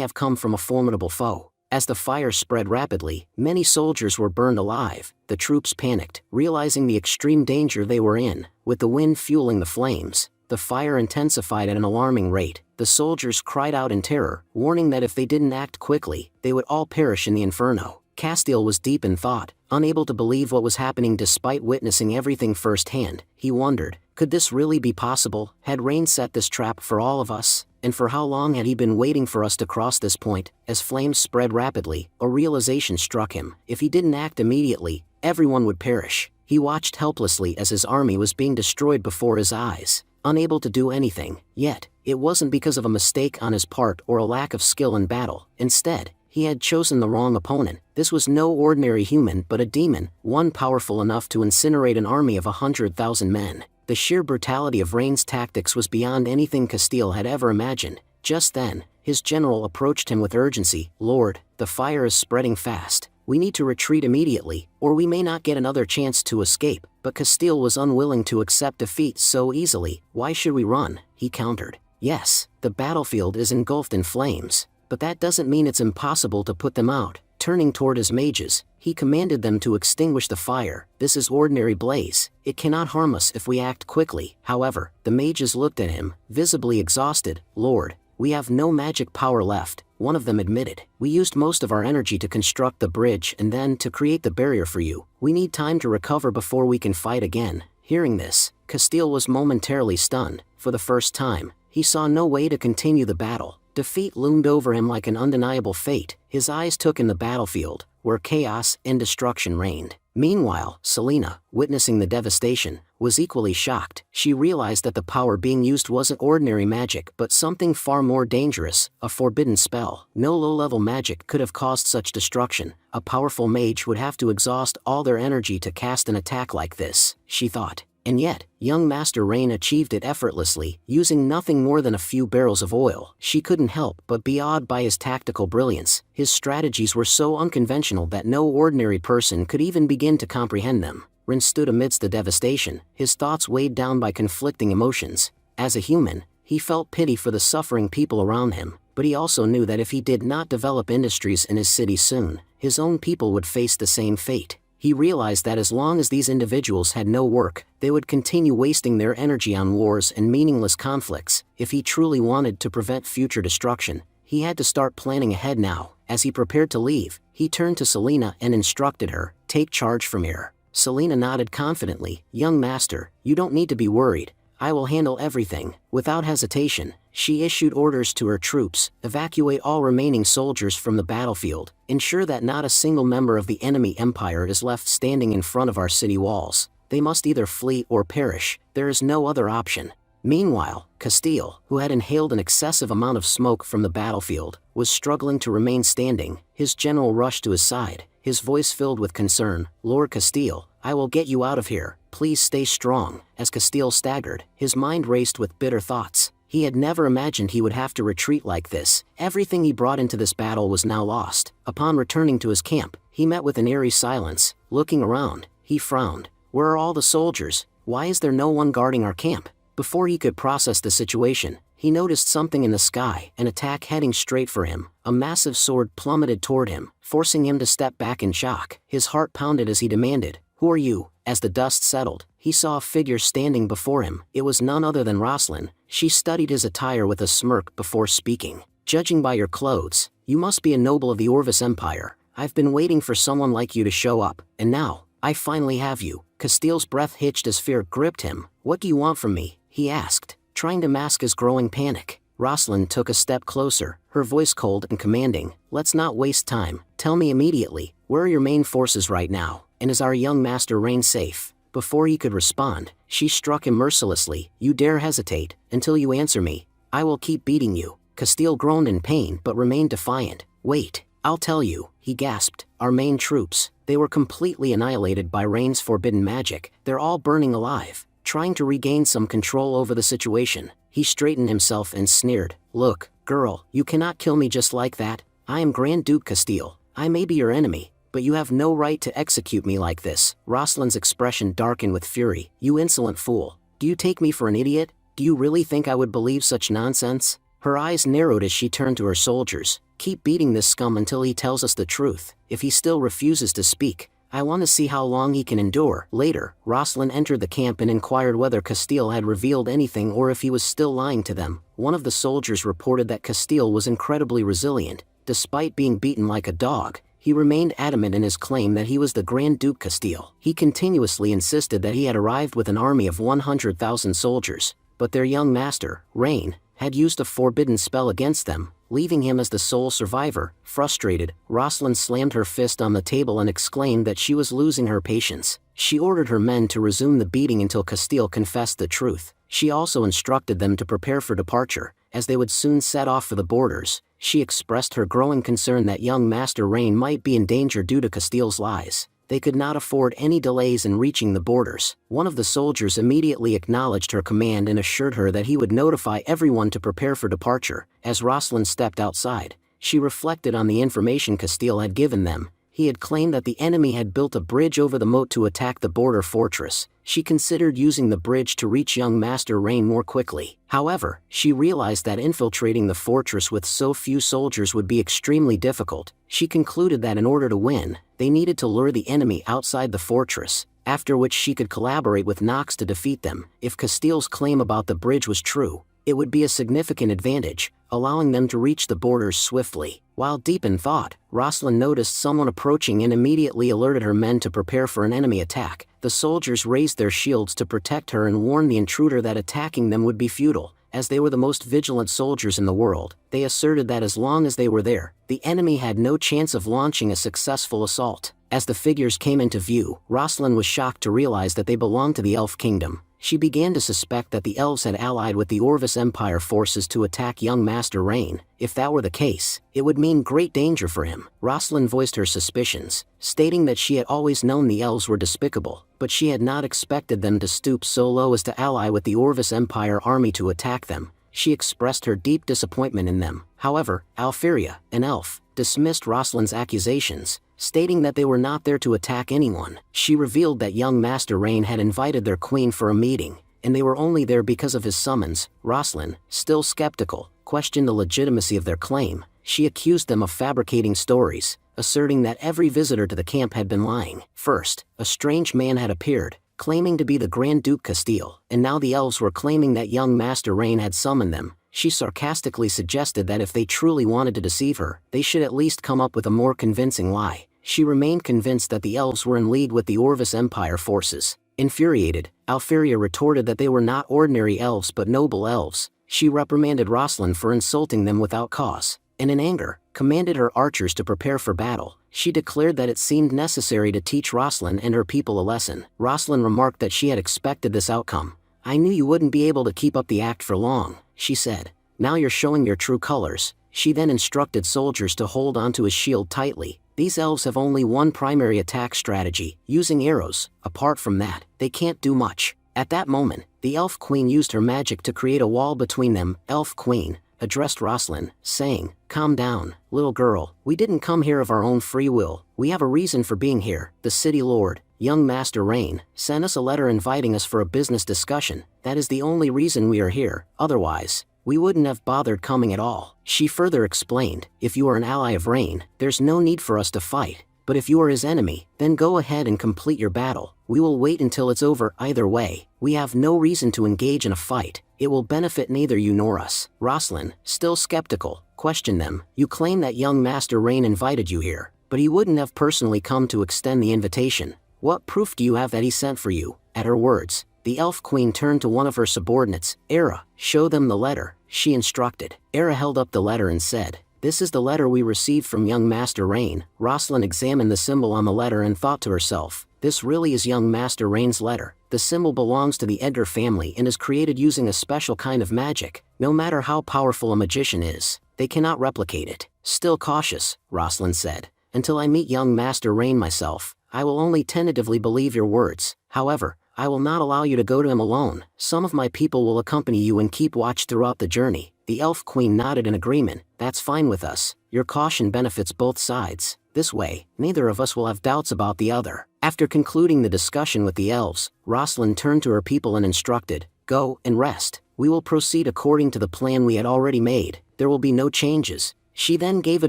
have come from a formidable foe. As the fire spread rapidly, many soldiers were burned alive. The troops panicked, realizing the extreme danger they were in. With the wind fueling the flames, the fire intensified at an alarming rate. The soldiers cried out in terror, warning that if they didn't act quickly, they would all perish in the inferno. Castile was deep in thought, unable to believe what was happening despite witnessing everything firsthand. He wondered, could this really be possible? Had Rain set this trap for all of us? And for how long had he been waiting for us to cross this point? As flames spread rapidly, a realization struck him. If he didn't act immediately, everyone would perish. He watched helplessly as his army was being destroyed before his eyes, unable to do anything. Yet, it wasn't because of a mistake on his part or a lack of skill in battle. Instead, he had chosen the wrong opponent. This was no ordinary human but a demon, one powerful enough to incinerate an army of 100,000 men. The sheer brutality of Rain's tactics was beyond anything Castile had ever imagined. Just then, his general approached him with urgency. "Lord, the fire is spreading fast. We need to retreat immediately, or we may not get another chance to escape." But Castile was unwilling to accept defeat so easily. "Why should we run?" he countered. "Yes, the battlefield is engulfed in flames, but that doesn't mean it's impossible to put them out." Turning toward his mages, he commanded them to extinguish the fire. "This is ordinary blaze. It cannot harm us if we act quickly." However, the mages looked at him, visibly exhausted. "Lord, we have no magic power left," one of them admitted. "We used most of our energy to construct the bridge and then to create the barrier for you. We need time to recover before we can fight again." Hearing this, Castile was momentarily stunned. For the first time, he saw no way to continue the battle. Defeat loomed over him like an undeniable fate. His eyes took in the battlefield, where chaos and destruction reigned. Meanwhile, Selena, witnessing the devastation, was equally shocked. She realized that the power being used wasn't ordinary magic but something far more dangerous, a forbidden spell. No low-level magic could have caused such destruction. A powerful mage would have to exhaust all their energy to cast an attack like this, she thought. And yet, young Master Rain achieved it effortlessly, using nothing more than a few barrels of oil. She couldn't help but be awed by his tactical brilliance. His strategies were so unconventional that no ordinary person could even begin to comprehend them. Rin stood amidst the devastation, his thoughts weighed down by conflicting emotions. As a human, he felt pity for the suffering people around him, but he also knew that if he did not develop industries in his city soon, his own people would face the same fate. He realized that as long as these individuals had no work, they would continue wasting their energy on wars and meaningless conflicts. If he truly wanted to prevent future destruction, he had to start planning ahead now. As he prepared to leave, he turned to Selena and instructed her, "Take charge from here." Selena nodded confidently. "Young master, you don't need to be worried. I will handle everything." Without hesitation, she issued orders to her troops: evacuate all remaining soldiers from the battlefield, ensure that not a single member of the enemy empire is left standing in front of our city walls. They must either flee or perish. There is no other option. Meanwhile, Castile, who had inhaled an excessive amount of smoke from the battlefield, was struggling to remain standing. His general rushed to his side, his voice filled with concern. "Lord Castile, I will get you out of here. Please stay strong." As Castile staggered, his mind raced with bitter thoughts. He had never imagined he would have to retreat like this. Everything he brought into this battle was now lost. Upon returning to his camp, he met with an eerie silence. Looking around, he frowned. "Where are all the soldiers? Why is there no one guarding our camp?" Before he could process the situation, he noticed something in the sky, an attack heading straight for him. A massive sword plummeted toward him, forcing him to step back in shock. His heart pounded as he demanded, "Who are you?" As the dust settled, he saw a figure standing before him. It was none other than Rosalind. She studied his attire with a smirk before speaking. "Judging by your clothes, you must be a noble of the Orvis Empire. I've been waiting for someone like you to show up, and now, I finally have you." Castile's breath hitched as fear gripped him. "What do you want from me?" he asked, trying to mask his growing panic. Rosalind took a step closer, her voice cold and commanding. "Let's not waste time. Tell me immediately, where are your main forces right now, and is our young master Rain safe?" Before he could respond, she struck him mercilessly. "You dare hesitate, until you answer me, I will keep beating you." Castile groaned in pain but remained defiant. "Wait, I'll tell you," he gasped. "Our main troops, they were completely annihilated by Rain's forbidden magic. They're all burning alive." Trying to regain some control over the situation, he straightened himself and sneered. "Look, girl, you cannot kill me just like that. I am Grand Duke Castile. I may be your enemy, but you have no right to execute me like this." Rosalind's expression darkened with fury. "You insolent fool. Do you take me for an idiot? Do you really think I would believe such nonsense?" Her eyes narrowed as she turned to her soldiers. "Keep beating this scum until he tells us the truth. If he still refuses to speak, I want to see how long he can endure." Later, Rosalind entered the camp and inquired whether Castile had revealed anything or if he was still lying to them. One of the soldiers reported that Castile was incredibly resilient. Despite being beaten like a dog, he remained adamant in his claim that he was the Grand Duke Castile. He continuously insisted that he had arrived with an army of 100,000 soldiers, but their young master, Rain, had used a forbidden spell against them, leaving him as the sole survivor. Frustrated, Rosalind slammed her fist on the table and exclaimed that she was losing her patience. She ordered her men to resume the beating until Castile confessed the truth. She also instructed them to prepare for departure, as they would soon set off for the borders. She expressed her growing concern that young Master Rain might be in danger due to Castile's lies. They could not afford any delays in reaching the borders. One of the soldiers immediately acknowledged her command and assured her that he would notify everyone to prepare for departure. As Rosalind stepped outside, she reflected on the information Castile had given them. He had claimed that the enemy had built a bridge over the moat to attack the border fortress. She considered using the bridge to reach young Master Rain more quickly. However, she realized that infiltrating the fortress with so few soldiers would be extremely difficult. She concluded that in order to win, they needed to lure the enemy outside the fortress, after which she could collaborate with Nox to defeat them. If Castile's claim about the bridge was true, it would be a significant advantage, allowing them to reach the borders swiftly. While deep in thought, Rosalind noticed someone approaching and immediately alerted her men to prepare for an enemy attack. The soldiers raised their shields to protect her and warned the intruder that attacking them would be futile. As they were the most vigilant soldiers in the world, they asserted that as long as they were there, the enemy had no chance of launching a successful assault. As the figures came into view, Rosalind was shocked to realize that they belonged to the Elf Kingdom. She began to suspect that the elves had allied with the Orvis Empire forces to attack young Master Rain. If that were the case, it would mean great danger for him. Rosalind voiced her suspicions, stating that she had always known the elves were despicable, but she had not expected them to stoop so low as to ally with the Orvis Empire army to attack them. She expressed her deep disappointment in them. However, Alfiria, an elf, dismissed Rosalind's accusations, stating that they were not there to attack anyone. She revealed that young Master Rain had invited their queen for a meeting, and they were only there because of his summons. Rosalind, still skeptical, questioned the legitimacy of their claim. She accused them of fabricating stories, asserting that every visitor to the camp had been lying. First, a strange man had appeared, claiming to be the Grand Duke Castile, and now the elves were claiming that young Master Rain had summoned them. She sarcastically suggested that if they truly wanted to deceive her, they should at least come up with a more convincing lie. She remained convinced that the elves were in league with the Orvis Empire forces. Infuriated, Alfiria retorted that they were not ordinary elves but noble elves. She reprimanded Rosalind for insulting them without cause, and in anger, commanded her archers to prepare for battle. She declared that it seemed necessary to teach Rosalind and her people a lesson. Rosalind remarked that she had expected this outcome, I knew you wouldn't be able to keep up the act for long, she said. Now you're showing your true colors. She then instructed soldiers to hold onto his shield tightly. These elves have only one primary attack strategy, using arrows. Apart from that, they can't do much. At that moment, the Elf Queen used her magic to create a wall between them. Elf Queen addressed Rosalind, saying, "Calm down, little girl. We didn't come here of our own free will. We have a reason for being here. The city lord, young Master Rain, sent us a letter inviting us for a business discussion. That is the only reason we are here. Otherwise, we wouldn't have bothered coming at all." She further explained, "If you are an ally of Rain, there's no need for us to fight. But if you are his enemy, then go ahead and complete your battle. We will wait until it's over. Either way, we have no reason to engage in a fight. It will benefit neither you nor us." Rosalind, still skeptical, questioned them. "You claim that young Master Rain invited you here, but he wouldn't have personally come to extend the invitation. What proof do you have that he sent for you?" At her words, the Elf Queen turned to one of her subordinates. "Era, show them the letter," she instructed. Era held up the letter and said, "This is the letter we received from young Master Rain." Rosalind examined the symbol on the letter and thought to herself, "This really is young Master Rain's letter. The symbol belongs to the Edgar family and is created using a special kind of magic. No matter how powerful a magician is, they cannot replicate it." "Still cautious," Rosalind said. "Until I meet young Master Rain myself, I will only tentatively believe your words. However, I will not allow you to go to him alone. Some of my people will accompany you and keep watch throughout the journey." The Elf Queen nodded in agreement. "That's fine with us. Your caution benefits both sides. This way, neither of us will have doubts about the other." After concluding the discussion with the elves, Rosalind turned to her people and instructed, "Go and rest. We will proceed according to the plan we had already made. There will be no changes." She then gave a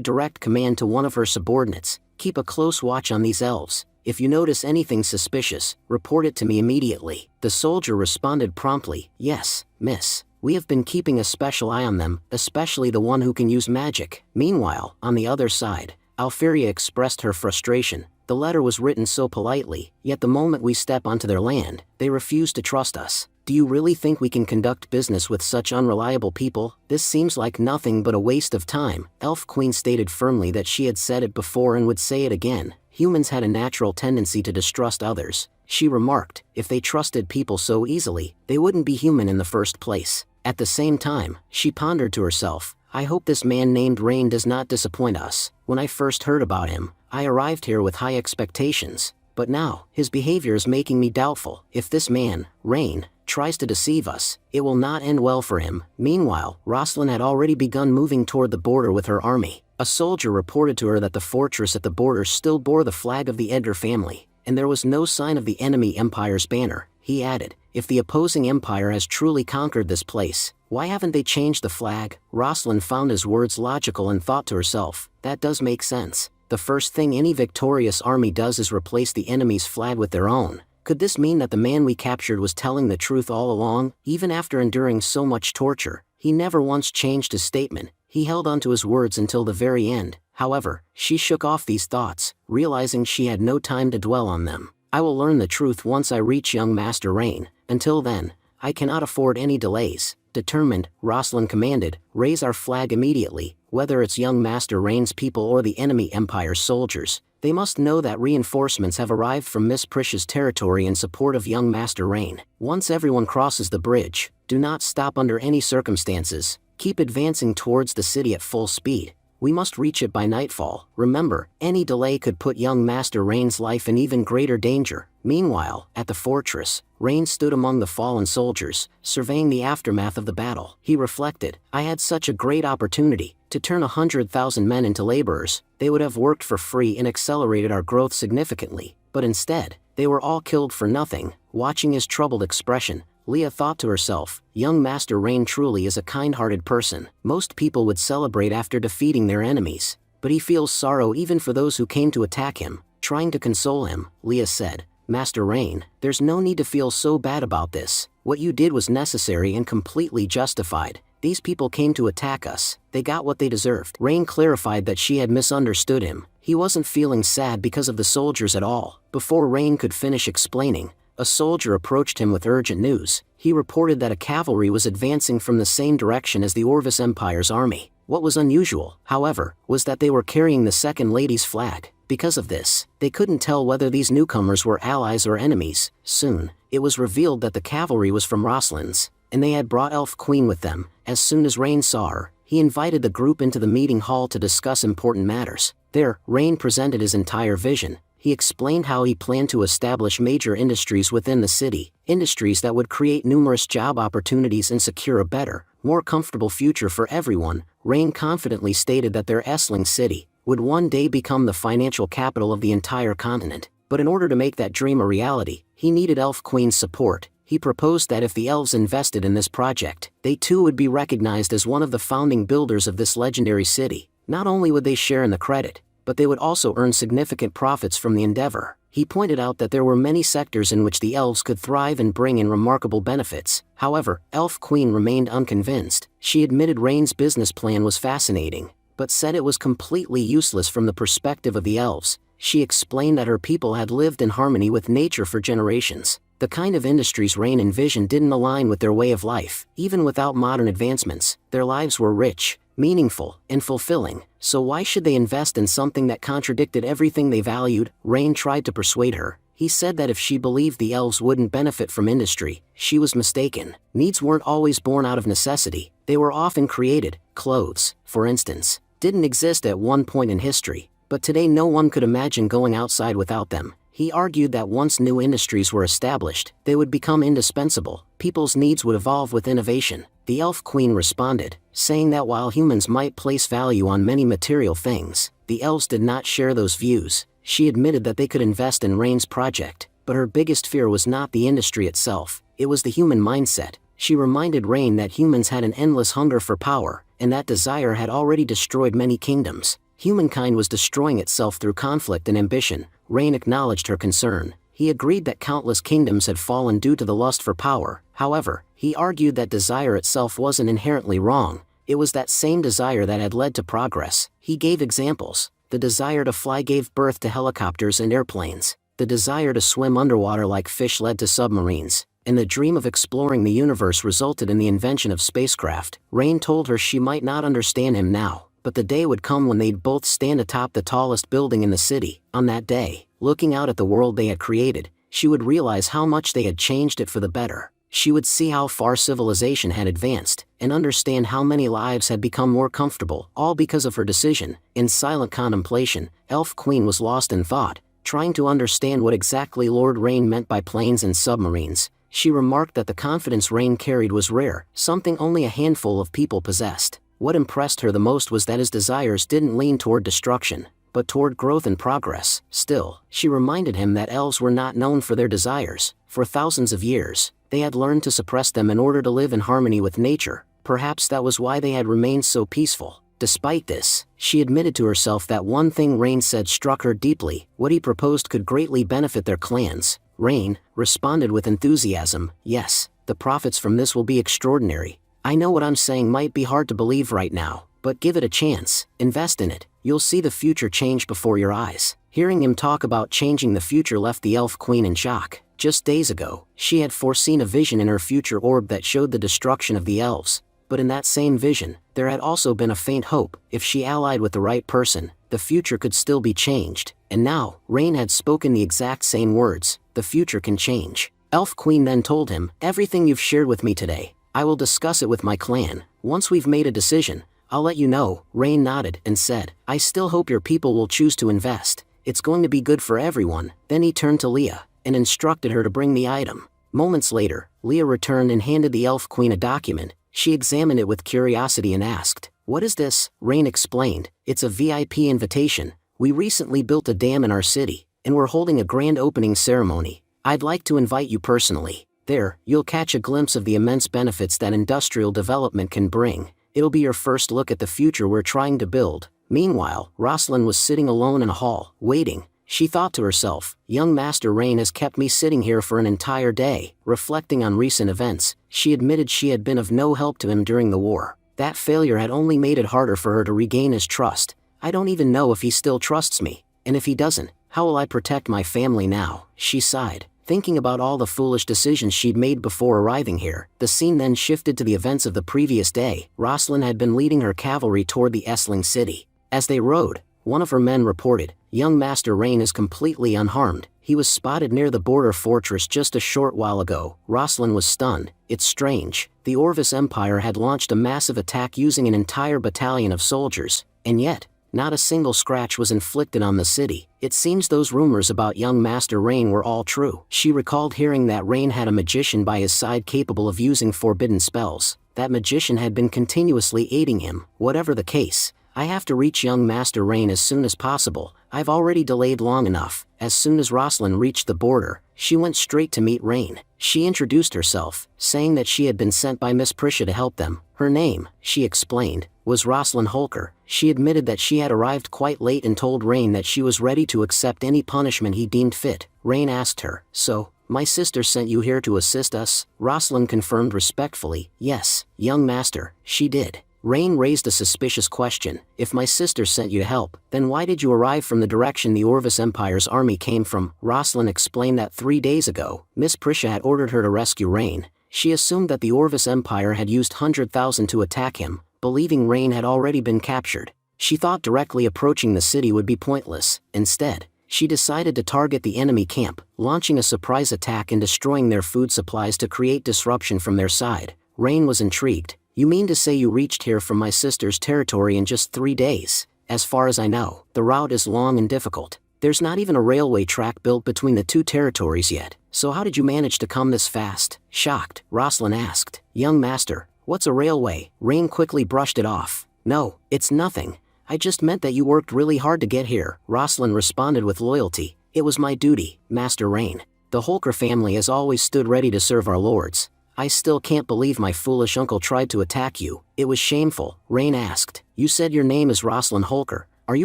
direct command to one of her subordinates, "Keep a close watch on these elves. If you notice anything suspicious, report it to me immediately." The soldier responded promptly, "Yes, miss. We have been keeping a special eye on them, especially the one who can use magic." Meanwhile, on the other side, Alferia expressed her frustration. "The letter was written so politely, yet the moment we step onto their land, they refuse to trust us. Do you really think we can conduct business with such unreliable people? This seems like nothing but a waste of time." Elf Queen stated firmly that she had said it before and would say it again. Humans had a natural tendency to distrust others. She remarked, "If they trusted people so easily, they wouldn't be human in the first place." At the same time, she pondered to herself, "I hope this man named Rain does not disappoint us. When I first heard about him, I arrived here with high expectations. But now, his behavior is making me doubtful. If this man, Rain, tries to deceive us, it will not end well for him." Meanwhile, Rosalind had already begun moving toward the border with her army. A soldier reported to her that the fortress at the border still bore the flag of the Edgar family, and there was no sign of the enemy empire's banner. He added, "If the opposing empire has truly conquered this place, why haven't they changed the flag?" Rosalind found his words logical and thought to herself, "That does make sense. The first thing any victorious army does is replace the enemy's flag with their own. Could this mean that the man we captured was telling the truth all along? Even after enduring so much torture, he never once changed his statement. He held on to his words until the very end." However, she shook off these thoughts, realizing she had no time to dwell on them. "I will learn the truth once I reach young Master Rain. Until then, I cannot afford any delays." Determined, Rosalind commanded, "Raise our flag immediately. Whether it's young Master Rain's people or the enemy empire's soldiers, they must know that reinforcements have arrived from Miss Prish's territory in support of young Master Rain. Once everyone crosses the bridge, do not stop under any circumstances. Keep advancing towards the city at full speed. We must reach it by nightfall. Remember, any delay could put young Master Rain's life in even greater danger." Meanwhile, at the fortress, Rain stood among the fallen soldiers, surveying the aftermath of the battle. He reflected, "I had such a great opportunity to turn 100,000 men into laborers. They would have worked for free and accelerated our growth significantly. But instead, they were all killed for nothing." Watching his troubled expression, Leah thought to herself, "Young Master Rain truly is a kind-hearted person. Most people would celebrate after defeating their enemies, but he feels sorrow even for those who came to attack him." Trying to console him, Leah said, "Master Rain, there's no need to feel so bad about this. What you did was necessary and completely justified. These people came to attack us. They got what they deserved." Rain clarified that she had misunderstood him. He wasn't feeling sad because of the soldiers at all. Before Rain could finish explaining, a soldier approached him with urgent news. He reported that a cavalry was advancing from the same direction as the Orvis Empire's army. What was unusual, however, was that they were carrying the Second Lady's flag. Because of this, they couldn't tell whether these newcomers were allies or enemies. Soon, It was revealed that the cavalry was from Roslin's, and they had brought Elf Queen with them. As soon as Rain saw her, he invited the group into the meeting hall to discuss important matters. There, Rain presented his entire vision. He explained how he planned to establish major industries within the city, industries that would create numerous job opportunities and secure a better, more comfortable future for everyone. Rain confidently stated that their Essling city would one day become the financial capital of the entire continent. But in order to make that dream a reality, he needed Elf Queen's support. He proposed that if the elves invested in this project, they too would be recognized as one of the founding builders of this legendary city. Not only would they share in the credit, but they would also earn significant profits from the endeavor. He pointed out that there were many sectors in which the elves could thrive and bring in remarkable benefits. However, Elf Queen remained unconvinced. She admitted Rain's business plan was fascinating, but said it was completely useless from the perspective of the elves. She explained that her people had lived in harmony with nature for generations. The kind of industries Rain envisioned didn't align with their way of life. Even without modern advancements, their lives were rich, meaningful, and fulfilling. So why should they invest in something that contradicted everything they valued? Rain tried to persuade her. He said that if she believed the elves wouldn't benefit from industry, she was mistaken. Needs weren't always born out of necessity. They were often created. Clothes, for instance, didn't exist at one point in history, but today no one could imagine going outside without them. He argued that once new industries were established, they would become indispensable. People's needs would evolve with innovation. The Elf Queen responded, saying that while humans might place value on many material things, the elves did not share those views. She admitted that they could invest in Rain's project, but her biggest fear was not the industry itself, it was the human mindset. She reminded Rain that humans had an endless hunger for power, and that desire had already destroyed many kingdoms. Humankind was destroying itself through conflict and ambition. Rain acknowledged her concern. He agreed that countless kingdoms had fallen due to the lust for power. However, he argued that desire itself wasn't inherently wrong. It was that same desire that had led to progress. He gave examples. The desire to fly gave birth to helicopters and airplanes. The desire to swim underwater like fish led to submarines. And the dream of exploring the universe resulted in the invention of spacecraft. Rain told her she might not understand him now, but the day would come when they'd both stand atop the tallest building in the city. On that day, looking out at the world they had created, she would realize how much they had changed it for the better. She would see how far civilization had advanced, and understand how many lives had become more comfortable, all because of her decision. In silent contemplation, Elf Queen was lost in thought, trying to understand what exactly Lord Rain meant by planes and submarines. She remarked that the confidence Rain carried was rare, something only a handful of people possessed. What impressed her the most was that his desires didn't lean toward destruction, but toward growth and progress. Still, she reminded him that elves were not known for their desires. For thousands of years, they had learned to suppress them in order to live in harmony with nature. Perhaps that was why they had remained so peaceful. Despite this, she admitted to herself that one thing Rain said struck her deeply. What he proposed could greatly benefit their clans. Rain responded with enthusiasm, "Yes, the profits from this will be extraordinary. I know what I'm saying might be hard to believe right now, but give it a chance, invest in it, you'll see the future change before your eyes." Hearing him talk about changing the future left the Elf Queen in shock. Just days ago, she had foreseen a vision in her future orb that showed the destruction of the elves. But in that same vision, there had also been a faint hope. If she allied with the right person, the future could still be changed. And now, Rain had spoken the exact same words, "The future can change." Elf Queen then told him, "Everything you've shared with me today, I will discuss it with my clan. Once we've made a decision, I'll let you know." Rain nodded and said, "I still hope your people will choose to invest. It's going to be good for everyone." Then he turned to Leah and instructed her to bring the item. Moments later, Leah returned and handed the Elf Queen a document. She examined it with curiosity and asked, "What is this?" Rain explained, "It's a VIP invitation. We recently built a dam in our city, and we're holding a grand opening ceremony. I'd like to invite you personally. There, you'll catch a glimpse of the immense benefits that industrial development can bring. It'll be your first look at the future we're trying to build." Meanwhile, Rosalind was sitting alone in a hall, waiting. She thought to herself, "Young Master Rain has kept me sitting here for an entire day." Reflecting on recent events, she admitted she had been of no help to him during the war. That failure had only made it harder for her to regain his trust. "I don't even know if he still trusts me, and if he doesn't, how will I protect my family now?" she sighed, thinking about all the foolish decisions she'd made before arriving here. The scene then shifted to the events of the previous day. Rosalind had been leading her cavalry toward the Essling city. As they rode, one of her men reported, "Young Master Rain is completely unharmed. He was spotted near the border fortress just a short while ago." Rosalind was stunned. It's strange. The Orvis Empire had launched a massive attack using an entire battalion of soldiers, and yet, not a single scratch was inflicted on the city. It seems those rumors about young Master Rain were all true. She recalled hearing that Rain had a magician by his side capable of using forbidden spells. That magician had been continuously aiding him. Whatever the case, I have to reach young Master Rain as soon as possible. I've already delayed long enough. As soon as Rosalind reached the border, she went straight to meet Rain. She introduced herself, saying that she had been sent by Miss Prisha to help them. Her name, she explained, was Rosalind Holker. She admitted that she had arrived quite late and told Rain that she was ready to accept any punishment he deemed fit. Rain asked her, "So, my sister sent you here to assist us?" Rosalind confirmed respectfully, "Yes, young master, she did." Rain raised a suspicious question. "If my sister sent you to help, then why did you arrive from the direction the Orvis Empire's army came from?" Rosalind explained that 3 days ago, Miss Prisha had ordered her to rescue Rain. She assumed that the Orvis Empire had used 100,000 to attack him, believing Rain had already been captured. She thought directly approaching the city would be pointless. Instead, she decided to target the enemy camp, launching a surprise attack and destroying their food supplies to create disruption from their side. Rain was intrigued. "You mean to say you reached here from my sister's territory in just 3 days? As far as I know, the route is long and difficult. There's not even a railway track built between the two territories yet. So how did you manage to come this fast?" Shocked, Rosalind asked, "Young master, what's a railway?" Rain quickly brushed it off. "No, it's nothing. I just meant that you worked really hard to get here." Rosalind responded with loyalty. "It was my duty, Master Rain. The Holker family has always stood ready to serve our lords. I still can't believe my foolish uncle tried to attack you. It was shameful." Rain asked, "You said your name is Rosalind Holker. Are you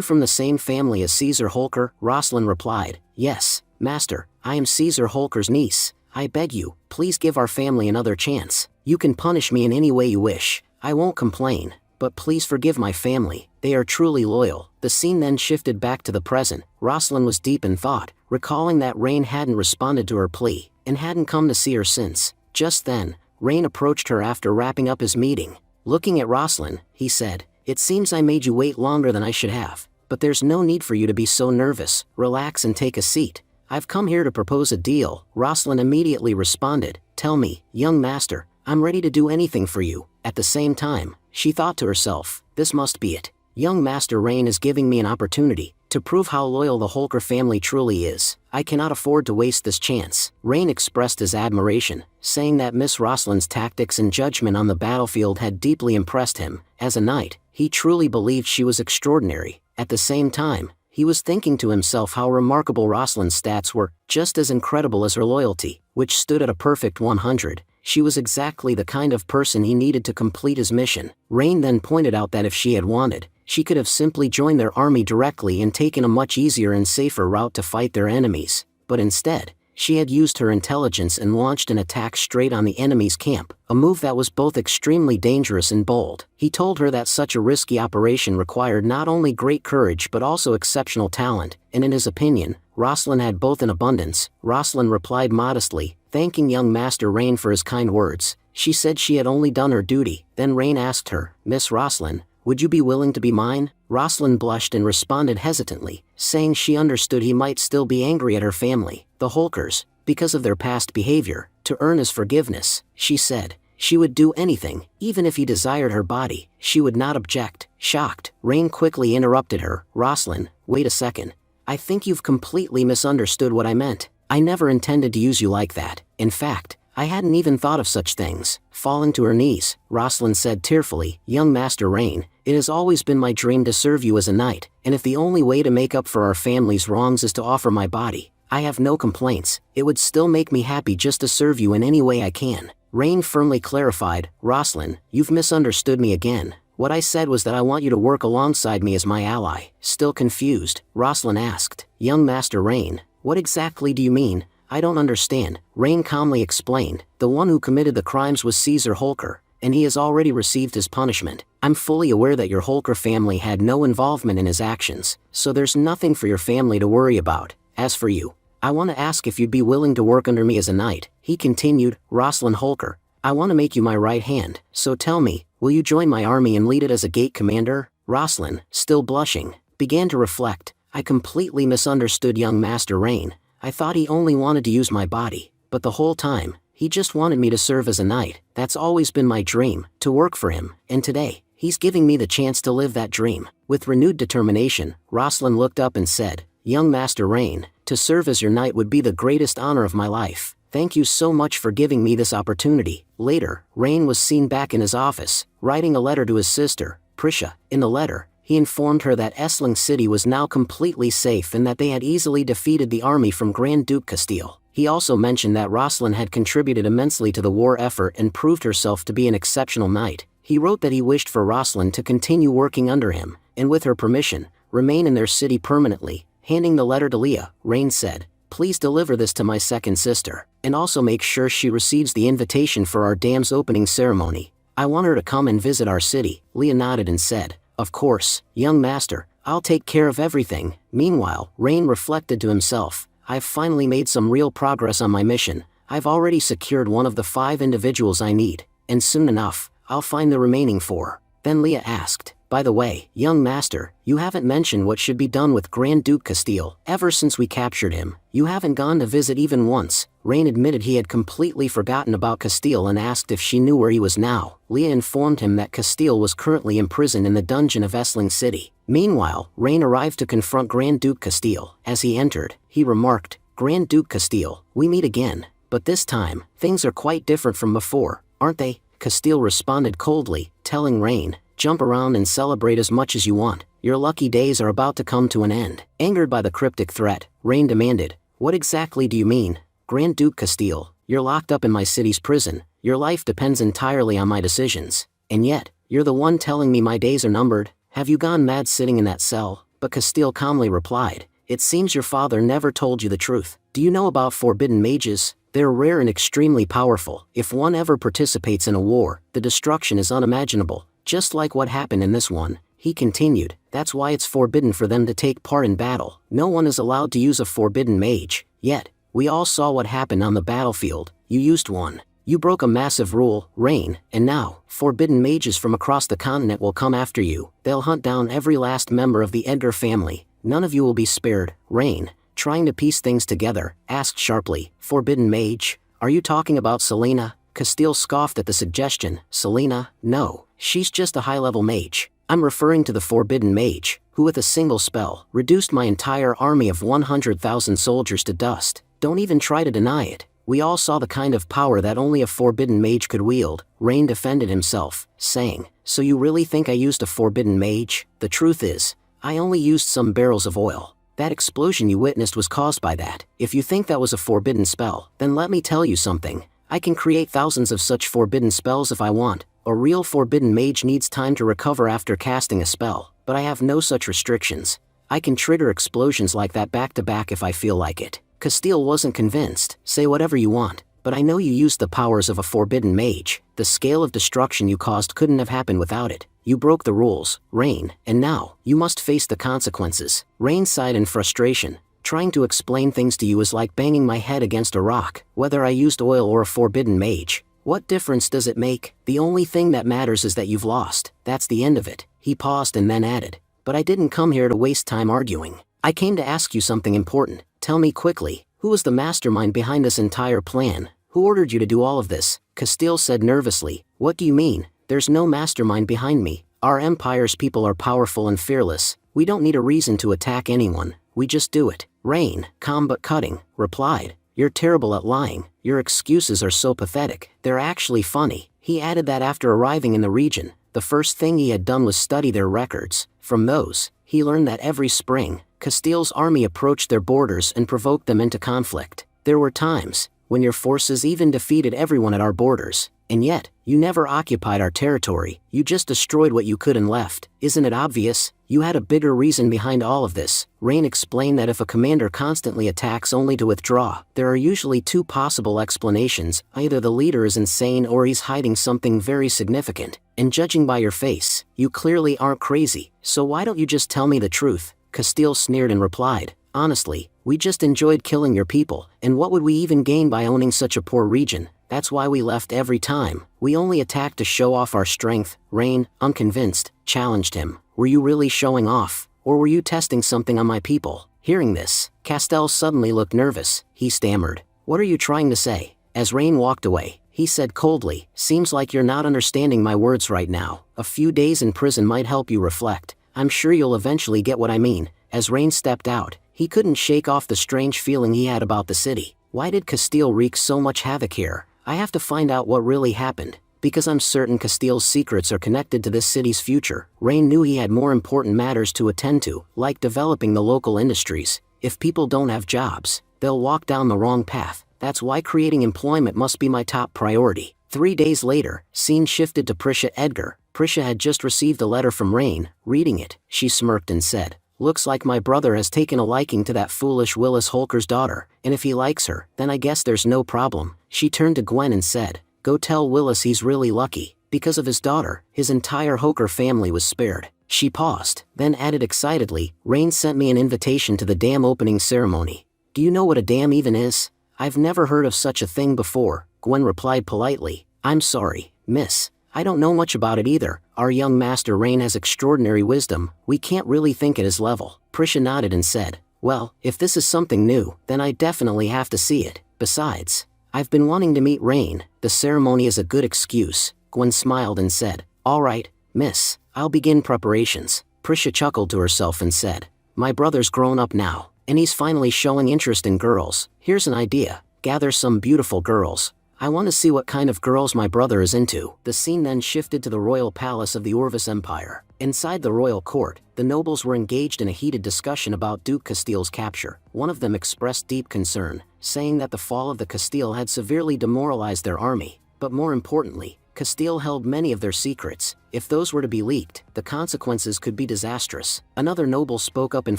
from the same family as Caesar Holker?" Rosalind replied, "Yes, master, I am Caesar Holker's niece. I beg you, please give our family another chance. You can punish me in any way you wish. I won't complain, but please forgive my family. They are truly loyal." The scene then shifted back to the present. Rosalind was deep in thought, recalling that Rain hadn't responded to her plea, and hadn't come to see her since. Just then, Rain approached her after wrapping up his meeting. Looking at Rosalind, he said, "It seems I made you wait longer than I should have, but there's no need for you to be so nervous. Relax and take a seat. I've come here to propose a deal." Rosalind immediately responded, "Tell me, young master, I'm ready to do anything for you." At the same time, she thought to herself, "This must be it. Young Master Rain is giving me an opportunity to prove how loyal the Holker family truly is. I cannot afford to waste this chance." Rain expressed his admiration, saying that Miss Rosalind's tactics and judgment on the battlefield had deeply impressed him. As a knight, he truly believed she was extraordinary. At the same time, he was thinking to himself how remarkable Rosalind's stats were, just as incredible as her loyalty, which stood at a perfect 100. She was exactly the kind of person he needed to complete his mission. Rain then pointed out that if she had wanted, she could have simply joined their army directly and taken a much easier and safer route to fight their enemies. But instead, she had used her intelligence and launched an attack straight on the enemy's camp, a move that was both extremely dangerous and bold. He told her that such a risky operation required not only great courage but also exceptional talent, and in his opinion, Rosalind had both in abundance. Rosalind replied modestly, thanking young Master Rain for his kind words. She said she had only done her duty. Then Rain asked her, "Miss Rosalind, would you be willing to be mine?" Rosalind blushed and responded hesitantly, saying she understood he might still be angry at her family, the Holkers, because of their past behavior. To earn his forgiveness, she said, she would do anything, even if he desired her body. She would not object. Shocked, Rain quickly interrupted her. "Rosalind, wait a second. I think you've completely misunderstood what I meant. I never intended to use you like that. In fact, I hadn't even thought of such things." Falling to her knees, Rosalind said tearfully, "Young Master Rain, it has always been my dream to serve you as a knight, and if the only way to make up for our family's wrongs is to offer my body, I have no complaints. It would still make me happy just to serve you in any way I can." Rain firmly clarified, "Rosalind, you've misunderstood me again. What I said was that I want you to work alongside me as my ally." Still confused, Rosalind asked, "Young Master Rain, what exactly do you mean? I don't understand." Rain calmly explained, "The one who committed the crimes was Caesar Holker, and he has already received his punishment. I'm fully aware that your Holker family had no involvement in his actions, so there's nothing for your family to worry about. As for you, I want to ask if you'd be willing to work under me as a knight." He continued, "Rosalind Holker, I want to make you my right hand, so tell me, will you join my army and lead it as a gate commander?" Rosalind, still blushing, began to reflect. I completely misunderstood young Master Rain. I thought he only wanted to use my body, but the whole time, he just wanted me to serve as a knight. That's always been my dream, to work for him, and today, he's giving me the chance to live that dream. With renewed determination, Rosalind looked up and said, "Young Master Rain, to serve as your knight would be the greatest honor of my life. Thank you so much for giving me this opportunity." Later, Rain was seen back in his office, writing a letter to his sister, Prisha. In the letter, he informed her that Essling City was now completely safe and that they had easily defeated the army from Grand Duke Castile. He also mentioned that Rosalind had contributed immensely to the war effort and proved herself to be an exceptional knight. He wrote that he wished for Rosalind to continue working under him, and with her permission, remain in their city permanently. Handing the letter to Leah, Rain said, "Please deliver this to my second sister, and also make sure she receives the invitation for our dam's opening ceremony. I want her to come and visit our city." Leah nodded and said, "Of course, young master, I'll take care of everything." Meanwhile, Rain reflected to himself, "I've finally made some real progress on my mission. I've already secured one of the 5 individuals I need, and soon enough, I'll find the remaining 4. Then Leah asked, "By the way, young master, you haven't mentioned what should be done with Grand Duke Castile. Ever since we captured him, you haven't gone to visit even once." Rain admitted he had completely forgotten about Castile and asked if she knew where he was now. Leah informed him that Castile was currently imprisoned in the dungeon of Essling City. Meanwhile, Rain arrived to confront Grand Duke Castile. As he entered, he remarked, "Grand Duke Castile, we meet again, but this time, things are quite different from before, aren't they?" Castile responded coldly, telling Rain, "Jump around and celebrate as much as you want. Your lucky days are about to come to an end." Angered by the cryptic threat, Rain demanded, "What exactly do you mean? Grand Duke Castile, you're locked up in my city's prison. Your life depends entirely on my decisions. And yet, you're the one telling me my days are numbered. Have you gone mad sitting in that cell?" But Castile calmly replied, "It seems your father never told you the truth. Do you know about forbidden mages? They're rare and extremely powerful. If one ever participates in a war, the destruction is unimaginable. Just like what happened in this one." He continued, "That's why it's forbidden for them to take part in battle. No one is allowed to use a forbidden mage. Yet, we all saw what happened on the battlefield. You used one. You broke a massive rule, Rain, and now, forbidden mages from across the continent will come after you. They'll hunt down every last member of the Edgar family. None of you will be spared." Rain, trying to piece things together, asked sharply, "Forbidden mage? Are you talking about Selena?" Castile scoffed at the suggestion. "Selena? No, she's just a high-level mage. I'm referring to the forbidden mage, who with a single spell, reduced my entire army of 100,000 soldiers to dust. Don't even try to deny it. We all saw the kind of power that only a forbidden mage could wield." Rain defended himself, saying, "So you really think I used a forbidden mage? The truth is, I only used some barrels of oil. That explosion you witnessed was caused by that. If you think that was a forbidden spell, then let me tell you something. I can create thousands of such forbidden spells if I want. A real forbidden mage needs time to recover after casting a spell, but I have no such restrictions. I can trigger explosions like that back to back if I feel like it." Castile wasn't convinced. "Say whatever you want, but I know you used the powers of a forbidden mage. The scale of destruction you caused couldn't have happened without it. You broke the rules, Rain, and now, you must face the consequences." Rain sighed in frustration. "Trying to explain things to you is like banging my head against a rock. Whether I used oil or a forbidden mage, what difference does it make? The only thing that matters is that you've lost. That's the end of it." He paused and then added, "But I didn't come here to waste time arguing. I came to ask you something important. Tell me quickly, who was the mastermind behind this entire plan? Who ordered you to do all of this?" Castile said nervously, "What do you mean? There's no mastermind behind me. Our empire's people are powerful and fearless. We don't need a reason to attack anyone. We just do it." Rain, calm but cutting, replied, "You're terrible at lying. Your excuses are so pathetic. They're actually funny." He added that after arriving in the region, the first thing he had done was study their records. From those, he learned that every spring, Castile's army approached their borders and provoked them into conflict. "There were times when your forces even defeated everyone at our borders, and yet, you never occupied our territory. You just destroyed what you could and left. Isn't it obvious? You had a bigger reason behind all of this." Rain explained that if a commander constantly attacks only to withdraw, there are usually 2 possible explanations. Either the leader is insane or he's hiding something very significant. And judging by your face, you clearly aren't crazy. So why don't you just tell me the truth? Castile sneered and replied, "Honestly, we just enjoyed killing your people, and what would we even gain by owning such a poor region? That's why we left every time. We only attacked to show off our strength." Rain, unconvinced, challenged him, "Were you really showing off? Or were you testing something on my people? Hearing this, Castel suddenly looked nervous. He stammered. What are you trying to say? As Rain walked away, he said coldly, seems like you're not understanding my words right now. A few days in prison might help you reflect. I'm sure you'll eventually get what I mean. As Rain stepped out, he couldn't shake off the strange feeling he had about the city. Why did Castile wreak so much havoc here? I have to find out what really happened, because I'm certain Castile's secrets are connected to this city's future. Rain knew he had more important matters to attend to, like developing the local industries. If people don't have jobs, they'll walk down the wrong path. That's why creating employment must be my top priority. 3 days later, scene shifted to Prisha Edgar. Prisha had just received a letter from Rain. Reading it, she smirked and said, looks like my brother has taken a liking to that foolish Willis Holker's daughter, and if he likes her, then I guess there's no problem. She turned to Gwen and said, go tell Willis he's really lucky. Because of his daughter, his entire Holker family was spared. She paused, then added excitedly, Rain sent me an invitation to the dam opening ceremony. Do you know what a dam even is? I've never heard of such a thing before, Gwen replied politely. I'm sorry, miss. I don't know much about it either. Our young master Rain has extraordinary wisdom. We can't really think at his level. Prisha nodded and said, well, if this is something new, then I definitely have to see it. Besides, I've been wanting to meet Rain. The ceremony is a good excuse. Gwen smiled and said, all right, miss, I'll begin preparations. Prisha chuckled to herself and said, my brother's grown up now, and he's finally showing interest in girls. Here's an idea. Gather some beautiful girls. I want to see what kind of girls my brother is into. The scene then shifted to the royal palace of the Orvis Empire. Inside the royal court, the nobles were engaged in a heated discussion about Duke Castile's capture. One of them expressed deep concern, saying that the fall of the Castile had severely demoralized their army. But more importantly, Castile held many of their secrets. If those were to be leaked, the consequences could be disastrous. Another noble spoke up in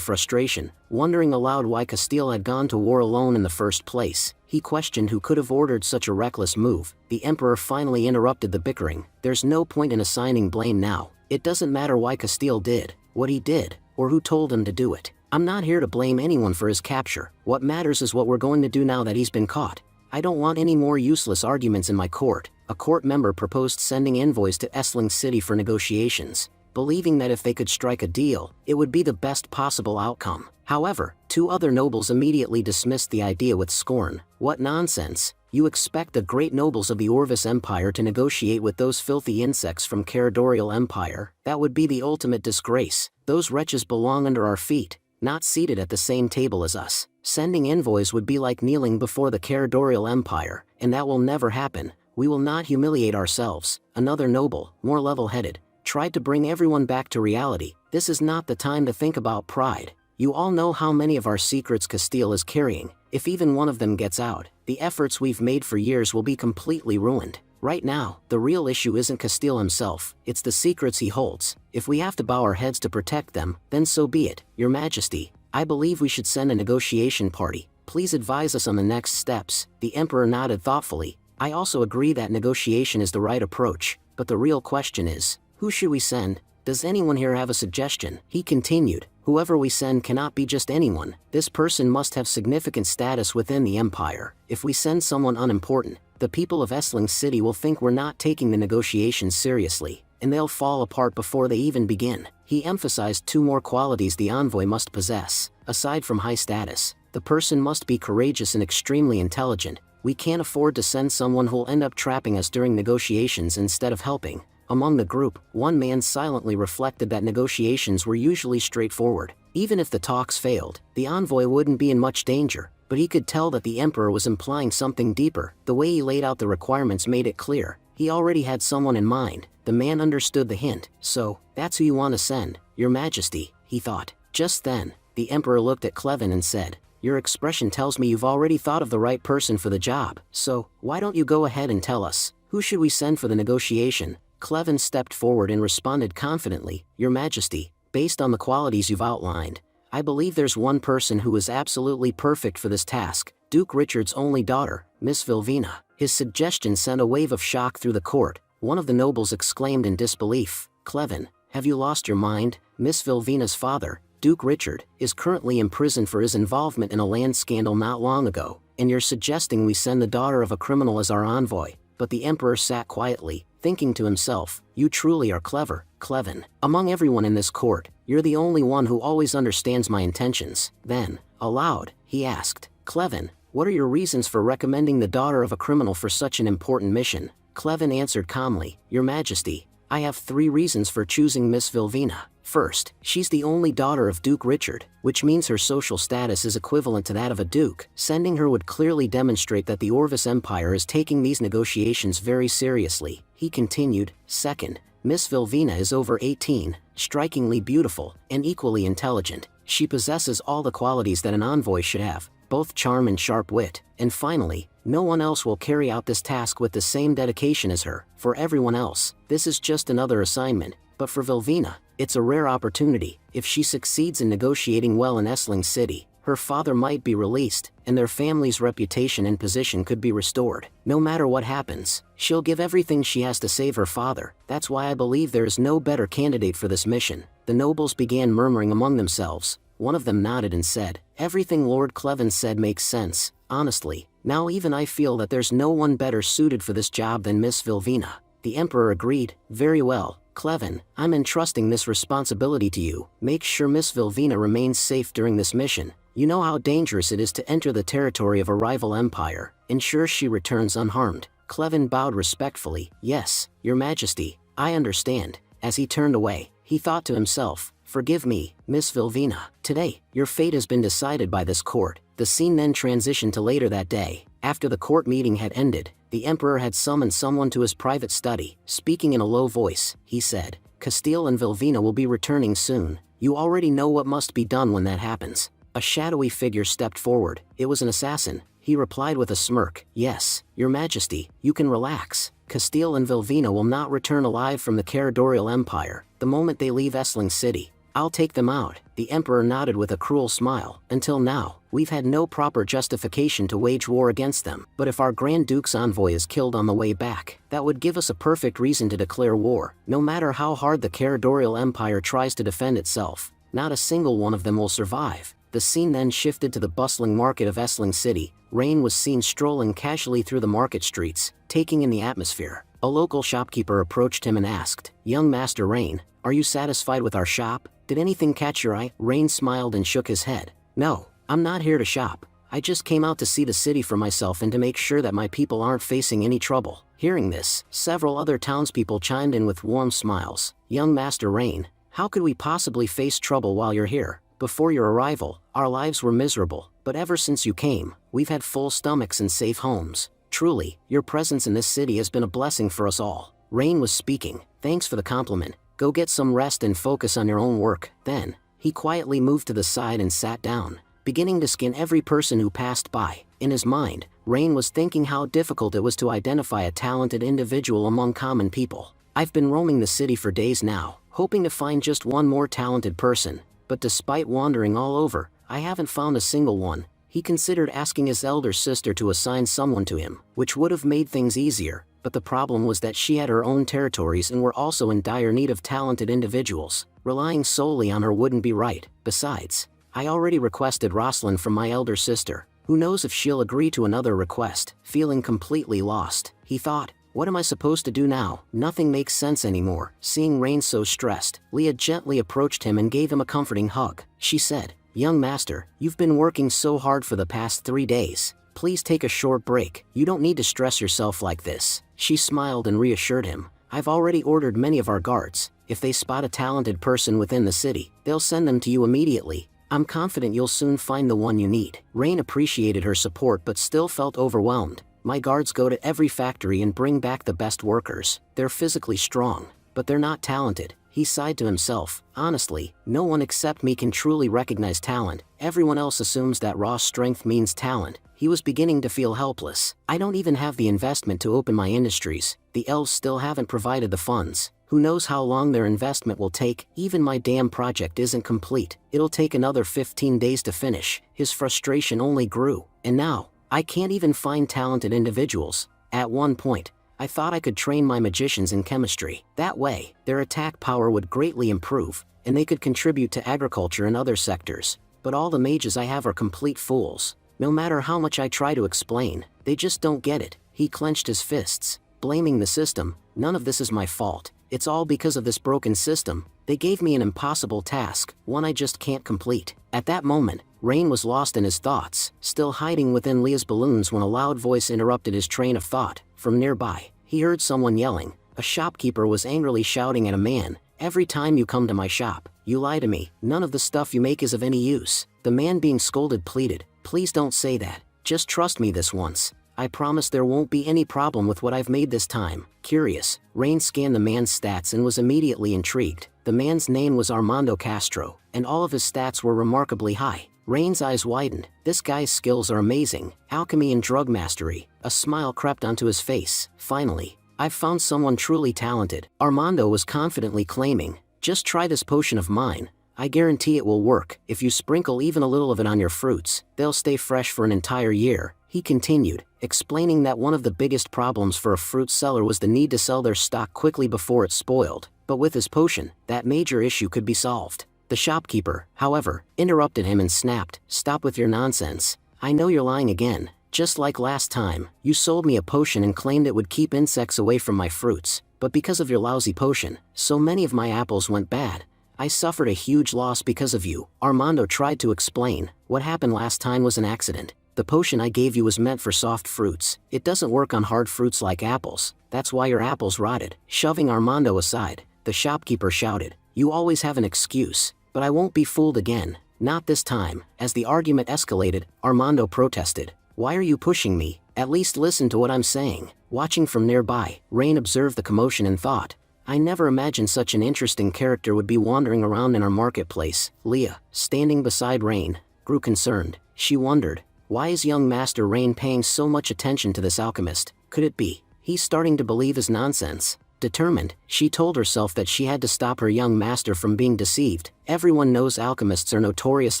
frustration, wondering aloud why Castile had gone to war alone in the first place. He questioned who could have ordered such a reckless move. The emperor finally interrupted the bickering. There's no point in assigning blame now. It doesn't matter why Castile did what he did, or who told him to do it. I'm not here to blame anyone for his capture. What matters is what we're going to do now that he's been caught. I don't want any more useless arguments in my court. A court member proposed sending envoys to Essling City for negotiations, believing that if they could strike a deal, it would be the best possible outcome. However, 2 other nobles immediately dismissed the idea with scorn. What nonsense! You expect the great nobles of the Orvis Empire to negotiate with those filthy insects from Caradorial Empire? That would be the ultimate disgrace. Those wretches belong under our feet, not seated at the same table as us. Sending envoys would be like kneeling before the Caradorial Empire, and that will never happen. We will not humiliate ourselves. Another noble, more level-headed, tried to bring everyone back to reality. This is not the time to think about pride. You all know how many of our secrets Castile is carrying. If even one of them gets out, the efforts we've made for years will be completely ruined. Right now, the real issue isn't Castile himself, it's the secrets he holds. If we have to bow our heads to protect them, then so be it. Your Majesty, I believe we should send a negotiation party. Please advise us on the next steps. The emperor nodded thoughtfully. I also agree that negotiation is the right approach, but the real question is, who should we send? Does anyone here have a suggestion? He continued, whoever we send cannot be just anyone. This person must have significant status within the empire. If we send someone unimportant, the people of Essling City will think we're not taking the negotiations seriously, and they'll fall apart before they even begin. He emphasized 2 more qualities the envoy must possess. Aside from high status, the person must be courageous and extremely intelligent. We can't afford to send someone who'll end up trapping us during negotiations instead of helping. Among the group, one man silently reflected that negotiations were usually straightforward. Even if the talks failed, the envoy wouldn't be in much danger, but he could tell that the emperor was implying something deeper. The way he laid out the requirements made it clear. He already had someone in mind. The man understood the hint. So, that's who you want to send, Your Majesty, he thought. Just then, the emperor looked at Clevin and said, your expression tells me you've already thought of the right person for the job. So, why don't you go ahead and tell us, who should we send for the negotiation? Clevin stepped forward and responded confidently, Your Majesty, based on the qualities you've outlined, I believe there's one person who is absolutely perfect for this task, Duke Richard's only daughter, Miss Vilvina. His suggestion sent a wave of shock through the court. One of the nobles exclaimed in disbelief, Clevin, have you lost your mind? Miss Vilvina's father, Duke Richard, is currently in prison for his involvement in a land scandal not long ago, and you're suggesting we send the daughter of a criminal as our envoy. But the emperor sat quietly, thinking to himself, you truly are clever, Clevin. Among everyone in this court, you're the only one who always understands my intentions. Then, aloud, he asked, Clevin, what are your reasons for recommending the daughter of a criminal for such an important mission? Clevin answered calmly, Your Majesty, I have 3 reasons for choosing Miss Vilvina. First, she's the only daughter of Duke Richard, which means her social status is equivalent to that of a duke. Sending her would clearly demonstrate that the Orvis Empire is taking these negotiations very seriously. He continued, Second, Miss Vilvina is over 18, strikingly beautiful, and equally intelligent. She possesses all the qualities that an envoy should have, both charm and sharp wit. And finally, no one else will carry out this task with the same dedication as her. For everyone else, this is just another assignment, but for Vilvina, it's a rare opportunity. If she succeeds in negotiating well in Essling City, her father might be released, and their family's reputation and position could be restored. No matter what happens, she'll give everything she has to save her father. That's why I believe there is no better candidate for this mission. The nobles began murmuring among themselves. One of them nodded and said, Everything Lord Clevin said makes sense. Honestly, now even I feel that there's no one better suited for this job than Miss Vilvina. The Emperor agreed, Very well, Clevin, I'm entrusting this responsibility to you. Make sure Miss Vilvina remains safe during this mission. You know how dangerous it is to enter the territory of a rival empire. Ensure she returns unharmed. Clevin bowed respectfully, Yes, Your Majesty, I understand. As he turned away, he thought to himself, Forgive me, Miss Vilvina. Today, your fate has been decided by this court. The scene then transitioned to later that day. After the court meeting had ended, the Emperor had summoned someone to his private study. Speaking in a low voice, he said, Castile and Vilvina will be returning soon. You already know what must be done when that happens. A shadowy figure stepped forward. It was an assassin. He replied with a smirk, Yes, Your Majesty, you can relax. Castile and Vilvina will not return alive from the Caradorial Empire the moment they leave Essling City. I'll take them out. The Emperor nodded with a cruel smile. Until now, we've had no proper justification to wage war against them. But if our Grand Duke's envoy is killed on the way back, that would give us a perfect reason to declare war. No matter how hard the Caradorial Empire tries to defend itself, not a single one of them will survive. The scene then shifted to the bustling market of Essling City. Rain was seen strolling casually through the market streets, taking in the atmosphere. A local shopkeeper approached him and asked, Young Master Rain, are you satisfied with our shop? Did anything catch your eye? Rain smiled and shook his head. No, I'm not here to shop. I just came out to see the city for myself and to make sure that my people aren't facing any trouble. Hearing this, several other townspeople chimed in with warm smiles. Young Master Rain, how could we possibly face trouble while you're here? Before your arrival, our lives were miserable, but ever since you came, we've had full stomachs and safe homes. Truly, your presence in this city has been a blessing for us all. Rain was speaking. Thanks for the compliment. Go get some rest and focus on your own work. Then, he quietly moved to the side and sat down, beginning to skin every person who passed by. In his mind, Rain was thinking how difficult it was to identify a talented individual among common people. I've been roaming the city for days now, hoping to find just one more talented person, but despite wandering all over, I haven't found a single one. He considered asking his elder sister to assign someone to him, which would have made things easier, but the problem was that she had her own territories and were also in dire need of talented individuals. Relying solely on her wouldn't be right. Besides, I already requested Rosalind from my elder sister. Who knows if she'll agree to another request? Feeling completely lost, he thought, what am I supposed to do now? Nothing makes sense anymore. Seeing Rain so stressed, Leah gently approached him and gave him a comforting hug. She said, Young Master, you've been working so hard for the past 3 days. Please take a short break. You don't need to stress yourself like this. She smiled and reassured him. I've already ordered many of our guards. If they spot a talented person within the city, they'll send them to you immediately. I'm confident you'll soon find the one you need. Rain appreciated her support but still felt overwhelmed. My guards go to every factory and bring back the best workers. They're physically strong, but they're not talented. He sighed to himself. Honestly, no one except me can truly recognize talent. Everyone else assumes that raw strength means talent. He was beginning to feel helpless. I don't even have the investment to open my industries. The elves still haven't provided the funds. Who knows how long their investment will take? Even my damn project isn't complete. It'll take another 15 days to finish. His frustration only grew. And now, I can't even find talented individuals. At one point, I thought I could train my magicians in chemistry. That way, their attack power would greatly improve, and they could contribute to agriculture and other sectors. But all the mages I have are complete fools. No matter how much I try to explain, they just don't get it. He clenched his fists. blaming the system. None of this is my fault. It's all because of this broken system. They gave me an impossible task, one I just can't complete. At that moment, Rain was lost in his thoughts, still hiding within Leah's balloons when a loud voice interrupted his train of thought. From nearby, he heard someone yelling. A shopkeeper was angrily shouting at a man, "Every time you come to my shop, you lie to me. None of the stuff you make is of any use." The man being scolded pleaded, "Please don't say that. Just trust me this once. I promise there won't be any problem with what I've made this time." Curious, Rain scanned the man's stats and was immediately intrigued. The man's name was Armando Castro, and all of his stats were remarkably high. Rain's eyes widened. This guy's skills are amazing. Alchemy and drug mastery. A smile crept onto his face. Finally, I've found someone truly talented, Armando was confidently claiming. Just try this potion of mine. I guarantee it will work. If you sprinkle even a little of it on your fruits, they'll stay fresh for an entire year. He continued, explaining that one of the biggest problems for a fruit seller was the need to sell their stock quickly before it spoiled. But with his potion, that major issue could be solved. The shopkeeper, however, interrupted him and snapped, "Stop with your nonsense. I know you're lying again. Just like last time, you sold me a potion and claimed it would keep insects away from my fruits. But because of your lousy potion, so many of my apples went bad. I suffered a huge loss because of you." Armando tried to explain. "What happened last time was an accident. The potion I gave you was meant for soft fruits. It doesn't work on hard fruits like apples. That's why your apples rotted." Shoving Armando aside, the shopkeeper shouted, "You always have an excuse, but I won't be fooled again. Not this time." As the argument escalated, Armando protested, "Why are you pushing me? At least listen to what I'm saying." Watching from nearby, Rain observed the commotion and thought, "I never imagined such an interesting character would be wandering around in our marketplace." Leah, standing beside Rain, grew concerned. She wondered, why is young Master Rain paying so much attention to this alchemist? Could it be he's starting to believe his nonsense? Determined, she told herself that she had to stop her young master from being deceived. Everyone knows alchemists are notorious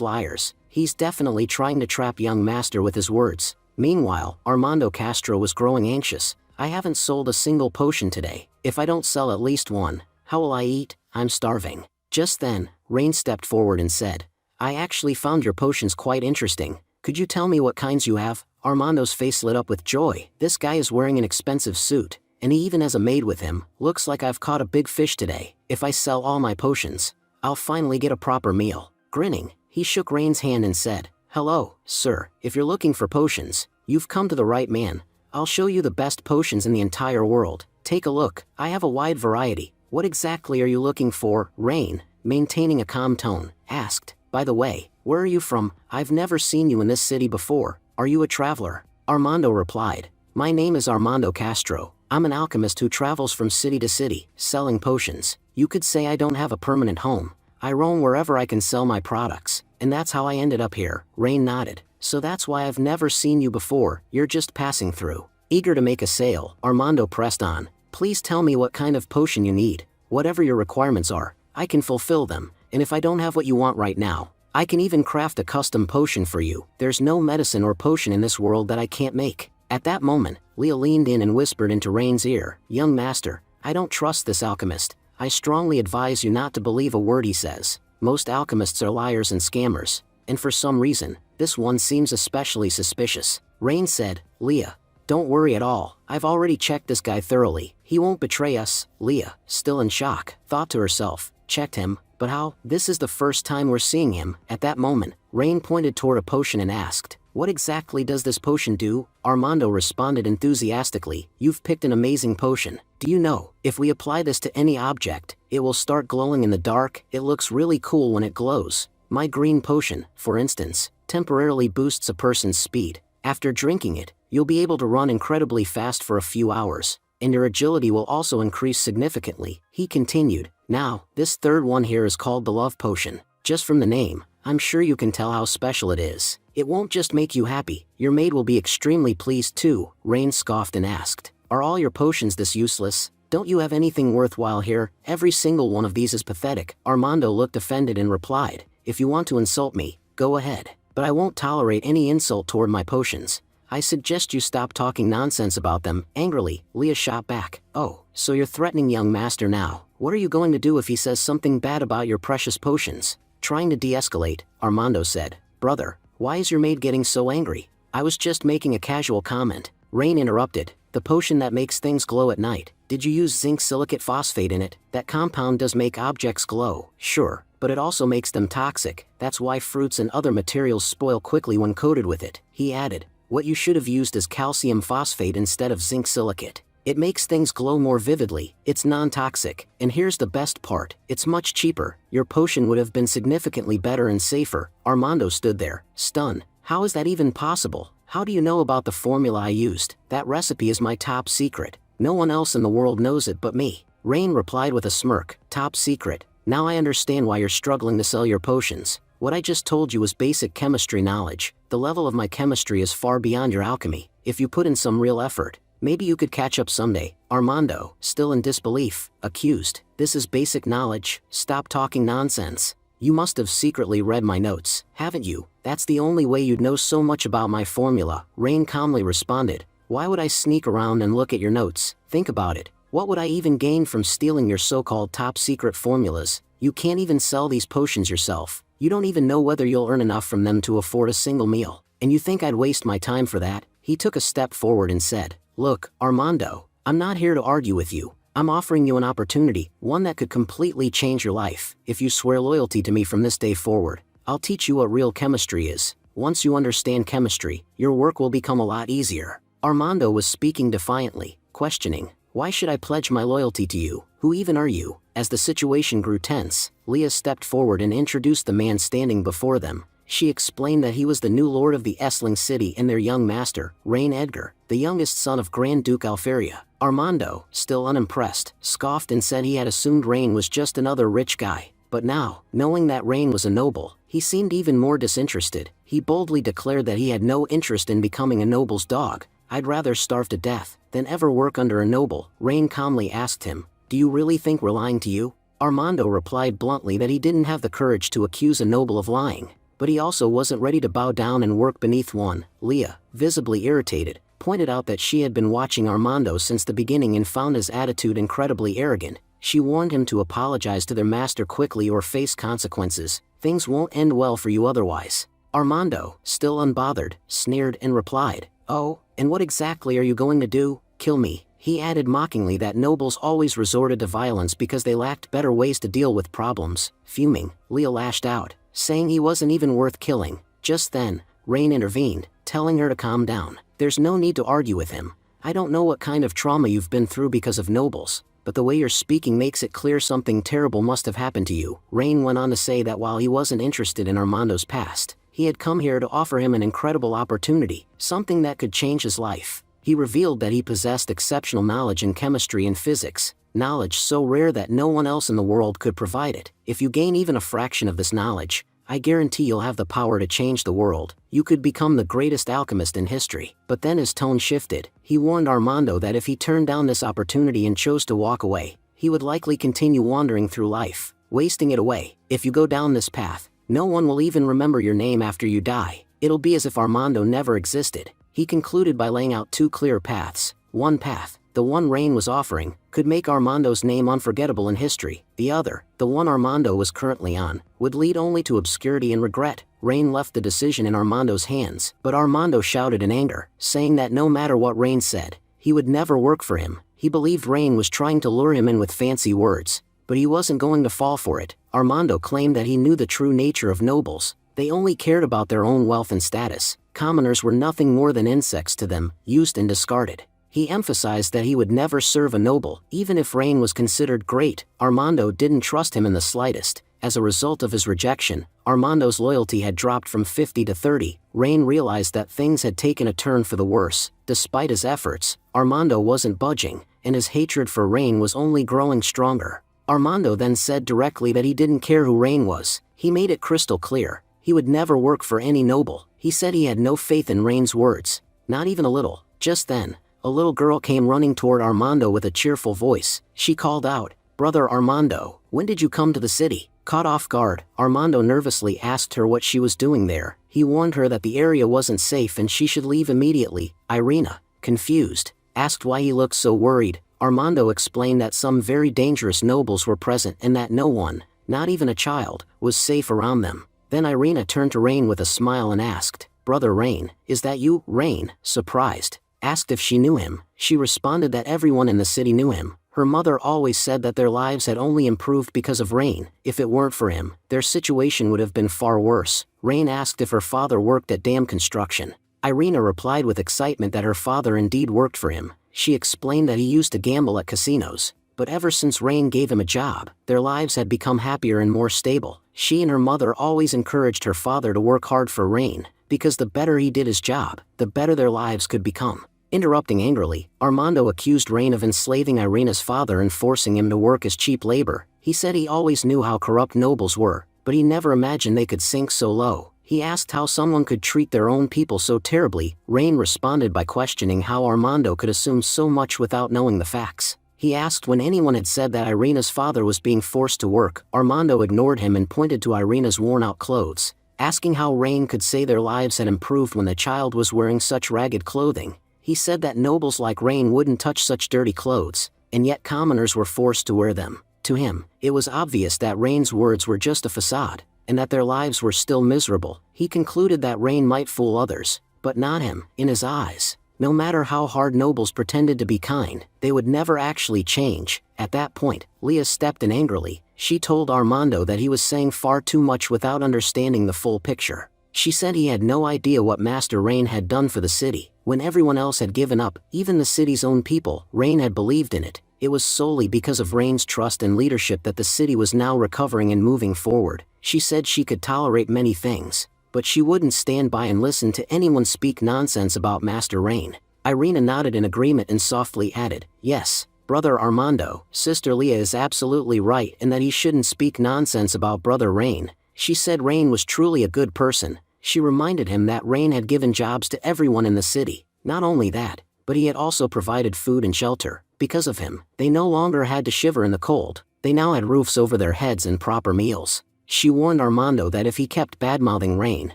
liars. He's definitely trying to trap young master with his words. Meanwhile, Armando Castro was growing anxious. "I haven't sold a single potion today. If I don't sell at least one, how will I eat? I'm starving." Just then, Rain stepped forward and said, "I actually found your potions quite interesting. Could you tell me what kinds you have?" Armando's face lit up with joy. "This guy is wearing an expensive suit, and he even has a maid with him. Looks like I've caught a big fish today. If I sell all my potions, I'll finally get a proper meal." Grinning, he shook Rain's hand and said, "Hello, sir. If you're looking for potions, you've come to the right man. I'll show you the best potions in the entire world. Take a look. I have a wide variety." "What exactly are you looking for?" Rain, maintaining a calm tone, asked. "By the way, where are you from? I've never seen you in this city before. Are you a traveler?" Armando replied, "My name is Armando Castro. I'm an alchemist who travels from city to city, selling potions. You could say I don't have a permanent home. I roam wherever I can sell my products, and that's how I ended up here." Rain nodded. "So that's why I've never seen you before. You're just passing through." Eager to make a sale, Armando pressed on. "Please tell me what kind of potion you need. Whatever your requirements are, I can fulfill them, and if I don't have what you want right now, I can even craft a custom potion for you. There's no medicine or potion in this world that I can't make." At that moment, Leah leaned in and whispered into Rain's ear, "Young master, I don't trust this alchemist. I strongly advise you not to believe a word he says. Most alchemists are liars and scammers, and for some reason, this one seems especially suspicious." Rain said, "Leah, don't worry at all. I've already checked this guy thoroughly. He won't betray us." Leah, still in shock, thought to herself, "Checked him? But how? This is the first time we're seeing him." At that moment, Rain pointed toward a potion and asked, "What exactly does this potion do?" Armando responded enthusiastically, "You've picked an amazing potion. Do you know, if we apply this to any object, it will start glowing in the dark. It looks really cool when it glows. My green potion, for instance, temporarily boosts a person's speed. After drinking it, you'll be able to run incredibly fast for a few hours, and your agility will also increase significantly." He continued, "Now, this third one here is called the Love Potion. Just from the name, I'm sure you can tell how special it is. It won't just make you happy, your maid will be extremely pleased too." Rain scoffed and asked, "Are all your potions this useless? Don't you have anything worthwhile here? Every single one of these is pathetic." Armando looked offended and replied, "If you want to insult me, go ahead, but I won't tolerate any insult toward my potions. I suggest you stop talking nonsense about them." Angrily, Leah shot back, "Oh, so you're threatening young master now. What are you going to do if he says something bad about your precious potions?" Trying to de-escalate, Armando said, "Brother, why is your maid getting so angry? I was just making a casual comment." Rain interrupted, The potion that makes things glow at night. Did you use zinc silicate phosphate in it? That compound does make objects glow, sure, but it also makes them toxic. That's why fruits and other materials spoil quickly when coated with it. He added, what you should have used is calcium phosphate instead of zinc silicate. It makes things glow more vividly, it's non-toxic, and here's the best part, it's much cheaper. Your potion would have been significantly better and safer. Armando stood there, stunned. How is that even possible? How do you know about the formula I used? That recipe is my top secret. No one else in the world knows it but me. Rain replied with a smirk, top secret. Now I understand why you're struggling to sell your potions. What I just told you was basic chemistry knowledge. The level of my chemistry is far beyond your alchemy. If you put in some real effort, maybe you could catch up someday. Armando, still in disbelief, accused. This is basic knowledge. Stop talking nonsense. You must have secretly read my notes, haven't you? That's the only way you'd know so much about my formula. Rain calmly responded. Why would I sneak around and look at your notes? Think about it. What would I even gain from stealing your so-called top secret formulas? You can't even sell these potions yourself. You don't even know whether you'll earn enough from them to afford a single meal. And you think I'd waste my time for that? He took a step forward and said, look, Armando, I'm not here to argue with you. I'm offering you an opportunity, one that could completely change your life. If you swear loyalty to me from this day forward, I'll teach you what real chemistry is. Once you understand chemistry, your work will become a lot easier. Armando was speaking defiantly, questioning, why should I pledge my loyalty to you? Who even are you? As the situation grew tense, Leah stepped forward and introduced the man standing before them. She explained that he was the new lord of the Essling city and their young master, Rain Edgar, the youngest son of Grand Duke Alferia. Armando, still unimpressed, scoffed and said he had assumed Rain was just another rich guy. But now, knowing that Rain was a noble, he seemed even more disinterested. He boldly declared that he had no interest in becoming a noble's dog. I'd rather starve to death than ever work under a noble. Rain calmly asked him, do you really think we're lying to you? Armando replied bluntly that he didn't have the courage to accuse a noble of lying. But he also wasn't ready to bow down and work beneath one. Leah, visibly irritated, pointed out that she had been watching Armando since the beginning and found his attitude incredibly arrogant. She warned him to apologize to their master quickly or face consequences. Things won't end well for you otherwise. Armando, still unbothered, sneered and replied, oh, and what exactly are you going to do? Kill me? He added mockingly that nobles always resorted to violence because they lacked better ways to deal with problems. Fuming, Leah lashed out, saying he wasn't even worth killing. Just then, Rain intervened, telling her to calm down. There's no need to argue with him. I don't know what kind of trauma you've been through because of nobles, but the way you're speaking makes it clear something terrible must have happened to you. Rain went on to say that while he wasn't interested in Armando's past, he had come here to offer him an incredible opportunity, something that could change his life. He revealed that he possessed exceptional knowledge in chemistry and physics, knowledge so rare that no one else in the world could provide it. If you gain even a fraction of this knowledge, I guarantee you'll have the power to change the world. You could become the greatest alchemist in history. But then his tone shifted. He warned Armando that if he turned down this opportunity and chose to walk away, he would likely continue wandering through life, wasting it away. If you go down this path, no one will even remember your name after you die. It'll be as if Armando never existed. He concluded by laying out two clear paths. One path, the one Rain was offering, could make Armando's name unforgettable in history. The other, the one Armando was currently on, would lead only to obscurity and regret. Rain left the decision in Armando's hands, but Armando shouted in anger, saying that no matter what Rain said, he would never work for him. He believed Rain was trying to lure him in with fancy words, but he wasn't going to fall for it. Armando claimed that he knew the true nature of nobles. They only cared about their own wealth and status. Commoners were nothing more than insects to them, used and discarded. He emphasized that he would never serve a noble, even if Rain was considered great. Armando didn't trust him in the slightest. As a result of his rejection, Armando's loyalty had dropped from 50 to 30. Rain realized that things had taken a turn for the worse. Despite his efforts, Armando wasn't budging, and his hatred for Rain was only growing stronger. Armando then said directly that he didn't care who Rain was. He made it crystal clear. He would never work for any noble. He said he had no faith in Rain's words. Not even a little. Just then, a little girl came running toward Armando with a cheerful voice. She called out, "Brother Armando, when did you come to the city?" Caught off guard, Armando nervously asked her what she was doing there. He warned her that the area wasn't safe and she should leave immediately. Irina, confused, asked why he looked so worried. Armando explained that some very dangerous nobles were present and that no one, not even a child, was safe around them. Then Irina turned to Rain with a smile and asked, "Brother Rain, is that you?" Rain, surprised, Asked if she knew him, she responded that everyone in the city knew him. Her mother always said that their lives had only improved because of Rain. If it weren't for him, their situation would have been far worse. Rain asked if her father worked at dam construction. Irina replied with excitement that her father indeed worked for him. She explained that he used to gamble at casinos, but ever since Rain gave him a job, their lives had become happier and more stable. She and her mother always encouraged her father to work hard for Rain, because the better he did his job, the better their lives could become. Interrupting angrily, Armando accused Rain of enslaving Irina's father and forcing him to work as cheap labor. He said he always knew how corrupt nobles were, but he never imagined they could sink so low. He asked how someone could treat their own people so terribly. Rain responded by questioning how Armando could assume so much without knowing the facts. He asked when anyone had said that Irina's father was being forced to work. Armando ignored him and pointed to Irina's worn-out clothes, asking how Rain could say their lives had improved when the child was wearing such ragged clothing. He said that nobles like Rain wouldn't touch such dirty clothes, and yet commoners were forced to wear them. To him, it was obvious that Rain's words were just a facade, and that their lives were still miserable. He concluded that Rain might fool others, but not him. In his eyes, no matter how hard nobles pretended to be kind, they would never actually change. At that point, Leah stepped in angrily. She told Armando that he was saying far too much without understanding the full picture. She said he had no idea what Master Rain had done for the city. When everyone else had given up, even the city's own people, Rain had believed in it. It was solely because of Rain's trust and leadership that the city was now recovering and moving forward. She said she could tolerate many things, but she wouldn't stand by and listen to anyone speak nonsense about Master Rain. Irina nodded in agreement and softly added, "Yes, Brother Armando, Sister Leah is absolutely right and that he shouldn't speak nonsense about Brother Rain." She said Rain was truly a good person. She reminded him that Rain had given jobs to everyone in the city. Not only that, but he had also provided food and shelter. Because of him, they no longer had to shiver in the cold. They now had roofs over their heads and proper meals. She warned Armando that if he kept badmouthing Rain,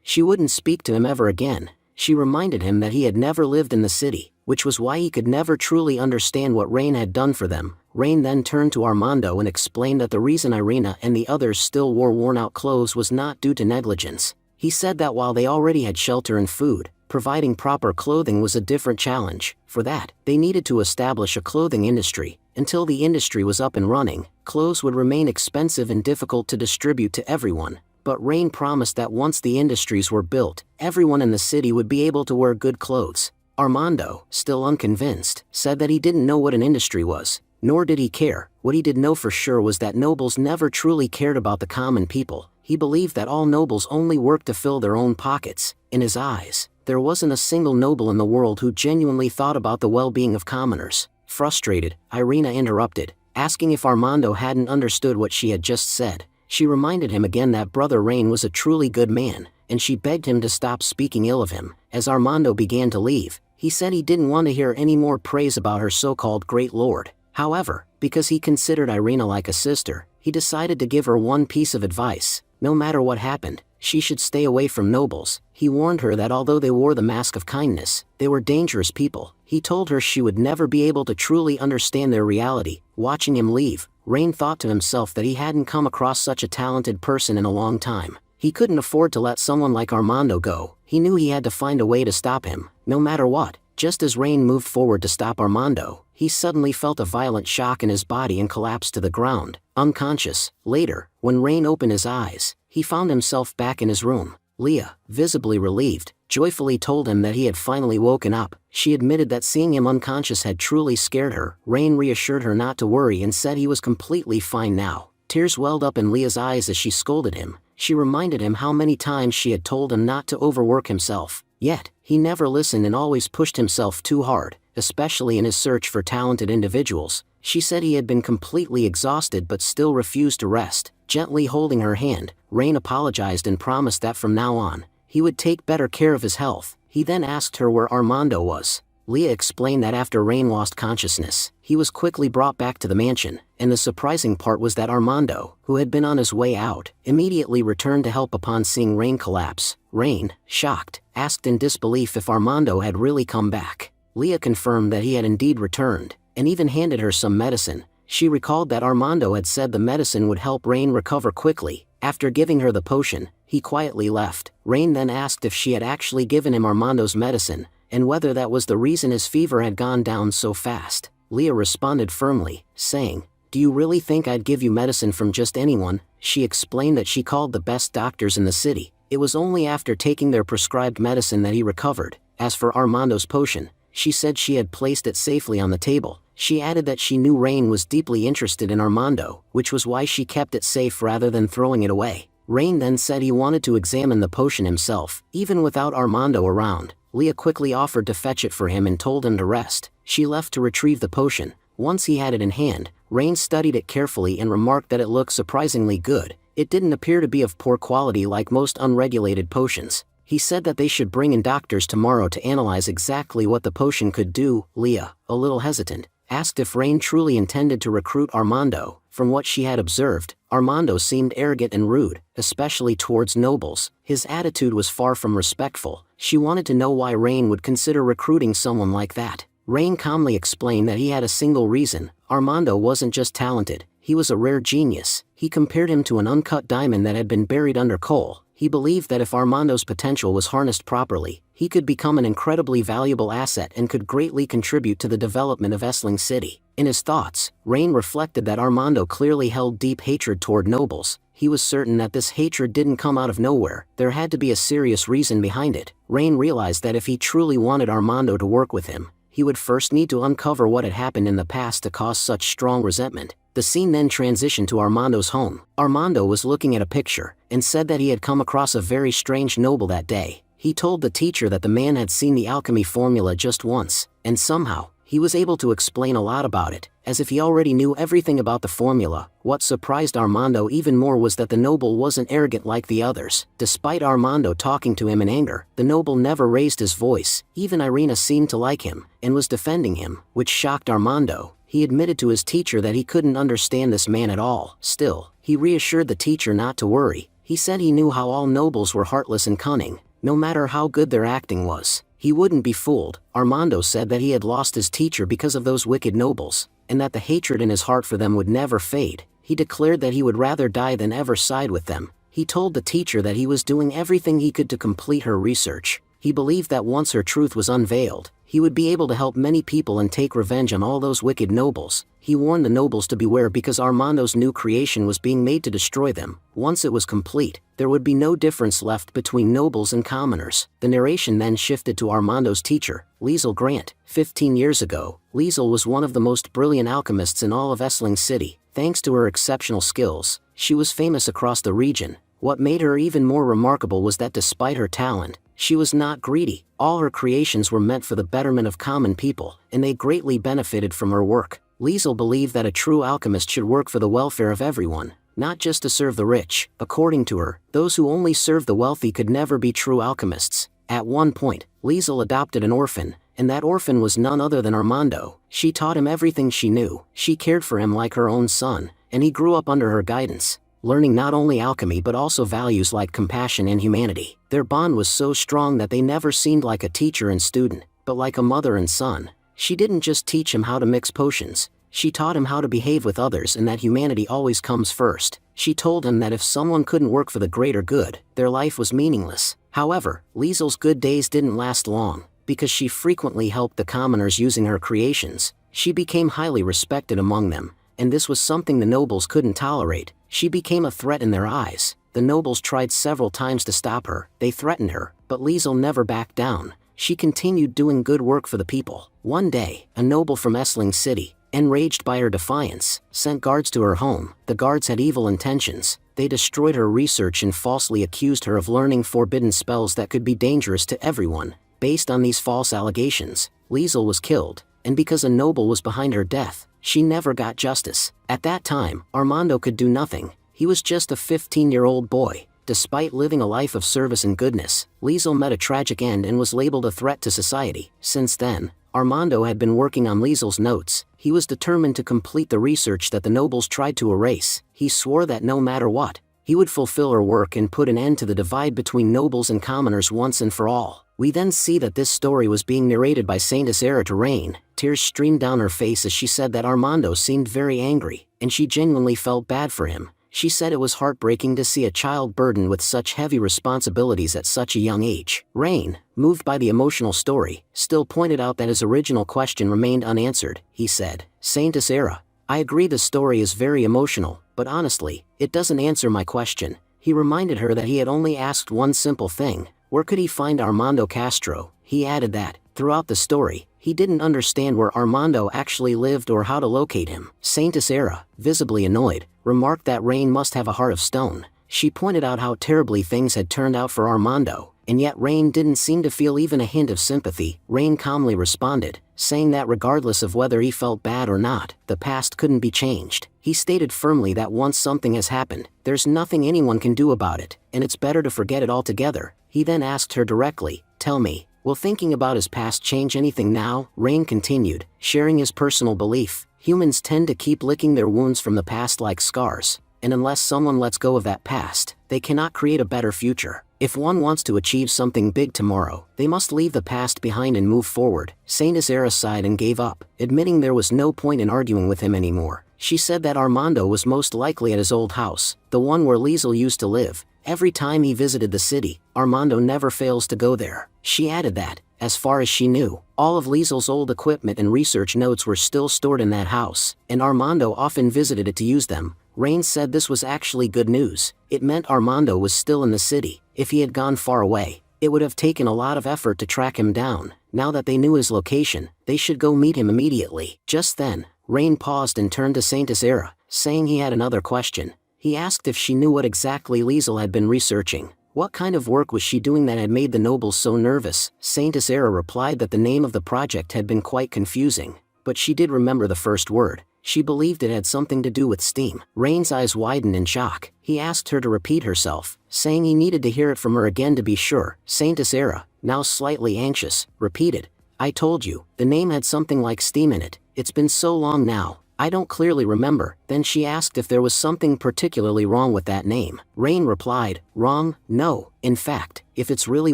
she wouldn't speak to him ever again. She reminded him that he had never lived in the city, which was why he could never truly understand what Rain had done for them. Rain then turned to Armando and explained that the reason Irina and the others still wore worn-out clothes was not due to negligence. He said that while they already had shelter and food, providing proper clothing was a different challenge. For that, they needed to establish a clothing industry. Until the industry was up and running, clothes would remain expensive and difficult to distribute to everyone. But Rain promised that once the industries were built, everyone in the city would be able to wear good clothes. Armando, still unconvinced, said that he didn't know what an industry was, nor did he care. What he did know for sure was that nobles never truly cared about the common people. He believed that all nobles only worked to fill their own pockets. In his eyes, there wasn't a single noble in the world who genuinely thought about the well-being of commoners. Frustrated, Irina interrupted, asking if Armando hadn't understood what she had just said. She reminded him again that Brother Rain was a truly good man, and she begged him to stop speaking ill of him. As Armando began to leave, he said he didn't want to hear any more praise about her so-called great lord. However, because he considered Irina like a sister, he decided to give her one piece of advice. No matter what happened, she should stay away from nobles. He warned her that although they wore the mask of kindness, they were dangerous people. He told her she would never be able to truly understand their reality. Watching him leave, Rain thought to himself that he hadn't come across such a talented person in a long time. He couldn't afford to let someone like Armando go. He knew he had to find a way to stop him, no matter what. Just as Rain moved forward to stop Armando, he suddenly felt a violent shock in his body and collapsed to the ground, unconscious. Later, when Rain opened his eyes, he found himself back in his room. Leah, visibly relieved, joyfully told him that he had finally woken up. She admitted that seeing him unconscious had truly scared her. Rain reassured her not to worry and said he was completely fine now. Tears welled up in Leah's eyes as she scolded him. She reminded him how many times she had told him not to overwork himself. Yet, he never listened and always pushed himself too hard, especially in his search for talented individuals. She said he had been completely exhausted but still refused to rest. Gently holding her hand, Rain apologized and promised that from now on, he would take better care of his health. He then asked her where Armando was. Leah explained that after Rain lost consciousness, he was quickly brought back to the mansion, and the surprising part was that Armando, who had been on his way out, immediately returned to help upon seeing Rain collapse. Rain, shocked, asked in disbelief if Armando had really come back. Leah confirmed that he had indeed returned, and even handed her some medicine. She recalled that Armando had said the medicine would help Rain recover quickly. After giving her the potion, he quietly left. Rain then asked if she had actually given him Armando's medicine, and whether that was the reason his fever had gone down so fast. Leah responded firmly, saying, "Do you really think I'd give you medicine from just anyone?" She explained that she called the best doctors in the city. It was only after taking their prescribed medicine that he recovered. As for Armando's potion, she said she had placed it safely on the table. She added that she knew Rain was deeply interested in Armando, which was why she kept it safe rather than throwing it away. Rain then said he wanted to examine the potion himself, even without Armando around. Leah quickly offered to fetch it for him and told him to rest. She left to retrieve the potion. Once he had it in hand, Rain studied it carefully and remarked that it looked surprisingly good. It didn't appear to be of poor quality like most unregulated potions. He said that they should bring in doctors tomorrow to analyze exactly what the potion could do. Leah, a little hesitant, asked if Rain truly intended to recruit Armando. From what she had observed, Armando seemed arrogant and rude, especially towards nobles. His attitude was far from respectful. She wanted to know why Rain would consider recruiting someone like that. Rain calmly explained that he had a single reason. Armando wasn't just talented, he was a rare genius. He compared him to an uncut diamond that had been buried under coal. He believed that if Armando's potential was harnessed properly, he could become an incredibly valuable asset and could greatly contribute to the development of Essling City. In his thoughts, Rain reflected that Armando clearly held deep hatred toward nobles. He was certain that this hatred didn't come out of nowhere. There had to be a serious reason behind it. Rain realized that if he truly wanted Armando to work with him, he would first need to uncover what had happened in the past to cause such strong resentment. The scene then transitioned to Armando's home. Armando was looking at a picture, and said that he had come across a very strange noble that day. He told the teacher that the man had seen the alchemy formula just once, and somehow, he was able to explain a lot about it, as if he already knew everything about the formula. What surprised Armando even more was that the noble wasn't arrogant like the others. Despite Armando talking to him in anger, the noble never raised his voice. Even Irina seemed to like him, and was defending him, which shocked Armando. He admitted to his teacher that he couldn't understand this man at all. Still, he reassured the teacher not to worry. He said he knew how all nobles were heartless and cunning. No matter how good their acting was, he wouldn't be fooled. Armando said that he had lost his teacher because of those wicked nobles, and that the hatred in his heart for them would never fade. He declared that he would rather die than ever side with them. He told the teacher that he was doing everything he could to complete her research. He believed that once her truth was unveiled, he would be able to help many people and take revenge on all those wicked nobles. He warned the nobles to beware because Armando's new creation was being made to destroy them. Once it was complete, there would be no difference left between nobles and commoners. The narration then shifted to Armando's teacher, Liesl Grant. 15 years ago, Liesl was one of the most brilliant alchemists in all of Essling City. Thanks to her exceptional skills, she was famous across the region. What made her even more remarkable was that despite her talent, she was not greedy. All her creations were meant for the betterment of common people, and they greatly benefited from her work. Liesl believed that a true alchemist should work for the welfare of everyone, not just to serve the rich. According to her, those who only serve the wealthy could never be true alchemists. At one point, Liesl adopted an orphan, and that orphan was none other than Armando. She taught him everything she knew. She cared for him like her own son, and he grew up under her guidance, learning not only alchemy but also values like compassion and humanity. Their bond was so strong that they never seemed like a teacher and student, but like a mother and son. She didn't just teach him how to mix potions, she taught him how to behave with others and that humanity always comes first. She told him that if someone couldn't work for the greater good, their life was meaningless. However, Liesl's good days didn't last long. Because she frequently helped the commoners using her creations, she became highly respected among them, and this was something the nobles couldn't tolerate. She became a threat in their eyes. The nobles tried several times to stop her. They threatened her, but Liesl never backed down. She continued doing good work for the people. One day, a noble from Essling City, enraged by her defiance, sent guards to her home. The guards had evil intentions. They destroyed her research and falsely accused her of learning forbidden spells that could be dangerous to everyone. Based on these false allegations, Liesl was killed, and because a noble was behind her death, she never got justice. At that time, Armando could do nothing. He was just a 15-year-old boy. Despite living a life of service and goodness, Liesl met a tragic end and was labeled a threat to society. Since then, Armando had been working on Liesl's notes. He was determined to complete the research that the nobles tried to erase. He swore that no matter what, he would fulfill her work and put an end to the divide between nobles and commoners once and for all. We then see that this story was being narrated by Saintess Era to Rain. Tears streamed down her face as she said that Armando seemed very angry, and she genuinely felt bad for him. She said it was heartbreaking to see a child burdened with such heavy responsibilities at such a young age. Rain, moved by the emotional story, still pointed out that his original question remained unanswered. He said, "Saintess Era, I agree the story is very emotional, but honestly, it doesn't answer my question." He reminded her that he had only asked one simple thing: where could he find Armando Castro? He added that, throughout the story, he didn't understand where Armando actually lived or how to locate him. Saintess Era, visibly annoyed, remarked that Rain must have a heart of stone. She pointed out how terribly things had turned out for Armando, and yet Rain didn't seem to feel even a hint of sympathy. Rain calmly responded, saying that regardless of whether he felt bad or not, the past couldn't be changed. He stated firmly that once something has happened, there's nothing anyone can do about it, and it's better to forget it altogether. He then asked her directly, "Tell me, will thinking about his past change anything now?" Rain continued, sharing his personal belief. Humans tend to keep licking their wounds from the past like scars, and unless someone lets go of that past, they cannot create a better future. If one wants to achieve something big tomorrow, they must leave the past behind and move forward. Saintess Era sighed and gave up, admitting there was no point in arguing with him anymore. She said that Armando was most likely at his old house, the one where Liesel used to live. Every time he visited the city, Armando never fails to go there. She added that, as far as she knew, all of Liesel's old equipment and research notes were still stored in that house, and Armando often visited it to use them. Rain said this was actually good news. It meant Armando was still in the city. If he had gone far away, it would have taken a lot of effort to track him down. Now that they knew his location, they should go meet him immediately. Just then, Rain paused and turned to Saintess Era, saying he had another question. He asked if she knew what exactly Liesel had been researching. What kind of work was she doing that had made the nobles so nervous? Saintess Era replied that the name of the project had been quite confusing, but she did remember the first word. She believed it had something to do with steam. Rain's eyes widened in shock. He asked her to repeat herself, saying he needed to hear it from her again to be sure. Saintess Era, now slightly anxious, repeated, "I told you, the name had something like steam in it. It's been so long now, I don't clearly remember." Then she asked if there was something particularly wrong with that name. Rain replied, "Wrong? No. In fact, if it's really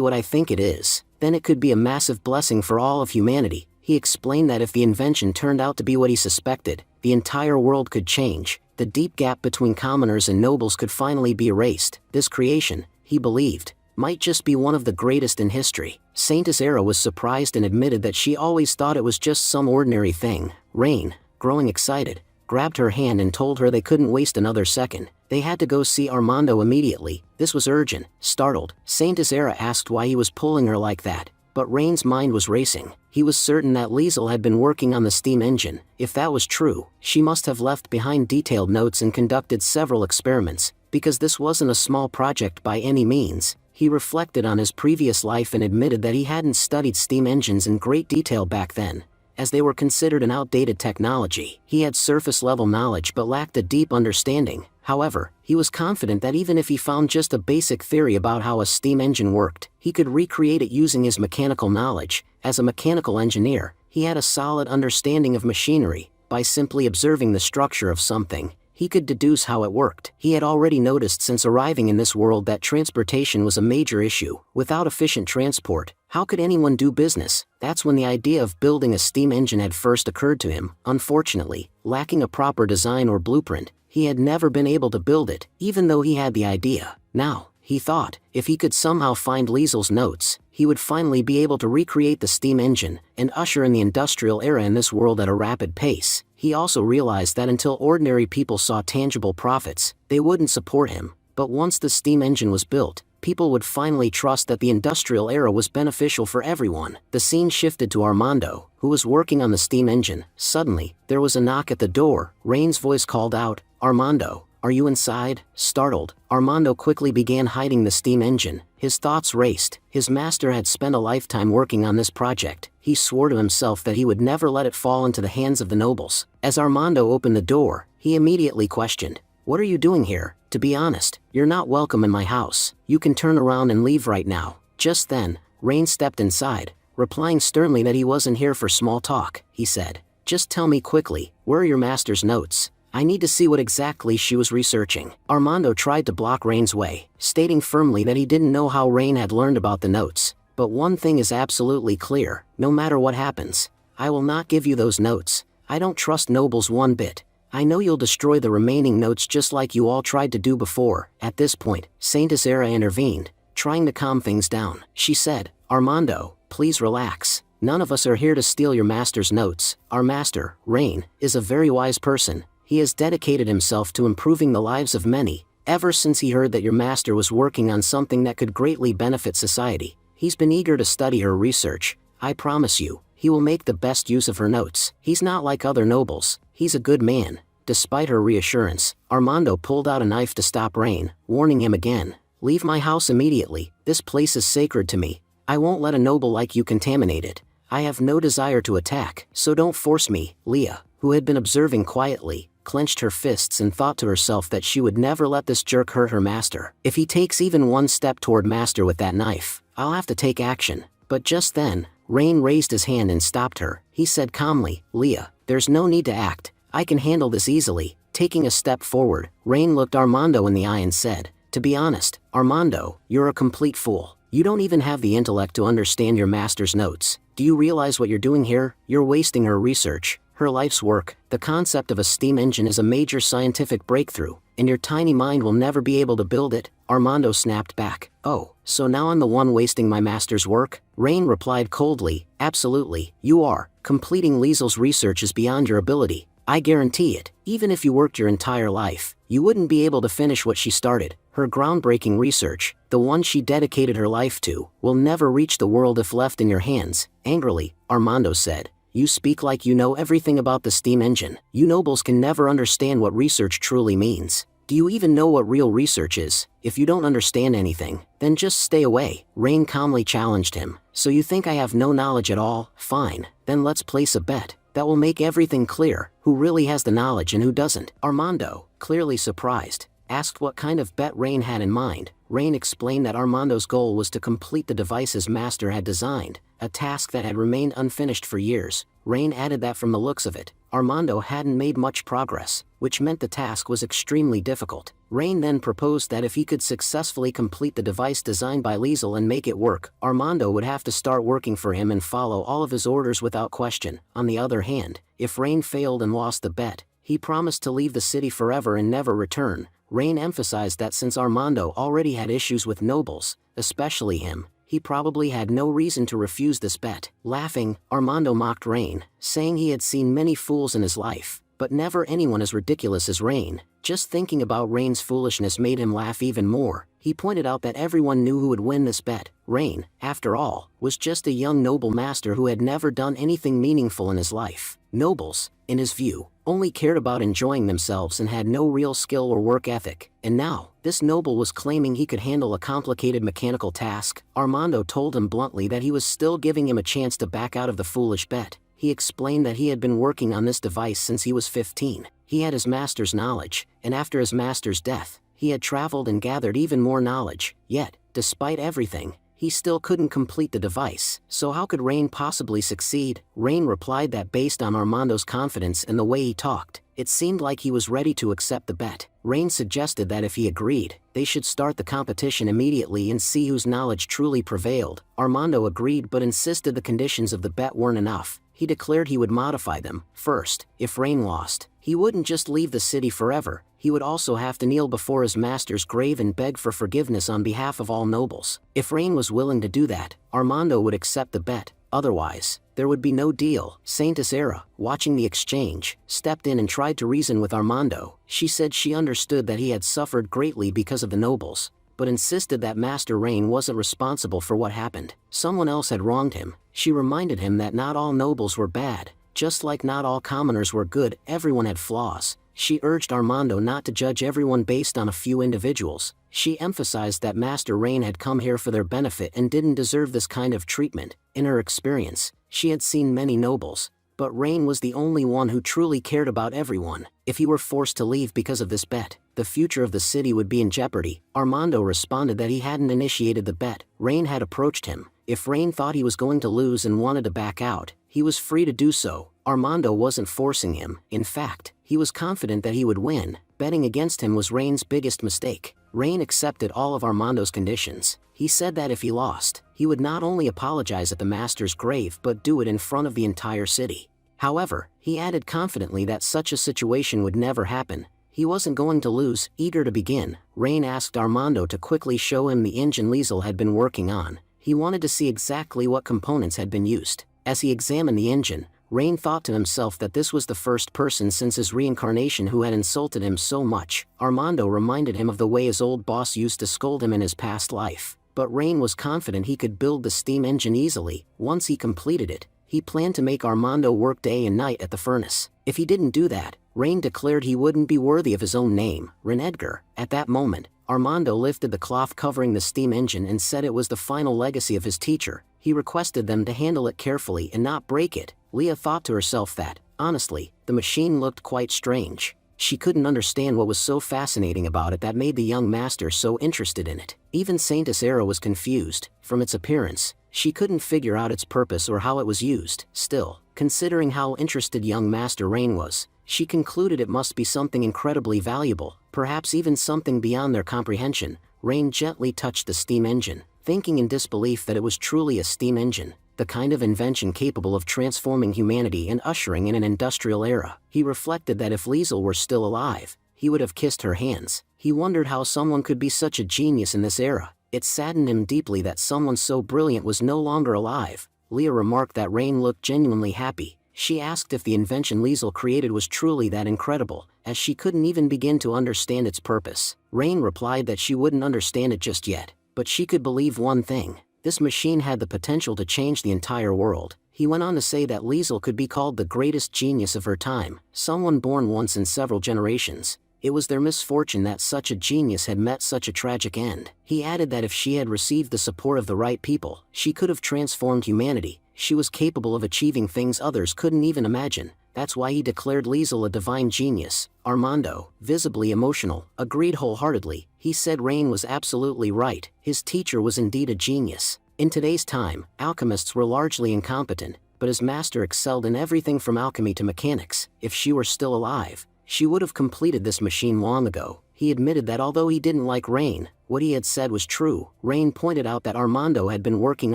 what I think it is, then it could be a massive blessing for all of humanity." He explained that if the invention turned out to be what he suspected, the entire world could change. The deep gap between commoners and nobles could finally be erased. This creation, he believed, might just be one of the greatest in history. Saintess Era was surprised and admitted that she always thought it was just some ordinary thing. Rain, growing excited, grabbed her hand and told her they couldn't waste another second. They had to go see Armando immediately. This was urgent. Startled, Saintess Era asked why he was pulling her like that, but Rain's mind was racing. He was certain that Liesel had been working on the steam engine. If that was true, she must have left behind detailed notes and conducted several experiments, because this wasn't a small project by any means. He reflected on his previous life and admitted that he hadn't studied steam engines in great detail back then, as they were considered an outdated technology. He had surface-level knowledge but lacked a deep understanding. However, he was confident that even if he found just a basic theory about how a steam engine worked, he could recreate it using his mechanical knowledge. As a mechanical engineer, he had a solid understanding of machinery. By simply observing the structure of something, he could deduce how it worked. He had already noticed since arriving in this world that transportation was a major issue. Without efficient transport, how could anyone do business? That's when the idea of building a steam engine had first occurred to him. Unfortunately, lacking a proper design or blueprint, he had never been able to build it, even though he had the idea. Now, he thought, if he could somehow find Liesel's notes, he would finally be able to recreate the steam engine and usher in the industrial era in this world at a rapid pace. He also realized that until ordinary people saw tangible profits, they wouldn't support him. But once the steam engine was built, people would finally trust that the industrial era was beneficial for everyone. The scene shifted to Armando, who was working on the steam engine. Suddenly, there was a knock at the door. Rain's voice called out, "Armando, are you inside?" Startled, Armando quickly began hiding the steam engine. His thoughts raced. His master had spent a lifetime working on this project. He swore to himself that he would never let it fall into the hands of the nobles. As Armando opened the door, he immediately questioned, "What are you doing here? To be honest, you're not welcome in my house. You can turn around and leave right now." Just then, Rain stepped inside, replying sternly that he wasn't here for small talk. He said, "Just tell me quickly, where are your master's notes? I need to see what exactly she was researching." Armando tried to block Rain's way, stating firmly that he didn't know how Rain had learned about the notes. "But one thing is absolutely clear, no matter what happens, I will not give you those notes. I don't trust nobles one bit. I know you'll destroy the remaining notes just like you all tried to do before." At this point, Saint Sarah intervened, trying to calm things down. She said, "Armando, please relax. None of us are here to steal your master's notes. Our master, Rain, is a very wise person. He has dedicated himself to improving the lives of many. Ever since he heard that your master was working on something that could greatly benefit society, he's been eager to study her research. I promise you, he will make the best use of her notes. He's not like other nobles. He's a good man." Despite her reassurance, Armando pulled out a knife to stop Rain, warning him again, "Leave my house immediately. This place is sacred to me. I won't let a noble like you contaminate it. I have no desire to attack, so don't force me." Leah, who had been observing quietly, clenched her fists and thought to herself that she would never let this jerk hurt her master. If he takes even one step toward master with that knife, I'll have to take action. But just then, Rain raised his hand and stopped her. He said calmly, "Leah, there's no need to act. I can handle this easily." Taking a step forward, Rain looked Armando in the eye and said, "To be honest, Armando, you're a complete fool. You don't even have the intellect to understand your master's notes. Do you realize what you're doing here? You're wasting her research, her life's work. The concept of a steam engine is a major scientific breakthrough, and your tiny mind will never be able to build it." Armando snapped back. "Oh, so now I'm the one wasting my master's work?" Rain replied coldly, "Absolutely, you are. Completing Liesel's research is beyond your ability. I guarantee it. Even if you worked your entire life, you wouldn't be able to finish what she started. Her groundbreaking research, the one she dedicated her life to, will never reach the world if left in your hands." Angrily, Armando said, "You speak like you know everything about the steam engine. You nobles can never understand what research truly means. Do you even know what real research is? If you don't understand anything, then just stay away." Rain calmly challenged him. "So you think I have no knowledge at all? Fine, then let's place a bet. That will make everything clear, who really has the knowledge and who doesn't." Armando, clearly surprised, asked what kind of bet Rain had in mind. Rain explained that Armando's goal was to complete the device his master had designed, a task that had remained unfinished for years. Rain added that from the looks of it, Armando hadn't made much progress, which meant the task was extremely difficult. Rain then proposed that if he could successfully complete the device designed by Liesel and make it work, Armando would have to start working for him and follow all of his orders without question. On the other hand, if Rain failed and lost the bet, he promised to leave the city forever and never return. Rain emphasized that since Armando already had issues with nobles, especially him, he probably had no reason to refuse this bet. Laughing, Armando mocked Rain, saying he had seen many fools in his life, but never anyone as ridiculous as Rain. Just thinking about Rain's foolishness made him laugh even more. He pointed out that everyone knew who would win this bet. Rain, after all, was just a young noble master who had never done anything meaningful in his life. Nobles, in his view, only cared about enjoying themselves and had no real skill or work ethic. And now, this noble was claiming he could handle a complicated mechanical task. Armando told him bluntly that he was still giving him a chance to back out of the foolish bet. He explained that he had been working on this device since he was 15. He had his master's knowledge, and after his master's death, he had traveled and gathered even more knowledge. Yet, despite everything, he still couldn't complete the device. So how could Rain possibly succeed? Rain replied that based on Armando's confidence and the way he talked, it seemed like he was ready to accept the bet. Rain suggested that if he agreed, they should start the competition immediately and see whose knowledge truly prevailed. Armando agreed but insisted the conditions of the bet weren't enough. He declared he would modify them. First, if Rain lost, he wouldn't just leave the city forever, he would also have to kneel before his master's grave and beg for forgiveness on behalf of all nobles. If Rain was willing to do that, Armando would accept the bet. Otherwise, there would be no deal. Saint Sarah, watching the exchange, stepped in and tried to reason with Armando. She said she understood that he had suffered greatly because of the nobles, but insisted that Master Rain wasn't responsible for what happened. Someone else had wronged him. She reminded him that not all nobles were bad, just like not all commoners were good, everyone had flaws. She urged Armando not to judge everyone based on a few individuals. She emphasized that Master Rain had come here for their benefit and didn't deserve this kind of treatment. In her experience, she had seen many nobles, but Rain was the only one who truly cared about everyone. If he were forced to leave because of this bet, the future of the city would be in jeopardy. Armando responded that he hadn't initiated the bet. Rain had approached him. If Rain thought he was going to lose and wanted to back out, he was free to do so. Armando wasn't forcing him. In fact, he was confident that he would win. Betting against him was Rain's biggest mistake. Rain accepted all of Armando's conditions. He said that if he lost, he would not only apologize at the master's grave but do it in front of the entire city. However, he added confidently that such a situation would never happen. He wasn't going to lose. Eager to begin, Rain asked Armando to quickly show him the engine Liesel had been working on. He wanted to see exactly what components had been used. As he examined the engine, Rain thought to himself that this was the first person since his reincarnation who had insulted him so much. Armando reminded him of the way his old boss used to scold him in his past life. But Rain was confident he could build the steam engine easily. Once he completed it, he planned to make Armando work day and night at the furnace. If he didn't do that, Rain declared he wouldn't be worthy of his own name, Renedgar. At that moment, Armando lifted the cloth covering the steam engine and said it was the final legacy of his teacher. He requested them to handle it carefully and not break it. Leah thought to herself that, honestly, the machine looked quite strange. She couldn't understand what was so fascinating about it that made the young master so interested in it. Even Saintess Era was confused. From its appearance, she couldn't figure out its purpose or how it was used. Still, considering how interested young Master Rain was, she concluded it must be something incredibly valuable, perhaps even something beyond their comprehension. Rain gently touched the steam engine, thinking in disbelief that it was truly a steam engine, the kind of invention capable of transforming humanity and ushering in an industrial era. He reflected that if Liesel were still alive, he would have kissed her hands. He wondered how someone could be such a genius in this era. It saddened him deeply that someone so brilliant was no longer alive. Leah remarked that Rain looked genuinely happy. She asked if the invention Liesel created was truly that incredible, as she couldn't even begin to understand its purpose. Rain replied that she wouldn't understand it just yet, but she could believe one thing: this machine had the potential to change the entire world. He went on to say that Liesel could be called the greatest genius of her time, someone born once in several generations. It was their misfortune that such a genius had met such a tragic end. He added that if she had received the support of the right people, she could have transformed humanity. She was capable of achieving things others couldn't even imagine. That's why he declared Liesel a divine genius. Armando, visibly emotional, agreed wholeheartedly. He said Rain was absolutely right. His teacher was indeed a genius. In today's time, alchemists were largely incompetent, but his master excelled in everything from alchemy to mechanics. If she were still alive, she would have completed this machine long ago. He admitted that although he didn't like Rain, what he had said was true. Rain pointed out that Armando had been working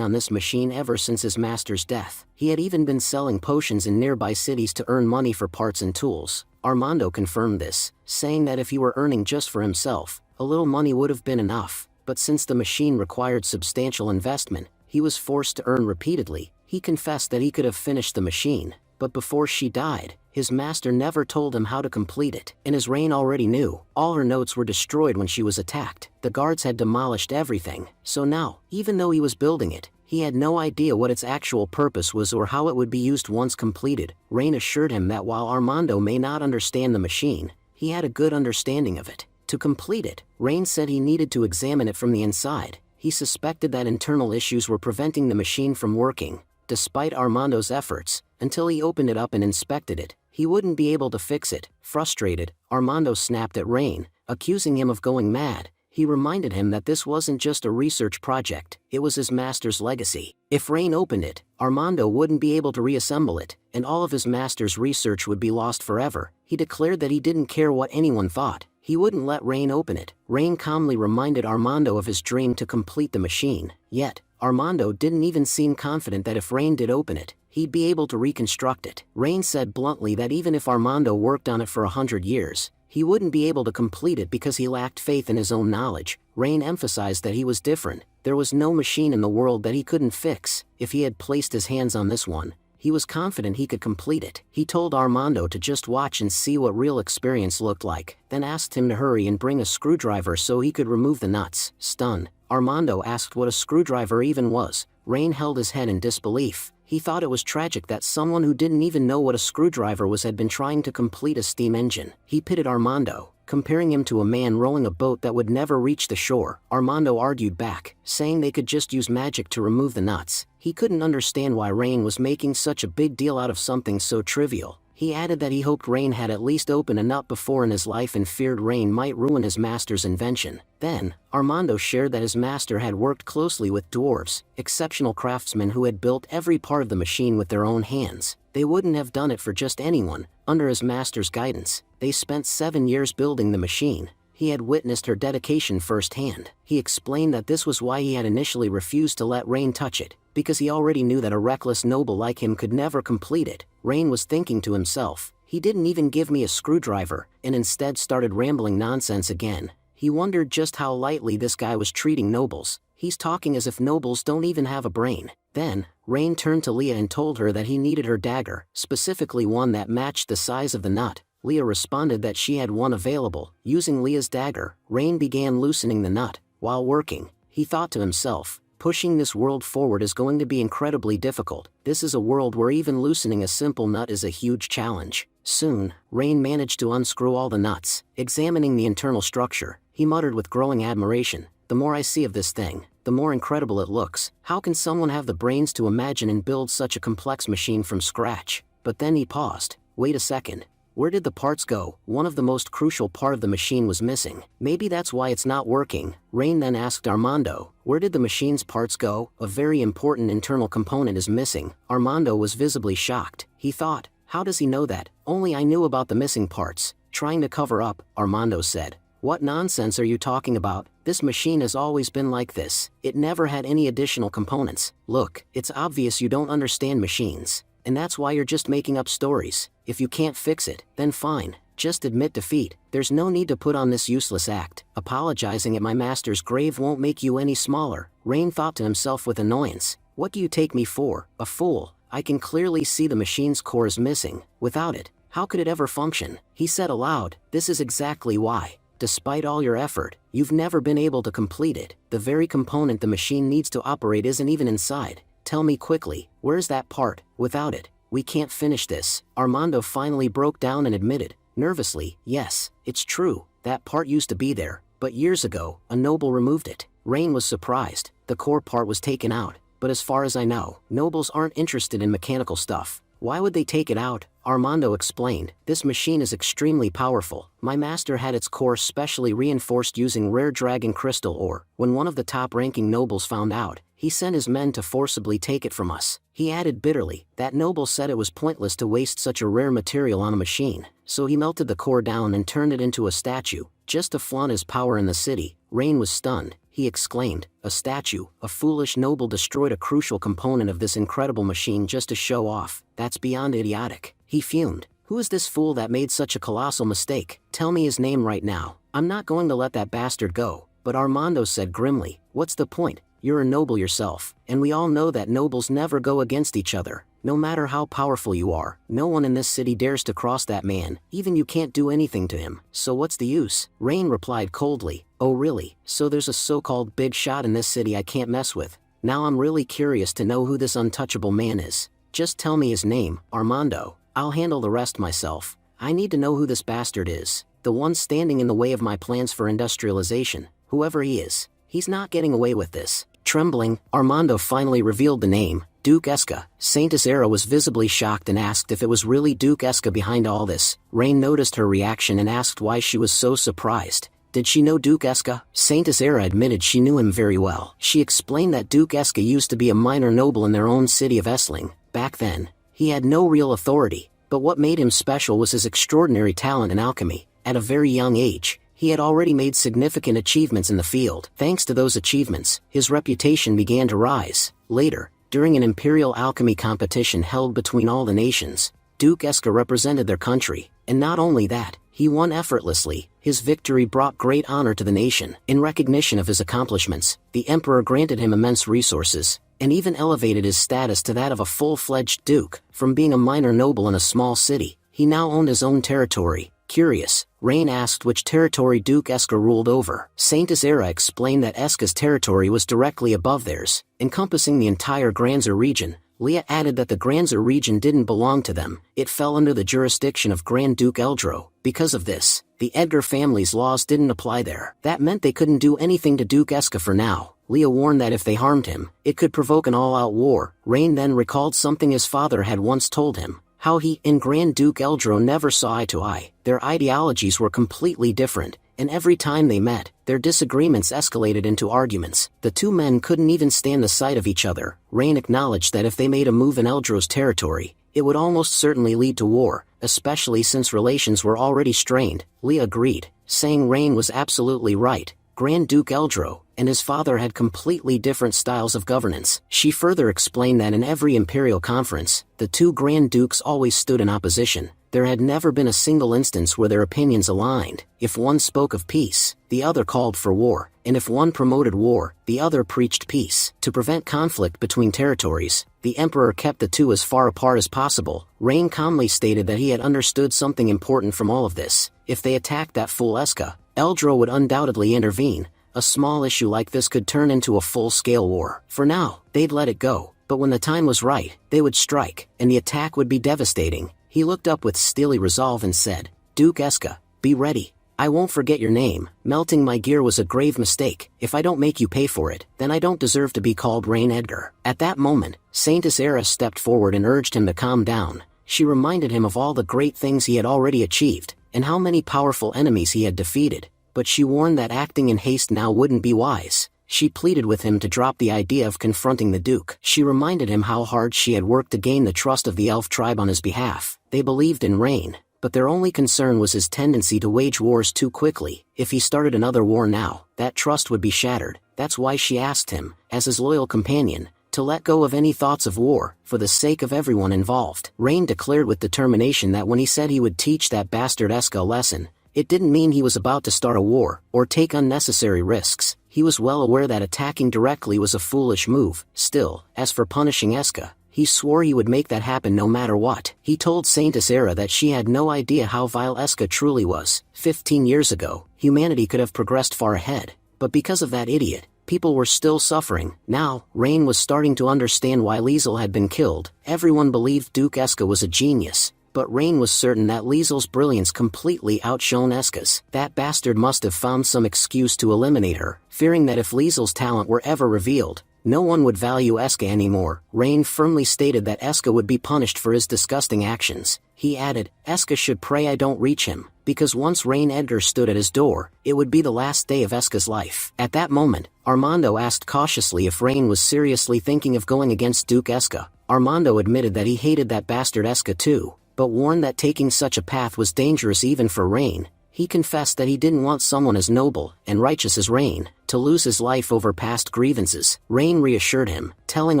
on this machine ever since his master's death. He had even been selling potions in nearby cities to earn money for parts and tools. Armando confirmed this, saying that if he were earning just for himself, a little money would have been enough. But since the machine required substantial investment, he was forced to earn repeatedly. He confessed that he could have finished the machine, but before she died, his master never told him how to complete it. And as Rain already knew, all her notes were destroyed when she was attacked. The guards had demolished everything. So now, even though he was building it, he had no idea what its actual purpose was or how it would be used once completed. Rain assured him that while Armando may not understand the machine, he had a good understanding of it. To complete it, Rain said he needed to examine it from the inside. He suspected that internal issues were preventing the machine from working. Despite Armando's efforts, until he opened it up and inspected it, he wouldn't be able to fix it. Frustrated, Armando snapped at Rain, accusing him of going mad. He reminded him that this wasn't just a research project, it was his master's legacy. If Rain opened it, Armando wouldn't be able to reassemble it, and all of his master's research would be lost forever. He declared that he didn't care what anyone thought. He wouldn't let Rain open it. Rain calmly reminded Armando of his dream to complete the machine. Yet, Armando didn't even seem confident that if Rain did open it, he'd be able to reconstruct it. Rain said bluntly that even if Armando worked on it for 100 years, he wouldn't be able to complete it because he lacked faith in his own knowledge. Rain emphasized that he was different. There was no machine in the world that he couldn't fix. If he had placed his hands on this one, he was confident he could complete it. He told Armando to just watch and see what real experience looked like, then asked him to hurry and bring a screwdriver so he could remove the nuts. Stunned, Armando asked what a screwdriver even was. Rain held his head in disbelief. He thought it was tragic that someone who didn't even know what a screwdriver was had been trying to complete a steam engine. He pitied Armando, comparing him to a man rowing a boat that would never reach the shore. Armando argued back, saying they could just use magic to remove the nuts. He couldn't understand why Rain was making such a big deal out of something so trivial. He added that he hoped Rain had at least opened a nut before in his life and feared Rain might ruin his master's invention. Then, Armando shared that his master had worked closely with dwarves, exceptional craftsmen who had built every part of the machine with their own hands. They wouldn't have done it for just anyone. Under his master's guidance, they spent 7 years building the machine. he had witnessed her dedication firsthand. He explained that this was why he had initially refused to let Rain touch it, because he already knew that a reckless noble like him could never complete it. Rain was thinking to himself, he didn't even give me a screwdriver, and instead started rambling nonsense again. He wondered just how lightly this guy was treating nobles. He's talking as if nobles don't even have a brain. Then, Rain turned to Leah and told her that he needed her dagger, specifically one that matched the size of the nut. Leah responded that she had one available. Using Leah's dagger, Rain began loosening the nut. While working, he thought to himself, pushing this world forward is going to be incredibly difficult. This is a world where even loosening a simple nut is a huge challenge. Soon, Rain managed to unscrew all the nuts. Examining the internal structure, he muttered with growing admiration, the more I see of this thing, the more incredible it looks. How can someone have the brains to imagine and build such a complex machine from scratch? But then he paused. Wait a second. Where did the parts go? One of the most crucial part of the machine was missing. Maybe that's why it's not working. Rain then asked Armando, where did the machine's parts go? A very important internal component is missing. Armando was visibly shocked. He thought, how does he know that? Only I knew about the missing parts. Trying to cover up, Armando said. What nonsense are you talking about? This machine has always been like this. It never had any additional components. Look, it's obvious you don't understand machines. And that's why you're just making up stories. If you can't fix it, then fine. Just admit defeat. There's no need to put on this useless act. Apologizing at my master's grave won't make you any smaller. Rain thought to himself with annoyance. What do you take me for? A fool? I can clearly see the machine's core is missing. Without it, how could it ever function? He said aloud, this is exactly why. Despite all your effort, you've never been able to complete it. The very component the machine needs to operate isn't even inside. Tell me quickly, where's that part? Without it, we can't finish this. Armando finally broke down and admitted, nervously, yes, it's true, that part used to be there, but years ago, a noble removed it. Rain was surprised. The core part was taken out, but as far as I know, nobles aren't interested in mechanical stuff. Why would they take it out? Armando explained, this machine is extremely powerful. My master had its core specially reinforced using rare dragon crystal ore. When one of the top-ranking nobles found out, he sent his men to forcibly take it from us. He added bitterly, that noble said it was pointless to waste such a rare material on a machine, so he melted the core down and turned it into a statue, just to flaunt his power in the city. Rain was stunned. He exclaimed, a statue, a foolish noble destroyed a crucial component of this incredible machine just to show off. That's beyond idiotic. He fumed. Who is this fool that made such a colossal mistake? Tell me his name right now. I'm not going to let that bastard go. But Armando said grimly, what's the point? You're a noble yourself, and we all know that nobles never go against each other. No matter how powerful you are, no one in this city dares to cross that man, even you can't do anything to him. So what's the use? Rain replied coldly, oh really? So there's a so-called big shot in this city I can't mess with. Now I'm really curious to know who this untouchable man is. Just tell me his name, Armando. I'll handle the rest myself. I need to know who this bastard is. The one standing in the way of my plans for industrialization. Whoever he is, he's not getting away with this. Trembling, Armando finally revealed the name, Duke Esca. Saint Isera was visibly shocked and asked if it was really Duke Esca behind all this. Rain noticed her reaction and asked why she was so surprised. Did she know Duke Esca? Saint Isera admitted she knew him very well. She explained that Duke Esca used to be a minor noble in their own city of Essling. Back then, he had no real authority, but what made him special was his extraordinary talent in alchemy. At a very young age, he had already made significant achievements in the field. Thanks to those achievements, his reputation began to rise. Later, during an imperial alchemy competition held between all the nations, Duke Esca represented their country, and not only that, he won effortlessly. His victory brought great honor to the nation. In recognition of his accomplishments, the emperor granted him immense resources, and even elevated his status to that of a full-fledged duke. From being a minor noble in a small city, he now owned his own territory. Curious, Rain asked which territory Duke Esca ruled over. Saint Isera explained that Esca's territory was directly above theirs, encompassing the entire Granzer region. Leah added that the Granzer region didn't belong to them. It fell under the jurisdiction of Grand Duke Eldro. Because of this, the Edgar family's laws didn't apply there. That meant they couldn't do anything to Duke Esca for now. Leah warned that if they harmed him, it could provoke an all-out war. Rain then recalled something his father had once told him. How he and Grand Duke Eldro never saw eye to eye. Their ideologies were completely different, and every time they met, their disagreements escalated into arguments. The two men couldn't even stand the sight of each other. Rain acknowledged that if they made a move in Eldro's territory, it would almost certainly lead to war, especially since relations were already strained. Leah agreed. saying Rain was absolutely right. Grand Duke Eldro and his father had completely different styles of governance. She further explained that in every imperial conference, the two Grand Dukes always stood in opposition. There had never been a single instance where their opinions aligned. If one spoke of peace, the other called for war, and if one promoted war, the other preached peace. To prevent conflict between territories, the emperor kept the two as far apart as possible. Rain calmly stated that he had understood something important from all of this. If they attacked that fool Eska, Eldro would undoubtedly intervene. A small issue like this could turn into a full-scale war. For now, they'd let it go, but when the time was right, they would strike, and the attack would be devastating. He looked up with steely resolve and said, "Duke Eska, be ready. I won't forget your name. Melting my gear was a grave mistake. If I don't make you pay for it, then I don't deserve to be called Rain Edgar." At that moment, Saintess Era stepped forward and urged him to calm down. She reminded him of all the great things he had already achieved, and how many powerful enemies he had defeated. But she warned that acting in haste now wouldn't be wise. She pleaded with him to drop the idea of confronting the Duke. She reminded him how hard she had worked to gain the trust of the elf tribe on his behalf. They believed in Rain, but their only concern was his tendency to wage wars too quickly. If he started another war now, that trust would be shattered. That's why she asked him, as his loyal companion, to let go of any thoughts of war, for the sake of everyone involved. Rain declared with determination that when he said he would teach that bastard Eska a lesson, it didn't mean he was about to start a war, or take unnecessary risks. He was well aware that attacking directly was a foolish move. Still, as for punishing Eska, he swore he would make that happen no matter what. He told Saintess Era that she had no idea how vile Eska truly was. 15 years ago, humanity could have progressed far ahead, but because of that idiot, people were still suffering. Now, Rain was starting to understand why Liesel had been killed. Everyone believed Duke Eska was a genius, but Rain was certain that Liesel's brilliance completely outshone Eska's. That bastard must have found some excuse to eliminate her, fearing that if Liesel's talent were ever revealed, no one would value Eska anymore. Rain firmly stated that Eska would be punished for his disgusting actions. He added, "Eska should pray I don't reach him, because once Rain Edgar stood at his door, it would be the last day of Eska's life." At that moment, Armando asked cautiously if Rain was seriously thinking of going against Duke Eska. Armando admitted that he hated that bastard Eska too, but warned that taking such a path was dangerous even for Rain. He confessed that he didn't want someone as noble and righteous as Rain to lose his life over past grievances. Rain reassured him, telling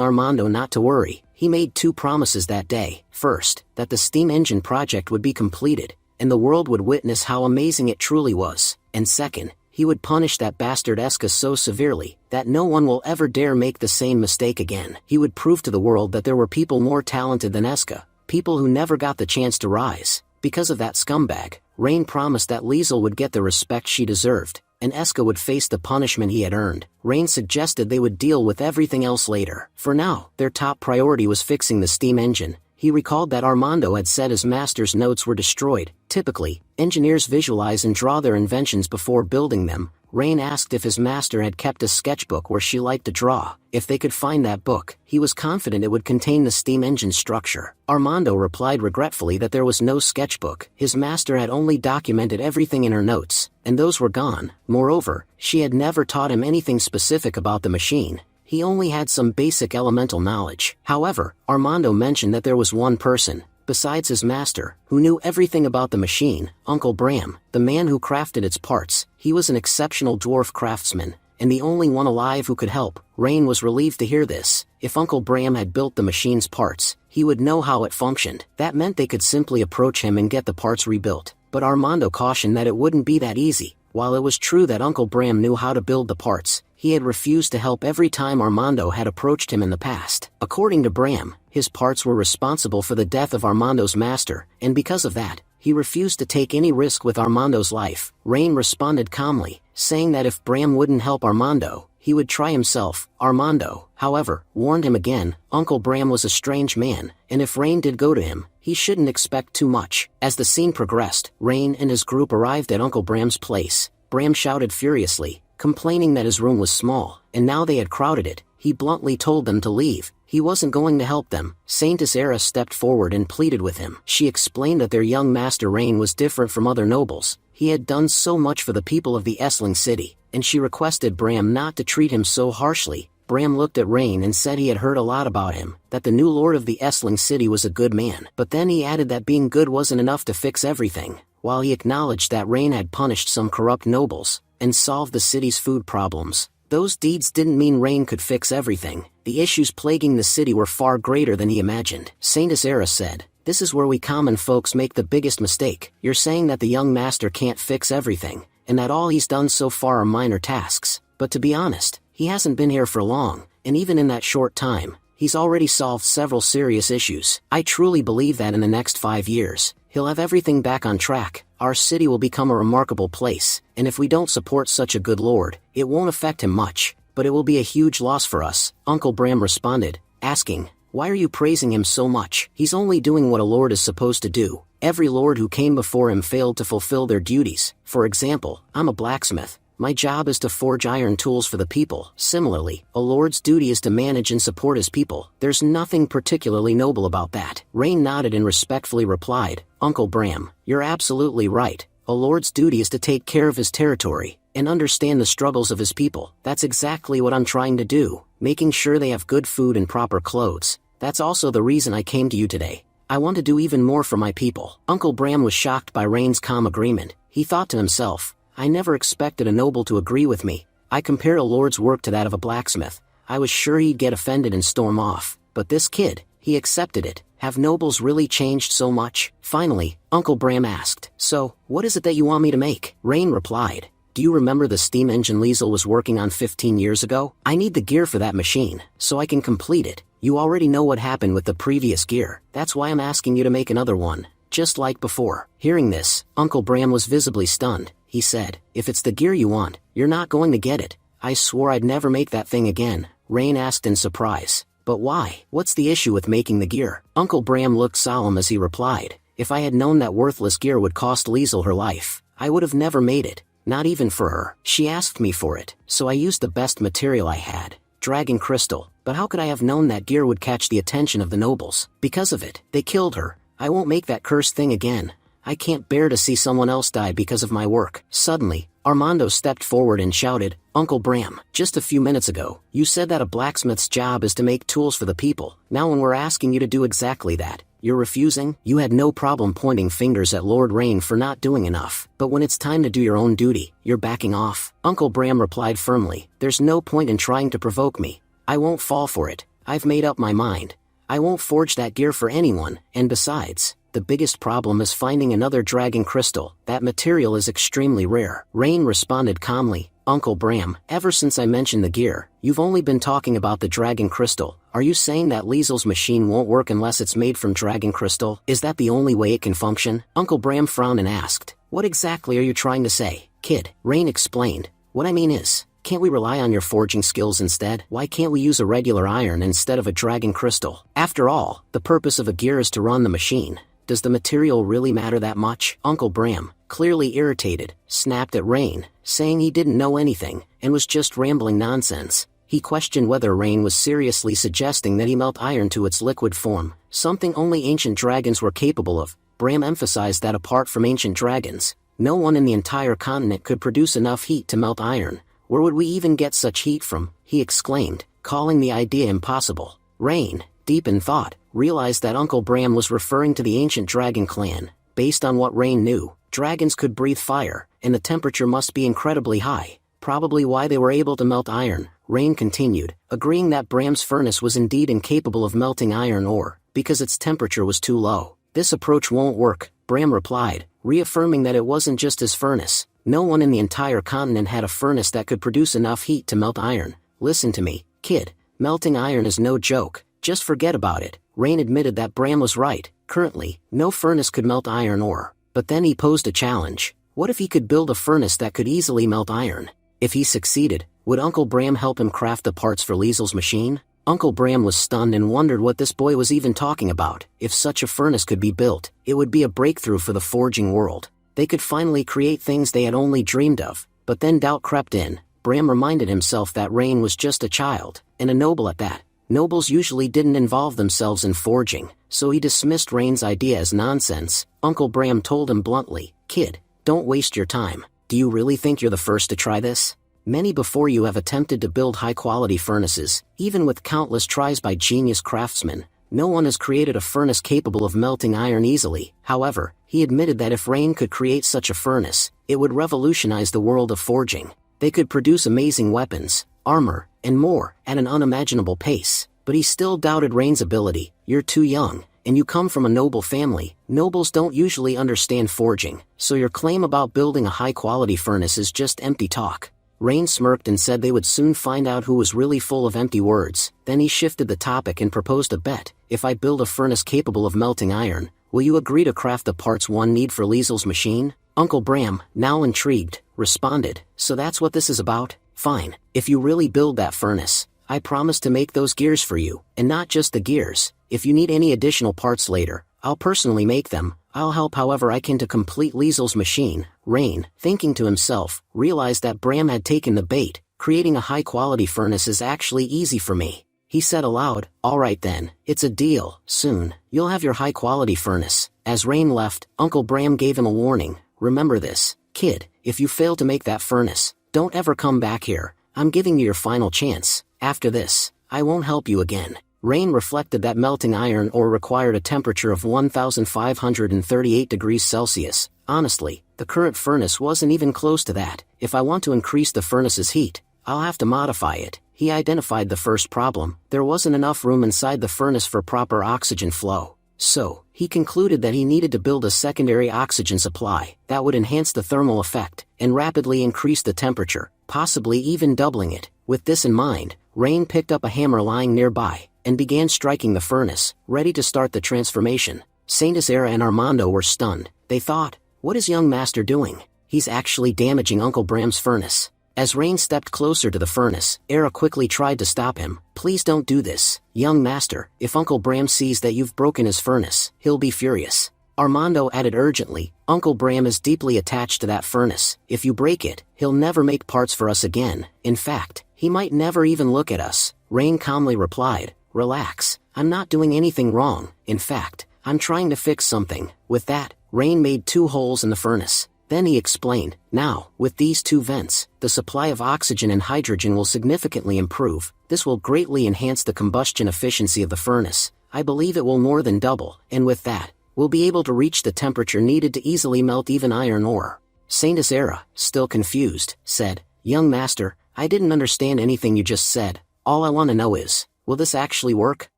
Armando not to worry. He made two promises that day. First, that the steam engine project would be completed, and the world would witness how amazing it truly was. And second, he would punish that bastard Eska so severely that no one will ever dare make the same mistake again. He would prove to the world that there were people more talented than Eska, people who never got the chance to rise. Because of that scumbag, Rain promised that Liesel would get the respect she deserved, and Eska would face the punishment he had earned. Rain suggested they would deal with everything else later. For now, their top priority was fixing the steam engine. He recalled that Armando had said his master's notes were destroyed. Typically, engineers visualize and draw their inventions before building them. Rain asked if his master had kept a sketchbook where she liked to draw. If they could find that book, he was confident it would contain the steam engine structure. Armando replied regretfully that there was no sketchbook. His master had only documented everything in her notes, and those were gone. Moreover, she had never taught him anything specific about the machine. He only had some basic elemental knowledge. However, Armando mentioned that there was one person, besides his master, who knew everything about the machine: Uncle Bram, the man who crafted its parts. He was an exceptional dwarf craftsman, and the only one alive who could help. Rain was relieved to hear this. If Uncle Bram had built the machine's parts, he would know how it functioned. That meant they could simply approach him and get the parts rebuilt. But Armando cautioned that it wouldn't be that easy. While it was true that Uncle Bram knew how to build the parts, he had refused to help every time Armando had approached him in the past. According to Bram, his parts were responsible for the death of Armando's master, and because of that, he refused to take any risk with Armando's life. Rain responded calmly, saying that if Bram wouldn't help Armando, he would try himself. Armando, however, warned him again. Uncle Bram was a strange man, and if Rain did go to him, he shouldn't expect too much. As the scene progressed, Rain and his group arrived at Uncle Bram's place. Bram shouted furiously, complaining that his room was small, and now they had crowded it. He bluntly told them to leave. He wasn't going to help them. Saintess Era stepped forward and pleaded with him. She explained that their young master Rain was different from other nobles. He had done so much for the people of the Essling city, and she requested Bram not to treat him so harshly. Bram looked at Rain and said he had heard a lot about him, that the new lord of the Essling city was a good man. But then he added that being good wasn't enough to fix everything. While he acknowledged that Rain had punished some corrupt nobles and solved the city's food problems, those deeds didn't mean Rain could fix everything. The issues plaguing the city were far greater than he imagined. Saint Isera said, "This is where we common folks make the biggest mistake. You're saying that the young master can't fix everything, and that all he's done so far are minor tasks. But to be honest, he hasn't been here for long, and even in that short time, he's already solved several serious issues. I truly believe that in the next 5 years, he'll have everything back on track. Our city will become a remarkable place, and if we don't support such a good lord, it won't affect him much, but it will be a huge loss for us," Uncle Bram responded, asking, "Why are you praising him so much? He's only doing what a lord is supposed to do. Every lord who came before him failed to fulfill their duties. For example, I'm a blacksmith. My job is to forge iron tools for the people. Similarly, a lord's duty is to manage and support his people. There's nothing particularly noble about that." Rain nodded and respectfully replied, "Uncle Bram, you're absolutely right. A lord's duty is to take care of his territory and understand the struggles of his people. That's exactly what I'm trying to do, making sure they have good food and proper clothes. That's also the reason I came to you today. I want to do even more for my people." Uncle Bram was shocked by Rain's calm agreement. He thought to himself, "I never expected a noble to agree with me. I compared a lord's work to that of a blacksmith. I was sure he'd get offended and storm off. But this kid, he accepted it. Have nobles really changed so much?" Finally, Uncle Bram asked, "So, what is it that you want me to make?" Rain replied, "Do you remember the steam engine Liesel was working on 15 years ago? I need the gear for that machine, so I can complete it. You already know what happened with the previous gear. That's why I'm asking you to make another one, just like before." Hearing this, Uncle Bram was visibly stunned. He said, "If it's the gear you want, you're not going to get it. I swore I'd never make that thing again." Rain asked in surprise, "But why? What's the issue with making the gear?" Uncle Bram looked solemn as he replied, "If I had known that worthless gear would cost Liesel her life, I would have never made it, not even for her. She asked me for it, so I used the best material I had, dragon crystal. But how could I have known that gear would catch the attention of the nobles? Because of it, they killed her. I won't make that cursed thing again. I can't bear to see someone else die because of my work." Suddenly, Armando stepped forward and shouted, "Uncle Bram, just a few minutes ago, you said that a blacksmith's job is to make tools for the people. Now when we're asking you to do exactly that, you're refusing? You had no problem pointing fingers at Lord Rain for not doing enough, but when it's time to do your own duty, you're backing off." Uncle Bram replied firmly, "There's no point in trying to provoke me. I won't fall for it. I've made up my mind. I won't forge that gear for anyone, and besides, the biggest problem is finding another dragon crystal. That material is extremely rare." Rain responded calmly, "Uncle Bram, ever since I mentioned the gear, you've only been talking about the dragon crystal. Are you saying that Liesel's machine won't work unless it's made from dragon crystal? Is that the only way it can function?" Uncle Bram frowned and asked, "What exactly are you trying to say, kid?" Rain explained, "What I mean is, can't we rely on your forging skills instead? Why can't we use a regular iron instead of a dragon crystal? After all, the purpose of a gear is to run the machine. Does the material really matter that much?" Uncle Bram, clearly irritated, snapped at Rain, saying he didn't know anything, and was just rambling nonsense. He questioned whether Rain was seriously suggesting that he melt iron to its liquid form, something only ancient dragons were capable of. Bram emphasized that apart from ancient dragons, no one in the entire continent could produce enough heat to melt iron. "Where would we even get such heat from?" he exclaimed, calling the idea impossible. Rain, deep in thought, realized that Uncle Bram was referring to the ancient dragon clan. Based on what Rain knew, dragons could breathe fire, and the temperature must be incredibly high, probably why they were able to melt iron. Rain continued, agreeing that Bram's furnace was indeed incapable of melting iron ore, because its temperature was too low. "This approach won't work," Bram replied, reaffirming that it wasn't just his furnace. No one in the entire continent had a furnace that could produce enough heat to melt iron. "Listen to me, kid, melting iron is no joke. Just forget about it." Rain admitted that Bram was right. Currently, no furnace could melt iron ore. But then he posed a challenge. What if he could build a furnace that could easily melt iron? If he succeeded, would Uncle Bram help him craft the parts for Liesel's machine? Uncle Bram was stunned and wondered what this boy was even talking about. If such a furnace could be built, it would be a breakthrough for the forging world. They could finally create things they had only dreamed of. But then doubt crept in. Bram reminded himself that Rain was just a child, and a noble at that. Nobles usually didn't involve themselves in forging, so he dismissed Rain's idea as nonsense. Uncle Bram told him bluntly, "Kid, don't waste your time. Do you really think you're the first to try this? Many before you have attempted to build high-quality furnaces, even with countless tries by genius craftsmen. No one has created a furnace capable of melting iron easily. However, he admitted that if Rain could create such a furnace, it would revolutionize the world of forging. They could produce amazing weapons, armor, and more at an unimaginable pace. But he still doubted Rain's ability. You're too young, and you come from a noble family. Nobles don't usually understand forging, so your claim about building a high-quality furnace is just empty talk. Rain smirked and said they would soon find out who was really full of empty words. Then he shifted the topic and proposed a bet. If I build a furnace capable of melting iron, will you agree to craft the parts one need for Liesel's machine? Uncle Bram, now intrigued, responded, so that's what this is about? Fine, if you really build that furnace, I promise to make those gears for you, and not just the gears. If you need any additional parts later, I'll personally make them. I'll help however I can to complete Liesel's machine. Rain, thinking to himself, realized that Bram had taken the bait. Creating a high-quality furnace is actually easy for me. He said aloud, alright then, it's a deal. Soon, you'll have your high-quality furnace. As Rain left, Uncle Bram gave him a warning. Remember this, kid, if you fail to make that furnace, don't ever come back here. I'm giving you your final chance. After this, I won't help you again. Rain reflected that melting iron ore required a temperature of 1,538 degrees Celsius. Honestly, the current furnace wasn't even close to that. If I want to increase the furnace's heat, I'll have to modify it. He identified the first problem. There wasn't enough room inside the furnace for proper oxygen flow. So, he concluded that he needed to build a secondary oxygen supply that would enhance the thermal effect and rapidly increase the temperature, possibly even doubling it. With this in mind, Rain picked up a hammer lying nearby and began striking the furnace, ready to start the transformation. Saint Isera and Armando were stunned. They thought, what is young master doing? He's actually damaging Uncle Bram's furnace. As Rain stepped closer to the furnace, Era quickly tried to stop him. Please don't do this, young master. If Uncle Bram sees that you've broken his furnace, he'll be furious. Armando added urgently, Uncle Bram is deeply attached to that furnace. If you break it, he'll never make parts for us again. In fact, he might never even look at us. Rain calmly replied, relax, I'm not doing anything wrong. In fact, I'm trying to fix something. With that, Rain made 2 holes in the furnace. Then he explained, now, with these 2 vents, the supply of oxygen and hydrogen will significantly improve. This will greatly enhance the combustion efficiency of the furnace. I believe it will more than double, and with that, we'll be able to reach the temperature needed to easily melt even iron ore. Saint Isera, still confused, said, young master, I didn't understand anything you just said. All I want to know is, will this actually work?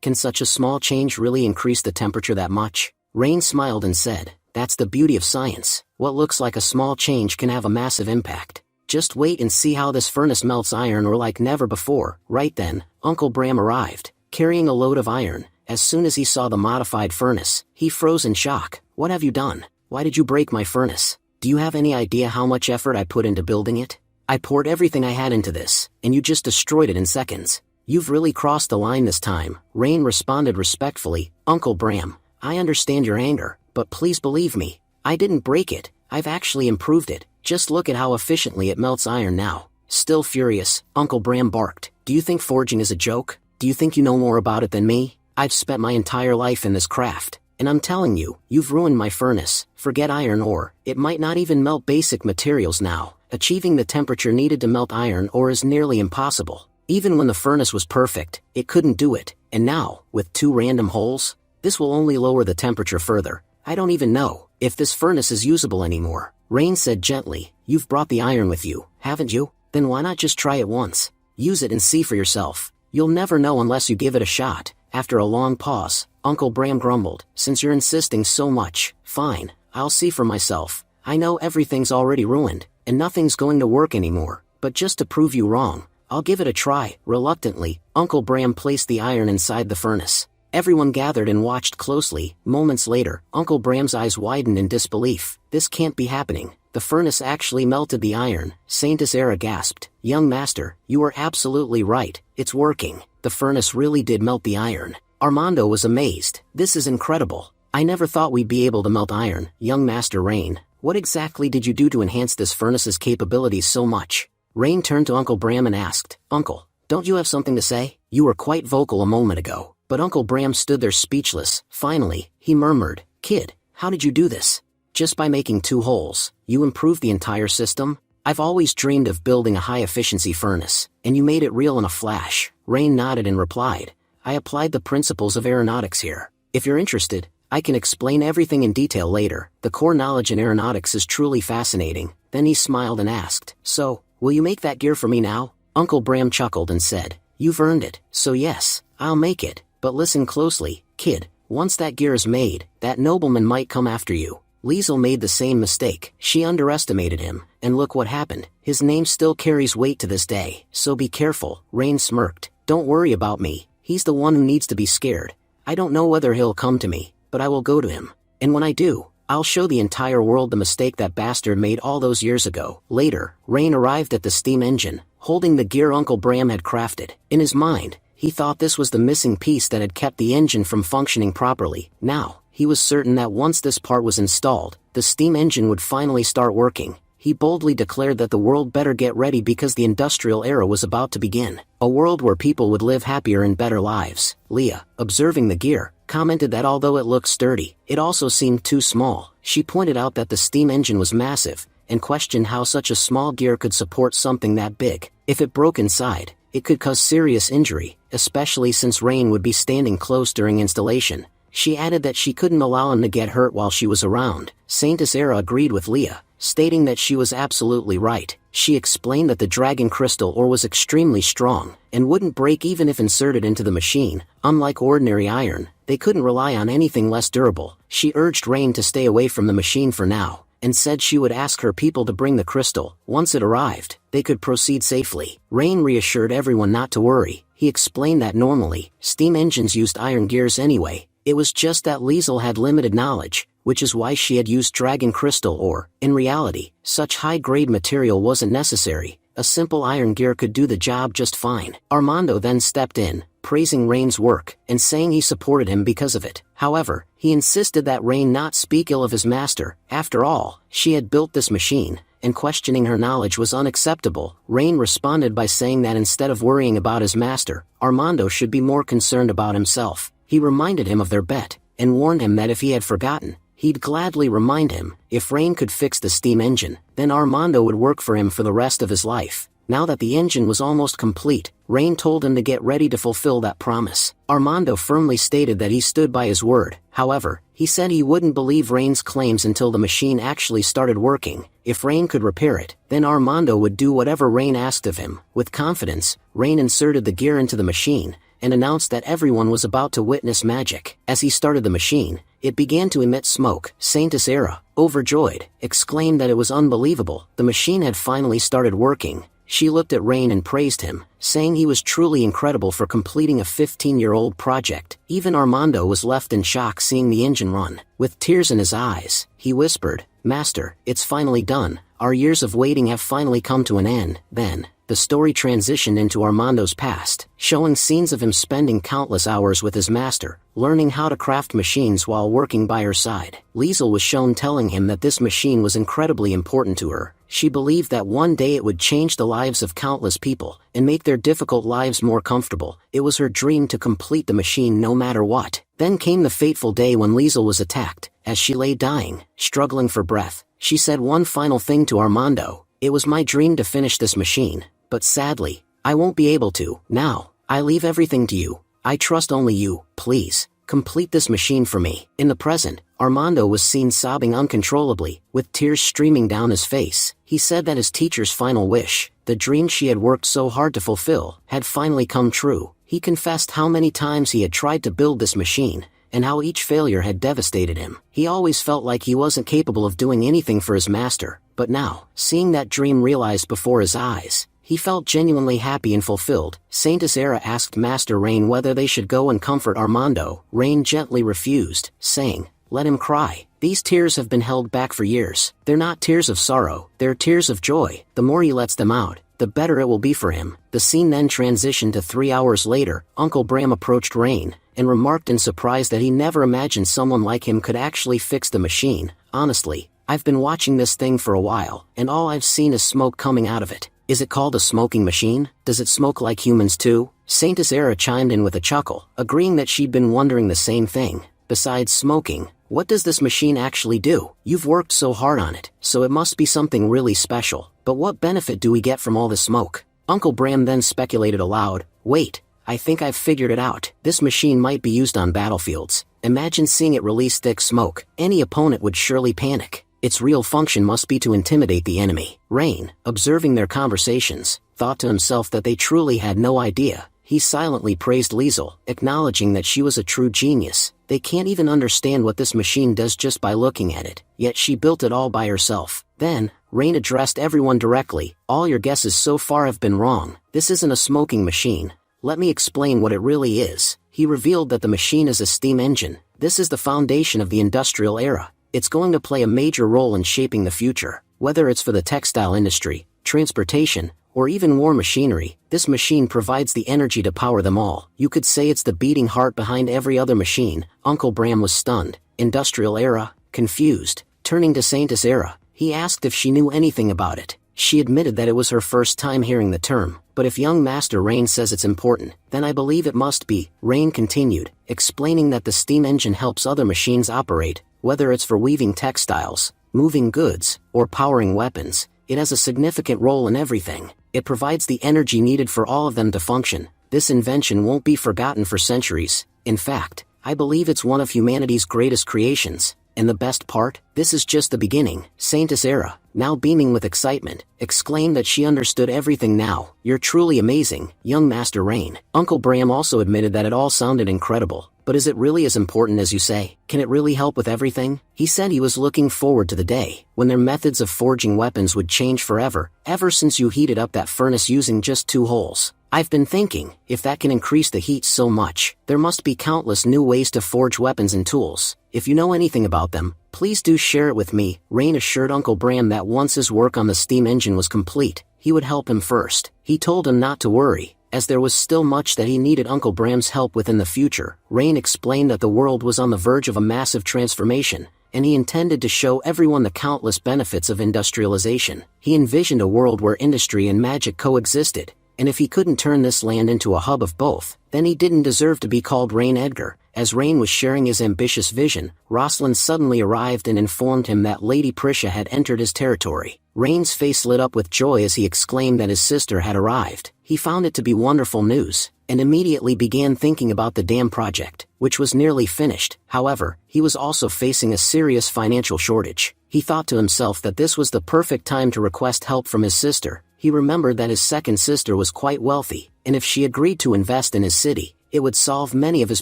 Can such a small change really increase the temperature that much? Rain smiled and said, that's the beauty of science. What looks like a small change can have a massive impact. Just wait and see how this furnace melts iron ore like never before. Right then, Uncle Bram arrived, carrying a load of iron. As soon as he saw the modified furnace, he froze in shock. What have you done? Why did you break my furnace? Do you have any idea how much effort I put into building it? I poured everything I had into this, and you just destroyed it in seconds. You've really crossed the line this time. Rain responded respectfully, Uncle Bram, I understand your anger, but please believe me, I didn't break it. I've actually improved it. Just look at how efficiently it melts iron now. Still furious, Uncle Bram barked. Do you think forging is a joke? Do you think you know more about it than me? I've spent my entire life in this craft, and I'm telling you, you've ruined my furnace. Forget iron ore, it might not even melt basic materials now. Achieving the temperature needed to melt iron ore is nearly impossible. Even when the furnace was perfect, it couldn't do it, and now, with 2 random holes, this will only lower the temperature further. I don't even know if this furnace is usable anymore. Rain said gently, you've brought the iron with you, haven't you? Then why not just try it once? Use it and see for yourself. You'll never know unless you give it a shot. After a long pause, Uncle Bram grumbled, since you're insisting so much, fine, I'll see for myself. I know everything's already ruined, and nothing's going to work anymore, but just to prove you wrong, I'll give it a try. Reluctantly, Uncle Bram placed the iron inside the furnace. Everyone gathered and watched closely. Moments later, Uncle Bram's eyes widened in disbelief. This can't be happening. The furnace actually melted the iron. Saint Isera gasped. Young master, you were absolutely right. It's working. The furnace really did melt the iron. Armando was amazed. This is incredible. I never thought we'd be able to melt iron. Young Master Rain, what exactly did you do to enhance this furnace's capabilities so much? Rain turned to Uncle Bram and asked, Uncle, don't you have something to say? You were quite vocal a moment ago. But Uncle Bram stood there speechless. Finally, he murmured, Kid, how did you do this? Just by making 2 holes, you improved the entire system? I've always dreamed of building a high-efficiency furnace, and you made it real in a flash. Rain nodded and replied, I applied the principles of aeronautics here. If you're interested, I can explain everything in detail later. The core knowledge in aeronautics is truly fascinating." Then he smiled and asked, "So, will you make that gear for me now?" Uncle Bram chuckled and said, "You've earned it, so yes, I'll make it. But listen closely, kid, once that gear is made, that nobleman might come after you." Liesel made the same mistake. She underestimated him, and look what happened. His name still carries weight to this day, so be careful. Rain smirked. "Don't worry about me, he's the one who needs to be scared. I don't know whether he'll come to me, but I will go to him. And when I do, I'll show the entire world the mistake that bastard made all those years ago." Later, Rain arrived at the steam engine, holding the gear Uncle Bram had crafted. In his mind, he thought this was the missing piece that had kept the engine from functioning properly. Now, he was certain that once this part was installed, the steam engine would finally start working. He boldly declared that the world better get ready because the industrial era was about to begin. A world where people would live happier and better lives. Leah, observing the gear, commented that although it looked sturdy, it also seemed too small. She pointed out that the steam engine was massive, and questioned how such a small gear could support something that big. If it broke inside, it could cause serious injury, especially since Rain would be standing close during installation. She added that she couldn't allow him to get hurt while she was around. Saint Isera agreed with Leah, stating that she was absolutely right. She explained that the dragon crystal ore was extremely strong, and wouldn't break even if inserted into the machine. Unlike ordinary iron, they couldn't rely on anything less durable. She urged Rain to stay away from the machine for now, and said she would ask her people to bring the crystal. Once it arrived, they could proceed safely. Rain reassured everyone not to worry. He explained that normally, steam engines used iron gears anyway. It was just that Liesel had limited knowledge, which is why she had used dragon crystal ore. In reality, such high-grade material wasn't necessary. A simple iron gear could do the job just fine. Armando then stepped in, praising Rain's work, and saying he supported him because of it. However, he insisted that Rain not speak ill of his master. After all, she had built this machine, and questioning her knowledge was unacceptable. Rain responded by saying that instead of worrying about his master, Armando should be more concerned about himself. He reminded him of their bet, and warned him that if he had forgotten, he'd gladly remind him. If Rain could fix the steam engine, then Armando would work for him for the rest of his life. Now that the engine was almost complete, Rain told him to get ready to fulfill that promise. Armando firmly stated that he stood by his word. However, he said he wouldn't believe Rain's claims until the machine actually started working. If Rain could repair it, then Armando would do whatever Rain asked of him. With confidence, Rain inserted the gear into the machine, and announced that everyone was about to witness magic. As he started the machine, it began to emit smoke. Saint Isera, overjoyed, exclaimed that it was unbelievable. The machine had finally started working. She looked at Rain and praised him, saying he was truly incredible for completing a 15-year-old project. Even Armando was left in shock seeing the engine run. With tears in his eyes, he whispered, "Master, it's finally done. Our years of waiting have finally come to an end." Then, the story transitioned into Armando's past, showing scenes of him spending countless hours with his master, learning how to craft machines while working by her side. Liesel was shown telling him that this machine was incredibly important to her. She believed that one day it would change the lives of countless people, and make their difficult lives more comfortable. It was her dream to complete the machine no matter what. Then came the fateful day when Liesel was attacked. As she lay dying, struggling for breath, she said one final thing to Armando: "It was my dream to finish this machine, but sadly, I won't be able to. Now, I leave everything to you. I trust only you. Please, complete this machine for me." In the present, Armando was seen sobbing uncontrollably, with tears streaming down his face. He said that his teacher's final wish, the dream she had worked so hard to fulfill, had finally come true. He confessed how many times he had tried to build this machine, and how each failure had devastated him. He always felt like he wasn't capable of doing anything for his master, but now, seeing that dream realized before his eyes, he felt genuinely happy and fulfilled. Saint Isera asked Master Rain whether they should go and comfort Armando. Rain gently refused, saying, "Let him cry. These tears have been held back for years. They're not tears of sorrow, they're tears of joy. The more he lets them out, the better it will be for him." The scene then transitioned to 3 hours later. Uncle Bram approached Rain, and remarked in surprise that he never imagined someone like him could actually fix the machine. "Honestly, I've been watching this thing for a while, and all I've seen is smoke coming out of it. Is it called a smoking machine? Does it smoke like humans too?" Saint Isera chimed in with a chuckle, agreeing that she'd been wondering the same thing. "Besides smoking, what does this machine actually do? You've worked so hard on it, so it must be something really special. But what benefit do we get from all this smoke?" Uncle Bram then speculated aloud, "Wait, I think I've figured it out. This machine might be used on battlefields. Imagine seeing it release thick smoke. Any opponent would surely panic. Its real function must be to intimidate the enemy. Rain, observing their conversations, thought to himself that they truly had no idea. He silently praised Liesel, acknowledging that she was a true genius. They can't even understand what this machine does just by looking at it, yet she built it all by herself. Then, Rain addressed everyone directly. All your guesses so far have been wrong. This isn't a smoking machine. Let me explain what it really is. He revealed that the machine is a steam engine. This is the foundation of the industrial era. It's going to play a major role in shaping the future. Whether it's for the textile industry, transportation, or even war machinery, this machine provides the energy to power them all. You could say it's the beating heart behind every other machine. Uncle Bram was stunned. Industrial era? Confused. Turning to Saintis era, he asked if she knew anything about it. She admitted that it was her first time hearing the term. But if young Master Rain says it's important, then I believe it must be. Rain continued, explaining that the steam engine helps other machines operate, whether it's for weaving textiles, moving goods, or powering weapons. It has a significant role in everything. It provides the energy needed for all of them to function. This invention won't be forgotten for centuries. In fact, I believe it's one of humanity's greatest creations. And the best part? This is just the beginning. Saintis era, now beaming with excitement, exclaimed that she understood everything now. You're truly amazing, young Master Rain. Uncle Bram also admitted that it all sounded incredible. But is it really as important as you say? Can it really help with everything? He said he was looking forward to the day when their methods of forging weapons would change forever. Ever since you heated up that furnace using just 2 holes, I've been thinking, if that can increase the heat so much, there must be countless new ways to forge weapons and tools. If you know anything about them, please do share it with me. Rain assured Uncle Bram that once his work on the steam engine was complete, he would help him first. He told him not to worry, as there was still much that he needed Uncle Bram's help with in the future. Rain explained that the world was on the verge of a massive transformation, and he intended to show everyone the countless benefits of industrialization. He envisioned a world where industry and magic coexisted, and if he couldn't turn this land into a hub of both, then he didn't deserve to be called Rain Edgar. As Rain was sharing his ambitious vision, Rosalind suddenly arrived and informed him that Lady Prisha had entered his territory. Rain's face lit up with joy as he exclaimed that his sister had arrived. He found it to be wonderful news, and immediately began thinking about the dam project, which was nearly finished. However, he was also facing a serious financial shortage. He thought to himself that this was the perfect time to request help from his sister. He remembered that his second sister was quite wealthy, and if she agreed to invest in his city, it would solve many of his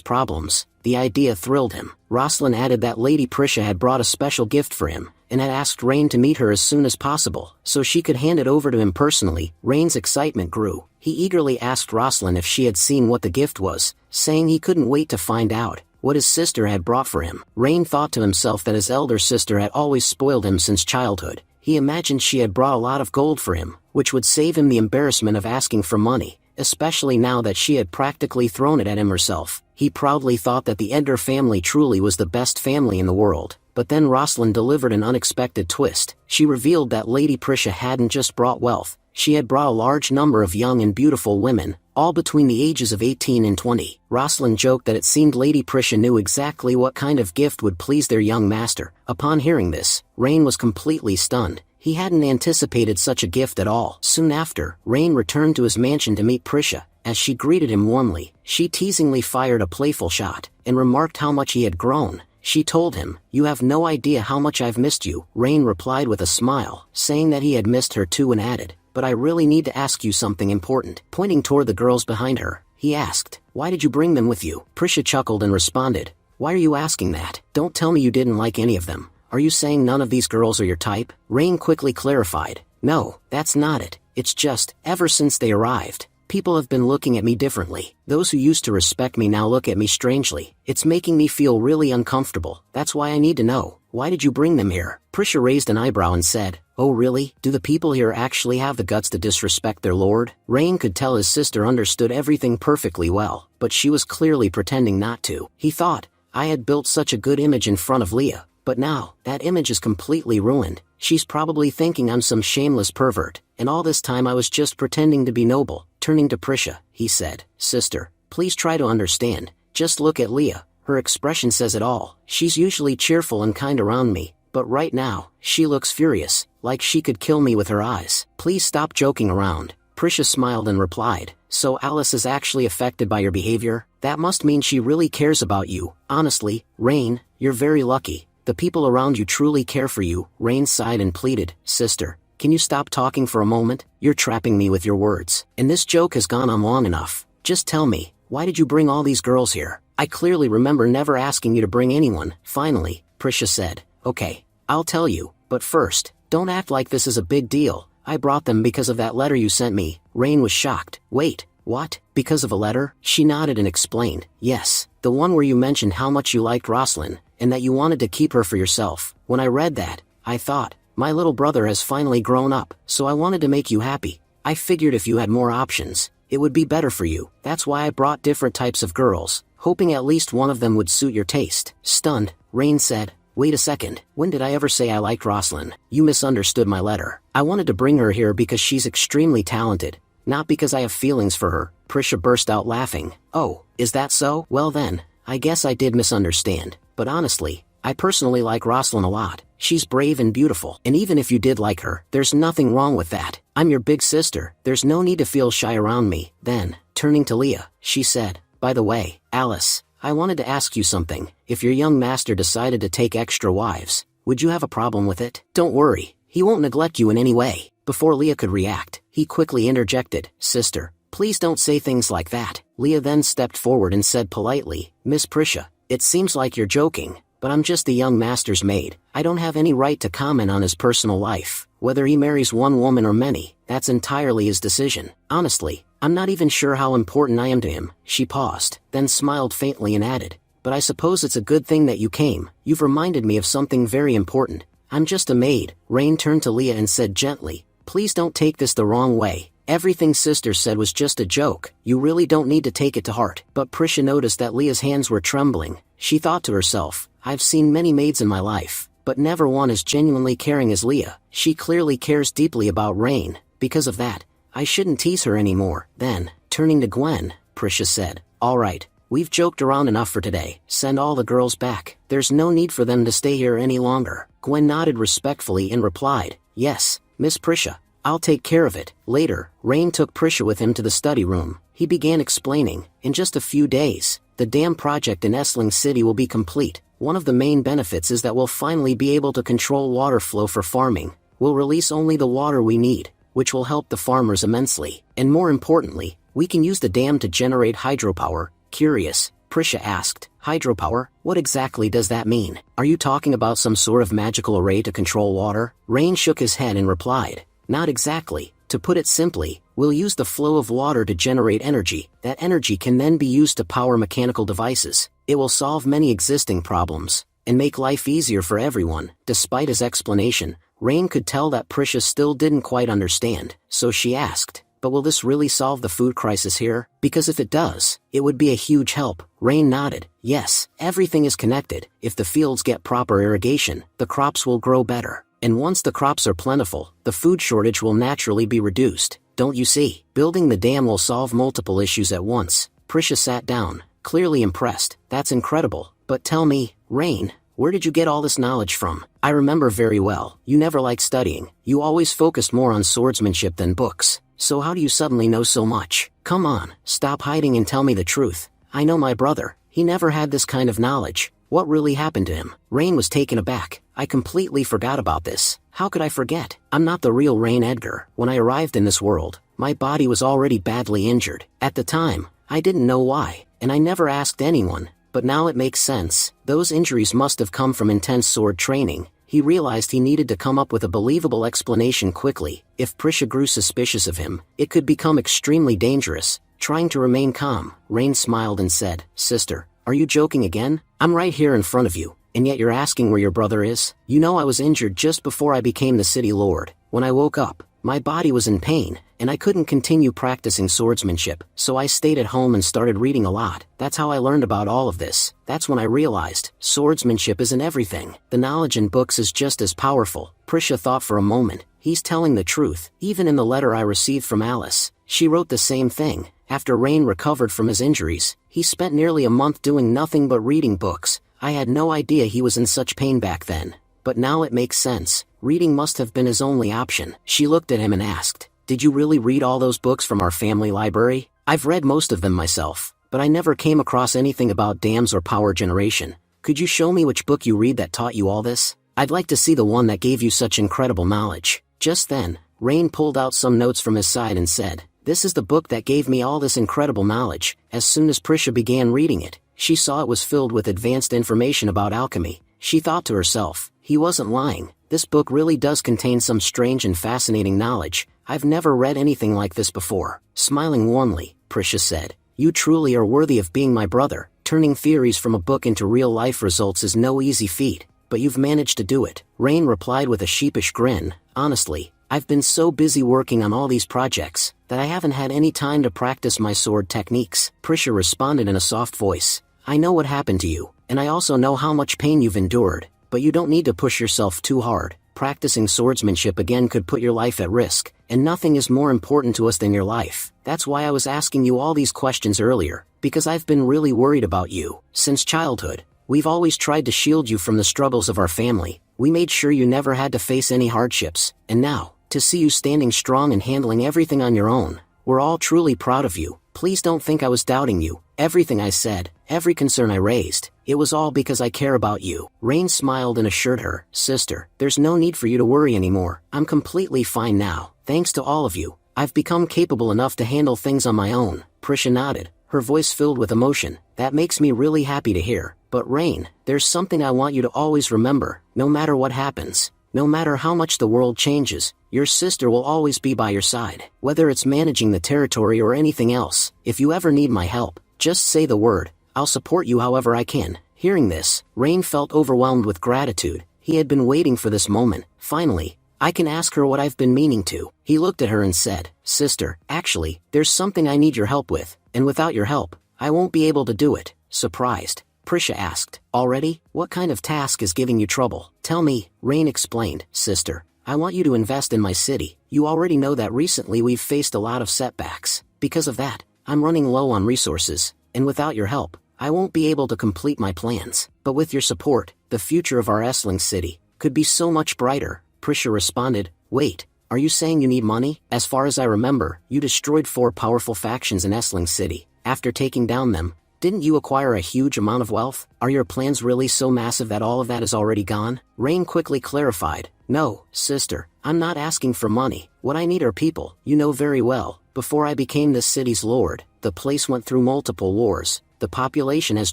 problems. The idea thrilled him. Rosalind added that Lady Prisha had brought a special gift for him, and had asked Rain to meet her as soon as possible, so she could hand it over to him personally. Rain's excitement grew. He eagerly asked Rosalind if she had seen what the gift was, saying he couldn't wait to find out what his sister had brought for him. Rain thought to himself that his elder sister had always spoiled him since childhood. He imagined she had brought a lot of gold for him, which would save him the embarrassment of asking for money, especially now that she had practically thrown it at him herself. He proudly thought that the Edgar family truly was the best family in the world. But then Rosalind delivered an unexpected twist. She revealed that Lady Prisha hadn't just brought wealth, she had brought a large number of young and beautiful women, all between the ages of 18 and 20. Rosalind joked that it seemed Lady Prisha knew exactly what kind of gift would please their young master. Upon hearing this, Rain was completely stunned. He hadn't anticipated such a gift at all. Soon after, Rain returned to his mansion to meet Prisha. As she greeted him warmly, she teasingly fired a playful shot, and remarked how much he had grown. She told him, "You have no idea how much I've missed you." Rain replied with a smile, saying that he had missed her too, and added, "But I really need to ask you something important." Pointing toward the girls behind her, he asked, "Why did you bring them with you?" Prisha chuckled and responded, "Why are you asking that? Don't tell me you didn't like any of them. Are you saying none of these girls are your type?" Rain quickly clarified, "No, that's not it. It's just, ever since they arrived, people have been looking at me differently. Those who used to respect me now look at me strangely. It's making me feel really uncomfortable. That's why I need to know, why did you bring them here?" Prisha raised an eyebrow and said, "Oh really? Do the people here actually have the guts to disrespect their lord?" Rain could tell his sister understood everything perfectly well, but she was clearly pretending not to. He thought, I had built such a good image in front of Leah, but now, that image is completely ruined. She's probably thinking I'm some shameless pervert, and all this time I was just pretending to be noble. Turning to Prisha, he said, "Sister, please try to understand. Just look at Leah. Her expression says it all. She's usually cheerful and kind around me, but right now, she looks furious, like she could kill me with her eyes. Please stop joking around." Prisha smiled and replied, "So Alice is actually affected by your behavior? That must mean she really cares about you. Honestly, Rain, you're very lucky. The people around you truly care for you." Rain sighed and pleaded, "Sister, can you stop talking for a moment? You're trapping me with your words. And this joke has gone on long enough. Just tell me, why did you bring all these girls here? I clearly remember never asking you to bring anyone." Finally, Prisha said, "Okay, I'll tell you, but first, don't act like this is a big deal. I brought them because of that letter you sent me." Rain was shocked. "Wait, what? Because of a letter?" She nodded and explained, "Yes, the one where you mentioned how much you liked Rosalind, and that you wanted to keep her for yourself. When I read that, I thought, my little brother has finally grown up, so I wanted to make you happy. I figured if you had more options, it would be better for you. That's why I brought different types of girls, hoping at least one of them would suit your taste." Stunned, Rain said, "Wait a second, when did I ever say I liked Rosalind? You misunderstood my letter. I wanted to bring her here because she's extremely talented, not because I have feelings for her." Prisha burst out laughing. "Oh, is that so? Well then, I guess I did misunderstand, but honestly, I personally like Rosalind a lot. She's brave and beautiful, and even if you did like her, there's nothing wrong with that. I'm your big sister, there's no need to feel shy around me." Then, turning to Leah, she said, "By the way, Alice, I wanted to ask you something. If your young master decided to take extra wives, would you have a problem with it?" "Don't worry, he won't neglect you in any way." Before Leah could react, he quickly interjected, "Sister, please don't say things like that." Leah then stepped forward and said politely, "Miss Prisha, it seems like you're joking, but I'm just the young master's maid. I don't have any right to comment on his personal life. Whether he marries one woman or many, that's entirely his decision. Honestly, I'm not even sure how important I am to him." She paused, then smiled faintly and added, "But I suppose it's a good thing that you came. You've reminded me of something very important. I'm just a maid." Rain turned to Leah and said gently, "Please don't take this the wrong way. Everything Sister said was just a joke. You really don't need to take it to heart." But Prisha noticed that Leah's hands were trembling. She thought to herself, "I've seen many maids in my life, but never one as genuinely caring as Leah. She clearly cares deeply about Rain. Because of that, I shouldn't tease her anymore." Then, turning to Gwen, Prisha said, "All right, we've joked around enough for today. Send all the girls back. There's no need for them to stay here any longer." Gwen nodded respectfully and replied, "Yes, Miss Prisha, I'll take care of it." Later, Rain took Prisha with him to the study room. He began explaining, "In just a few days, the dam project in Essling City will be complete. One of the main benefits is that we'll finally be able to control water flow for farming. We'll release only the water we need, which will help the farmers immensely. And more importantly, we can use the dam to generate hydropower." Curious, Prisha asked, "Hydropower? What exactly does that mean? Are you talking about some sort of magical array to control water?" Rain shook his head and replied, "Not exactly. To put it simply, we'll use the flow of water to generate energy. That energy can then be used to power mechanical devices. It will solve many existing problems, and make life easier for everyone." Despite his explanation, Rain could tell that Prisha still didn't quite understand, so she asked, "But will this really solve the food crisis here? Because if it does, it would be a huge help." Rain nodded, "Yes, everything is connected. If the fields get proper irrigation, the crops will grow better. And once the crops are plentiful, the food shortage will naturally be reduced. Don't you see? Building the dam will solve multiple issues at once." Prisha sat down, clearly impressed. "That's incredible. But tell me, Rain, where did you get all this knowledge from? I remember very well, you never liked studying. You always focused more on swordsmanship than books. So how do you suddenly know so much? Come on, stop hiding and tell me the truth. I know my brother, he never had this kind of knowledge. What really happened to him?" Rain was taken aback. "I completely forgot about this. How could I forget? I'm not the real Rain Edgar. When I arrived in this world, my body was already badly injured. At the time, I didn't know why, and I never asked anyone, but now it makes sense. Those injuries must have come from intense sword training." He realized he needed to come up with a believable explanation quickly. If Prisha grew suspicious of him, it could become extremely dangerous. Trying to remain calm, Rain smiled and said, "Sister, are you joking again? I'm right here in front of you, and yet you're asking where your brother is? You know I was injured just before I became the city lord. When I woke up, my body was in pain, and I couldn't continue practicing swordsmanship, so I stayed at home and started reading a lot. That's how I learned about all of this. That's when I realized, swordsmanship isn't everything. The knowledge in books is just as powerful." Prisha thought for a moment. He's telling the truth. Even in the letter I received from Alice, she wrote the same thing. After Rain recovered from his injuries, he spent nearly a month doing nothing but reading books. I had no idea he was in such pain back then. But now it makes sense. Reading must have been his only option. She looked at him and asked, did you really read all those books from our family library? I've read most of them myself, but I never came across anything about dams or power generation. Could you show me which book you read that taught you all this? I'd like to see the one that gave you such incredible knowledge. Just then, Rain pulled out some notes from his side and said, "This is the book that gave me all this incredible knowledge." As soon as Prisha began reading it, she saw it was filled with advanced information about alchemy. She thought to herself, he wasn't lying. This book really does contain some strange and fascinating knowledge. I've never read anything like this before. Smiling warmly, Prisha said, "You truly are worthy of being my brother. Turning theories from a book into real-life results is no easy feat, but you've managed to do it." Rain replied with a sheepish grin, "Honestly, I've been so busy working on all these projects that I haven't had any time to practice my sword techniques." Prisha responded in a soft voice, "I know what happened to you, and I also know how much pain you've endured, but you don't need to push yourself too hard. Practicing swordsmanship again could put your life at risk, and nothing is more important to us than your life. That's why I was asking you all these questions earlier, because I've been really worried about you. Since childhood, we've always tried to shield you from the struggles of our family. We made sure you never had to face any hardships, and now, to see you standing strong and handling everything on your own, we're all truly proud of you. Please don't think I was doubting you. Everything I said, every concern I raised, it was all because I care about you." Rain smiled and assured her, "Sister, there's no need for you to worry anymore. I'm completely fine now. Thanks to all of you, I've become capable enough to handle things on my own." Prisha nodded, her voice filled with emotion. "That makes me really happy to hear. But Rain, there's something I want you to always remember. No matter what happens, no matter how much the world changes, your sister will always be by your side. Whether it's managing the territory or anything else, if you ever need my help, just say the word. I'll support you however I can." Hearing this, Rain felt overwhelmed with gratitude. He had been waiting for this moment. Finally, "I can ask her what I've been meaning to." He looked at her and said, "Sister, actually, there's something I need your help with, and without your help, I won't be able to do it." Surprised, Prisha asked, "Already? What kind of task is giving you trouble? Tell me." Rain explained, "Sister, I want you to invest in my city. You already know that recently we've faced a lot of setbacks. Because of that, I'm running low on resources, and without your help, I won't be able to complete my plans. But with your support, the future of our Essling city could be so much brighter." Prisha responded, "Wait, are you saying you need money? As far as I remember, you destroyed 4 powerful factions in Essling city. After taking down them, didn't you acquire a huge amount of wealth? Are your plans really so massive that all of that is already gone?" Rain quickly clarified, "No, sister, I'm not asking for money. What I need are people. You know very well, before I became this city's lord, the place went through multiple wars. The population has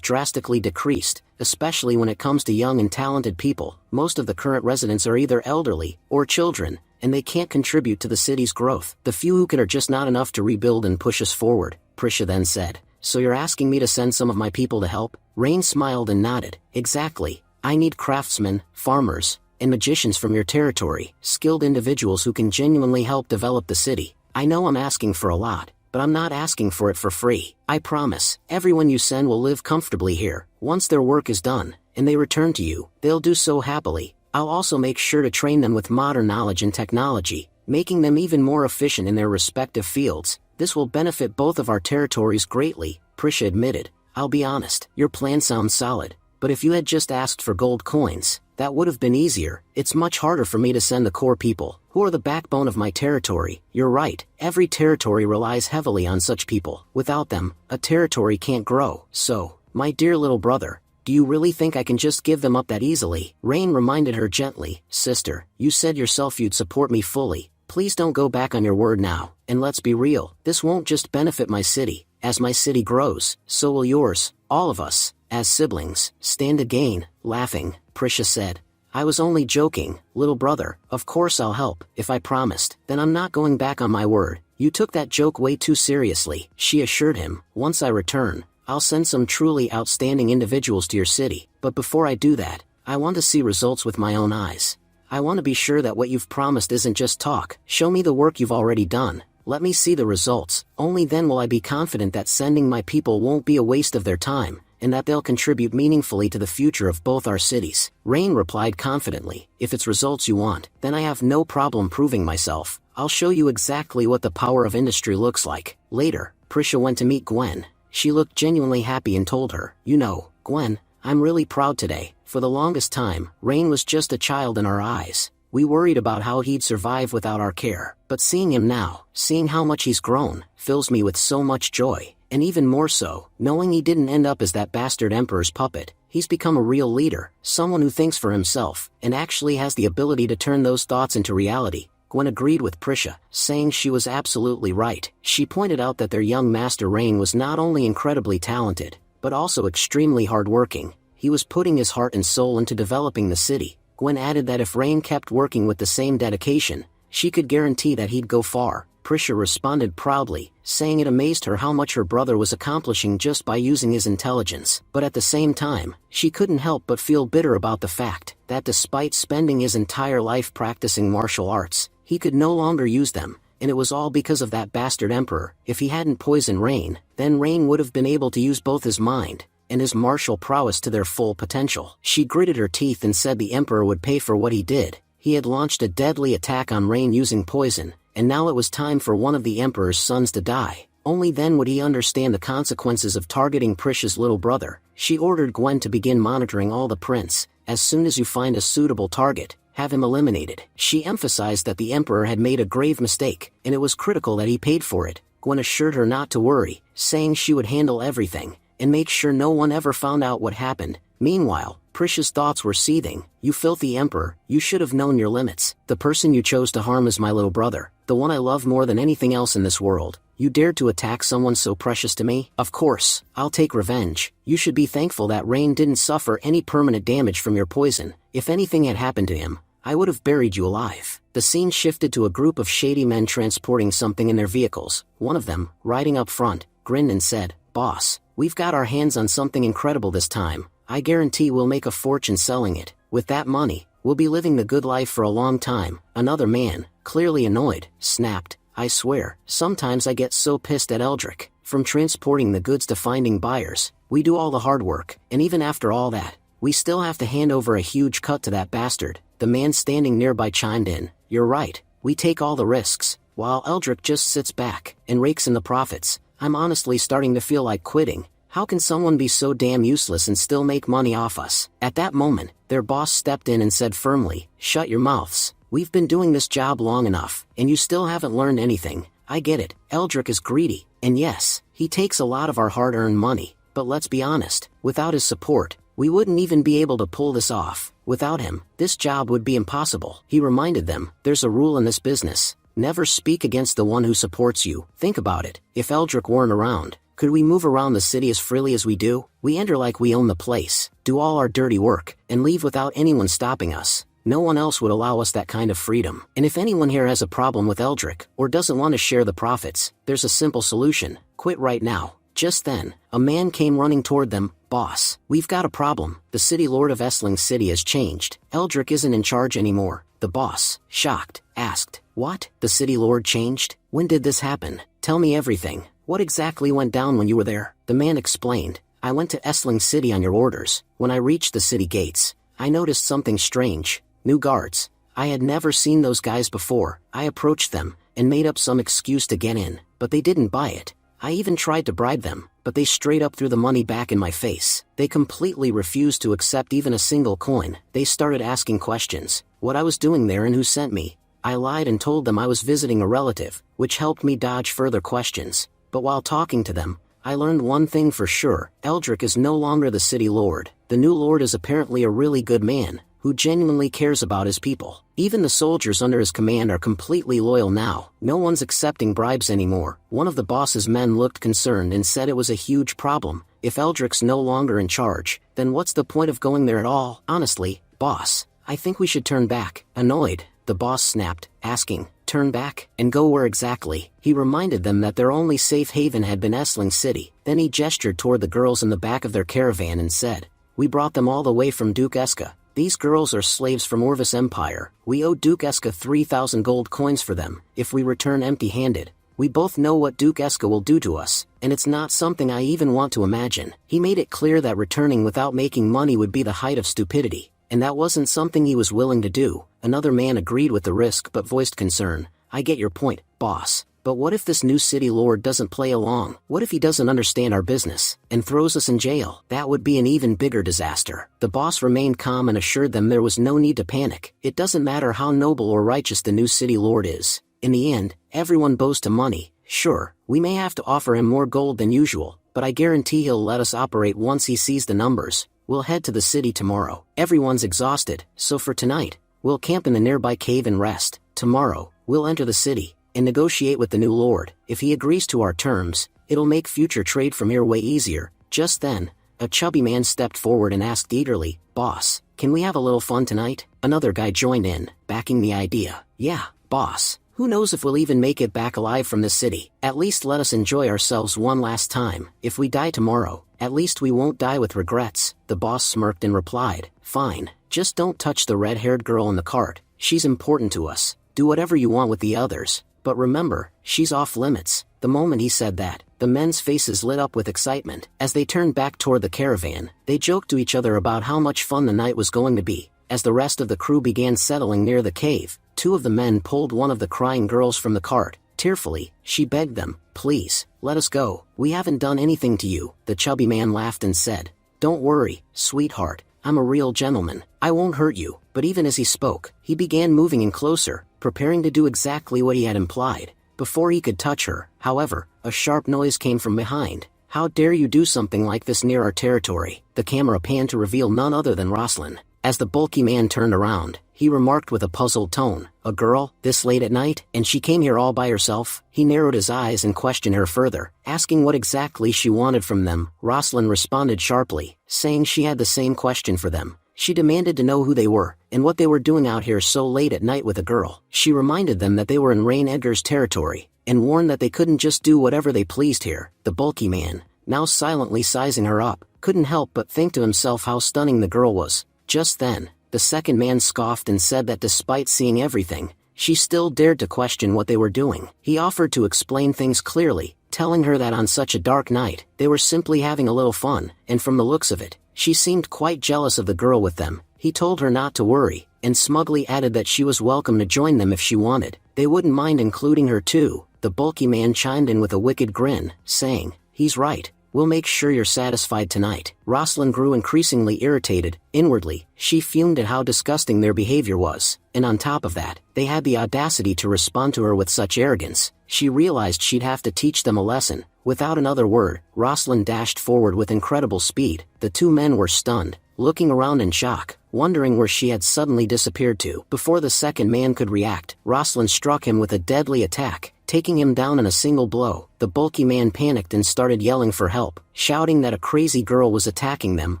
drastically decreased, especially when it comes to young and talented people. Most of the current residents are either elderly or children, and they can't contribute to the city's growth. The few who can are just not enough to rebuild and push us forward." Prisha then said, "So you're asking me to send some of my people to help?" Rain smiled and nodded, "Exactly. I need craftsmen, farmers, and magicians from your territory, skilled individuals who can genuinely help develop the city. I know I'm asking for a lot, but I'm not asking for it for free. I promise, everyone you send will live comfortably here. Once their work is done, and they return to you, they'll do so happily. I'll also make sure to train them with modern knowledge and technology, making them even more efficient in their respective fields. This will benefit both of our territories greatly." Prisha admitted, "I'll be honest, your plan sounds solid, but if you had just asked for gold coins, that would have been easier. It's much harder for me to send the core people, who are the backbone of my territory." You're right, every territory relies heavily on such people. Without them, a territory can't grow. So, my dear little brother, do you really think I can just give them up that easily? Rain reminded her gently, "Sister, you said yourself you'd support me fully. Please don't go back on your word now, and let's be real, this won't just benefit my city. As my city grows, so will yours. All of us, as siblings, stand to gain." Laughing, Prisha said, "I was only joking, little brother. Of course I'll help. If I promised, then I'm not going back on my word. You took that joke way too seriously." She assured him, "Once I return, I'll send some truly outstanding individuals to your city. But before I do that, I want to see results with my own eyes. I want to be sure that what you've promised isn't just talk. Show me the work you've already done. Let me see the results. Only then will I be confident that sending my people won't be a waste of their time, and that they'll contribute meaningfully to the future of both our cities." Rain replied confidently, "If it's results you want, then I have no problem proving myself. I'll show you exactly what the power of industry looks like." Later, Prisha went to meet Gwen. She looked genuinely happy and told her, "You know, Gwen, I'm really proud today. For the longest time, Rain was just a child in our eyes. We worried about how he'd survive without our care, but seeing him now, seeing how much he's grown, fills me with so much joy, and even more so, knowing he didn't end up as that bastard emperor's puppet. He's become a real leader, someone who thinks for himself, and actually has the ability to turn those thoughts into reality." Gwen agreed with Prisha, saying she was absolutely right. She pointed out that their young master Rain was not only incredibly talented, but also extremely hardworking. He was putting his heart and soul into developing the city. Gwen added that if Rain kept working with the same dedication, she could guarantee that he'd go far. Prisha responded proudly, saying it amazed her how much her brother was accomplishing just by using his intelligence. But at the same time, she couldn't help but feel bitter about the fact that despite spending his entire life practicing martial arts, he could no longer use them, and it was all because of that bastard emperor. If he hadn't poisoned Rain, then Rain would have been able to use both his mind and his martial prowess to their full potential. She gritted her teeth and said the emperor would pay for what he did. He had launched a deadly attack on Rain using poison, and now it was time for one of the emperor's sons to die. Only then would he understand the consequences of targeting Prisha's little brother. She ordered Gwen to begin monitoring all the prints. As soon as you find a suitable target, have him eliminated. She emphasized that the emperor had made a grave mistake, and it was critical that he paid for it. Gwen assured her not to worry, saying she would handle everything, and make sure no one ever found out what happened. Meanwhile, Prisha's thoughts were seething. "You filthy emperor, you should have known your limits. The person you chose to harm is my little brother, the one I love more than anything else in this world. You dared to attack someone so precious to me? Of course, I'll take revenge. You should be thankful that Rain didn't suffer any permanent damage from your poison. If anything had happened to him, I would have buried you alive." The scene shifted to a group of shady men transporting something in their vehicles. One of them, riding up front, grinned and said, "Boss, we've got our hands on something incredible this time. I guarantee we'll make a fortune selling it. With that money, we'll be living the good life for a long time." Another man, clearly annoyed, snapped, "I swear, sometimes I get so pissed at Eldrick. From transporting the goods to finding buyers, we do all the hard work, and even after all that, we still have to hand over a huge cut to that bastard." The man standing nearby chimed in, "You're right, we take all the risks, while Eldrick just sits back and rakes in the profits. I'm honestly starting to feel like quitting. How can someone be so damn useless and still make money off us?" At that moment, their boss stepped in and said firmly, "Shut your mouths. We've been doing this job long enough, and you still haven't learned anything. I get it, Eldrick is greedy, and yes, he takes a lot of our hard-earned money, but let's be honest, without his support, we wouldn't even be able to pull this off. Without him, this job would be impossible." He reminded them, "There's a rule in this business. Never speak against the one who supports you. Think about it. If Eldrick weren't around, could we move around the city as freely as we do? We enter like we own the place, do all our dirty work, and leave without anyone stopping us. No one else would allow us that kind of freedom. And if anyone here has a problem with Eldrick, or doesn't want to share the profits, there's a simple solution. Quit right now." Just then, a man came running toward them. "Boss, we've got a problem. The city lord of Essling City has changed. Eldrick isn't in charge anymore." The boss, shocked, asked, "What? The city lord changed? When did this happen? Tell me everything. What exactly went down when you were there?" The man explained, "I went to Essling City on your orders. When I reached the city gates, I noticed something strange. New guards. I had never seen those guys before. I approached them, and made up some excuse to get in, but they didn't buy it. I even tried to bribe them, but they straight up threw the money back in my face. They completely refused to accept even a single coin. They started asking questions, what I was doing there and who sent me. I lied and told them I was visiting a relative, which helped me dodge further questions. But while talking to them, I learned one thing for sure. Eldrick is no longer the city lord. The new lord is apparently a really good man, who genuinely cares about his people. Even the soldiers under his command are completely loyal now. No one's accepting bribes anymore." One of the boss's men looked concerned and said it was a huge problem. If Eldrick's no longer in charge, then what's the point of going there at all? "Honestly, boss, I think we should turn back." Annoyed, the boss snapped, asking, "Turn back? And go where exactly?" He reminded them that their only safe haven had been Essling City. Then he gestured toward the girls in the back of their caravan and said, "We brought them all the way from Duke Eska. These girls are slaves from Orvis Empire. We owe Duke Eska 3,000 gold coins for them. If we return empty-handed, we both know what Duke Eska will do to us, and it's not something I even want to imagine." He made it clear that returning without making money would be the height of stupidity, and that wasn't something he was willing to do. Another man agreed with the risk but voiced concern. "I get your point, boss, But what if this new city lord doesn't play along? What if he doesn't understand our business, and throws us in jail? That would be an even bigger disaster. The boss remained calm and assured them there was no need to panic. It doesn't matter how noble or righteous the new city lord is. In the end, everyone bows to money. Sure, we may have to offer him more gold than usual, but I guarantee he'll let us operate once he sees the numbers. We'll head to the city tomorrow. Everyone's exhausted, so for tonight, we'll camp in the nearby cave and rest. Tomorrow, we'll enter the city and negotiate with the new lord. If he agrees to our terms, it'll make future trade from here way easier. Just then, a chubby man stepped forward and asked eagerly, "Boss, can we have a little fun tonight?" Another guy joined in, backing the idea. "Yeah, boss. Who knows if we'll even make it back alive from this city? At least let us enjoy ourselves one last time. If we die tomorrow, at least we won't die with regrets." The boss smirked and replied, "Fine, just don't touch the red-haired girl in the cart. She's important to us. Do whatever you want with the others. But remember, she's off limits." The moment he said that, the men's faces lit up with excitement. As they turned back toward the caravan, they joked to each other about how much fun the night was going to be. As the rest of the crew began settling near the cave, two of the men pulled one of the crying girls from the cart. Tearfully, she begged them, "Please, let us go. We haven't done anything to you." The chubby man laughed and said, "Don't worry, sweetheart. I'm a real gentleman. I won't hurt you." But even as he spoke, he began moving in closer, preparing to do exactly what he had implied. Before he could touch her, however, a sharp noise came from behind. "How dare you do something like this near our territory?" The camera panned to reveal none other than Rosalind. As the bulky man turned around, he remarked with a puzzled tone, "A girl, this late at night, and she came here all by herself?" He narrowed his eyes and questioned her further, asking what exactly she wanted from them. Rosalind responded sharply, saying she had the same question for them. She demanded to know who they were, and what they were doing out here so late at night with a girl. She reminded them that they were in Rain Edgar's territory, and warned that they couldn't just do whatever they pleased here. The bulky man, now silently sizing her up, couldn't help but think to himself how stunning the girl was. Just then, the second man scoffed and said that despite seeing everything, she still dared to question what they were doing. He offered to explain things clearly, telling her that on such a dark night, they were simply having a little fun, and from the looks of it, she seemed quite jealous of the girl with them. He told her not to worry, and smugly added that she was welcome to join them if she wanted. They wouldn't mind including her too. The bulky man chimed in with a wicked grin, saying, "He's right. We'll make sure you're satisfied tonight." Rosalind grew increasingly irritated. Inwardly, she fumed at how disgusting their behavior was, and on top of that, they had the audacity to respond to her with such arrogance. She realized she'd have to teach them a lesson. Without another word, Rosalind dashed forward with incredible speed. The two men were stunned, looking around in shock, wondering where she had suddenly disappeared to. Before the second man could react, Rosalind struck him with a deadly attack, taking him down in a single blow. The bulky man panicked and started yelling for help, shouting that a crazy girl was attacking them.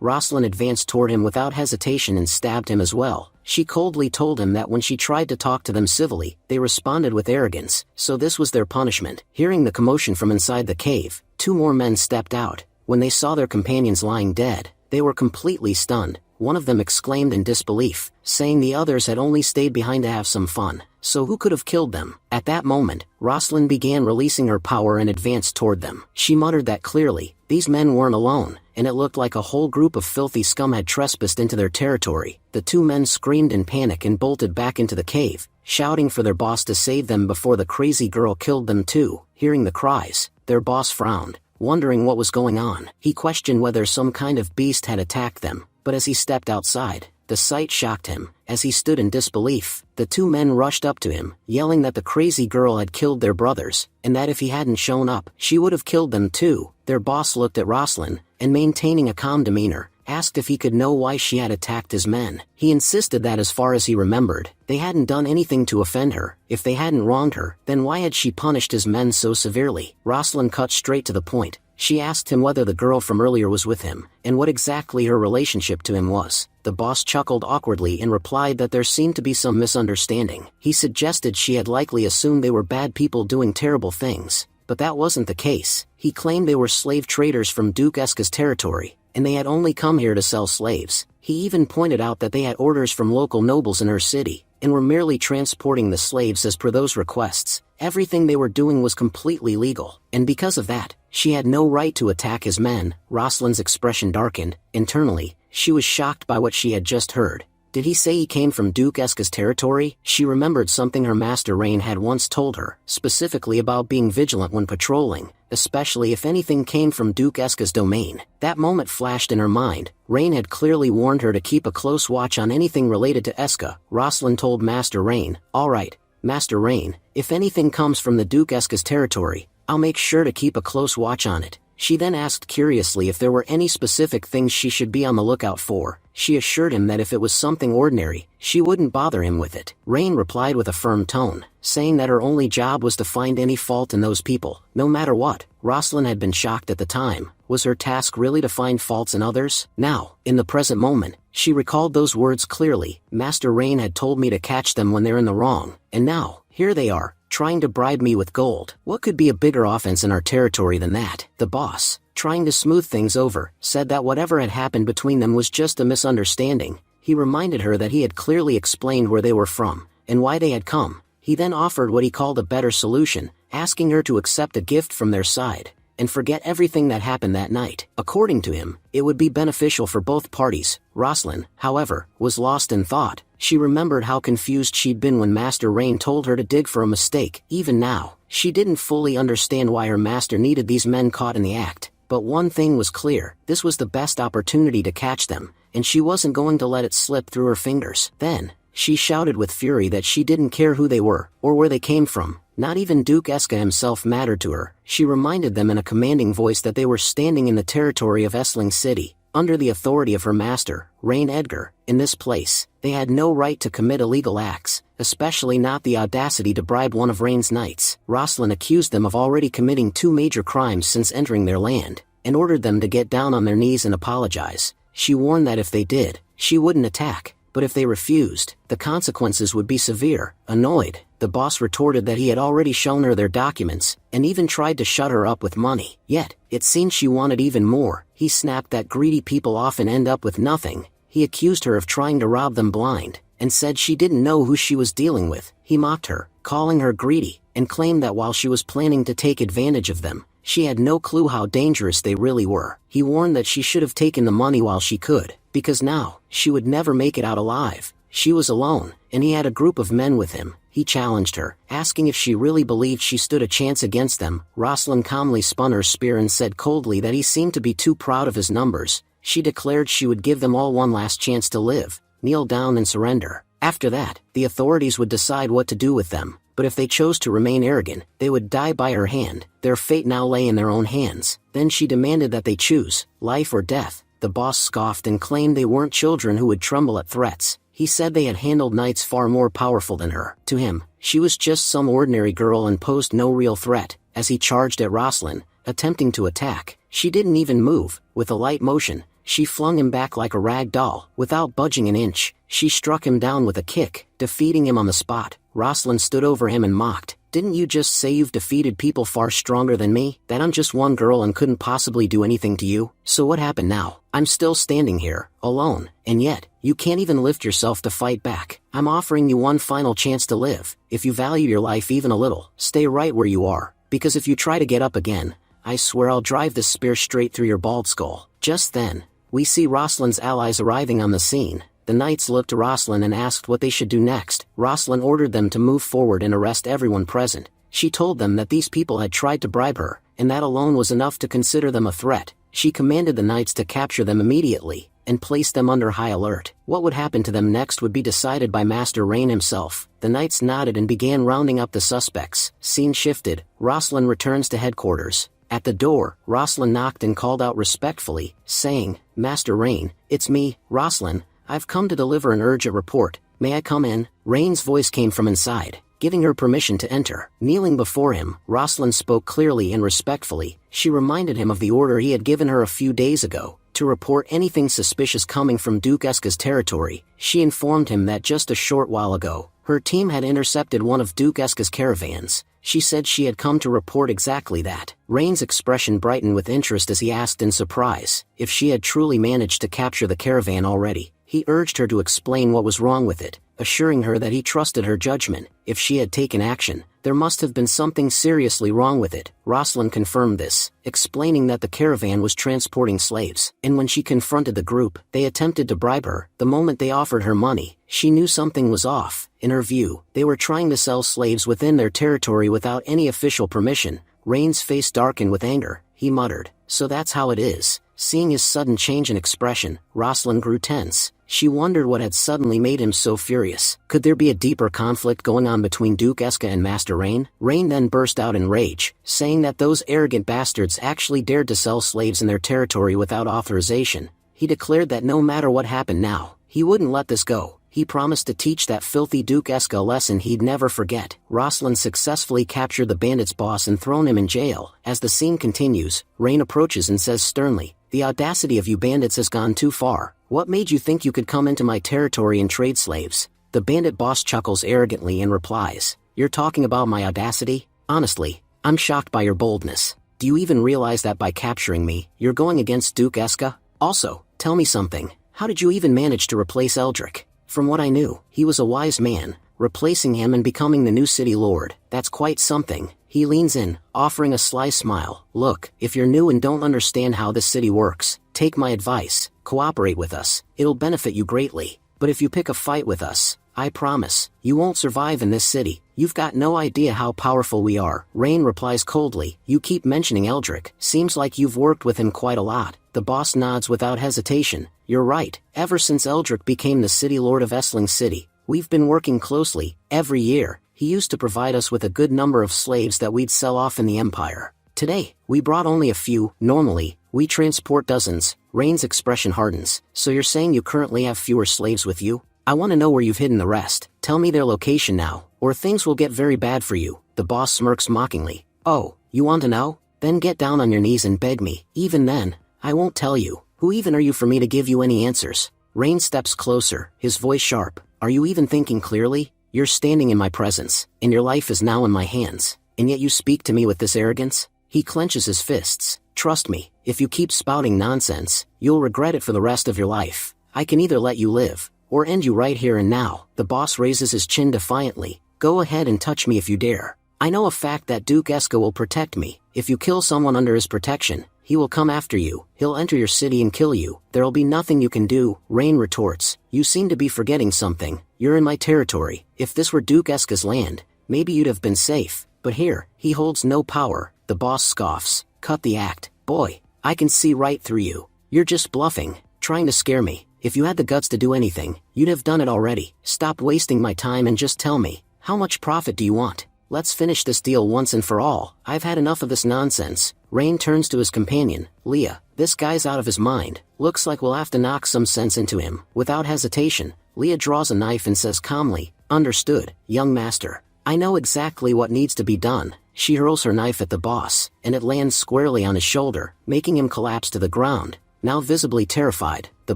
Rosalind advanced toward him without hesitation and stabbed him as well. She coldly told him that when she tried to talk to them civilly, they responded with arrogance, so this was their punishment. Hearing the commotion from inside the cave, two more men stepped out. When they saw their companions lying dead, they were completely stunned. One of them exclaimed in disbelief, saying the others had only stayed behind to have some fun. So who could have killed them? At that moment, Rosalind began releasing her power and advanced toward them. She muttered that clearly, these men weren't alone, and it looked like a whole group of filthy scum had trespassed into their territory. The two men screamed in panic and bolted back into the cave, shouting for their boss to save them before the crazy girl killed them too. Hearing the cries, their boss frowned, wondering what was going on. He questioned whether some kind of beast had attacked them, but as he stepped outside, the sight shocked him. As he stood in disbelief, the two men rushed up to him, yelling that the crazy girl had killed their brothers, and that if he hadn't shown up, she would have killed them too. Their boss looked at Rosalind, and maintaining a calm demeanor, asked if he could know why she had attacked his men. He insisted that as far as he remembered, they hadn't done anything to offend her. If they hadn't wronged her, then why had she punished his men so severely? Rosalind cut straight to the point. She asked him whether the girl from earlier was with him, and what exactly her relationship to him was. The boss chuckled awkwardly and replied that there seemed to be some misunderstanding. He suggested she had likely assumed they were bad people doing terrible things, but that wasn't the case. He claimed they were slave traders from Duke Eska's territory, and they had only come here to sell slaves. He even pointed out that they had orders from local nobles in her city, and were merely transporting the slaves as per those requests. Everything they were doing was completely legal, and because of that, she had no right to attack his men. Rosalind's expression darkened. Internally, she was shocked by what she had just heard. Did he say he came from Duke Eska's territory? She remembered something her master Rain had once told her, specifically about being vigilant when patrolling, especially if anything came from Duke Eska's domain. That moment flashed in her mind. Rain had clearly warned her to keep a close watch on anything related to Eska. Rosalind told Master Rain, "All right, Master Rain, if anything comes from the Duke Eska's territory, I'll make sure to keep a close watch on it." She then asked curiously if there were any specific things she should be on the lookout for. She assured him that if it was something ordinary, she wouldn't bother him with it. Rain replied with a firm tone, saying that her only job was to find any fault in those people, no matter what. Rosalind had been shocked at the time. Was her task really to find faults in others? Now, in the present moment, she recalled those words clearly. Master Rain had told me to catch them when they're in the wrong, and now, here they are, trying to bribe me with gold. What could be a bigger offense in our territory than that? The boss, trying to smooth things over, said that whatever had happened between them was just a misunderstanding. He reminded her that he had clearly explained where they were from, and why they had come. He then offered what he called a better solution, asking her to accept a gift from their side, and forget everything that happened that night. According to him, it would be beneficial for both parties. Rosalind, however, was lost in thought. She remembered how confused she'd been when Master Rain told her to dig for a mistake. Even now, she didn't fully understand why her master needed these men caught in the act. But one thing was clear, this was the best opportunity to catch them, and she wasn't going to let it slip through her fingers. Then, she shouted with fury that she didn't care who they were, or where they came from. Not even Duke Eska himself mattered to her. She reminded them in a commanding voice that they were standing in the territory of Essling City, under the authority of her master, Rain Edgar. In this place, they had no right to commit illegal acts, especially not the audacity to bribe one of Rain's knights. Rosalind accused them of already committing 2 major crimes since entering their land, and ordered them to get down on their knees and apologize. She warned that if they did, she wouldn't attack, but if they refused, the consequences would be severe. Annoyed, the boss retorted that he had already shown her their documents, and even tried to shut her up with money. Yet, it seemed she wanted even more. He snapped that greedy people often end up with nothing. He accused her of trying to rob them blind, and said she didn't know who she was dealing with. He mocked her, calling her greedy, and claimed that while she was planning to take advantage of them, she had no clue how dangerous they really were. He warned that she should have taken the money while she could, because now, she would never make it out alive. She was alone, and he had a group of men with him. He challenged her, asking if she really believed she stood a chance against them. Rosalind calmly spun her spear and said coldly that he seemed to be too proud of his numbers. She declared she would give them all one last chance to live, kneel down and surrender. After that, the authorities would decide what to do with them, but if they chose to remain arrogant, they would die by her hand. Their fate now lay in their own hands. Then she demanded that they choose, life or death. The boss scoffed and claimed they weren't children who would tremble at threats. He said they had handled knights far more powerful than her. To him, she was just some ordinary girl and posed no real threat. As he charged at Rosalind, attempting to attack, she didn't even move. With a light motion, she flung him back like a rag doll. Without budging an inch, she struck him down with a kick, defeating him on the spot. Rosalind stood over him and mocked. "Didn't you just say you've defeated people far stronger than me? That I'm just one girl and couldn't possibly do anything to you? So what happened now? I'm still standing here, alone, and yet, you can't even lift yourself to fight back. I'm offering you one final chance to live. If you value your life even a little, stay right where you are, because if you try to get up again, I swear I'll drive this spear straight through your bald skull." Just then, we see Rosalind's allies arriving on the scene. The knights looked to Rosalind and asked what they should do next. Rosalind ordered them to move forward and arrest everyone present. She told them that these people had tried to bribe her, and that alone was enough to consider them a threat. She commanded the knights to capture them immediately, and place them under high alert. What would happen to them next would be decided by Master Rain himself. The knights nodded and began rounding up the suspects. Scene shifted. Rosalind returns to headquarters. At the door, Rosalind knocked and called out respectfully, saying, "Master Rain, it's me, Rosalind. I've come to deliver an urgent report. May I come in?" Rain's voice came from inside, giving her permission to enter. Kneeling before him, Rosalind spoke clearly and respectfully. She reminded him of the order he had given her a few days ago, to report anything suspicious coming from Duke Eska's territory. She informed him that just a short while ago, her team had intercepted one of Duke Eska's caravans. She said she had come to report exactly that. Rain's expression brightened with interest as he asked in surprise if she had truly managed to capture the caravan already. He urged her to explain what was wrong with it, assuring her that he trusted her judgment. If she had taken action, there must have been something seriously wrong with it. Rosalind confirmed this, explaining that the caravan was transporting slaves, and when she confronted the group, they attempted to bribe her. The moment they offered her money, she knew something was off. In her view, they were trying to sell slaves within their territory without any official permission. Rain's face darkened with anger. He muttered, "So that's how it is." Seeing his sudden change in expression, Rosalind grew tense. She wondered what had suddenly made him so furious. Could there be a deeper conflict going on between Duke Eska and Master Rain? Rain then burst out in rage, saying that those arrogant bastards actually dared to sell slaves in their territory without authorization. He declared that no matter what happened now, he wouldn't let this go. He promised to teach that filthy Duke Eska a lesson he'd never forget. Rosalind successfully captured the bandit's boss and thrown him in jail. As the scene continues, Rain approaches and says sternly, "The audacity of you bandits has gone too far. What made you think you could come into my territory and trade slaves?" The bandit boss chuckles arrogantly and replies, "You're talking about my audacity? Honestly, I'm shocked by your boldness. Do you even realize that by capturing me, you're going against Duke Eska? Also, tell me something. How did you even manage to replace Eldrick? From what I knew, he was a wise man. Replacing him and becoming the new city lord, that's quite something." He leans in, offering a sly smile. "Look, if you're new and don't understand how this city works, take my advice, cooperate with us. It'll benefit you greatly. But if you pick a fight with us, I promise, you won't survive in this city. You've got no idea how powerful we are." Rain replies coldly, "You keep mentioning Eldrick. Seems like you've worked with him quite a lot." The boss nods without hesitation. "You're right. Ever since Eldrick became the city lord of Essling City, we've been working closely. Every year, he used to provide us with a good number of slaves that we'd sell off in the Empire. Today, we brought only a few. Normally, we transport dozens." Rain's expression hardens. "So you're saying you currently have fewer slaves with you? I want to know where you've hidden the rest. Tell me their location now, or things will get very bad for you." The boss smirks mockingly. "Oh, you want to know? Then get down on your knees and beg me. Even then, I won't tell you. Who even are you for me to give you any answers?" Rain steps closer, his voice sharp. "Are you even thinking clearly? You're standing in my presence, and your life is now in my hands, and yet you speak to me with this arrogance?" He clenches his fists. "Trust me, if you keep spouting nonsense, you'll regret it for the rest of your life. I can either let you live, or end you right here and now." The boss raises his chin defiantly. "Go ahead and touch me if you dare. I know a fact that Duke Eska will protect me. If you kill someone under his protection, he will come after you. He'll enter your city and kill you. There'll be nothing you can do." Rain retorts, "You seem to be forgetting something. You're in my territory. If this were Duke Eska's land, maybe you'd have been safe. But here, he holds no power." The boss scoffs. "Cut the act. Boy, I can see right through you. You're just bluffing, trying to scare me. If you had the guts to do anything, you'd have done it already. Stop wasting my time and just tell me, how much profit do you want? Let's finish this deal once and for all. I've had enough of this nonsense." Rain turns to his companion. "Leah, this guy's out of his mind. Looks like we'll have to knock some sense into him." Without hesitation, Leah draws a knife and says calmly, "Understood, young master. I know exactly what needs to be done." She hurls her knife at the boss, and it lands squarely on his shoulder, making him collapse to the ground. Now visibly terrified, the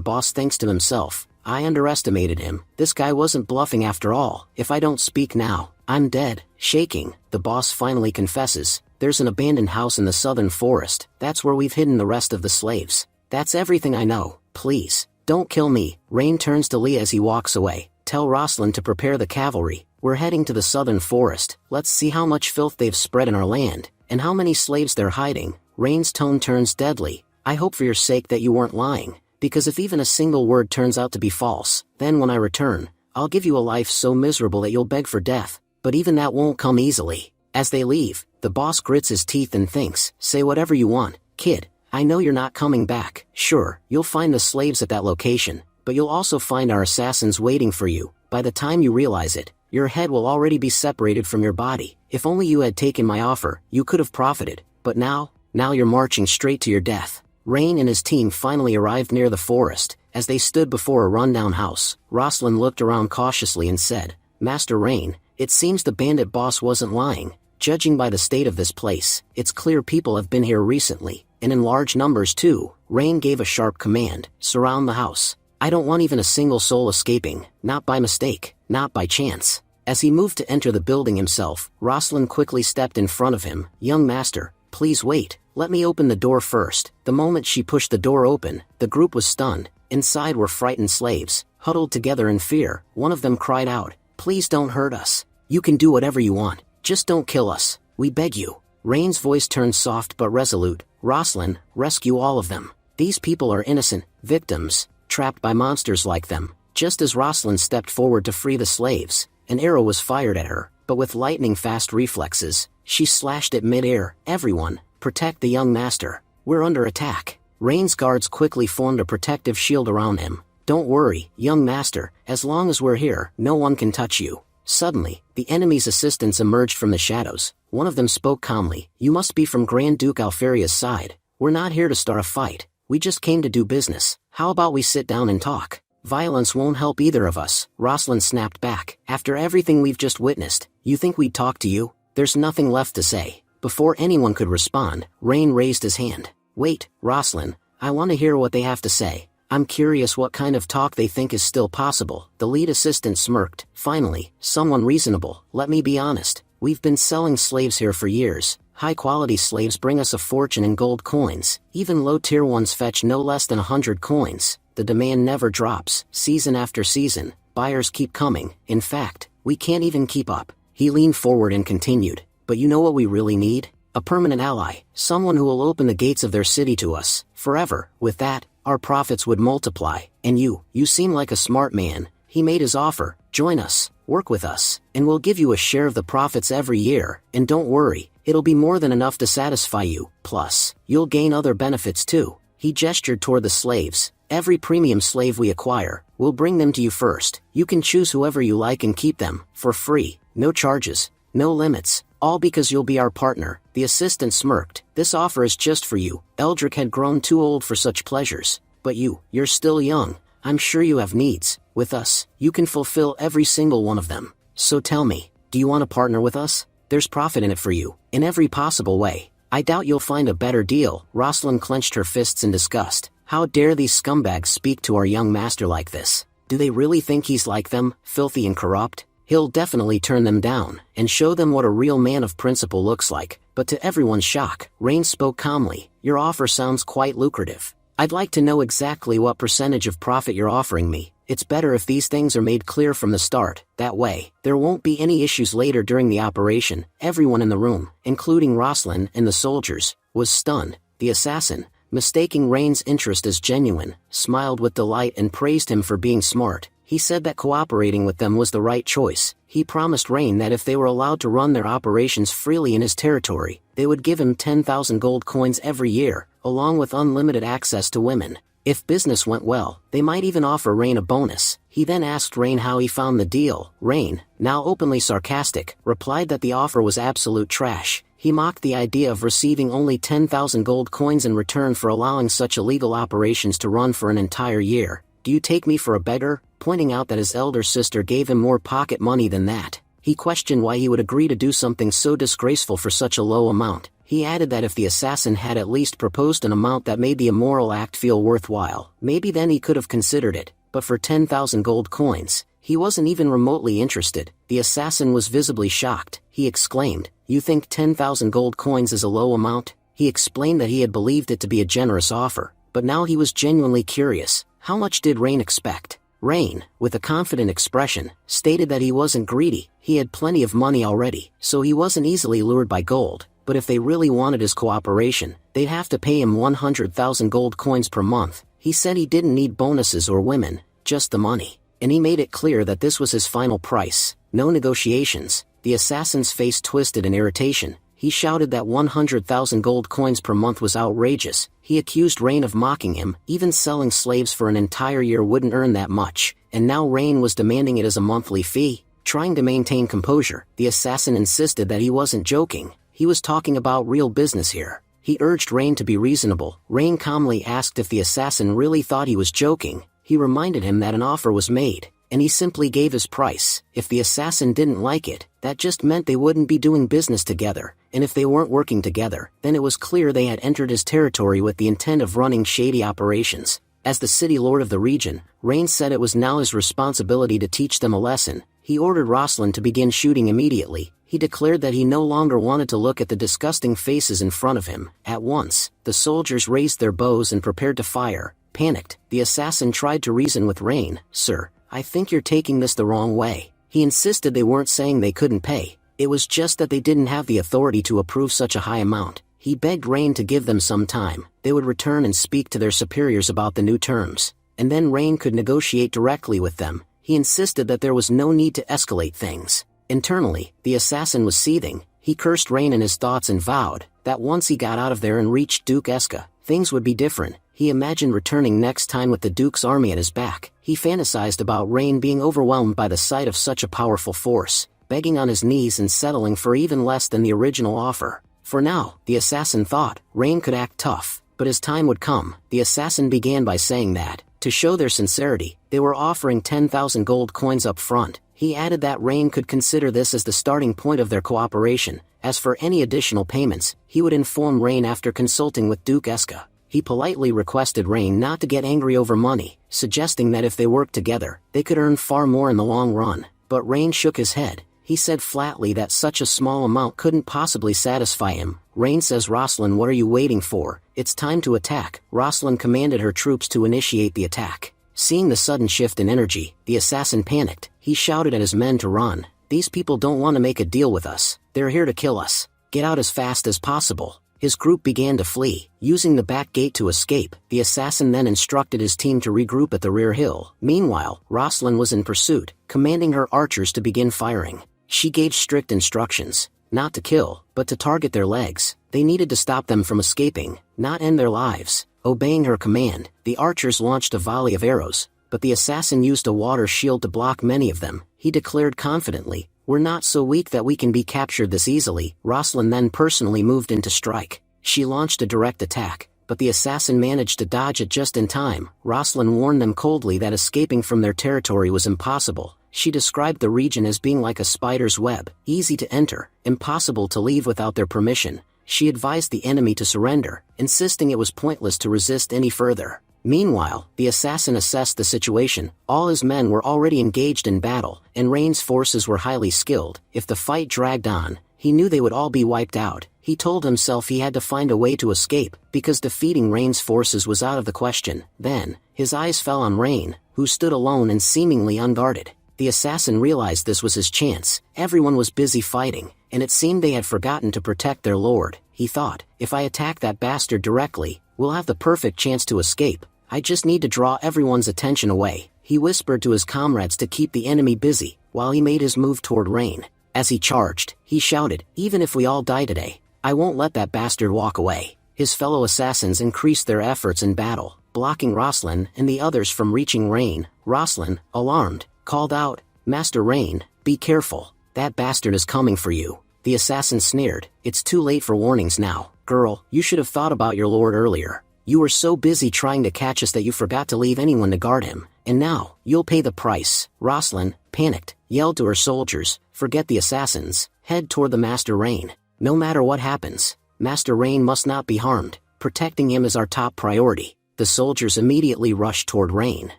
boss thinks to himself, "I underestimated him. This guy wasn't bluffing after all. If I don't speak now, I'm dead." Shaking, the boss finally confesses, "There's an abandoned house in the southern forest. That's where we've hidden the rest of the slaves. That's everything I know. Please, don't kill me." Rain turns to Leah as he walks away. "Tell Rosalind to prepare the cavalry. We're heading to the southern forest. Let's see how much filth they've spread in our land, and how many slaves they're hiding." Rain's tone turns deadly. "I hope for your sake that you weren't lying, because if even a single word turns out to be false, then when I return, I'll give you a life so miserable that you'll beg for death. But even that won't come easily." As they leave, the boss grits his teeth and thinks, "Say whatever you want, kid. I know you're not coming back. Sure, you'll find the slaves at that location, but you'll also find our assassins waiting for you. By the time you realize it, your head will already be separated from your body. If only you had taken my offer, you could have profited. But now you're marching straight to your death." Rain and his team finally arrived near the forest. As they stood before a rundown house, Rosalind looked around cautiously and said, "Master Rain, it seems the bandit boss wasn't lying. Judging by the state of this place, it's clear people have been here recently, and in large numbers too." Rain gave a sharp command, "Surround the house. I don't want even a single soul escaping, not by mistake, not by chance." As he moved to enter the building himself, Rosalind quickly stepped in front of him. "Young master, please wait. Let me open the door first." The moment she pushed the door open, the group was stunned. Inside were frightened slaves, huddled together in fear. One of them cried out, "Please don't hurt us. You can do whatever you want, just don't kill us, we beg you." Rain's voice turned soft but resolute. "Rosalind, rescue all of them. These people are innocent victims, trapped by monsters like them." Just as Rosalind stepped forward to free the slaves, an arrow was fired at her, but with lightning-fast reflexes, she slashed it mid-air. "Everyone, protect the young master. We're under attack." Rain's guards quickly formed a protective shield around him. "Don't worry, young master, as long as we're here, no one can touch you." Suddenly, the enemy's assistants emerged from the shadows. One of them spoke calmly, "You must be from Grand Duke Alferia's side. We're not here to start a fight. We just came to do business. How about we sit down and talk?" "Violence won't help either of us," Rosalind snapped back. "After everything we've just witnessed, you think we'd talk to you?" There's nothing left to say. Before anyone could respond, Rain raised his hand. "Wait, Rosalind, I want to hear what they have to say. I'm curious what kind of talk they think is still possible." The lead assistant smirked. "Finally, someone reasonable. Let me be honest. We've been selling slaves here for years. High-quality slaves bring us a fortune in gold coins. Even low-tier ones fetch no less than 100 coins. The demand never drops. Season after season, buyers keep coming. In fact, we can't even keep up." He leaned forward and continued. "But you know what we really need? A permanent ally. Someone who will open the gates of their city to us, forever. With that, our profits would multiply. And you seem like a smart man." He made his offer. "Join us, work with us, and we'll give you a share of the profits every year. And don't worry, it'll be more than enough to satisfy you. Plus, you'll gain other benefits too." He gestured toward the slaves. "Every premium slave we acquire, we'll bring them to you first. You can choose whoever you like and keep them, for free, no charges, no limits, all because you'll be our partner." The assistant smirked. "This offer is just for you." Eldrick had grown too old for such pleasures. "But you're still young. I'm sure you have needs. With us, you can fulfill every single one of them. So tell me, do you want to partner with us? There's profit in it for you, in every possible way. I doubt you'll find a better deal." Rosalind clenched her fists in disgust. "How dare these scumbags speak to our young master like this? Do they really think he's like them, filthy and corrupt? He'll definitely turn them down, and show them what a real man of principle looks like." But to everyone's shock, Rain spoke calmly. "Your offer sounds quite lucrative. I'd like to know exactly what percentage of profit you're offering me. It's better if these things are made clear from the start. That way, there won't be any issues later during the operation." Everyone in the room, including Rosalind and the soldiers, was stunned. The assassin, mistaking Rain's interest as genuine, smiled with delight and praised him for being smart. He said that cooperating with them was the right choice. He promised Rain that if they were allowed to run their operations freely in his territory, they would give him 10,000 gold coins every year, along with unlimited access to women. If business went well, they might even offer Rain a bonus. He then asked Rain how he found the deal. Rain, now openly sarcastic, replied that the offer was absolute trash. He mocked the idea of receiving only 10,000 gold coins in return for allowing such illegal operations to run for an entire year. "Do you take me for a beggar?" Pointing out that his elder sister gave him more pocket money than that. He questioned why he would agree to do something so disgraceful for such a low amount. He added that if the assassin had at least proposed an amount that made the immoral act feel worthwhile, maybe then he could have considered it. But for 10,000 gold coins, he wasn't even remotely interested. The assassin was visibly shocked. He exclaimed, "You think 10,000 gold coins is a low amount?" He explained that he had believed it to be a generous offer, but now he was genuinely curious. How much did Rain expect? Rain, with a confident expression, stated that he wasn't greedy. He had plenty of money already, so he wasn't easily lured by gold. But if they really wanted his cooperation, they'd have to pay him 100,000 gold coins per month. He said he didn't need bonuses or women, just the money. And he made it clear that this was his final price. No negotiations. The assassin's face twisted in irritation. He shouted that 100,000 gold coins per month was outrageous. He accused Rain of mocking him. Even selling slaves for an entire year wouldn't earn that much. And now Rain was demanding it as a monthly fee. Trying to maintain composure, the assassin insisted that he wasn't joking. He was talking about real business here. He urged Rain to be reasonable. Rain calmly asked if the assassin really thought he was joking. He reminded him that an offer was made, and he simply gave his price. If the assassin didn't like it, that just meant they wouldn't be doing business together, and if they weren't working together, then it was clear they had entered his territory with the intent of running shady operations. As the city lord of the region, Rain said it was now his responsibility to teach them a lesson. He ordered Rosalind to begin shooting immediately. He declared that he no longer wanted to look at the disgusting faces in front of him. At once, the soldiers raised their bows and prepared to fire. Panicked, the assassin tried to reason with Rain. "Sir, I think you're taking this the wrong way." He insisted they weren't saying they couldn't pay. It was just that they didn't have the authority to approve such a high amount. He begged Rain to give them some time. They would return and speak to their superiors about the new terms, and then Rain could negotiate directly with them. He insisted that there was no need to escalate things. Internally, the assassin was seething. He cursed Rain in his thoughts and vowed that once he got out of there and reached Duke Eska, things would be different. He imagined returning next time with the Duke's army at his back. He fantasized about Rain being overwhelmed by the sight of such a powerful force, begging on his knees and settling for even less than the original offer. For now, the assassin thought, Rain could act tough, but his time would come. The assassin began by saying that, to show their sincerity, they were offering 10,000 gold coins up front. He added that Rain could consider this as the starting point of their cooperation. As for any additional payments, he would inform Rain after consulting with Duke Eska. He politely requested Rain not to get angry over money, suggesting that if they worked together, they could earn far more in the long run. But Rain shook his head. He said flatly that such a small amount couldn't possibly satisfy him. Rain says, "Rosalind, what are you waiting for? It's time to attack." Rosalind commanded her troops to initiate the attack. Seeing the sudden shift in energy, the assassin panicked. He shouted at his men to run. "These people don't want to make a deal with us. They're here to kill us. Get out as fast as possible." His group began to flee, using the back gate to escape. The assassin then instructed his team to regroup at the rear hill. Meanwhile, Rosalind was in pursuit, commanding her archers to begin firing. She gave strict instructions, not to kill, but to target their legs. They needed to stop them from escaping, not end their lives. Obeying her command, the archers launched a volley of arrows, but the assassin used a water shield to block many of them. He declared confidently, "We're not so weak that we can be captured this easily." Rosalind then personally moved in to strike. She launched a direct attack, but the assassin managed to dodge it just in time. Rosalind warned them coldly that escaping from their territory was impossible. She described the region as being like a spider's web, easy to enter, impossible to leave without their permission. She advised the enemy to surrender, insisting it was pointless to resist any further. Meanwhile, the assassin assessed the situation. All his men were already engaged in battle, and Rain's forces were highly skilled. If the fight dragged on, he knew they would all be wiped out. He told himself he had to find a way to escape, because defeating Rain's forces was out of the question. Then, his eyes fell on Rain, who stood alone and seemingly unguarded. The assassin realized this was his chance. Everyone was busy fighting, and it seemed they had forgotten to protect their lord. He thought, "If I attack that bastard directly, we'll have the perfect chance to escape. I just need to draw everyone's attention away." He whispered to his comrades to keep the enemy busy, while he made his move toward Rain. As he charged, he shouted, "Even if we all die today, I won't let that bastard walk away." His fellow assassins increased their efforts in battle, blocking Rosalind and the others from reaching Rain. Rosalind, alarmed, called out, "Master Rain, be careful. That bastard is coming for you." The assassin sneered, "It's too late for warnings now. Girl, you should have thought about your lord earlier. You were so busy trying to catch us that you forgot to leave anyone to guard him, and now, you'll pay the price." Rosalind, panicked, yelled to her soldiers, "Forget the assassins. Head toward the Master Rain. No matter what happens, Master Rain must not be harmed. Protecting him is our top priority." The soldiers immediately rushed toward Rain,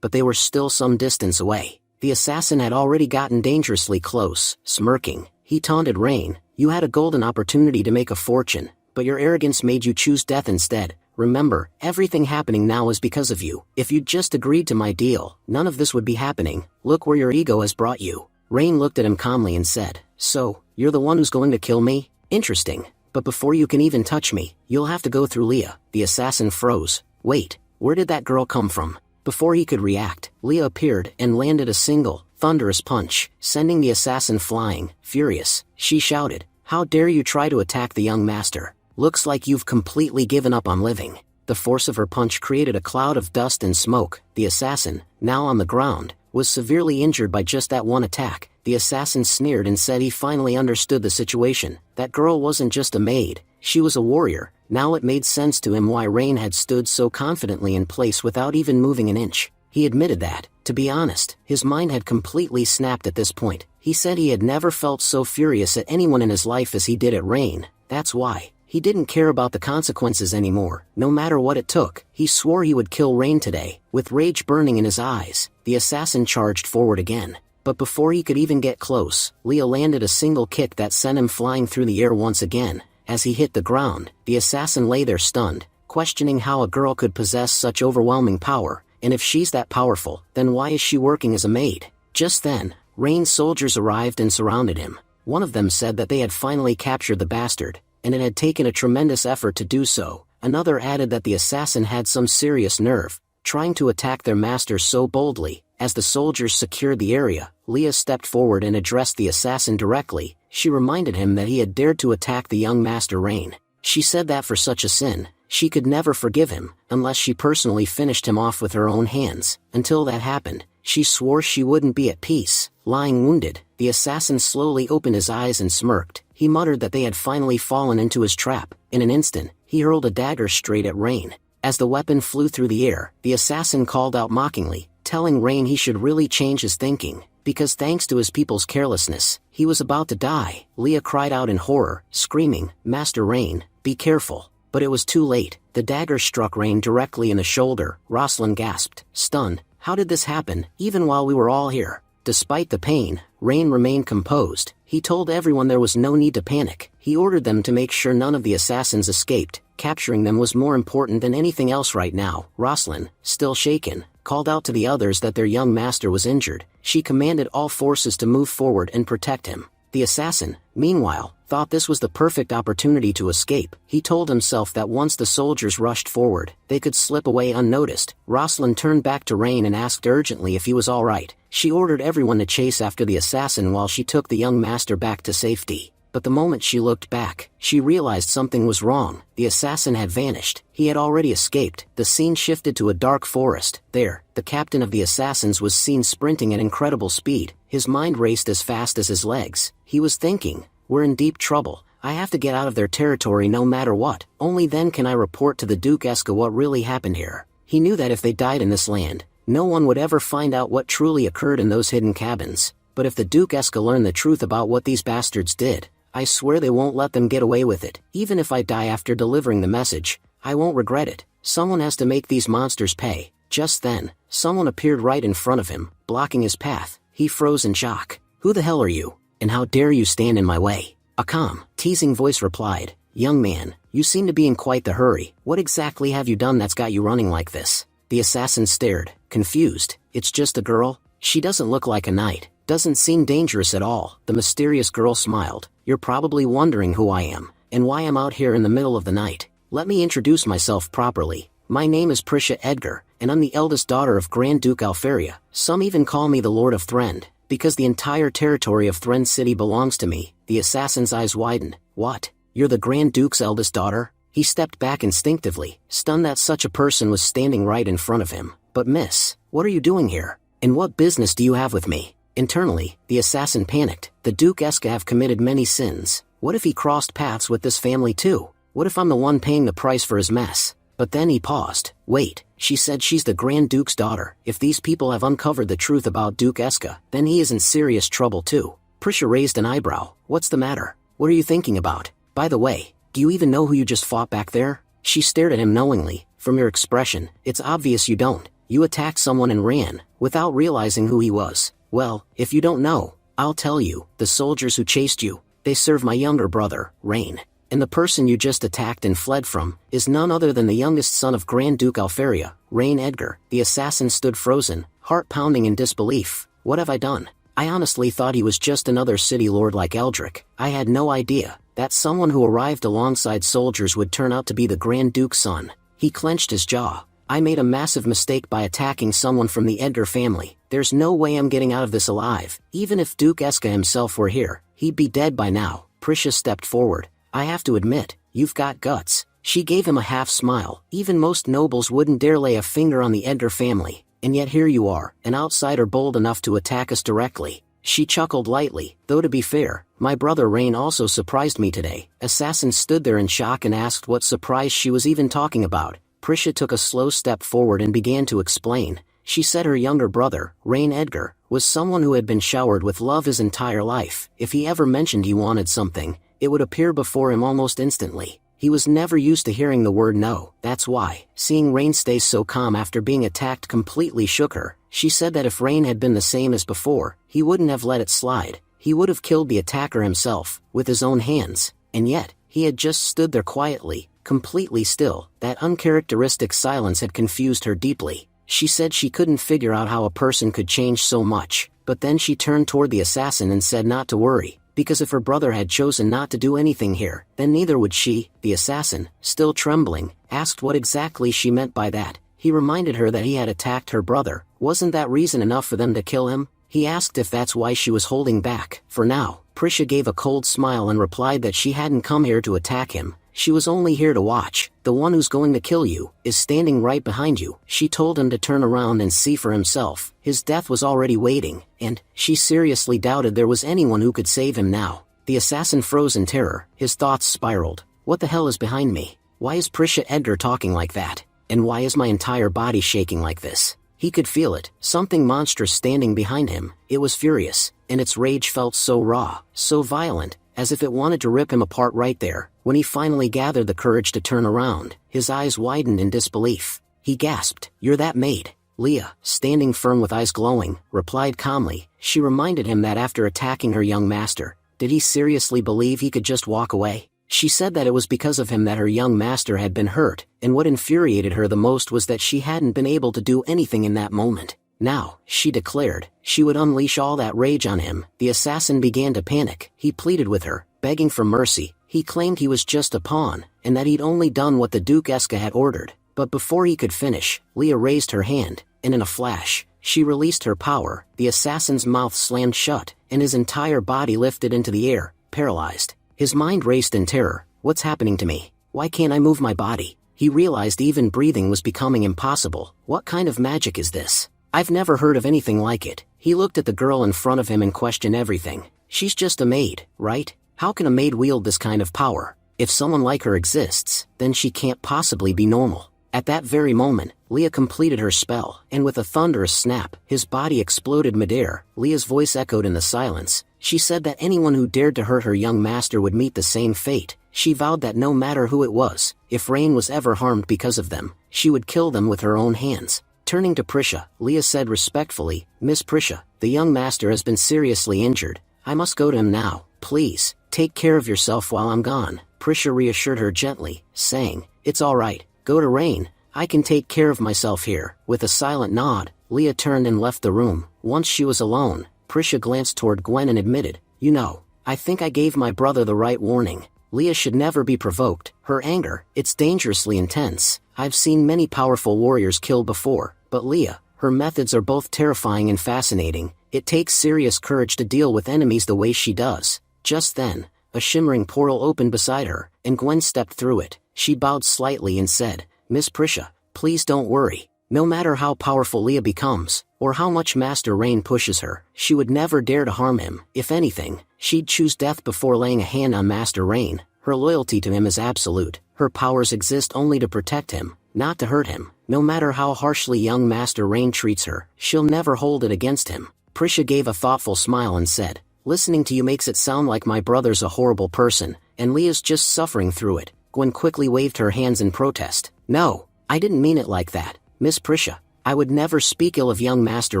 but they were still some distance away. The assassin had already gotten dangerously close. Smirking, he taunted Rain, "You had a golden opportunity to make a fortune, but your arrogance made you choose death instead. Remember, everything happening now is because of you. If you'd just agreed to my deal, none of this would be happening. Look where your ego has brought you." Rain looked at him calmly and said, "So, you're the one who's going to kill me? Interesting. But before you can even touch me, you'll have to go through Leah." The assassin froze. "Wait, where did that girl come from?" Before he could react, Leah appeared and landed a single, thunderous punch, sending the assassin flying. Furious, she shouted, "How dare you try to attack the young master? Looks like you've completely given up on living." The force of her punch created a cloud of dust and smoke. The assassin, now on the ground, was severely injured by just that one attack. The assassin sneered and said he finally understood the situation. That girl wasn't just a maid, she was a warrior. Now it made sense to him why Rain had stood so confidently in place without even moving an inch. He admitted that, to be honest, his mind had completely snapped at this point. He said he had never felt so furious at anyone in his life as he did at Rain. That's why. He didn't care about the consequences anymore, no matter what it took. He swore he would kill Rain today. With rage burning in his eyes, the assassin charged forward again. But before he could even get close, Leah landed a single kick that sent him flying through the air once again. As he hit the ground, the assassin lay there stunned, questioning how a girl could possess such overwhelming power, and if she's that powerful, then why is she working as a maid? Just then, Rain's soldiers arrived and surrounded him. One of them said that they had finally captured the bastard, and it had taken a tremendous effort to do so. Another added that the assassin had some serious nerve, trying to attack their master so boldly. As the soldiers secured the area, Leah stepped forward and addressed the assassin directly. She reminded him that he had dared to attack the young master Rain. She said that for such a sin, she could never forgive him, unless she personally finished him off with her own hands. Until that happened, she swore she wouldn't be at peace. Lying wounded, the assassin slowly opened his eyes and smirked. He muttered that they had finally fallen into his trap. In an instant, he hurled a dagger straight at Rain. As the weapon flew through the air, the assassin called out mockingly, telling Rain he should really change his thinking, because thanks to his people's carelessness, he was about to die. Leah cried out in horror, screaming, "Master Rain, be careful." But it was too late. The dagger struck Rain directly in the shoulder. Rosalind gasped, stunned. How did this happen, even while we were all here? Despite the pain, Rain remained composed. He told everyone there was no need to panic. He ordered them to make sure none of the assassins escaped. Capturing them was more important than anything else right now. Rosalind, still shaken, called out to the others that their young master was injured. She commanded all forces to move forward and protect him. The assassin, meanwhile, thought this was the perfect opportunity to escape. He told himself that once the soldiers rushed forward, they could slip away unnoticed. Rosalind turned back to Rain and asked urgently if he was all right. She ordered everyone to chase after the assassin while she took the young master back to safety. But the moment she looked back, she realized something was wrong. The assassin had vanished. He had already escaped. The scene shifted to a dark forest. There, the captain of the assassins was seen sprinting at incredible speed. His mind raced as fast as his legs. He was thinking, "We're in deep trouble. I have to get out of their territory no matter what. Only then can I report to the Dukeska what really happened here." He knew that if they died in this land, no one would ever find out what truly occurred in those hidden cabins. But if the Dukeska learn the truth about what these bastards did, I swear they won't let them get away with it. Even if I die after delivering the message, I won't regret it. Someone has to make these monsters pay. Just then, someone appeared right in front of him, blocking his path. He froze in shock. "Who the hell are you? And how dare you stand in my way?" A calm, teasing voice replied, "Young man, you seem to be in quite the hurry. What exactly have you done that's got you running like this?" The assassin stared, confused. "It's just a girl. She doesn't look like a knight. Doesn't seem dangerous at all." The mysterious girl smiled. "You're probably wondering who I am, and why I'm out here in the middle of the night. Let me introduce myself properly. My name is Prisha Edgar, and I'm the eldest daughter of Grand Duke Alferia. Some even call me the Lord of Thrend, because the entire territory of Thrend City belongs to me." The assassin's eyes widened. "What? You're the Grand Duke's eldest daughter?" He stepped back instinctively, stunned that such a person was standing right in front of him. "But miss, what are you doing here? And what business do you have with me?" Internally, the assassin panicked. The Dukeska have committed many sins. What if he crossed paths with this family too? What if I'm the one paying the price for his mess? But then he paused. "Wait, she said she's the Grand Duke's daughter. If these people have uncovered the truth about Dukeska, then he is in serious trouble too." Prisha raised an eyebrow. "What's the matter? What are you thinking about? By the way, do you even know who you just fought back there?" She stared at him knowingly. "From your expression, it's obvious you don't. You attacked someone and ran, without realizing who he was." "Well, if you don't know, I'll tell you. The soldiers who chased you, they serve my younger brother, Rain. And the person you just attacked and fled from is none other than the youngest son of Grand Duke Alferia, Rain Edgar." The assassin stood frozen, heart pounding in disbelief. "What have I done? I honestly thought he was just another city lord like Eldrick. I had no idea that someone who arrived alongside soldiers would turn out to be the Grand Duke's son." He clenched his jaw. "I made a massive mistake by attacking someone from the Edgar family. There's no way I'm getting out of this alive. Even if Duke Eska himself were here, he'd be dead by now." Prisha stepped forward. "I have to admit, you've got guts." She gave him a half smile. "Even most nobles wouldn't dare lay a finger on the Edgar family, and yet here you are, an outsider bold enough to attack us directly." She chuckled lightly, "Though to be fair, my brother Rain also surprised me today." Assassin stood there in shock and asked what surprise she was even talking about. Prisha took a slow step forward and began to explain. She said her younger brother, Rain Edgar, was someone who had been showered with love his entire life. If he ever mentioned he wanted something, it would appear before him almost instantly. He was never used to hearing the word no. That's why, seeing Rain stay so calm after being attacked completely shook her. She said that if Rain had been the same as before, he wouldn't have let it slide. He would have killed the attacker himself, with his own hands, and yet, he had just stood there quietly, completely still. That uncharacteristic silence had confused her deeply. She said she couldn't figure out how a person could change so much, but then she turned toward the assassin and said not to worry, because if her brother had chosen not to do anything here, then neither would she. The assassin, still trembling, asked what exactly she meant by that. He reminded her that he had attacked her brother. Wasn't that reason enough for them to kill him? He asked if that's why she was holding back. For now, Prisha gave a cold smile and replied that she hadn't come here to attack him. She was only here to watch. The one who's going to kill you is standing right behind you. She told him to turn around and see for himself. His death was already waiting, and she seriously doubted there was anyone who could save him now. The assassin froze in terror. His thoughts spiraled. What the hell is behind me? Why is Prisha Edgar talking like that? And why is my entire body shaking like this? He could feel it, something monstrous standing behind him. It was furious, and its rage felt so raw, so violent, as if it wanted to rip him apart right there. When he finally gathered the courage to turn around, his eyes widened in disbelief. He gasped, "You're that maid." Leah, standing firm with eyes glowing, replied calmly. She reminded him that after attacking her young master, did he seriously believe he could just walk away? She said that it was because of him that her young master had been hurt, and what infuriated her the most was that she hadn't been able to do anything in that moment. Now, she declared, she would unleash all that rage on him. The assassin began to panic. He pleaded with her, begging for mercy. He claimed he was just a pawn, and that he'd only done what the Dukeska had ordered. But before he could finish, Leah raised her hand, and in a flash, she released her power. The assassin's mouth slammed shut, and his entire body lifted into the air, paralyzed. His mind raced in terror. What's happening to me? Why can't I move my body? He realized even breathing was becoming impossible. What kind of magic is this? I've never heard of anything like it. He looked at the girl in front of him and questioned everything. She's just a maid, right? How can a maid wield this kind of power? If someone like her exists, then she can't possibly be normal. At that very moment, Leah completed her spell, and with a thunderous snap, his body exploded midair. Leah's voice echoed in the silence. She said that anyone who dared to hurt her young master would meet the same fate. She vowed that no matter who it was, if Rain was ever harmed because of them, she would kill them with her own hands. Turning to Prisha, Leah said respectfully, "Miss Prisha, the young master has been seriously injured. I must go to him now. Please, take care of yourself while I'm gone." Prisha reassured her gently, saying, "It's all right. Go to Rain. I can take care of myself here." With a silent nod, Leah turned and left the room. Once she was alone, Prisha glanced toward Gwen and admitted, "You know, I think I gave my brother the right warning. Leah should never be provoked. Her anger, it's dangerously intense. I've seen many powerful warriors killed before, but Leah, her methods are both terrifying and fascinating. It takes serious courage to deal with enemies the way she does." Just then, a shimmering portal opened beside her, and Gwen stepped through it. She bowed slightly and said, "Miss Prisha, please don't worry. No matter how powerful Leah becomes, or how much Master Rain pushes her, she would never dare to harm him. If anything, she'd choose death before laying a hand on Master Rain. Her loyalty to him is absolute. Her powers exist only to protect him, not to hurt him. No matter how harshly young Master Rain treats her, she'll never hold it against him." Prisha gave a thoughtful smile and said, "Listening to you makes it sound like my brother's a horrible person, and Leah's just suffering through it." Gwen quickly waved her hands in protest. "No, I didn't mean it like that, Miss Prisha. I would never speak ill of young Master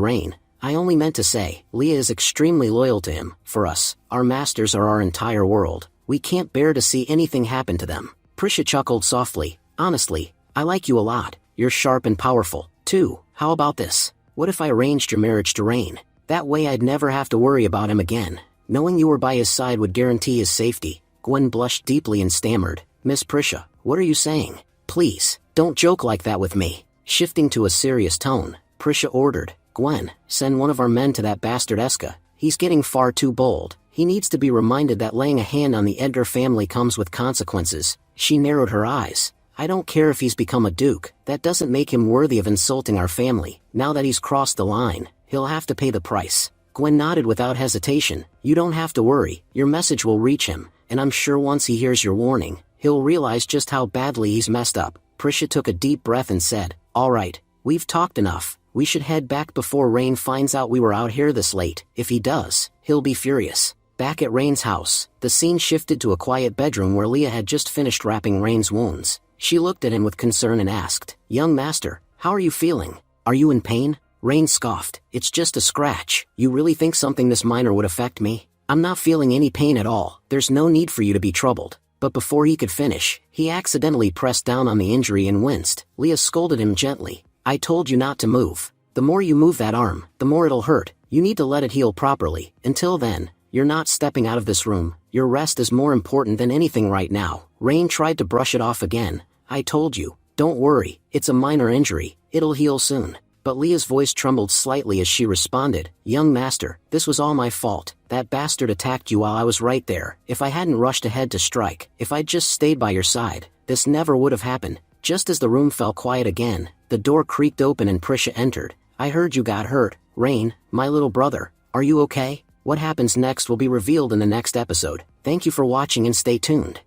Rain. I only meant to say, Leah is extremely loyal to him. For us, our masters are our entire world. We can't bear to see anything happen to them." Prisha chuckled softly. "Honestly, I like you a lot. You're sharp and powerful, too. How about this? What if I arranged your marriage to Rain? That way I'd never have to worry about him again. Knowing you were by his side would guarantee his safety." Gwen blushed deeply and stammered, "Miss Prisha, what are you saying? Please, don't joke like that with me." Shifting to a serious tone, Prisha ordered, "Gwen, send one of our men to that bastard Eska. He's getting far too bold. He needs to be reminded that laying a hand on the Edgar family comes with consequences." She narrowed her eyes. "I don't care if he's become a duke, that doesn't make him worthy of insulting our family. Now that he's crossed the line, he'll have to pay the price." Gwen nodded without hesitation. "You don't have to worry, your message will reach him, and I'm sure once he hears your warning, he'll realize just how badly he's messed up." Prisha took a deep breath and said, "All right, we've talked enough. We should head back before Rain finds out we were out here this late. If he does, he'll be furious." Back at Rain's house, the scene shifted to a quiet bedroom where Leah had just finished wrapping Rain's wounds. She looked at him with concern and asked, "Young master, how are you feeling? Are you in pain?" Rain scoffed. It's just a scratch. You really think something this minor would affect me? I'm not feeling any pain at all. There's no need for you to be troubled. But before he could finish, he accidentally pressed down on the injury and winced. Leah scolded him gently. I told you not to move. The more you move that arm, the more it'll hurt. You need to let it heal properly. Until then, you're not stepping out of this room. Your rest is more important than anything right now. Rain tried to brush it off again. I told you. Don't worry. It's a minor injury. It'll heal soon. But Leah's voice trembled slightly as she responded. Young master, this was all my fault. That bastard attacked you while I was right there. If I hadn't rushed ahead to strike, if I'd just stayed by your side, this never would have happened. Just as the room fell quiet again, the door creaked open and Prisha entered. I heard you got hurt. Rain, my little brother, are you okay? What happens next will be revealed in the next episode. Thank you for watching and stay tuned.